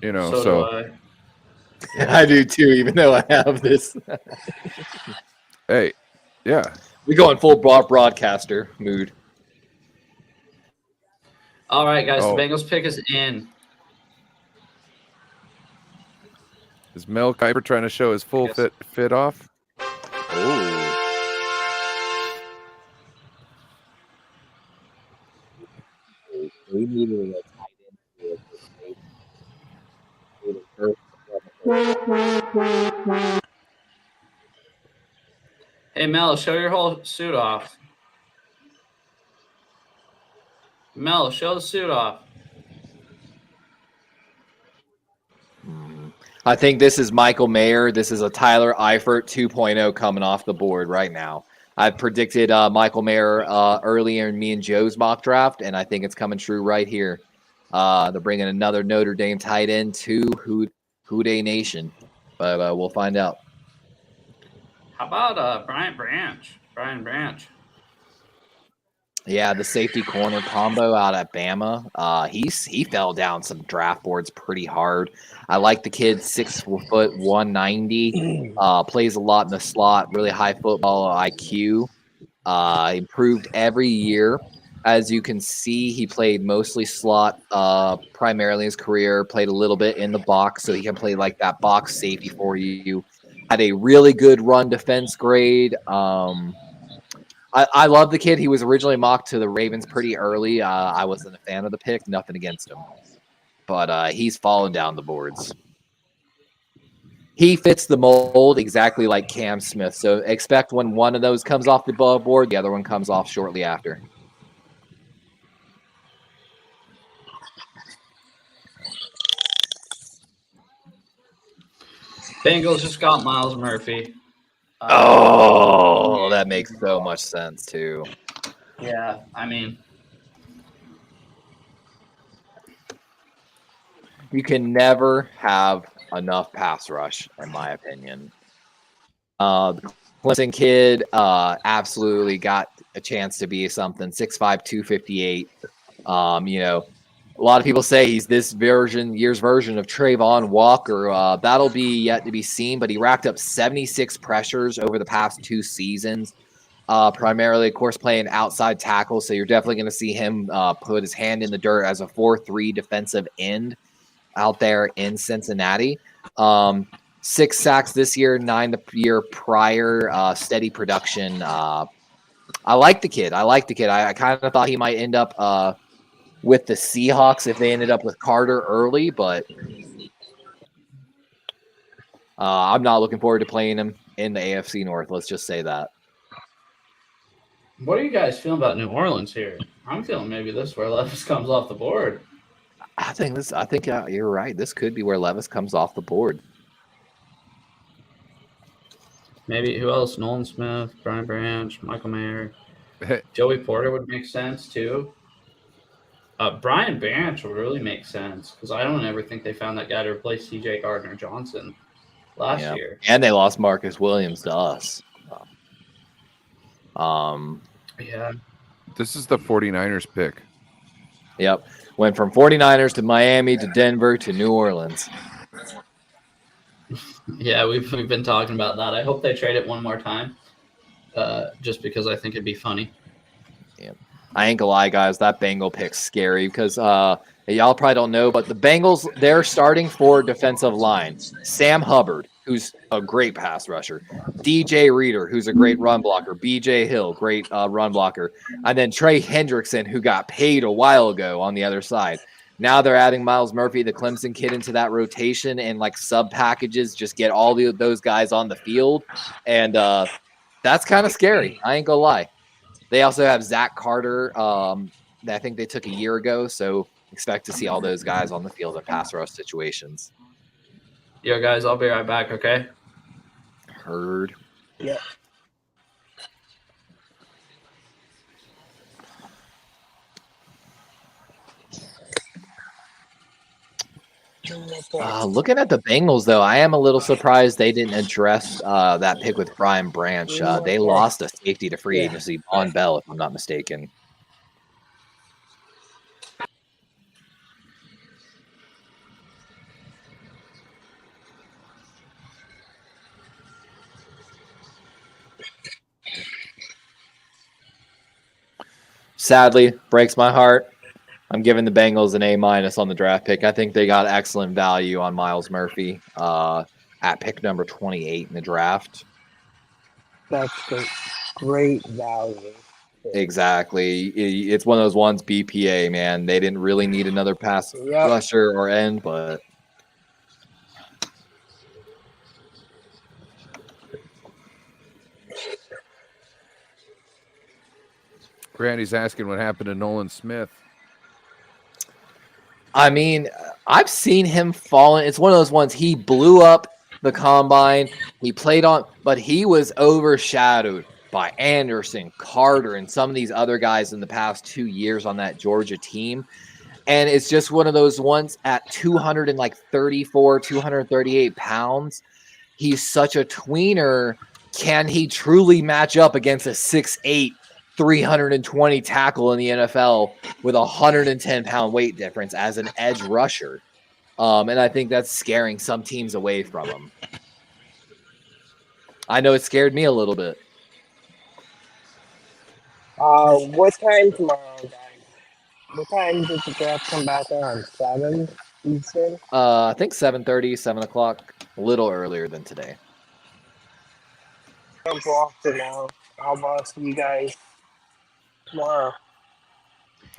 [SPEAKER 1] So do I.
[SPEAKER 4] I do too, even though I have this.
[SPEAKER 2] Hey, yeah.
[SPEAKER 4] We go in full broadcaster mood.
[SPEAKER 1] All right, guys. The Bengals pick is in.
[SPEAKER 2] Is Mel Kiper trying to show his full fit off?
[SPEAKER 4] Oh. We needed a tight end.
[SPEAKER 1] Hey, Mel, show your whole suit off. Mel, show the suit off.
[SPEAKER 4] I think this is Michael Mayer. This is a Tyler Eifert 2.0 coming off the board right now. I've predicted Michael Mayer earlier in me and Joe's mock draft, and I think it's coming true right here. They're bringing another Notre Dame tight end to Houday Nation, but we'll find out.
[SPEAKER 1] How about Brian Branch?
[SPEAKER 4] Yeah, the safety corner combo out at Bama. He fell down some draft boards pretty hard. I like the kid, 6 foot 190. Plays a lot in the slot, really high football IQ. Improved every year. As you can see, he played mostly slot primarily in his career, played a little bit in the box, so he can play like that box safety for you. Had a really good run defense grade. I love the kid. He was originally mocked to the Ravens pretty early. I wasn't a fan of the pick. Nothing against him. But he's fallen down the boards. he fits the mold exactly like Cam Smith. So expect when one of those comes off the board, the other one comes off shortly after.
[SPEAKER 1] Bengals just got Miles Murphy.
[SPEAKER 4] Oh, that makes so much sense too.
[SPEAKER 1] Yeah, I mean,
[SPEAKER 4] You can never have enough pass rush, in my opinion. The Clemson kid absolutely got a chance to be something. 6'5", 258. You know, a lot of people say he's this year's version of Trayvon Walker. That'll be yet to be seen, but he racked up 76 pressures over the past 2 seasons. Primarily, of course, playing outside tackle. So you're definitely going to see him put his hand in the dirt as a 4-3 defensive end out there in Cincinnati. 6 sacks this year, 9 the year prior. Steady production. I like the kid. I kind of thought he might end up with the Seahawks if they ended up with Carter early, but I'm not looking forward to playing him in the AFC North. Let's just say that.
[SPEAKER 1] what are you guys feeling about New Orleans here? I'm feeling maybe this is where Levis comes off the board.
[SPEAKER 4] I think you're right. This could be where Levis comes off the board.
[SPEAKER 1] Maybe who else? Nolan Smith, Brian Branch, Michael Mayer, Joey Porter would make sense too. Brian Branch would really make sense because I don't ever think they found that guy to replace C.J. Gardner-Johnson last year.
[SPEAKER 4] And they lost Marcus Williams to us.
[SPEAKER 1] Yeah.
[SPEAKER 2] This is the 49ers pick.
[SPEAKER 4] Yep. Went from 49ers to Miami to Denver to New Orleans.
[SPEAKER 1] Yeah, we've been talking about that. I hope they trade it one more time, just because I think it'd be funny.
[SPEAKER 4] Yeah, I ain't gonna lie, guys. That Bengal pick's scary because y'all probably don't know, but the Bengals, they're starting for defensive line. Sam Hubbard, who's a great pass rusher. DJ Reader, who's a great run blocker. BJ Hill, great run blocker. And then Trey Hendrickson, who got paid a while ago on the other side. Now they're adding Miles Murphy, the Clemson kid, into that rotation and like sub packages, just get all those guys on the field. And that's kind of scary. I ain't gonna lie. They also have Zach Carter that I think they took a year ago. So expect to see all those guys on the field in pass rush situations.
[SPEAKER 1] Yo, guys, I'll be right back, okay?
[SPEAKER 4] Heard.
[SPEAKER 6] Yeah.
[SPEAKER 4] Looking at the Bengals, though, I am a little surprised they didn't address that pick with Brian Branch. They lost a safety to free agency, Von Bell, if I'm not mistaken. Sadly, breaks my heart. I'm giving the Bengals an A- on the draft pick. I think they got excellent value on Miles Murphy at pick number 28 in the draft.
[SPEAKER 6] That's great value.
[SPEAKER 4] Exactly. It's one of those ones, BPA, man. They didn't really need another pass rusher or end, but
[SPEAKER 2] Randy's asking what happened to Nolan Smith.
[SPEAKER 4] I mean, I've seen him falling. It's one of those ones. He blew up the combine. He played on, but he was overshadowed by Anderson, Carter, and some of these other guys in the past 2 years on that Georgia team. And it's just one of those ones at 234, 238 pounds. He's such a tweener. Can he truly match up against a 6'8", 320 tackle in the NFL with a 110-pound weight difference as an edge rusher? And I think that's scaring some teams away from him. I know it scared me a little bit.
[SPEAKER 6] What time tomorrow, guys? What time does the draft come back on? 7 Eastern?
[SPEAKER 4] I think 7:30, 7 o'clock, a little earlier than today.
[SPEAKER 6] Jump off to now. I'll see you guys tomorrow.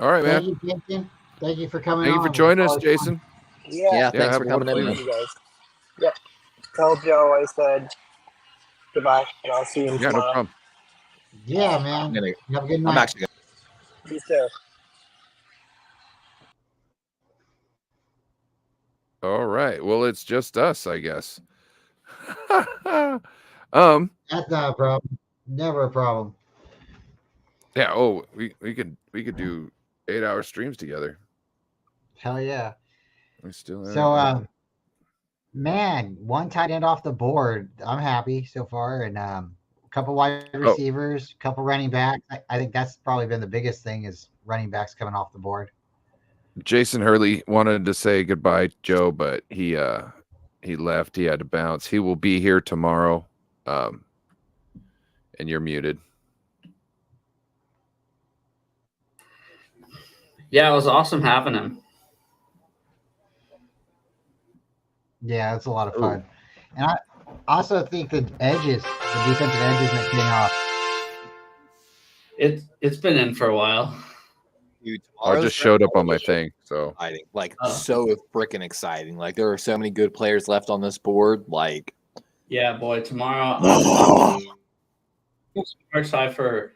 [SPEAKER 2] All right, man.
[SPEAKER 3] Thank you, Jason. Thank you for coming
[SPEAKER 2] Thank you
[SPEAKER 3] on.
[SPEAKER 2] for joining us, Jason.
[SPEAKER 6] Yeah.
[SPEAKER 4] Yeah, thanks
[SPEAKER 2] have
[SPEAKER 4] for
[SPEAKER 2] a
[SPEAKER 4] coming in,
[SPEAKER 2] wonderful
[SPEAKER 4] man.
[SPEAKER 6] You guys. Yep. Tell Joe I said goodbye, and I'll see him
[SPEAKER 2] Yeah, no
[SPEAKER 6] tomorrow.
[SPEAKER 2] problem.
[SPEAKER 3] Yeah, man. Have a good night.
[SPEAKER 4] I'm actually
[SPEAKER 6] You too.
[SPEAKER 2] All right. Well, it's just us, I guess.
[SPEAKER 3] That's not a problem. Never a problem.
[SPEAKER 2] Yeah. Oh, we could do 8-hour streams together.
[SPEAKER 3] Hell yeah.
[SPEAKER 2] We still
[SPEAKER 3] So, man, one tight end off the board. I'm happy so far, and a couple wide receivers, couple running backs. I think that's probably been the biggest thing is running backs coming off the board.
[SPEAKER 2] Jason Hurley wanted to say goodbye, Joe, but he left. He had to bounce. He will be here tomorrow. And you're muted.
[SPEAKER 1] Yeah, it was awesome having him.
[SPEAKER 3] Yeah, it's a lot of fun. And I also think the edges, the defensive edges that came off.
[SPEAKER 1] It's been in for a while.
[SPEAKER 4] Dude,
[SPEAKER 2] I just showed up on my thing. So
[SPEAKER 4] exciting. Like so freaking exciting. Like there are so many good players left on this board. Like
[SPEAKER 1] Yeah, boy, tomorrow I'm super excited for.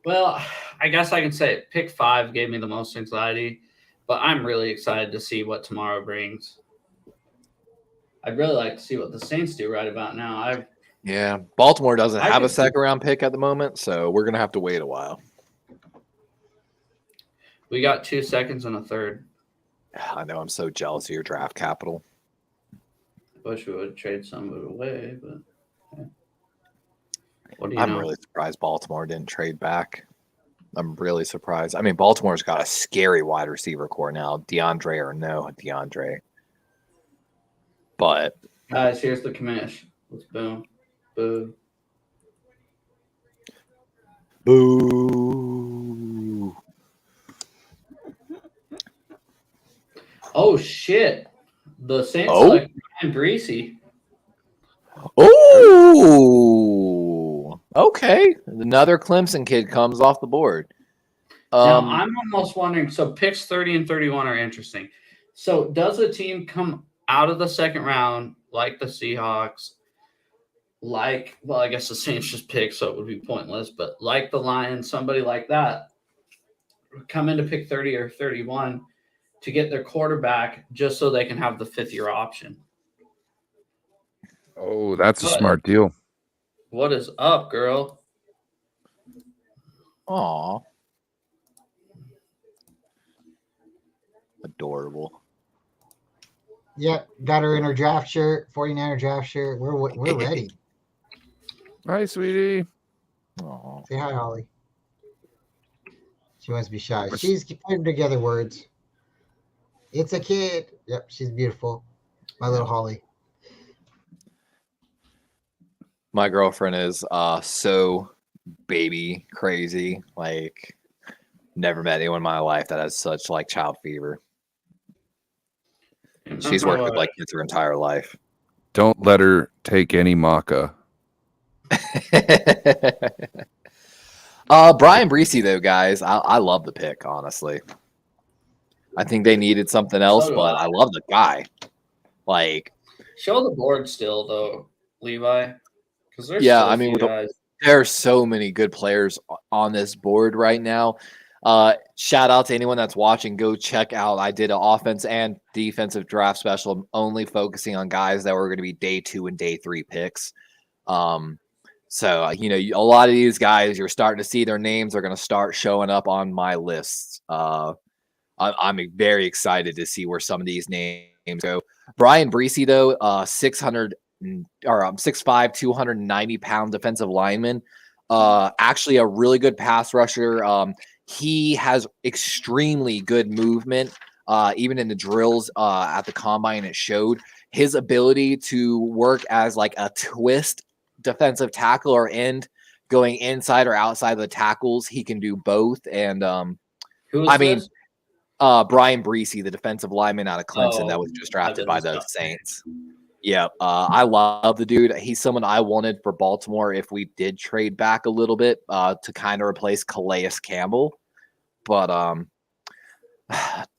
[SPEAKER 1] Well, I guess I can say pick 5 gave me the most anxiety, but I'm really excited to see what tomorrow brings. I'd really like to see what the Saints do right about now.
[SPEAKER 4] yeah, Baltimore doesn't
[SPEAKER 1] I
[SPEAKER 4] have a
[SPEAKER 1] could see-
[SPEAKER 4] second round pick at the moment, so we're gonna have to wait a while.
[SPEAKER 1] We got 2 seconds and a third.
[SPEAKER 4] I know I'm so jealous of your draft capital.
[SPEAKER 1] I wish we would trade some of it away, but okay. What do you
[SPEAKER 4] I'm
[SPEAKER 1] know?
[SPEAKER 4] really surprised Baltimore didn't trade back. I'm really surprised. I mean, Baltimore's got a scary wide receiver core now, DeAndre or no DeAndre. But
[SPEAKER 1] Guys, here's the commish. Let's boom. Boo.
[SPEAKER 4] boo.
[SPEAKER 1] Oh shit. The Saints
[SPEAKER 4] Oh?
[SPEAKER 1] select Ryan Breesy.
[SPEAKER 4] Oh, okay. Another Clemson kid comes off the board.
[SPEAKER 1] Now I'm almost wondering. So picks 30 and 31 are interesting. So does a team come out of the second round like the Seahawks, I guess the Saints just picked, so it would be pointless, but like the Lions, somebody like that, come in to pick 30 or 31 to get their quarterback just so they can have the 5th-year option?
[SPEAKER 2] oh, that's a
[SPEAKER 1] But-
[SPEAKER 2] smart deal.
[SPEAKER 1] What is up, girl?
[SPEAKER 4] Aw. Adorable.
[SPEAKER 3] Yep, got her in her draft shirt, 49er draft shirt. We're ready.
[SPEAKER 2] Hi, sweetie.
[SPEAKER 4] Aw.
[SPEAKER 3] Say hi, Holly. She wants to be shy. She's putting together words. It's a kid. Yep, she's beautiful. My little Holly.
[SPEAKER 4] My girlfriend is so baby crazy. Like, never met anyone in my life that has such like child fever. She's worked with like kids her entire life.
[SPEAKER 2] Don't let her take any maca.
[SPEAKER 4] Brian Breesy, though, guys, I love the pick, honestly. I think they needed something else,
[SPEAKER 1] So do
[SPEAKER 4] but
[SPEAKER 1] I.
[SPEAKER 4] I love the guy. Like,
[SPEAKER 1] Show the board still, though, Levi. Because there's
[SPEAKER 4] Yeah,
[SPEAKER 1] still a
[SPEAKER 4] I mean,
[SPEAKER 1] few
[SPEAKER 4] with the-
[SPEAKER 1] guys.
[SPEAKER 4] there are so many good players on this board right now. Shout out to anyone that's watching. Go check out. I did an offense and defensive draft special, only focusing on guys that were going to be day 2 and day 3 picks. So a lot of these guys, you're starting to see their names are going to start showing up on my lists. I'm very excited to see where some of these names go. Brian Breesy, though, 6'5", 290-pound defensive lineman. Actually a really good pass rusher. He has extremely good movement. Even in the drills at the combine, it showed his ability to work as like a twist defensive tackle or end, going inside or outside of the tackles. He can do both. And
[SPEAKER 1] Who is
[SPEAKER 4] I mean,
[SPEAKER 1] this?
[SPEAKER 4] Brian Breesy, the defensive lineman out of Clemson that
[SPEAKER 1] Oh,
[SPEAKER 4] was just drafted
[SPEAKER 1] I've
[SPEAKER 4] by
[SPEAKER 1] been
[SPEAKER 4] the
[SPEAKER 1] discussing.
[SPEAKER 4] Saints. Yeah, I love the dude. He's someone I wanted for Baltimore if we did trade back a little bit to kind of replace Calais Campbell. But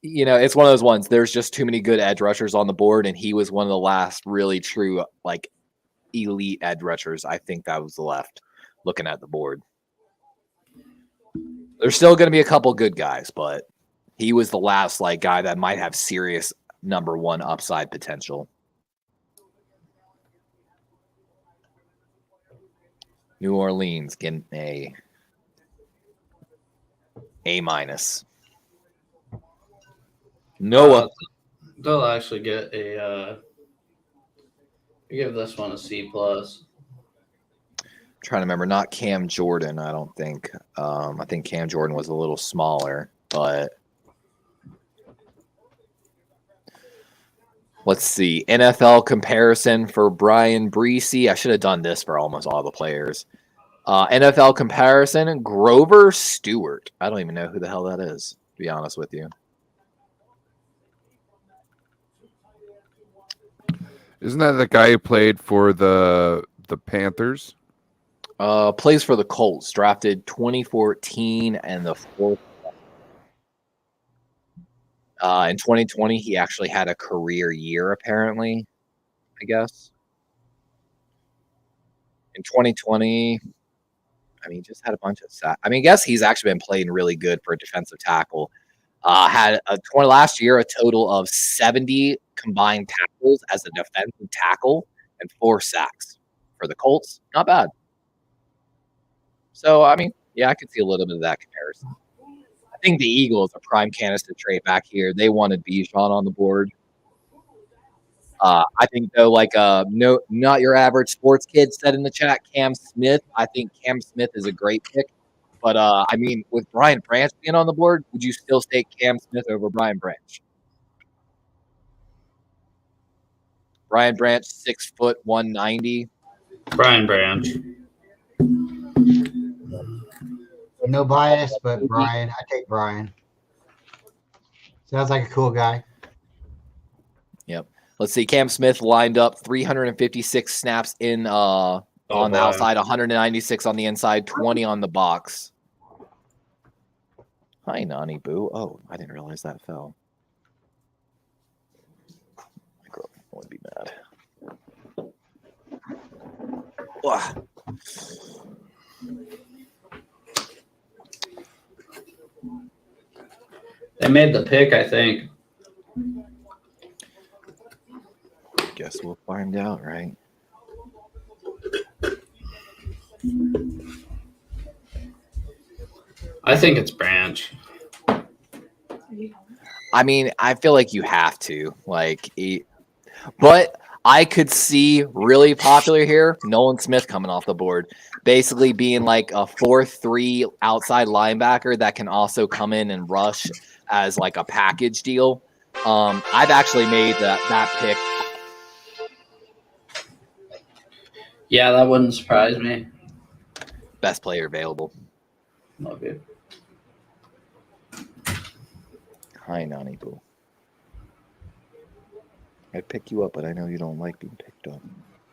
[SPEAKER 4] It's one of those ones. There's just too many good edge rushers on the board, and he was one of the last really true like elite edge rushers. I think that was left looking at the board. There's still going to be a couple good guys, but he was the last like guy that might have serious number one upside potential. New Orleans getting A minus. Noah.
[SPEAKER 1] They'll actually get a. Give this one a C plus.
[SPEAKER 4] Trying to remember, not Cam Jordan. I don't think. I think Cam Jordan was a little smaller, but let's see. NFL comparison for Brian Breesy. I should have done this for almost all the players. NFL comparison: Grover Stewart. I don't even know who the hell that is, to be honest with you.
[SPEAKER 2] Isn't that the guy who played for the Panthers?
[SPEAKER 4] Plays for the Colts, drafted 2014 and the fourth. In 2020, he actually had a career year, apparently, I guess. In 2020, he just had a bunch of sacks. I guess he's actually been playing really good for a defensive tackle. Had last year a total of 70 combined tackles as a defensive tackle and 4 sacks for the Colts. Not bad. So, I could see a little bit of that comparison. I think the Eagles are prime candidate trade back here. They wanted Bijan on the board. I think, though, no, not your average sports kid said in the chat, Cam Smith. I think Cam Smith is a great pick. But, with Brian Branch being on the board, would you still take Cam Smith over Brian Branch? Brian Branch, 6 foot, 190.
[SPEAKER 1] Brian Branch.
[SPEAKER 3] No bias, but Brian. I take Brian. Sounds like a cool guy.
[SPEAKER 4] Yep. Let's see. Cam Smith lined up 356 snaps in on the outside, 196 on the inside, 20 on the box. Hi, Nani Boo. Oh, I didn't realize that fell. My girlfriend would be mad. Ugh.
[SPEAKER 1] They made the pick, I think.
[SPEAKER 4] Guess we'll find out, right?
[SPEAKER 1] I think it's Branch.
[SPEAKER 4] I feel like you have to. But I could see really popular here, Nolan Smith coming off the board. Basically being like a 4-3 outside linebacker that can also come in and rush as like a package deal. I've actually made that pick.
[SPEAKER 1] Yeah, that wouldn't surprise me.
[SPEAKER 4] Best player available.
[SPEAKER 1] Love you.
[SPEAKER 4] Hi, Nani Boo. I'd pick you up, but I know you don't like being picked up.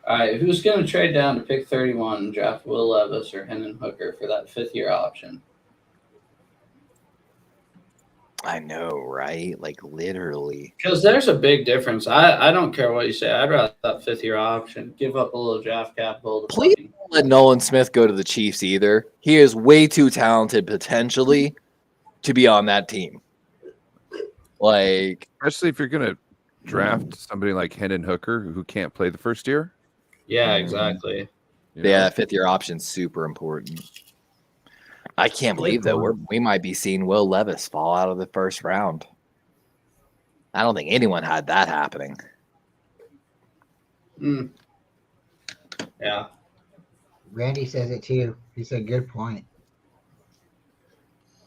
[SPEAKER 1] All right, who's going to trade down to pick 31 and draft Will Levis or Hendon Hooker for that 5th-year option?
[SPEAKER 4] I know, right? Literally.
[SPEAKER 1] Because there's a big difference. I don't care what you say. I'd rather that 5th-year option. Give up a little draft capital.
[SPEAKER 4] Please don't let Nolan Smith go to the Chiefs either. He is way too talented potentially to be on that team.
[SPEAKER 2] Especially if you're going to draft somebody like Hendon Hooker who can't play the first year.
[SPEAKER 1] Yeah, exactly.
[SPEAKER 4] Yeah, 5th-year option's super important. I can't believe that we might be seeing Will Levis fall out of the first round. I don't think anyone had that happening.
[SPEAKER 1] Yeah.
[SPEAKER 3] Randy says it too. He said, "Good point."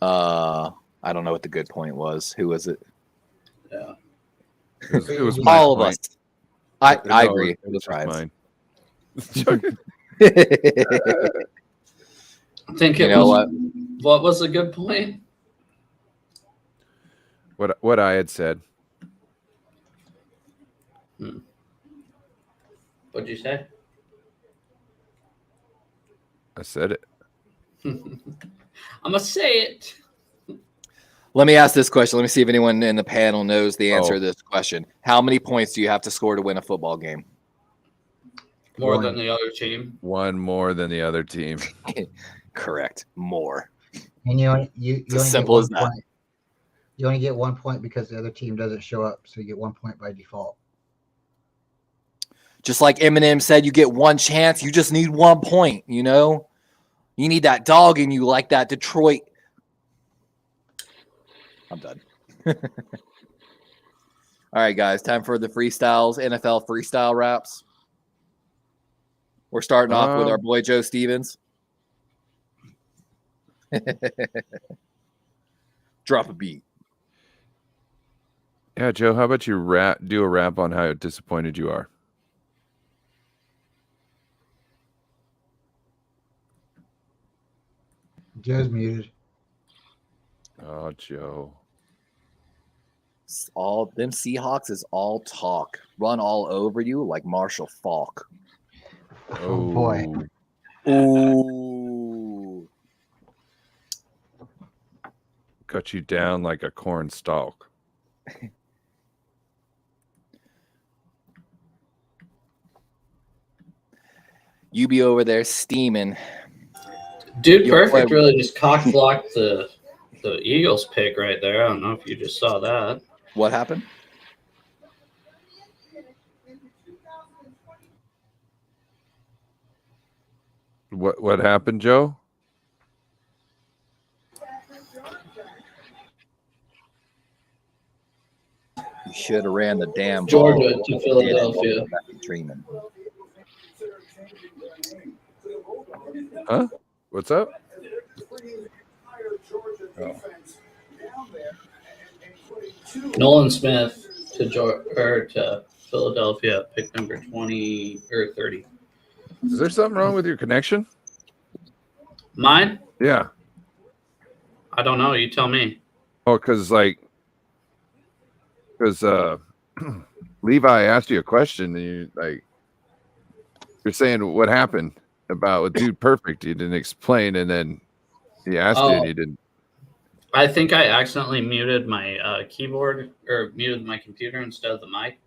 [SPEAKER 4] I don't know what the good point was. Who was it?
[SPEAKER 1] Yeah.
[SPEAKER 2] It was
[SPEAKER 4] all of
[SPEAKER 2] point.
[SPEAKER 4] us. I agree. It was
[SPEAKER 2] mine.
[SPEAKER 1] I think it was. What was a good point?
[SPEAKER 2] What I had said.
[SPEAKER 1] What'd you say?
[SPEAKER 2] I said it.
[SPEAKER 1] I'm gonna say it.
[SPEAKER 4] Let me ask this question. Let me see if anyone in the panel knows the answer
[SPEAKER 2] Oh.
[SPEAKER 4] to this question. How many points do you have to score to win a football game?
[SPEAKER 1] More
[SPEAKER 3] One.
[SPEAKER 1] than the other team.
[SPEAKER 2] One more than the other team.
[SPEAKER 4] Correct. More.
[SPEAKER 3] And you only
[SPEAKER 4] as
[SPEAKER 3] get
[SPEAKER 4] simple
[SPEAKER 3] one
[SPEAKER 4] as that.
[SPEAKER 3] point. You only get 1 point because the other team doesn't show up, so you get 1 point by default.
[SPEAKER 4] Just like Eminem said, you get one chance. You just need 1 point, you know? You need that dog in you like that Detroit. I'm done. All right, guys. Time for the freestyles, NFL freestyle raps. We're starting off with our boy Joe Stevens. Drop a beat.
[SPEAKER 2] Yeah, Joe, how about you do a rap on how disappointed you are?
[SPEAKER 3] Joe's muted.
[SPEAKER 2] Oh, Joe.
[SPEAKER 4] All them Seahawks is all talk. Run all over you like Marshall Faulk.
[SPEAKER 3] Oh, boy.
[SPEAKER 4] Ooh.
[SPEAKER 2] Cut you down like a corn stalk.
[SPEAKER 4] You be over there steaming.
[SPEAKER 1] Dude,
[SPEAKER 4] Yo,
[SPEAKER 1] Perfect
[SPEAKER 4] boy.
[SPEAKER 1] really just cock blocked the Eagles pick right there. I don't know if you just saw that.
[SPEAKER 4] What happened?
[SPEAKER 2] What happened, Joe?
[SPEAKER 4] You should have ran the damn
[SPEAKER 1] Georgia
[SPEAKER 4] ball.
[SPEAKER 1] to Philadelphia.
[SPEAKER 4] Dreaming.
[SPEAKER 2] Huh? What's up?
[SPEAKER 1] Nolan Smith to Philadelphia, pick number 20 or 30.
[SPEAKER 2] Is there something wrong with your connection?
[SPEAKER 1] Mine?
[SPEAKER 2] Yeah.
[SPEAKER 1] I don't know. You tell me.
[SPEAKER 2] Oh, because Levi asked you a question and you're saying what happened about with Dude Perfect. You didn't explain, and then he asked you and you didn't.
[SPEAKER 1] I think I accidentally muted my keyboard or muted my computer instead of the mic.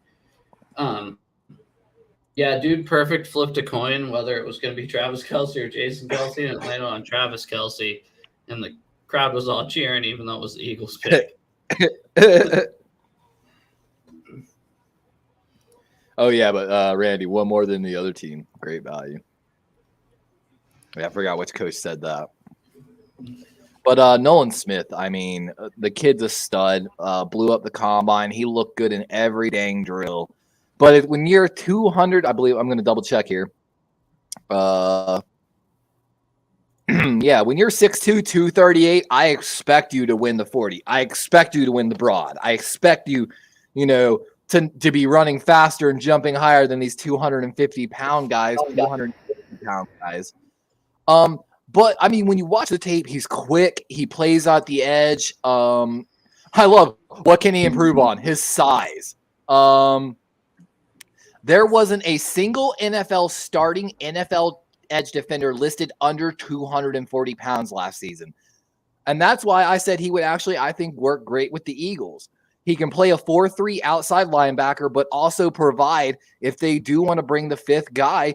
[SPEAKER 1] Yeah, Dude Perfect flipped a coin whether it was going to be Travis Kelce or Jason Kelce, and it landed on Travis Kelce, and the crowd was all cheering, even though it was the Eagles pick.
[SPEAKER 4] Oh, yeah, but Randy, one more than the other team. Great value. Yeah, I forgot which coach said that. But Nolan Smith, I mean, the kid's a stud. Blew up the combine. He looked good in every dang drill. But when you're 200, I believe I'm going to double check here. Yeah, when you're 6'2", 238, I expect you to win the 40. I expect you to win the broad. I expect you, to be running faster and jumping higher than these 250-pound guys, 250-pound guys. But I mean, when you watch the tape, he's quick. He plays out the edge. I love what can he improve on? His size. There wasn't a single starting NFL edge defender listed under 240 pounds last season. And that's why I said he would actually, I think, work great with the Eagles. He can play a 4-3 outside linebacker, but also provide, if they do want to bring the fifth guy,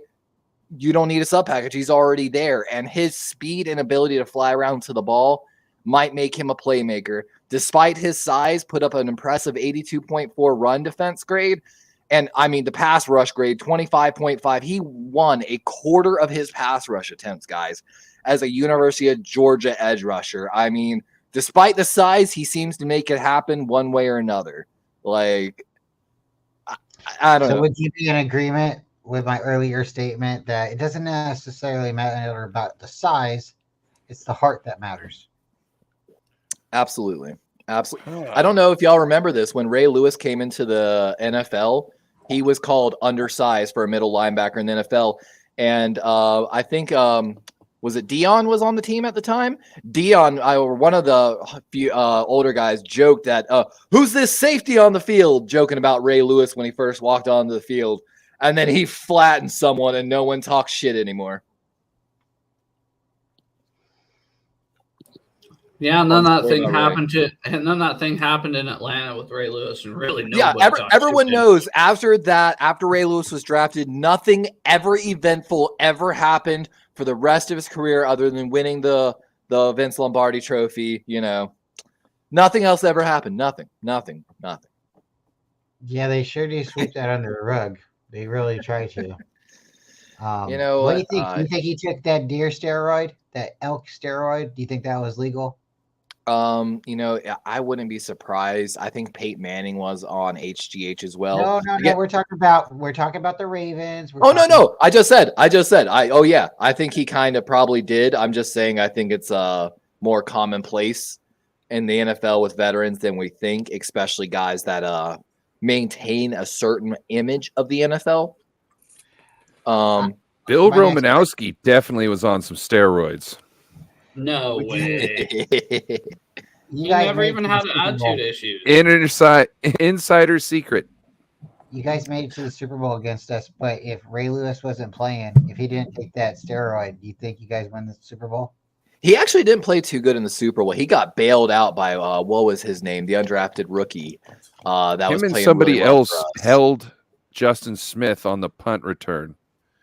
[SPEAKER 4] you don't need a sub package. He's already there. And his speed and ability to fly around to the ball might make him a playmaker. Despite his size, put up an impressive 82.4 run defense grade. And I mean, the pass rush grade, 25.5. He won a quarter of his pass rush attempts, guys, as a University of Georgia edge rusher. I mean, despite the size, he seems to make it happen one way or another. Like, I don't know.
[SPEAKER 3] So would you be in agreement with my earlier statement that it doesn't necessarily matter about the size, it's the heart that matters?
[SPEAKER 4] Absolutely. Absolutely. I don't know if y'all remember this. When Ray Lewis came into the NFL, he was called undersized for a middle linebacker in the NFL. And I think, was it Dion was on the team at the time? Dion, one of the few older guys, joked that, who's this safety on the field? Joking about Ray Lewis when he first walked onto the field. And then he flattened someone and no one talks shit anymore.
[SPEAKER 1] Yeah, and then
[SPEAKER 4] I'll
[SPEAKER 1] that
[SPEAKER 4] say
[SPEAKER 1] thing
[SPEAKER 4] that way.
[SPEAKER 1] happened in Atlanta with Ray Lewis, and really
[SPEAKER 4] Yeah,
[SPEAKER 1] nobody talks
[SPEAKER 4] everyone
[SPEAKER 1] shit.
[SPEAKER 4] knows after Ray Lewis was drafted, nothing ever eventful ever happened for the rest of his career other than winning the Vince Lombardi trophy. Nothing else ever happened. Nothing.
[SPEAKER 3] Yeah, they sure do sweep that under the rug. They really try to.
[SPEAKER 4] You know
[SPEAKER 3] What do
[SPEAKER 4] what?
[SPEAKER 3] you think? Do you think he took that deer steroid, that elk steroid? Do you think that was legal?
[SPEAKER 4] I wouldn't be surprised. I think Peyton Manning was on HGH as well.
[SPEAKER 3] No. We're talking about the Ravens.
[SPEAKER 4] No. I just said. I think he kind of probably did. I'm just saying I think it's more commonplace in the NFL with veterans than we think, especially guys that maintain a certain image of the NFL.
[SPEAKER 2] Bill Romanowski definitely was on some steroids.
[SPEAKER 1] No way.
[SPEAKER 3] You
[SPEAKER 1] He
[SPEAKER 3] guys
[SPEAKER 1] never
[SPEAKER 3] made
[SPEAKER 1] even
[SPEAKER 3] it to
[SPEAKER 1] had
[SPEAKER 3] the Super Bowl.
[SPEAKER 1] attitude issues.
[SPEAKER 2] Insider secret.
[SPEAKER 3] You guys made it to the Super Bowl against us, but if Ray Lewis wasn't playing, if he didn't take that steroid, do you think you guys win the Super Bowl?
[SPEAKER 4] He actually didn't play too good in the Super Bowl. He got bailed out by what was his name, the undrafted rookie. That
[SPEAKER 2] Him
[SPEAKER 4] was
[SPEAKER 2] and
[SPEAKER 4] playing
[SPEAKER 2] somebody
[SPEAKER 4] really well
[SPEAKER 2] else
[SPEAKER 4] for us.
[SPEAKER 2] held Justin Smith on the punt return.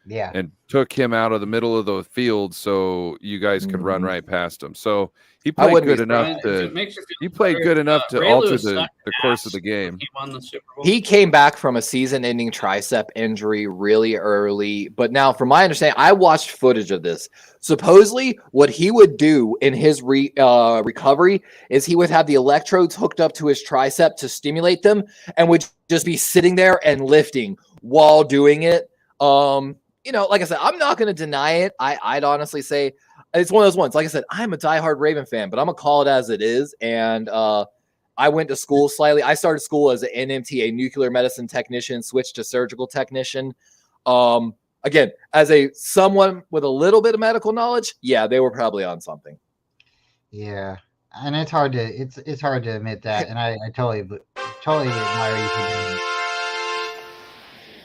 [SPEAKER 3] Yeah.
[SPEAKER 2] And took him out of the middle of the field so you guys could run right past him. So he played
[SPEAKER 4] wouldn't
[SPEAKER 2] good
[SPEAKER 4] be
[SPEAKER 2] enough
[SPEAKER 1] And if
[SPEAKER 2] to
[SPEAKER 1] it makes you feel
[SPEAKER 2] he played
[SPEAKER 1] better,
[SPEAKER 2] good enough to
[SPEAKER 1] Ray
[SPEAKER 2] alter
[SPEAKER 1] Lewis
[SPEAKER 2] the
[SPEAKER 1] sucked
[SPEAKER 2] course of
[SPEAKER 1] ass
[SPEAKER 2] the game.
[SPEAKER 1] He won the Super Bowl.
[SPEAKER 4] He came back from a season-ending tricep injury really early. But now, from my understanding, I watched footage of this. Supposedly, what he would do in his recovery is he would have the electrodes hooked up to his tricep to stimulate them and would just be sitting there and lifting while doing it. Like I said, I'm not going to deny it. I'd honestly say it's one of those ones. Like I said, I'm a diehard Raven fan, but I'm going to call it as it is. And I went to school slightly. I started school as an NMT, a nuclear medicine technician, switched to surgical technician. Again, as someone with a little bit of medical knowledge, yeah, they were probably on something.
[SPEAKER 3] Yeah. And it's hard to admit that. And I totally admire you for doing it.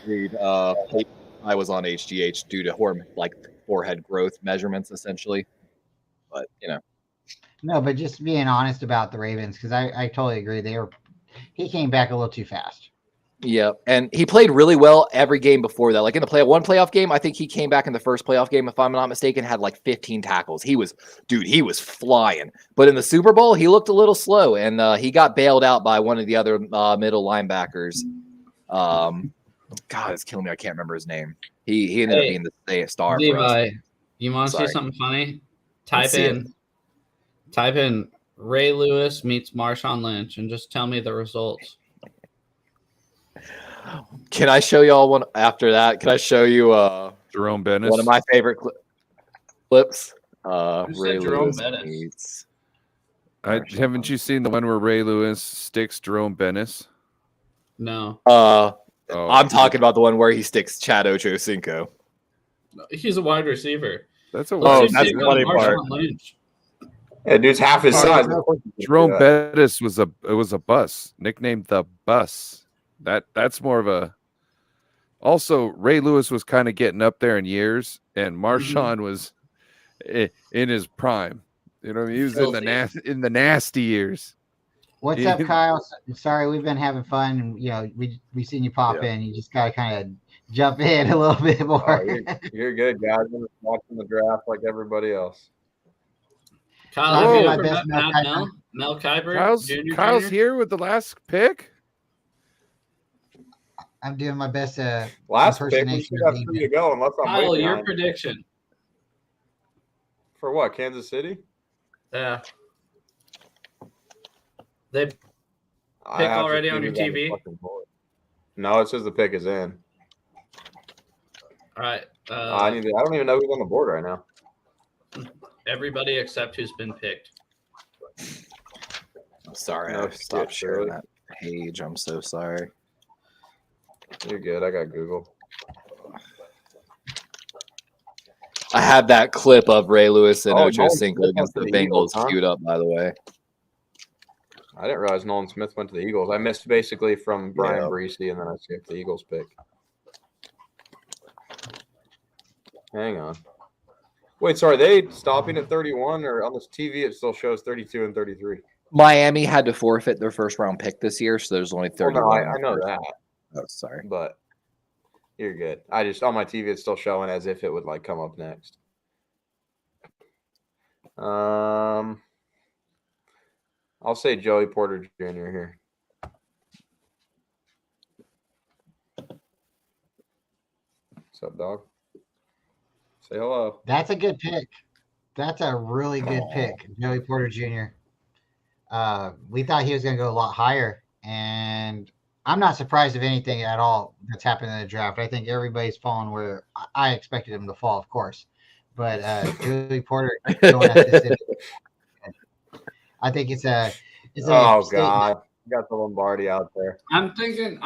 [SPEAKER 4] Agreed. I was on HGH due to forehead growth measurements, essentially. But
[SPEAKER 3] No, but just being honest about the Ravens, because I totally agree. He came back a little too fast.
[SPEAKER 4] yeah, and he played really well every game before that. Like in the one playoff game, I think he came back in the first playoff game, if I'm not mistaken, had like 15 tackles. He was flying. But in the Super Bowl, he looked a little slow, and he got bailed out by one of the other middle linebackers. God, it's killing me. I can't remember his name. He ended up being the star for us.
[SPEAKER 1] Levi, you want to see something funny?
[SPEAKER 4] Let's
[SPEAKER 1] Type in Ray Lewis meets Marshawn Lynch and just tell me the results.
[SPEAKER 4] Can I show y'all one after that? Can I show you
[SPEAKER 2] Jerome Bennis.
[SPEAKER 4] one of my favorite clips?
[SPEAKER 1] Ray Jerome
[SPEAKER 4] Lewis
[SPEAKER 1] Bettis?
[SPEAKER 4] meets
[SPEAKER 2] Haven't you seen the one where Ray Lewis sticks Jerome Bennis?
[SPEAKER 1] No.
[SPEAKER 4] I'm talking about the one where he sticks Chad Ochocinco.
[SPEAKER 1] He's a wide receiver.
[SPEAKER 2] That's a
[SPEAKER 1] Let's
[SPEAKER 4] that's
[SPEAKER 1] see
[SPEAKER 4] the funny part.
[SPEAKER 1] Marshawn Lynch.
[SPEAKER 7] Yeah, dude's half his size.
[SPEAKER 2] Jerome Bettis was a bus, nicknamed the Bus. That's more of a. Also, Ray Lewis was kind of getting up there in years, and Marshawn was in his prime. You know, he was in the nasty years.
[SPEAKER 3] What's up, Kyle? Sorry, we've been having fun. And, we seen you pop in. You just got to kind of jump in a little bit more.
[SPEAKER 8] You're good, guys. I'm just watching the draft like everybody else.
[SPEAKER 1] Kyle, have you
[SPEAKER 3] my
[SPEAKER 1] ever
[SPEAKER 3] best
[SPEAKER 1] met
[SPEAKER 3] Mel
[SPEAKER 1] Mel Kiper?
[SPEAKER 2] Kyle's here with the last pick.
[SPEAKER 3] I'm doing my best
[SPEAKER 8] Last pick, we
[SPEAKER 3] impersonation
[SPEAKER 8] should
[SPEAKER 3] of
[SPEAKER 8] have
[SPEAKER 3] David.
[SPEAKER 8] 3 to go unless I'm
[SPEAKER 1] Kyle,
[SPEAKER 8] waiting
[SPEAKER 1] your
[SPEAKER 8] on-
[SPEAKER 1] prediction.
[SPEAKER 8] For what, Kansas City?
[SPEAKER 1] Yeah. They
[SPEAKER 8] I
[SPEAKER 1] pick
[SPEAKER 8] have to
[SPEAKER 1] already
[SPEAKER 8] see
[SPEAKER 1] on your
[SPEAKER 8] who's the
[SPEAKER 1] TV?
[SPEAKER 8] fucking board. No, it says the pick is in.
[SPEAKER 1] all right.
[SPEAKER 8] I don't even know who's on the board right now.
[SPEAKER 1] Everybody except who's been picked.
[SPEAKER 4] I'm sorry,
[SPEAKER 8] No
[SPEAKER 4] I stopped
[SPEAKER 8] shit,
[SPEAKER 4] sharing
[SPEAKER 8] Shirley.
[SPEAKER 4] that page. I'm so sorry.
[SPEAKER 8] You're good. I got Google.
[SPEAKER 4] I had that clip of Ray Lewis and
[SPEAKER 8] Nolan
[SPEAKER 4] Ochocinco
[SPEAKER 8] Smith
[SPEAKER 4] against the
[SPEAKER 8] went to the
[SPEAKER 4] Bengals
[SPEAKER 8] Eagles, huh?
[SPEAKER 4] queued up, by the way.
[SPEAKER 8] I didn't realize Nolan Smith went to the Eagles. I missed basically from Brian
[SPEAKER 4] Yeah.
[SPEAKER 8] Breesy, and then I skipped the Eagles pick. Hang on. Wait, so are they stopping at 31, or on this TV it still shows 32 and 33?
[SPEAKER 4] Miami had to forfeit their first round pick this year, so there's only
[SPEAKER 8] Well,
[SPEAKER 4] 31.
[SPEAKER 8] no, I know that,
[SPEAKER 4] Oh, sorry.
[SPEAKER 8] but you're good. I just on my TV it's still showing as if it would like come up next. I'll say Joey Porter Jr. here. What's up, dog? Say hello.
[SPEAKER 3] That's a good pick. That's a really good pick, Joey Porter Jr. We thought he was going to go a lot higher, and I'm not surprised of anything at all that's happened in the draft. I think everybody's fallen where I expected him to fall, of course. But Joey Porter going at this, I think it's a
[SPEAKER 8] Oh
[SPEAKER 3] statement.
[SPEAKER 8] God, got the Lombardi out there.
[SPEAKER 1] I'm thinking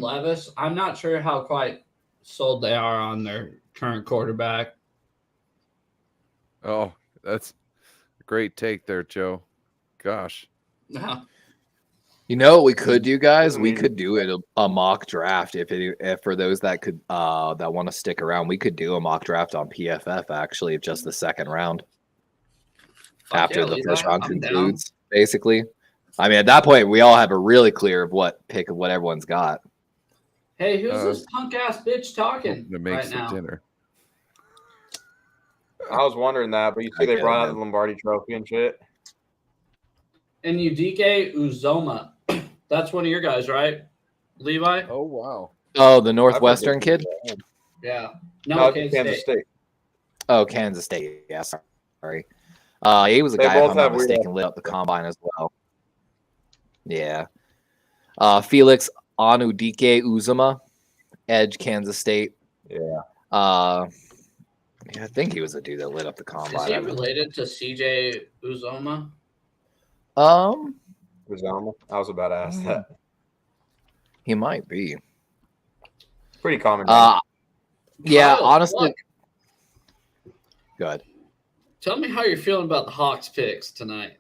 [SPEAKER 1] Levis. I'm not sure how quite sold they are on their current quarterback.
[SPEAKER 2] Oh, that's a great take there, Joe. Gosh.
[SPEAKER 4] You know what we could do, guys? We could do it a mock draft if for those that could that want to stick around. We could do a mock draft on PFF actually, of just the second round after the first round concludes. Basically, I mean, at that point, we all have a really clear of what everyone's got.
[SPEAKER 1] Hey, who's this punk ass bitch talking
[SPEAKER 2] That makes
[SPEAKER 1] right
[SPEAKER 2] the
[SPEAKER 1] now?
[SPEAKER 2] dinner.
[SPEAKER 8] I was wondering that, but you see they brought out the Lombardi Trophy and shit.
[SPEAKER 1] And Udike Uzoma. That's one of your guys, right? Levi?
[SPEAKER 2] Oh wow.
[SPEAKER 4] Oh, the Northwestern kid?
[SPEAKER 1] Yeah.
[SPEAKER 8] No,
[SPEAKER 1] No,
[SPEAKER 8] Kansas State.
[SPEAKER 4] Oh, Kansas State. Yeah, sorry. He was a
[SPEAKER 8] They
[SPEAKER 4] guy, if
[SPEAKER 8] both
[SPEAKER 4] I'm not
[SPEAKER 8] have weird-
[SPEAKER 4] mistaken, lit up the combine as well. Yeah. Felix Anudike Uzoma, edge, Kansas State.
[SPEAKER 8] Yeah.
[SPEAKER 4] I think he was a dude that lit up the combine.
[SPEAKER 1] Is he related to CJ Uzoma?
[SPEAKER 8] Uzoma. I was about to ask that.
[SPEAKER 4] He might be.
[SPEAKER 8] Pretty common.
[SPEAKER 4] Yeah,
[SPEAKER 1] Kyle,
[SPEAKER 4] honestly.
[SPEAKER 1] look.
[SPEAKER 4] Good.
[SPEAKER 1] Tell me how you're feeling about the Hawks picks tonight.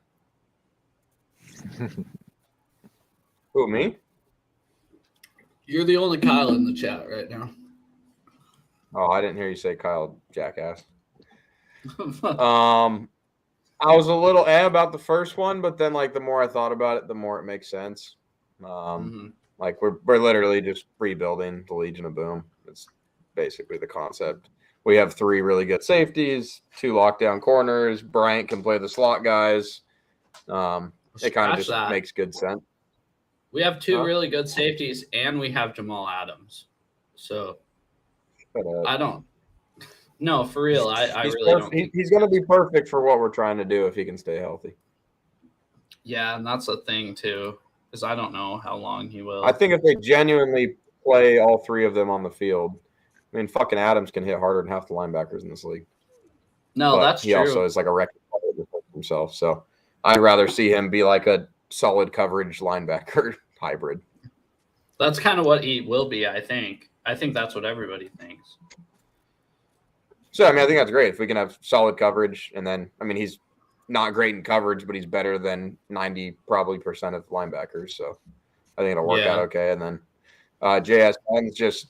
[SPEAKER 8] Who, me?
[SPEAKER 1] You're the only Kyle in the chat right now.
[SPEAKER 8] Oh, I didn't hear you say Kyle, jackass. I was a little about the first one, but then like the more I thought about it, the more it makes sense. Like we're literally just rebuilding the Legion of Boom. It's basically the concept. We have 3 really good safeties, 2 lockdown corners. Bryant can play the slot guys. It kind of just makes good sense.
[SPEAKER 1] We have 2 really good safeties, and we have Jamal Adams. So I don't. No, for real. I really don't.
[SPEAKER 8] He's going to be perfect for what we're trying to do if he can stay healthy.
[SPEAKER 1] Yeah, and that's a thing too, because I don't know how long he will.
[SPEAKER 8] I think if they genuinely play all 3 of them on the field, I mean, fucking Adams can hit harder than half the linebackers in this league.
[SPEAKER 1] No, that's
[SPEAKER 8] he
[SPEAKER 1] true.
[SPEAKER 8] He also is like a record himself. So I'd rather see him be like a solid coverage linebacker hybrid.
[SPEAKER 1] That's kind of what he will be, I think. I think that's what everybody thinks.
[SPEAKER 8] So, I mean, I think that's great. If we can have solid coverage, and then, I mean, he's not great in coverage, but he's better than 90% of linebackers. So I think it'll work out okay. And then JSN is just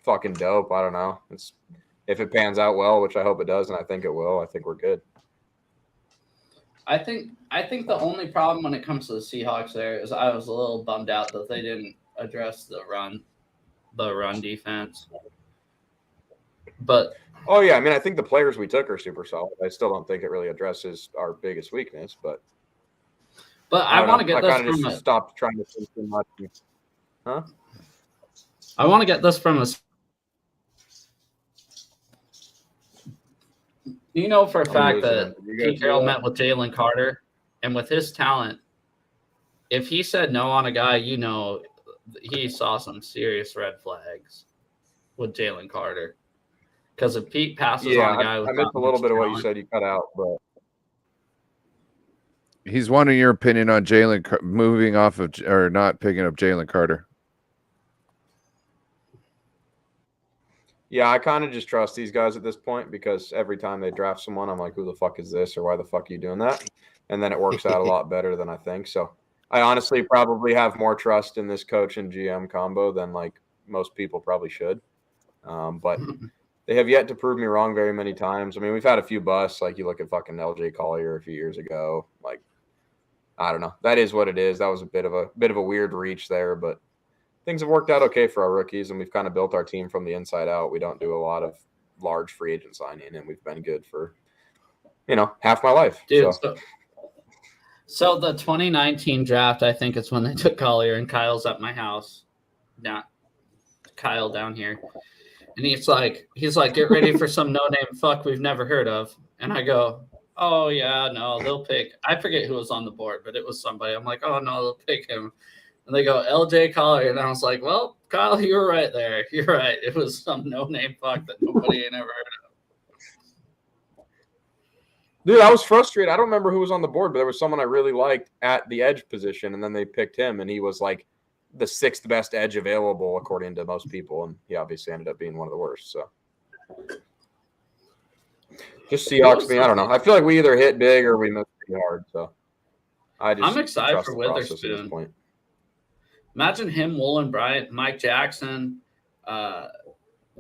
[SPEAKER 8] fucking dope. I don't know. If it pans out well, which I hope it does, and I think it will, I think we're good.
[SPEAKER 1] I think the only problem when it comes to the Seahawks there is I was a little bummed out that they didn't address the run defense. But
[SPEAKER 8] oh yeah, I mean, I think the players we took are super solid. I still don't think it really addresses our biggest weakness, but
[SPEAKER 1] I want to get this from
[SPEAKER 8] just stopped trying to think too much. Huh?
[SPEAKER 1] I want to get this from us. You know for a fact that Pete Carroll met with Jalen Carter, and with his talent, if he said no on a guy, you know, he saw some serious red flags with Jalen Carter. Because if Pete passes on a guy with
[SPEAKER 8] I missed a little bit of what you said. You cut out, but
[SPEAKER 2] he's wanting your opinion on Jalen moving off of or not picking up Jalen Carter.
[SPEAKER 8] Yeah, I kind of just trust these guys at this point because every time they draft someone, I'm like, who the fuck is this? Or why the fuck are you doing that? And then it works out a lot better than I think. So I honestly probably have more trust in this coach and GM combo than like most people probably should. But They have yet to prove me wrong very many times. I mean, we've had a few busts. Like you look at fucking LJ Collier a few years ago. Like, I don't know. That is what it is. That was a bit of a weird reach there, but things have worked out okay for our rookies, and we've kind of built our team from the inside out. We don't do a lot of large free agent signing, and we've been good for, half my life.
[SPEAKER 1] Dude, so the 2019 draft, I think it's when they took Collier, and Kyle's at my house. Kyle down here. And he's like, get ready for some no-name fuck we've never heard of. And I go, oh, yeah, no, they'll pick. I forget who was on the board, but it was somebody. I'm like, oh, no, they'll pick him. And they go, LJ Collier. And I was like, well, Kyle, you were right there. You're right. It was some no-name fuck that nobody ain't ever heard of.
[SPEAKER 8] Dude, I was frustrated. I don't remember who was on the board, but there was someone I really liked at the edge position, and then they picked him, and he was like the 6th best edge available according to most people, and he obviously ended up being one of the worst. So just Seahawks me. I don't know. I feel like we either hit big or we missed pretty hard. So I'm
[SPEAKER 1] excited for Witherspoon. Imagine him, Woolen Bryant, Mike Jackson,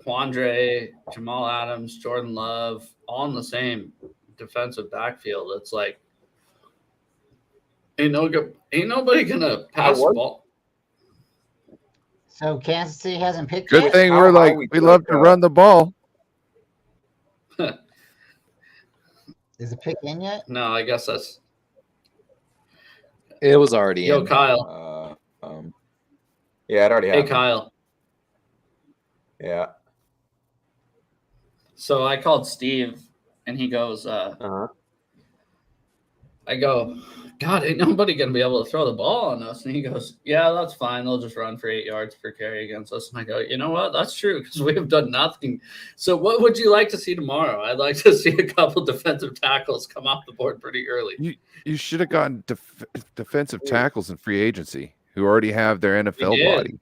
[SPEAKER 1] Quandre, Jamal Adams, Jordan Love, all in the same defensive backfield. It's like ain't nobody gonna pass the ball.
[SPEAKER 3] So Kansas City hasn't picked
[SPEAKER 2] Good
[SPEAKER 3] yet?
[SPEAKER 2] thing we love to run the ball.
[SPEAKER 3] Is the pick in yet?
[SPEAKER 1] No, I guess that's.
[SPEAKER 4] It was already in.
[SPEAKER 1] Kyle.
[SPEAKER 8] Yeah, it already happened.
[SPEAKER 1] Hey, Kyle.
[SPEAKER 8] Yeah.
[SPEAKER 1] So I called Steve, and he goes, I go, God, ain't nobody going to be able to throw the ball on us. And he goes, yeah, that's fine. They'll just run for 8 yards per carry against us. And I go, you know what? That's true because we have done nothing. So what would you like to see tomorrow? I'd like to see a couple defensive tackles come off the board pretty early.
[SPEAKER 2] You should have gotten defensive tackles in free agency who already have their NFL body.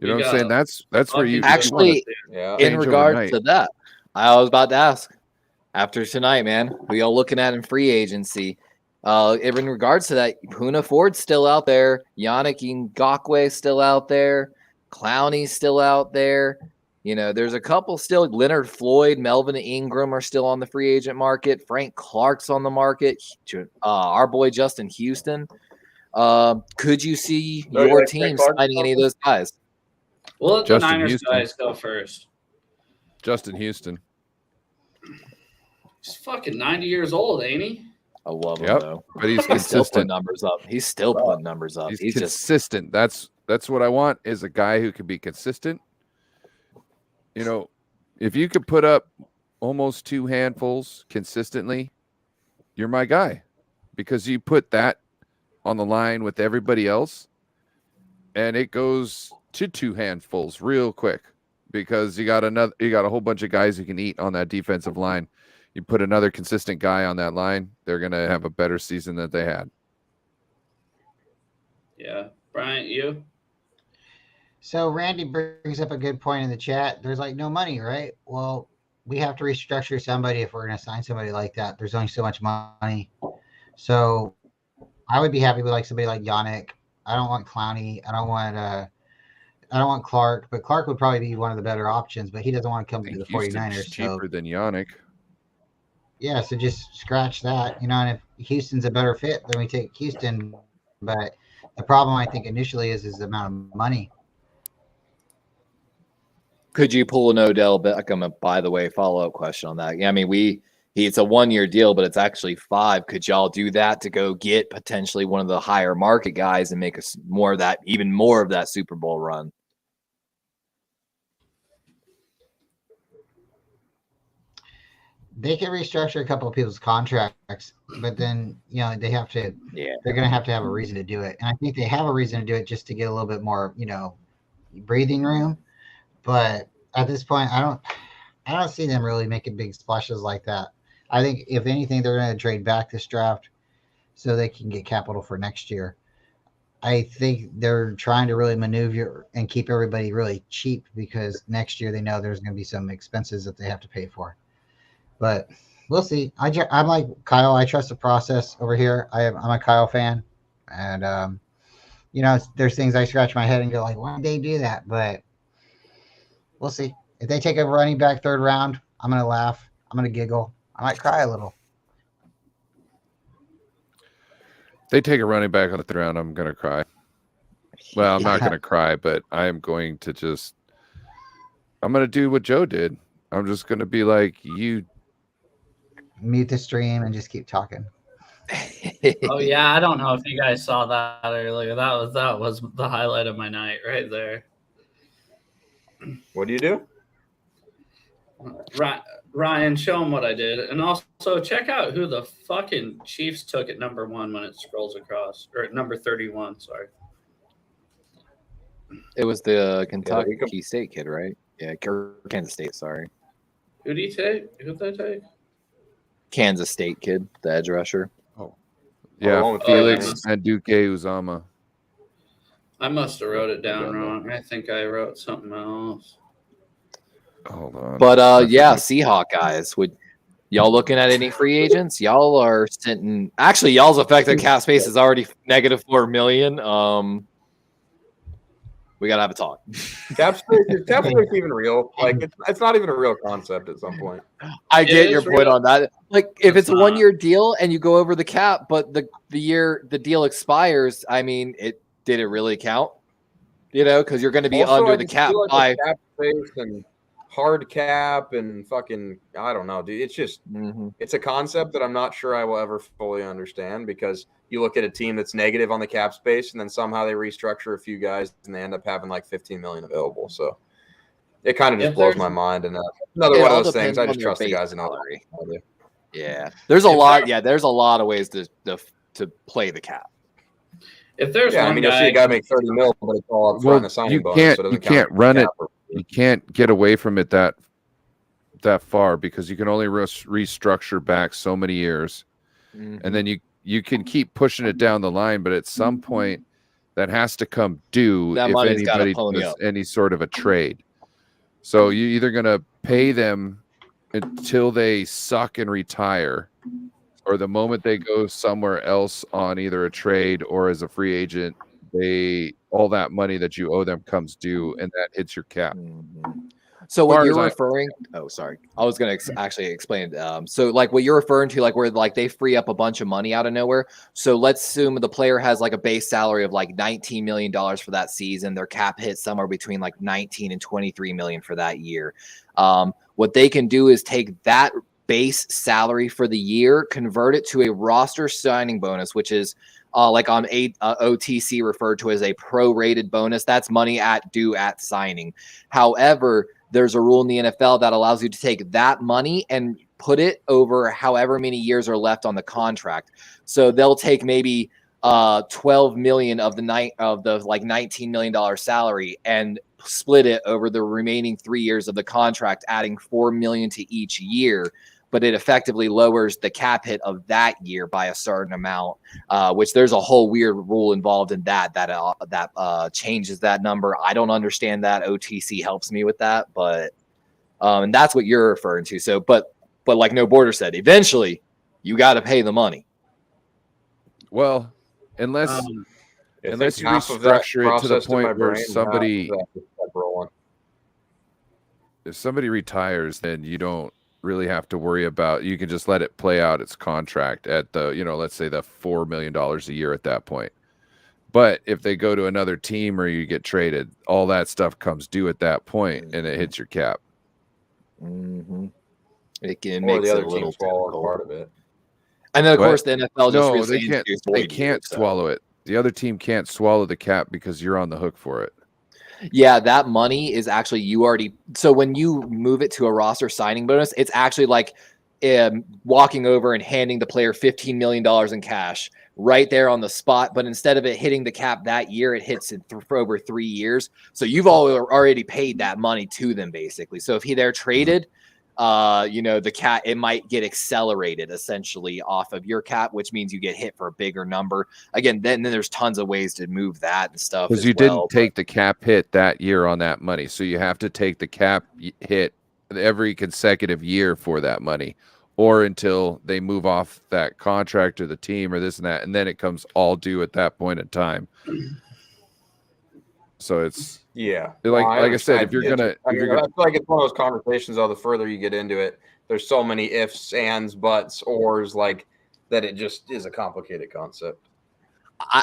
[SPEAKER 2] You know what I'm saying? That's where you
[SPEAKER 4] actually, in regards to that, I was about to ask after tonight, man, we all looking at in free agency. In regards to that, Poona Ford's still out there. Yannick Ngakoue still out there. Clowney's still out there. There's a couple still. Leonard Floyd, Melvin Ingram are still on the free agent market. Frank Clark's on the market. Our boy Justin Houston. Could you see your team signing any of those guys?
[SPEAKER 1] We'll let the Niners guys go first.
[SPEAKER 2] Justin Houston.
[SPEAKER 1] He's fucking 90 years old, ain't he?
[SPEAKER 4] I love him though.
[SPEAKER 2] But he's consistent.
[SPEAKER 4] Numbers up. He's still putting numbers up.
[SPEAKER 2] He's consistent. That's what I want is a guy who can be consistent. If you could put up almost 2 handfuls consistently, you're my guy because you put that on the line with everybody else and it goes to 2 handfuls real quick because you got a whole bunch of guys who can eat on that defensive line. You put another consistent guy on that line, they're going to have a better season than they had.
[SPEAKER 1] Yeah. Bryant, you?
[SPEAKER 3] So Randy brings up a good point in the chat. There's no money, right? Well, we have to restructure somebody if we're going to sign somebody like that. There's only so much money. So I would be happy with somebody like Yannick. I don't want Clowney. I don't want Clark, but Clark would probably be one of the better options, but he doesn't want to come to the 49ers.
[SPEAKER 2] Cheaper than Yannick.
[SPEAKER 3] Yeah, so just scratch that. And if Houston's a better fit, then we take Houston. But the problem I think initially is the amount of money.
[SPEAKER 4] Could you pull an Odell Beckham? By the way, follow-up question on that. Yeah, I mean, it's a 1-year deal, but it's actually 5. Could y'all do that to go get potentially one of the higher market guys and make us even more of that Super Bowl run?
[SPEAKER 3] They can restructure a couple of people's contracts, but then they have to. Yeah, they're going to have a reason to do it, and I think they have a reason to do it just to get a little bit more, breathing room. But at this point, I don't see them really making big splashes like that. I think if anything, they're going to trade back this draft so they can get capital for next year. I think they're trying to really maneuver and keep everybody really cheap because next year they know there's going to be some expenses that they have to pay for. But we'll see. I'm like Kyle. I trust the process over here. I'm a Kyle fan, and there's things I scratch my head and go why did they do that? But we'll see. If they take a running back third round, I'm gonna laugh. I'm gonna giggle. I might cry a little.
[SPEAKER 2] They take a running back on the third round, I'm gonna cry. Well, I'm not gonna cry, but I am going to I'm gonna do what Joe did. I'm just gonna be like, you
[SPEAKER 3] Mute the stream and just keep talking.
[SPEAKER 1] Oh yeah, I don't know if you guys saw that earlier. That was the highlight of my night right there.
[SPEAKER 8] What do you do?
[SPEAKER 1] Ryan, show him what I did, and also check out who the fucking Chiefs took at number 1 when it scrolls across, or at number 31. Sorry,
[SPEAKER 4] It was the Kentucky State kid, right? Yeah, Kansas State. Sorry,
[SPEAKER 1] who did he take? Who did they take?
[SPEAKER 4] Kansas State kid, the edge rusher.
[SPEAKER 2] yeah,
[SPEAKER 8] Oh,
[SPEAKER 2] Felix and Duke Uzama.
[SPEAKER 1] I must have wrote it down wrong. I think I wrote something else.
[SPEAKER 2] Hold on.
[SPEAKER 4] But yeah, Seahawk guys, would y'all looking at any free agents? Y'all are sitting. Actually, y'all's effective cap space is already negative $4 million. We gotta have a talk.
[SPEAKER 8] Cap space is even real. Like it's not even a real concept at some point.
[SPEAKER 4] I get your point
[SPEAKER 1] real.
[SPEAKER 4] on that. Like if it's a
[SPEAKER 1] not.
[SPEAKER 4] 1-year deal and you go over the cap, but the year the deal expires, I mean, did it really count? You know, because you're going to be
[SPEAKER 8] Also,
[SPEAKER 4] under
[SPEAKER 8] I
[SPEAKER 4] the
[SPEAKER 8] just
[SPEAKER 4] cap
[SPEAKER 8] feel like
[SPEAKER 4] by
[SPEAKER 8] the cap space and hard cap and fucking I don't know, dude. It's just it's a concept that I'm not sure I will ever fully understand because you look at a team that's negative on the cap space and then somehow they restructure a few guys and they end up having like 15 million available. So it kind of just
[SPEAKER 1] If
[SPEAKER 8] blows
[SPEAKER 1] there's-
[SPEAKER 8] my mind. And another
[SPEAKER 4] It
[SPEAKER 8] one
[SPEAKER 4] all
[SPEAKER 8] of those things.
[SPEAKER 4] depends
[SPEAKER 8] I
[SPEAKER 4] on
[SPEAKER 8] just
[SPEAKER 4] their
[SPEAKER 8] trust the
[SPEAKER 4] base
[SPEAKER 8] guys in
[SPEAKER 4] salary.
[SPEAKER 8] LA.
[SPEAKER 4] Yeah, there's a
[SPEAKER 1] If
[SPEAKER 4] lot.
[SPEAKER 1] there-
[SPEAKER 4] Yeah, there's a lot of ways to play the cap.
[SPEAKER 1] If there's
[SPEAKER 8] Yeah, I
[SPEAKER 1] one
[SPEAKER 8] mean, you'll see a guy make 30 mil, but it's all up front in a signing bonus. So it doesn't count
[SPEAKER 2] run it.
[SPEAKER 8] cap or-
[SPEAKER 2] You can't get away from it that far because you can only restructure back so many years, and then you can keep pushing it down the line, but at some point that has to come due
[SPEAKER 4] That
[SPEAKER 2] if
[SPEAKER 4] money's gotta
[SPEAKER 2] anybody
[SPEAKER 4] pony
[SPEAKER 2] does
[SPEAKER 4] up.
[SPEAKER 2] any sort of a trade. So you're either gonna pay them until they suck and retire, or the moment they go somewhere else on either a trade or as a free agent, all that money that you owe them comes due, and that hits your cap.
[SPEAKER 4] So what
[SPEAKER 2] far
[SPEAKER 4] you're
[SPEAKER 2] as I-
[SPEAKER 4] referring? Oh, sorry. I was going to actually explain it. So like what you're referring to, like where like they free up a bunch of money out of nowhere. So let's assume the player has like a base salary of like $19 million for that season. Their cap hits somewhere between like 19 and 23 million for that year. What they can do is take that base salary for the year, convert it to a roster signing bonus, which is like on OTC referred to as a prorated bonus. That's money due at signing. However, there's a rule in the NFL that allows you to take that money and put it over however many years are left on the contract. So they'll take maybe 12 million of the like $19 million salary and split it over the remaining 3 years of the contract, adding 4 million to each year. But it effectively lowers the cap hit of that year by a certain amount, which there's a whole weird rule involved in that changes that number. I don't understand that. OTC helps me with that, but and that's what you're referring to. So, but like No Border said, eventually you got to pay the money.
[SPEAKER 2] Well, unless
[SPEAKER 8] I
[SPEAKER 2] you
[SPEAKER 8] think half of that
[SPEAKER 2] restructure it to the
[SPEAKER 8] processed in my
[SPEAKER 2] point where
[SPEAKER 8] brain,
[SPEAKER 2] somebody
[SPEAKER 8] half of that is kept rolling.
[SPEAKER 2] if somebody retires, then you don't really have to worry about, you can just let it play out its contract at the, let's say the $4 million a year at that point. But if they go to another team or you get traded, all that stuff comes due at that point and it hits your cap.
[SPEAKER 4] It can
[SPEAKER 8] Or
[SPEAKER 4] make
[SPEAKER 8] the
[SPEAKER 4] it
[SPEAKER 8] other
[SPEAKER 4] a little
[SPEAKER 8] team swallow
[SPEAKER 4] difficult.
[SPEAKER 8] part of it.
[SPEAKER 4] And then of
[SPEAKER 2] What?
[SPEAKER 4] course the NFL just
[SPEAKER 2] No,
[SPEAKER 4] recently
[SPEAKER 2] they
[SPEAKER 4] introduced
[SPEAKER 2] they
[SPEAKER 4] void
[SPEAKER 2] can't
[SPEAKER 4] years, so-
[SPEAKER 2] swallow it. The other team can't swallow the cap because you're on the hook for it.
[SPEAKER 4] Yeah, that money is actually so when you move it to a roster signing bonus, it's actually like walking over and handing the player $15 million in cash right there on the spot. But instead of it hitting the cap that year, it hits it for over 3 years. So you've already paid that money to them basically. So if they're traded, the cap, it might get accelerated essentially off of your cap, which means you get hit for a bigger number. Again, then there's tons of ways to move that and stuff.
[SPEAKER 2] Because you didn't take the cap hit that year on that money. So you have to take the cap hit every consecutive year for that money, or until they move off that contract or the team or this and that. And then it comes all due at that point in time. So it's
[SPEAKER 8] Yeah.
[SPEAKER 2] like
[SPEAKER 8] No,
[SPEAKER 2] I said,
[SPEAKER 8] understand.
[SPEAKER 2] if you're gonna
[SPEAKER 8] I feel like it's one of those conversations. Though the further you get into it, there's so many ifs, ands, buts, ors, like that. It just is a complicated concept.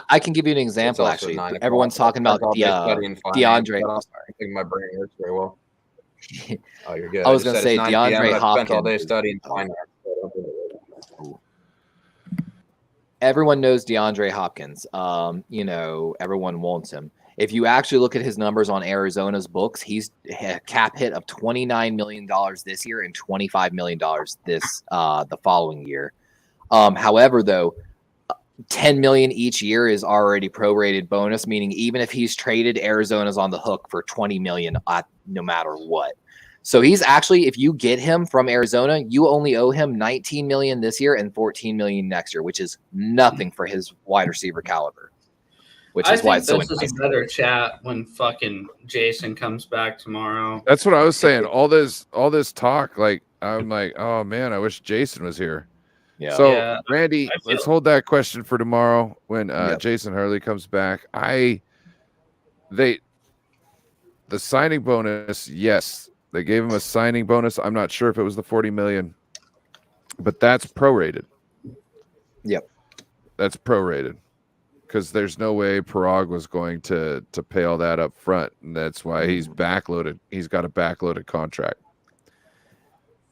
[SPEAKER 4] I can give you an
[SPEAKER 8] It's
[SPEAKER 4] example.
[SPEAKER 8] also
[SPEAKER 4] Actually,
[SPEAKER 8] 9 o'clock.
[SPEAKER 4] everyone's talking about
[SPEAKER 8] All
[SPEAKER 4] the
[SPEAKER 8] day studying finance.
[SPEAKER 4] DeAndre.
[SPEAKER 8] I don't think my brain works very well. Oh, you're good.
[SPEAKER 4] I was
[SPEAKER 8] just
[SPEAKER 4] gonna
[SPEAKER 8] said
[SPEAKER 4] say
[SPEAKER 8] it's 9 p.m.
[SPEAKER 4] DeAndre
[SPEAKER 8] and I spent all
[SPEAKER 4] Hopkins
[SPEAKER 8] day
[SPEAKER 4] is-
[SPEAKER 8] studying finance.
[SPEAKER 4] Everyone knows DeAndre Hopkins. You know, everyone wants him. If you actually look at his numbers on Arizona's books, he's a cap hit of $29 million this year and $25 million this the following year. However, though, $10 million each year is already prorated bonus, meaning even if he's traded, Arizona's on the hook for $20 million no matter what. So he's actually, if you get him from Arizona, you only owe him $19 million this year and $14 million next year, which is nothing for his wide receiver caliber. Which is why it's so
[SPEAKER 1] this is a better chat when fucking Jason comes back tomorrow.
[SPEAKER 2] That's what I was saying. All this talk, like I'm like, oh man, I wish Jason was here.
[SPEAKER 4] Yeah.
[SPEAKER 2] So
[SPEAKER 1] Yeah,
[SPEAKER 2] Randy, let's hold that question for tomorrow when
[SPEAKER 4] Yep.
[SPEAKER 2] Jason Hurley comes back. The signing bonus, yes, they gave him a signing bonus. I'm not sure if it was the 40 million, but that's prorated.
[SPEAKER 4] Yep.
[SPEAKER 2] That's prorated. Because there's no way Parag was going to pay all that up front, and that's why he's backloaded. He's got a backloaded contract.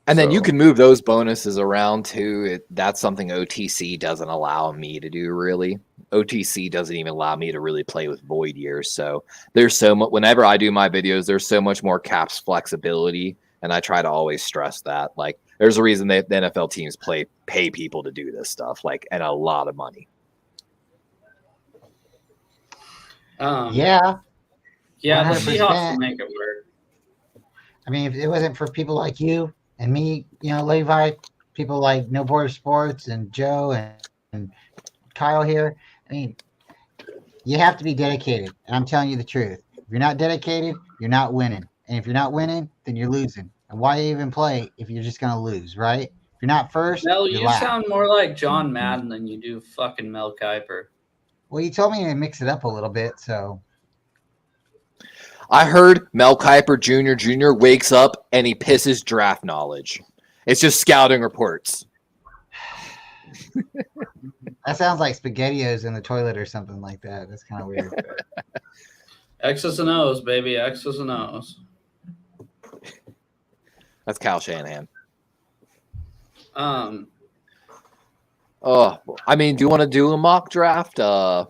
[SPEAKER 4] And then you
[SPEAKER 2] So-
[SPEAKER 4] can move those bonuses around too. That's something OTC doesn't allow me to do, really. OTC doesn't even allow me to really play with void years. So there's so much, whenever I do my videos, there's so much more caps flexibility. And I try to always stress that. Like, there's a reason that the NFL teams pay people to do this stuff, like, and a lot of money.
[SPEAKER 3] Yeah.
[SPEAKER 1] the
[SPEAKER 3] 100%.
[SPEAKER 1] Seahawks will make it work.
[SPEAKER 3] I mean, if it wasn't for people like you and me, Levi, people like No Border Sports and Joe and Kyle here, I mean, you have to be dedicated. And I'm telling you the truth. If you're not dedicated, you're not winning. And if you're not winning, then you're losing. And why even play if you're just going to lose, right? If you're not first,
[SPEAKER 1] Mel,
[SPEAKER 3] you're
[SPEAKER 1] you
[SPEAKER 3] last.
[SPEAKER 1] sound more like John Madden than you do fucking Mel Kiper.
[SPEAKER 3] Well, you told me to mix it up a little bit, so.
[SPEAKER 4] I heard Mel Kiper Jr. wakes up and he pisses draft knowledge. It's just scouting reports.
[SPEAKER 3] That sounds like SpaghettiOs in the toilet or something like that. That's kind of weird.
[SPEAKER 1] X's and O's, baby. X's and O's.
[SPEAKER 4] That's Kyle Shanahan.
[SPEAKER 1] Brian,
[SPEAKER 4] I mean, do you want to do a mock draft? I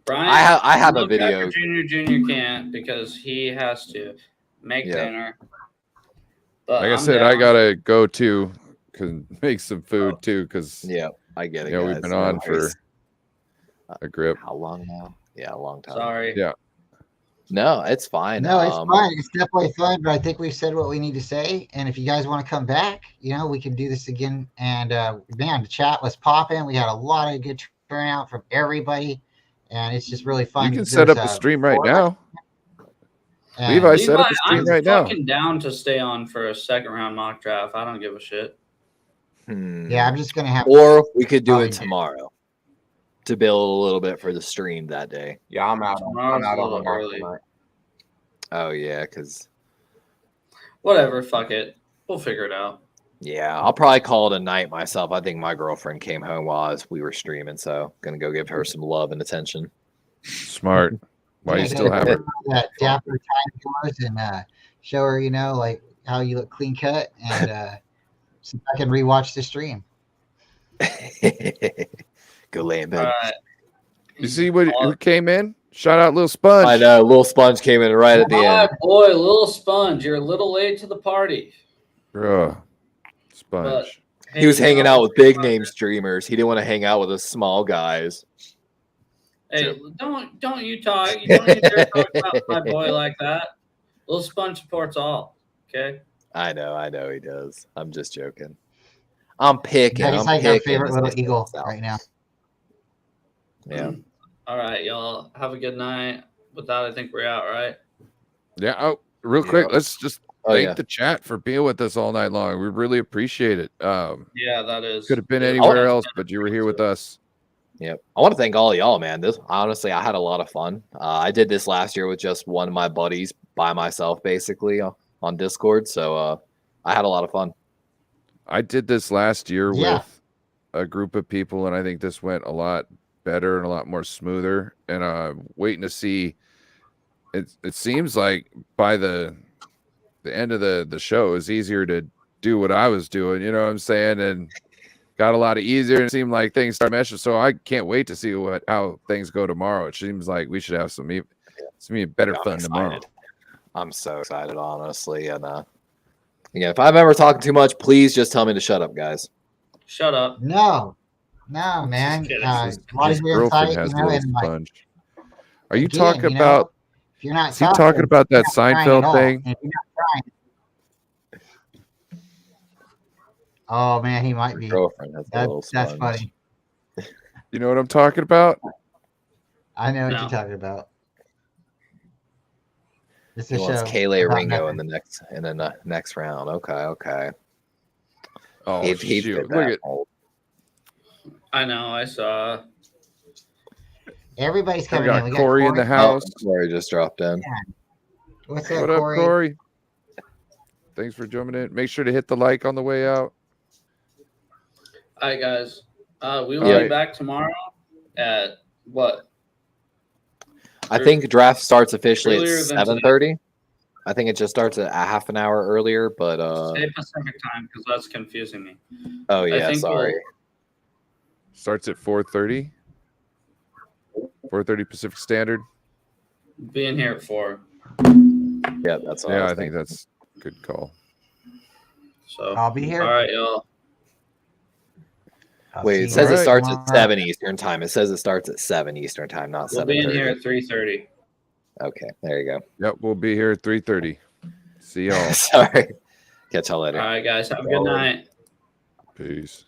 [SPEAKER 4] have a
[SPEAKER 1] Mel
[SPEAKER 4] video.
[SPEAKER 1] Kiper Jr. can't because he has to make dinner. But
[SPEAKER 2] Like I
[SPEAKER 1] I'm
[SPEAKER 2] said,
[SPEAKER 1] down.
[SPEAKER 2] I gotta go too, make some food too, because
[SPEAKER 4] Yeah, I get it.
[SPEAKER 2] you know we've
[SPEAKER 4] guys.
[SPEAKER 2] been
[SPEAKER 4] No
[SPEAKER 2] on for
[SPEAKER 4] worries.
[SPEAKER 2] a grip.
[SPEAKER 4] How long now? Yeah, a long time.
[SPEAKER 1] Sorry.
[SPEAKER 2] Yeah.
[SPEAKER 4] No, it's fine.
[SPEAKER 3] No, it's fine. It's definitely fun, but I think we've said what we need to say. And if you guys want to come back, we can do this again. And man, the chat was popping. We had a lot of good turnout from everybody, and it's just really fun.
[SPEAKER 2] You can set up a stream right now. Levi, set up a stream
[SPEAKER 1] I'm
[SPEAKER 2] right now.
[SPEAKER 1] fucking down to stay on for a second round mock draft. I don't give a shit.
[SPEAKER 3] Yeah, I'm just gonna have.
[SPEAKER 4] Or we could do
[SPEAKER 3] Probably
[SPEAKER 4] it tomorrow to build a little bit for the stream that day.
[SPEAKER 8] Yeah, I'm out.
[SPEAKER 1] Tomorrow's
[SPEAKER 8] I'm out
[SPEAKER 1] a
[SPEAKER 8] on the
[SPEAKER 1] little
[SPEAKER 8] mark
[SPEAKER 1] early.
[SPEAKER 8] tonight.
[SPEAKER 4] Oh yeah, because
[SPEAKER 1] Whatever, fuck it. We'll figure it out.
[SPEAKER 4] yeah, I'll probably call it a night myself. I think my girlfriend came home while we were streaming, so gonna go give her some love and attention.
[SPEAKER 2] Smart. Why you still have her?
[SPEAKER 3] That dapper time yours and show her, like how you look clean cut, and so I can rewatch the stream.
[SPEAKER 4] Go lay in bed.
[SPEAKER 1] All right.
[SPEAKER 2] You see who came in? Shout out Lil Sponge.
[SPEAKER 4] I know, Lil Sponge came in right at the
[SPEAKER 1] My
[SPEAKER 4] end.
[SPEAKER 1] boy, Little Sponge, you're a little late to the party.
[SPEAKER 2] Bruh.
[SPEAKER 1] But
[SPEAKER 2] Sponge.
[SPEAKER 1] hey,
[SPEAKER 4] He was
[SPEAKER 1] you
[SPEAKER 4] hanging
[SPEAKER 1] know,
[SPEAKER 4] out with big name streamers. He didn't want to hang out with us small guys.
[SPEAKER 1] Hey, don't you talk? You don't need to talk about my boy like that. Little Sponge supports all. Okay.
[SPEAKER 4] I know he does. I'm just joking. I'm picking.
[SPEAKER 3] Yeah, he's
[SPEAKER 4] I'm
[SPEAKER 3] like our
[SPEAKER 4] picking,
[SPEAKER 3] favorite
[SPEAKER 4] as
[SPEAKER 3] little
[SPEAKER 4] they say
[SPEAKER 3] eagle
[SPEAKER 4] in the South.
[SPEAKER 3] right now.
[SPEAKER 4] Yeah.
[SPEAKER 1] All right, y'all. Have a good night. With that, I think we're out, right?
[SPEAKER 2] Yeah. Oh, real quick, let's just thank
[SPEAKER 4] yeah.
[SPEAKER 2] the chat for being with us all night long. We really appreciate it.
[SPEAKER 1] Yeah, that is.
[SPEAKER 2] Could have been
[SPEAKER 1] Yeah.
[SPEAKER 2] anywhere else, but you were here with us.
[SPEAKER 4] Yep. I want to thank all of y'all, man. This honestly, I had a lot of fun. I did this last year with just one of my buddies by myself, basically on Discord. So I had a lot of fun.
[SPEAKER 2] I did this last year
[SPEAKER 3] Yeah.
[SPEAKER 2] with a group of people, and I think this went a lot better and a lot more smoother. And waiting to see. It seems like by the end of the show, it's easier to do what I was doing. You know what I'm saying? And got a lot of easier. And it seemed like things start meshing. So I can't wait to see how things go tomorrow. It seems like we should have some better fun tomorrow.
[SPEAKER 4] I'm so excited, honestly. And again, if I'm ever talking too much, please just tell me to shut up, guys.
[SPEAKER 1] Shut up.
[SPEAKER 3] No, man.
[SPEAKER 1] kidding.
[SPEAKER 3] A lot
[SPEAKER 2] His
[SPEAKER 3] of your
[SPEAKER 2] girlfriend
[SPEAKER 3] insight,
[SPEAKER 2] has
[SPEAKER 3] you
[SPEAKER 2] a
[SPEAKER 3] know,
[SPEAKER 2] little
[SPEAKER 3] and like,
[SPEAKER 2] sponge. Are you
[SPEAKER 3] again,
[SPEAKER 2] talking
[SPEAKER 3] you know,
[SPEAKER 2] about?
[SPEAKER 3] if you're not
[SPEAKER 2] Is he talking about that
[SPEAKER 3] you're not trying at
[SPEAKER 2] Seinfeld
[SPEAKER 3] all.
[SPEAKER 2] thing?
[SPEAKER 3] And if you're not trying, oh man, he might be.
[SPEAKER 4] Girlfriend has a little
[SPEAKER 3] That's
[SPEAKER 4] sponge.
[SPEAKER 3] funny.
[SPEAKER 2] You know what I'm talking about?
[SPEAKER 3] I know what
[SPEAKER 1] No.
[SPEAKER 3] you're talking about. It's
[SPEAKER 4] He
[SPEAKER 3] a
[SPEAKER 4] wants
[SPEAKER 3] show
[SPEAKER 4] Kaylee
[SPEAKER 3] about
[SPEAKER 4] Ringo
[SPEAKER 3] nothing.
[SPEAKER 4] in the next round. Okay.
[SPEAKER 2] Oh
[SPEAKER 4] He'd
[SPEAKER 2] shoot!
[SPEAKER 4] fit
[SPEAKER 2] Look
[SPEAKER 4] that
[SPEAKER 2] at
[SPEAKER 4] mold.
[SPEAKER 1] I know. I saw.
[SPEAKER 3] Everybody's
[SPEAKER 2] we
[SPEAKER 3] coming in.
[SPEAKER 2] got
[SPEAKER 3] We got
[SPEAKER 2] Corey in the
[SPEAKER 4] Oh,
[SPEAKER 2] house.
[SPEAKER 4] Corey just dropped in.
[SPEAKER 3] What's up,
[SPEAKER 2] What up,
[SPEAKER 3] Corey?
[SPEAKER 2] Corey? Thanks for jumping in. Make sure to hit the like on the way out.
[SPEAKER 1] All right, guys. We will
[SPEAKER 2] All
[SPEAKER 1] be
[SPEAKER 2] right.
[SPEAKER 1] back tomorrow at what?
[SPEAKER 4] I think draft starts officially
[SPEAKER 1] Earlier
[SPEAKER 4] at
[SPEAKER 1] than today.
[SPEAKER 4] 7:30. I think it just starts a half an hour earlier, but
[SPEAKER 1] Say Pacific time because that's confusing me.
[SPEAKER 4] oh
[SPEAKER 1] I
[SPEAKER 4] yeah,
[SPEAKER 1] think
[SPEAKER 4] sorry.
[SPEAKER 2] Starts at 4:30. 4:30 Pacific Standard.
[SPEAKER 1] Being here at 4.
[SPEAKER 4] Yeah, that's what
[SPEAKER 2] Yeah,
[SPEAKER 4] was
[SPEAKER 2] I think
[SPEAKER 4] thinking.
[SPEAKER 2] that's a good call.
[SPEAKER 1] So
[SPEAKER 3] I'll be here.
[SPEAKER 1] all right, y'all.
[SPEAKER 3] I'll
[SPEAKER 4] Wait,
[SPEAKER 3] see
[SPEAKER 4] it
[SPEAKER 3] you
[SPEAKER 4] says it
[SPEAKER 2] Alright.
[SPEAKER 4] starts at
[SPEAKER 3] tomorrow.
[SPEAKER 4] 7 Eastern time. It says it starts at 7 Eastern time, not
[SPEAKER 1] We'll be in here
[SPEAKER 4] 7:30.
[SPEAKER 1] at 3:30.
[SPEAKER 4] Okay, there you go.
[SPEAKER 2] Yep, we'll be here at 3:30. See y'all.
[SPEAKER 4] Sorry. Catch y'all later.
[SPEAKER 1] All right, guys. Have a good night.
[SPEAKER 2] Peace.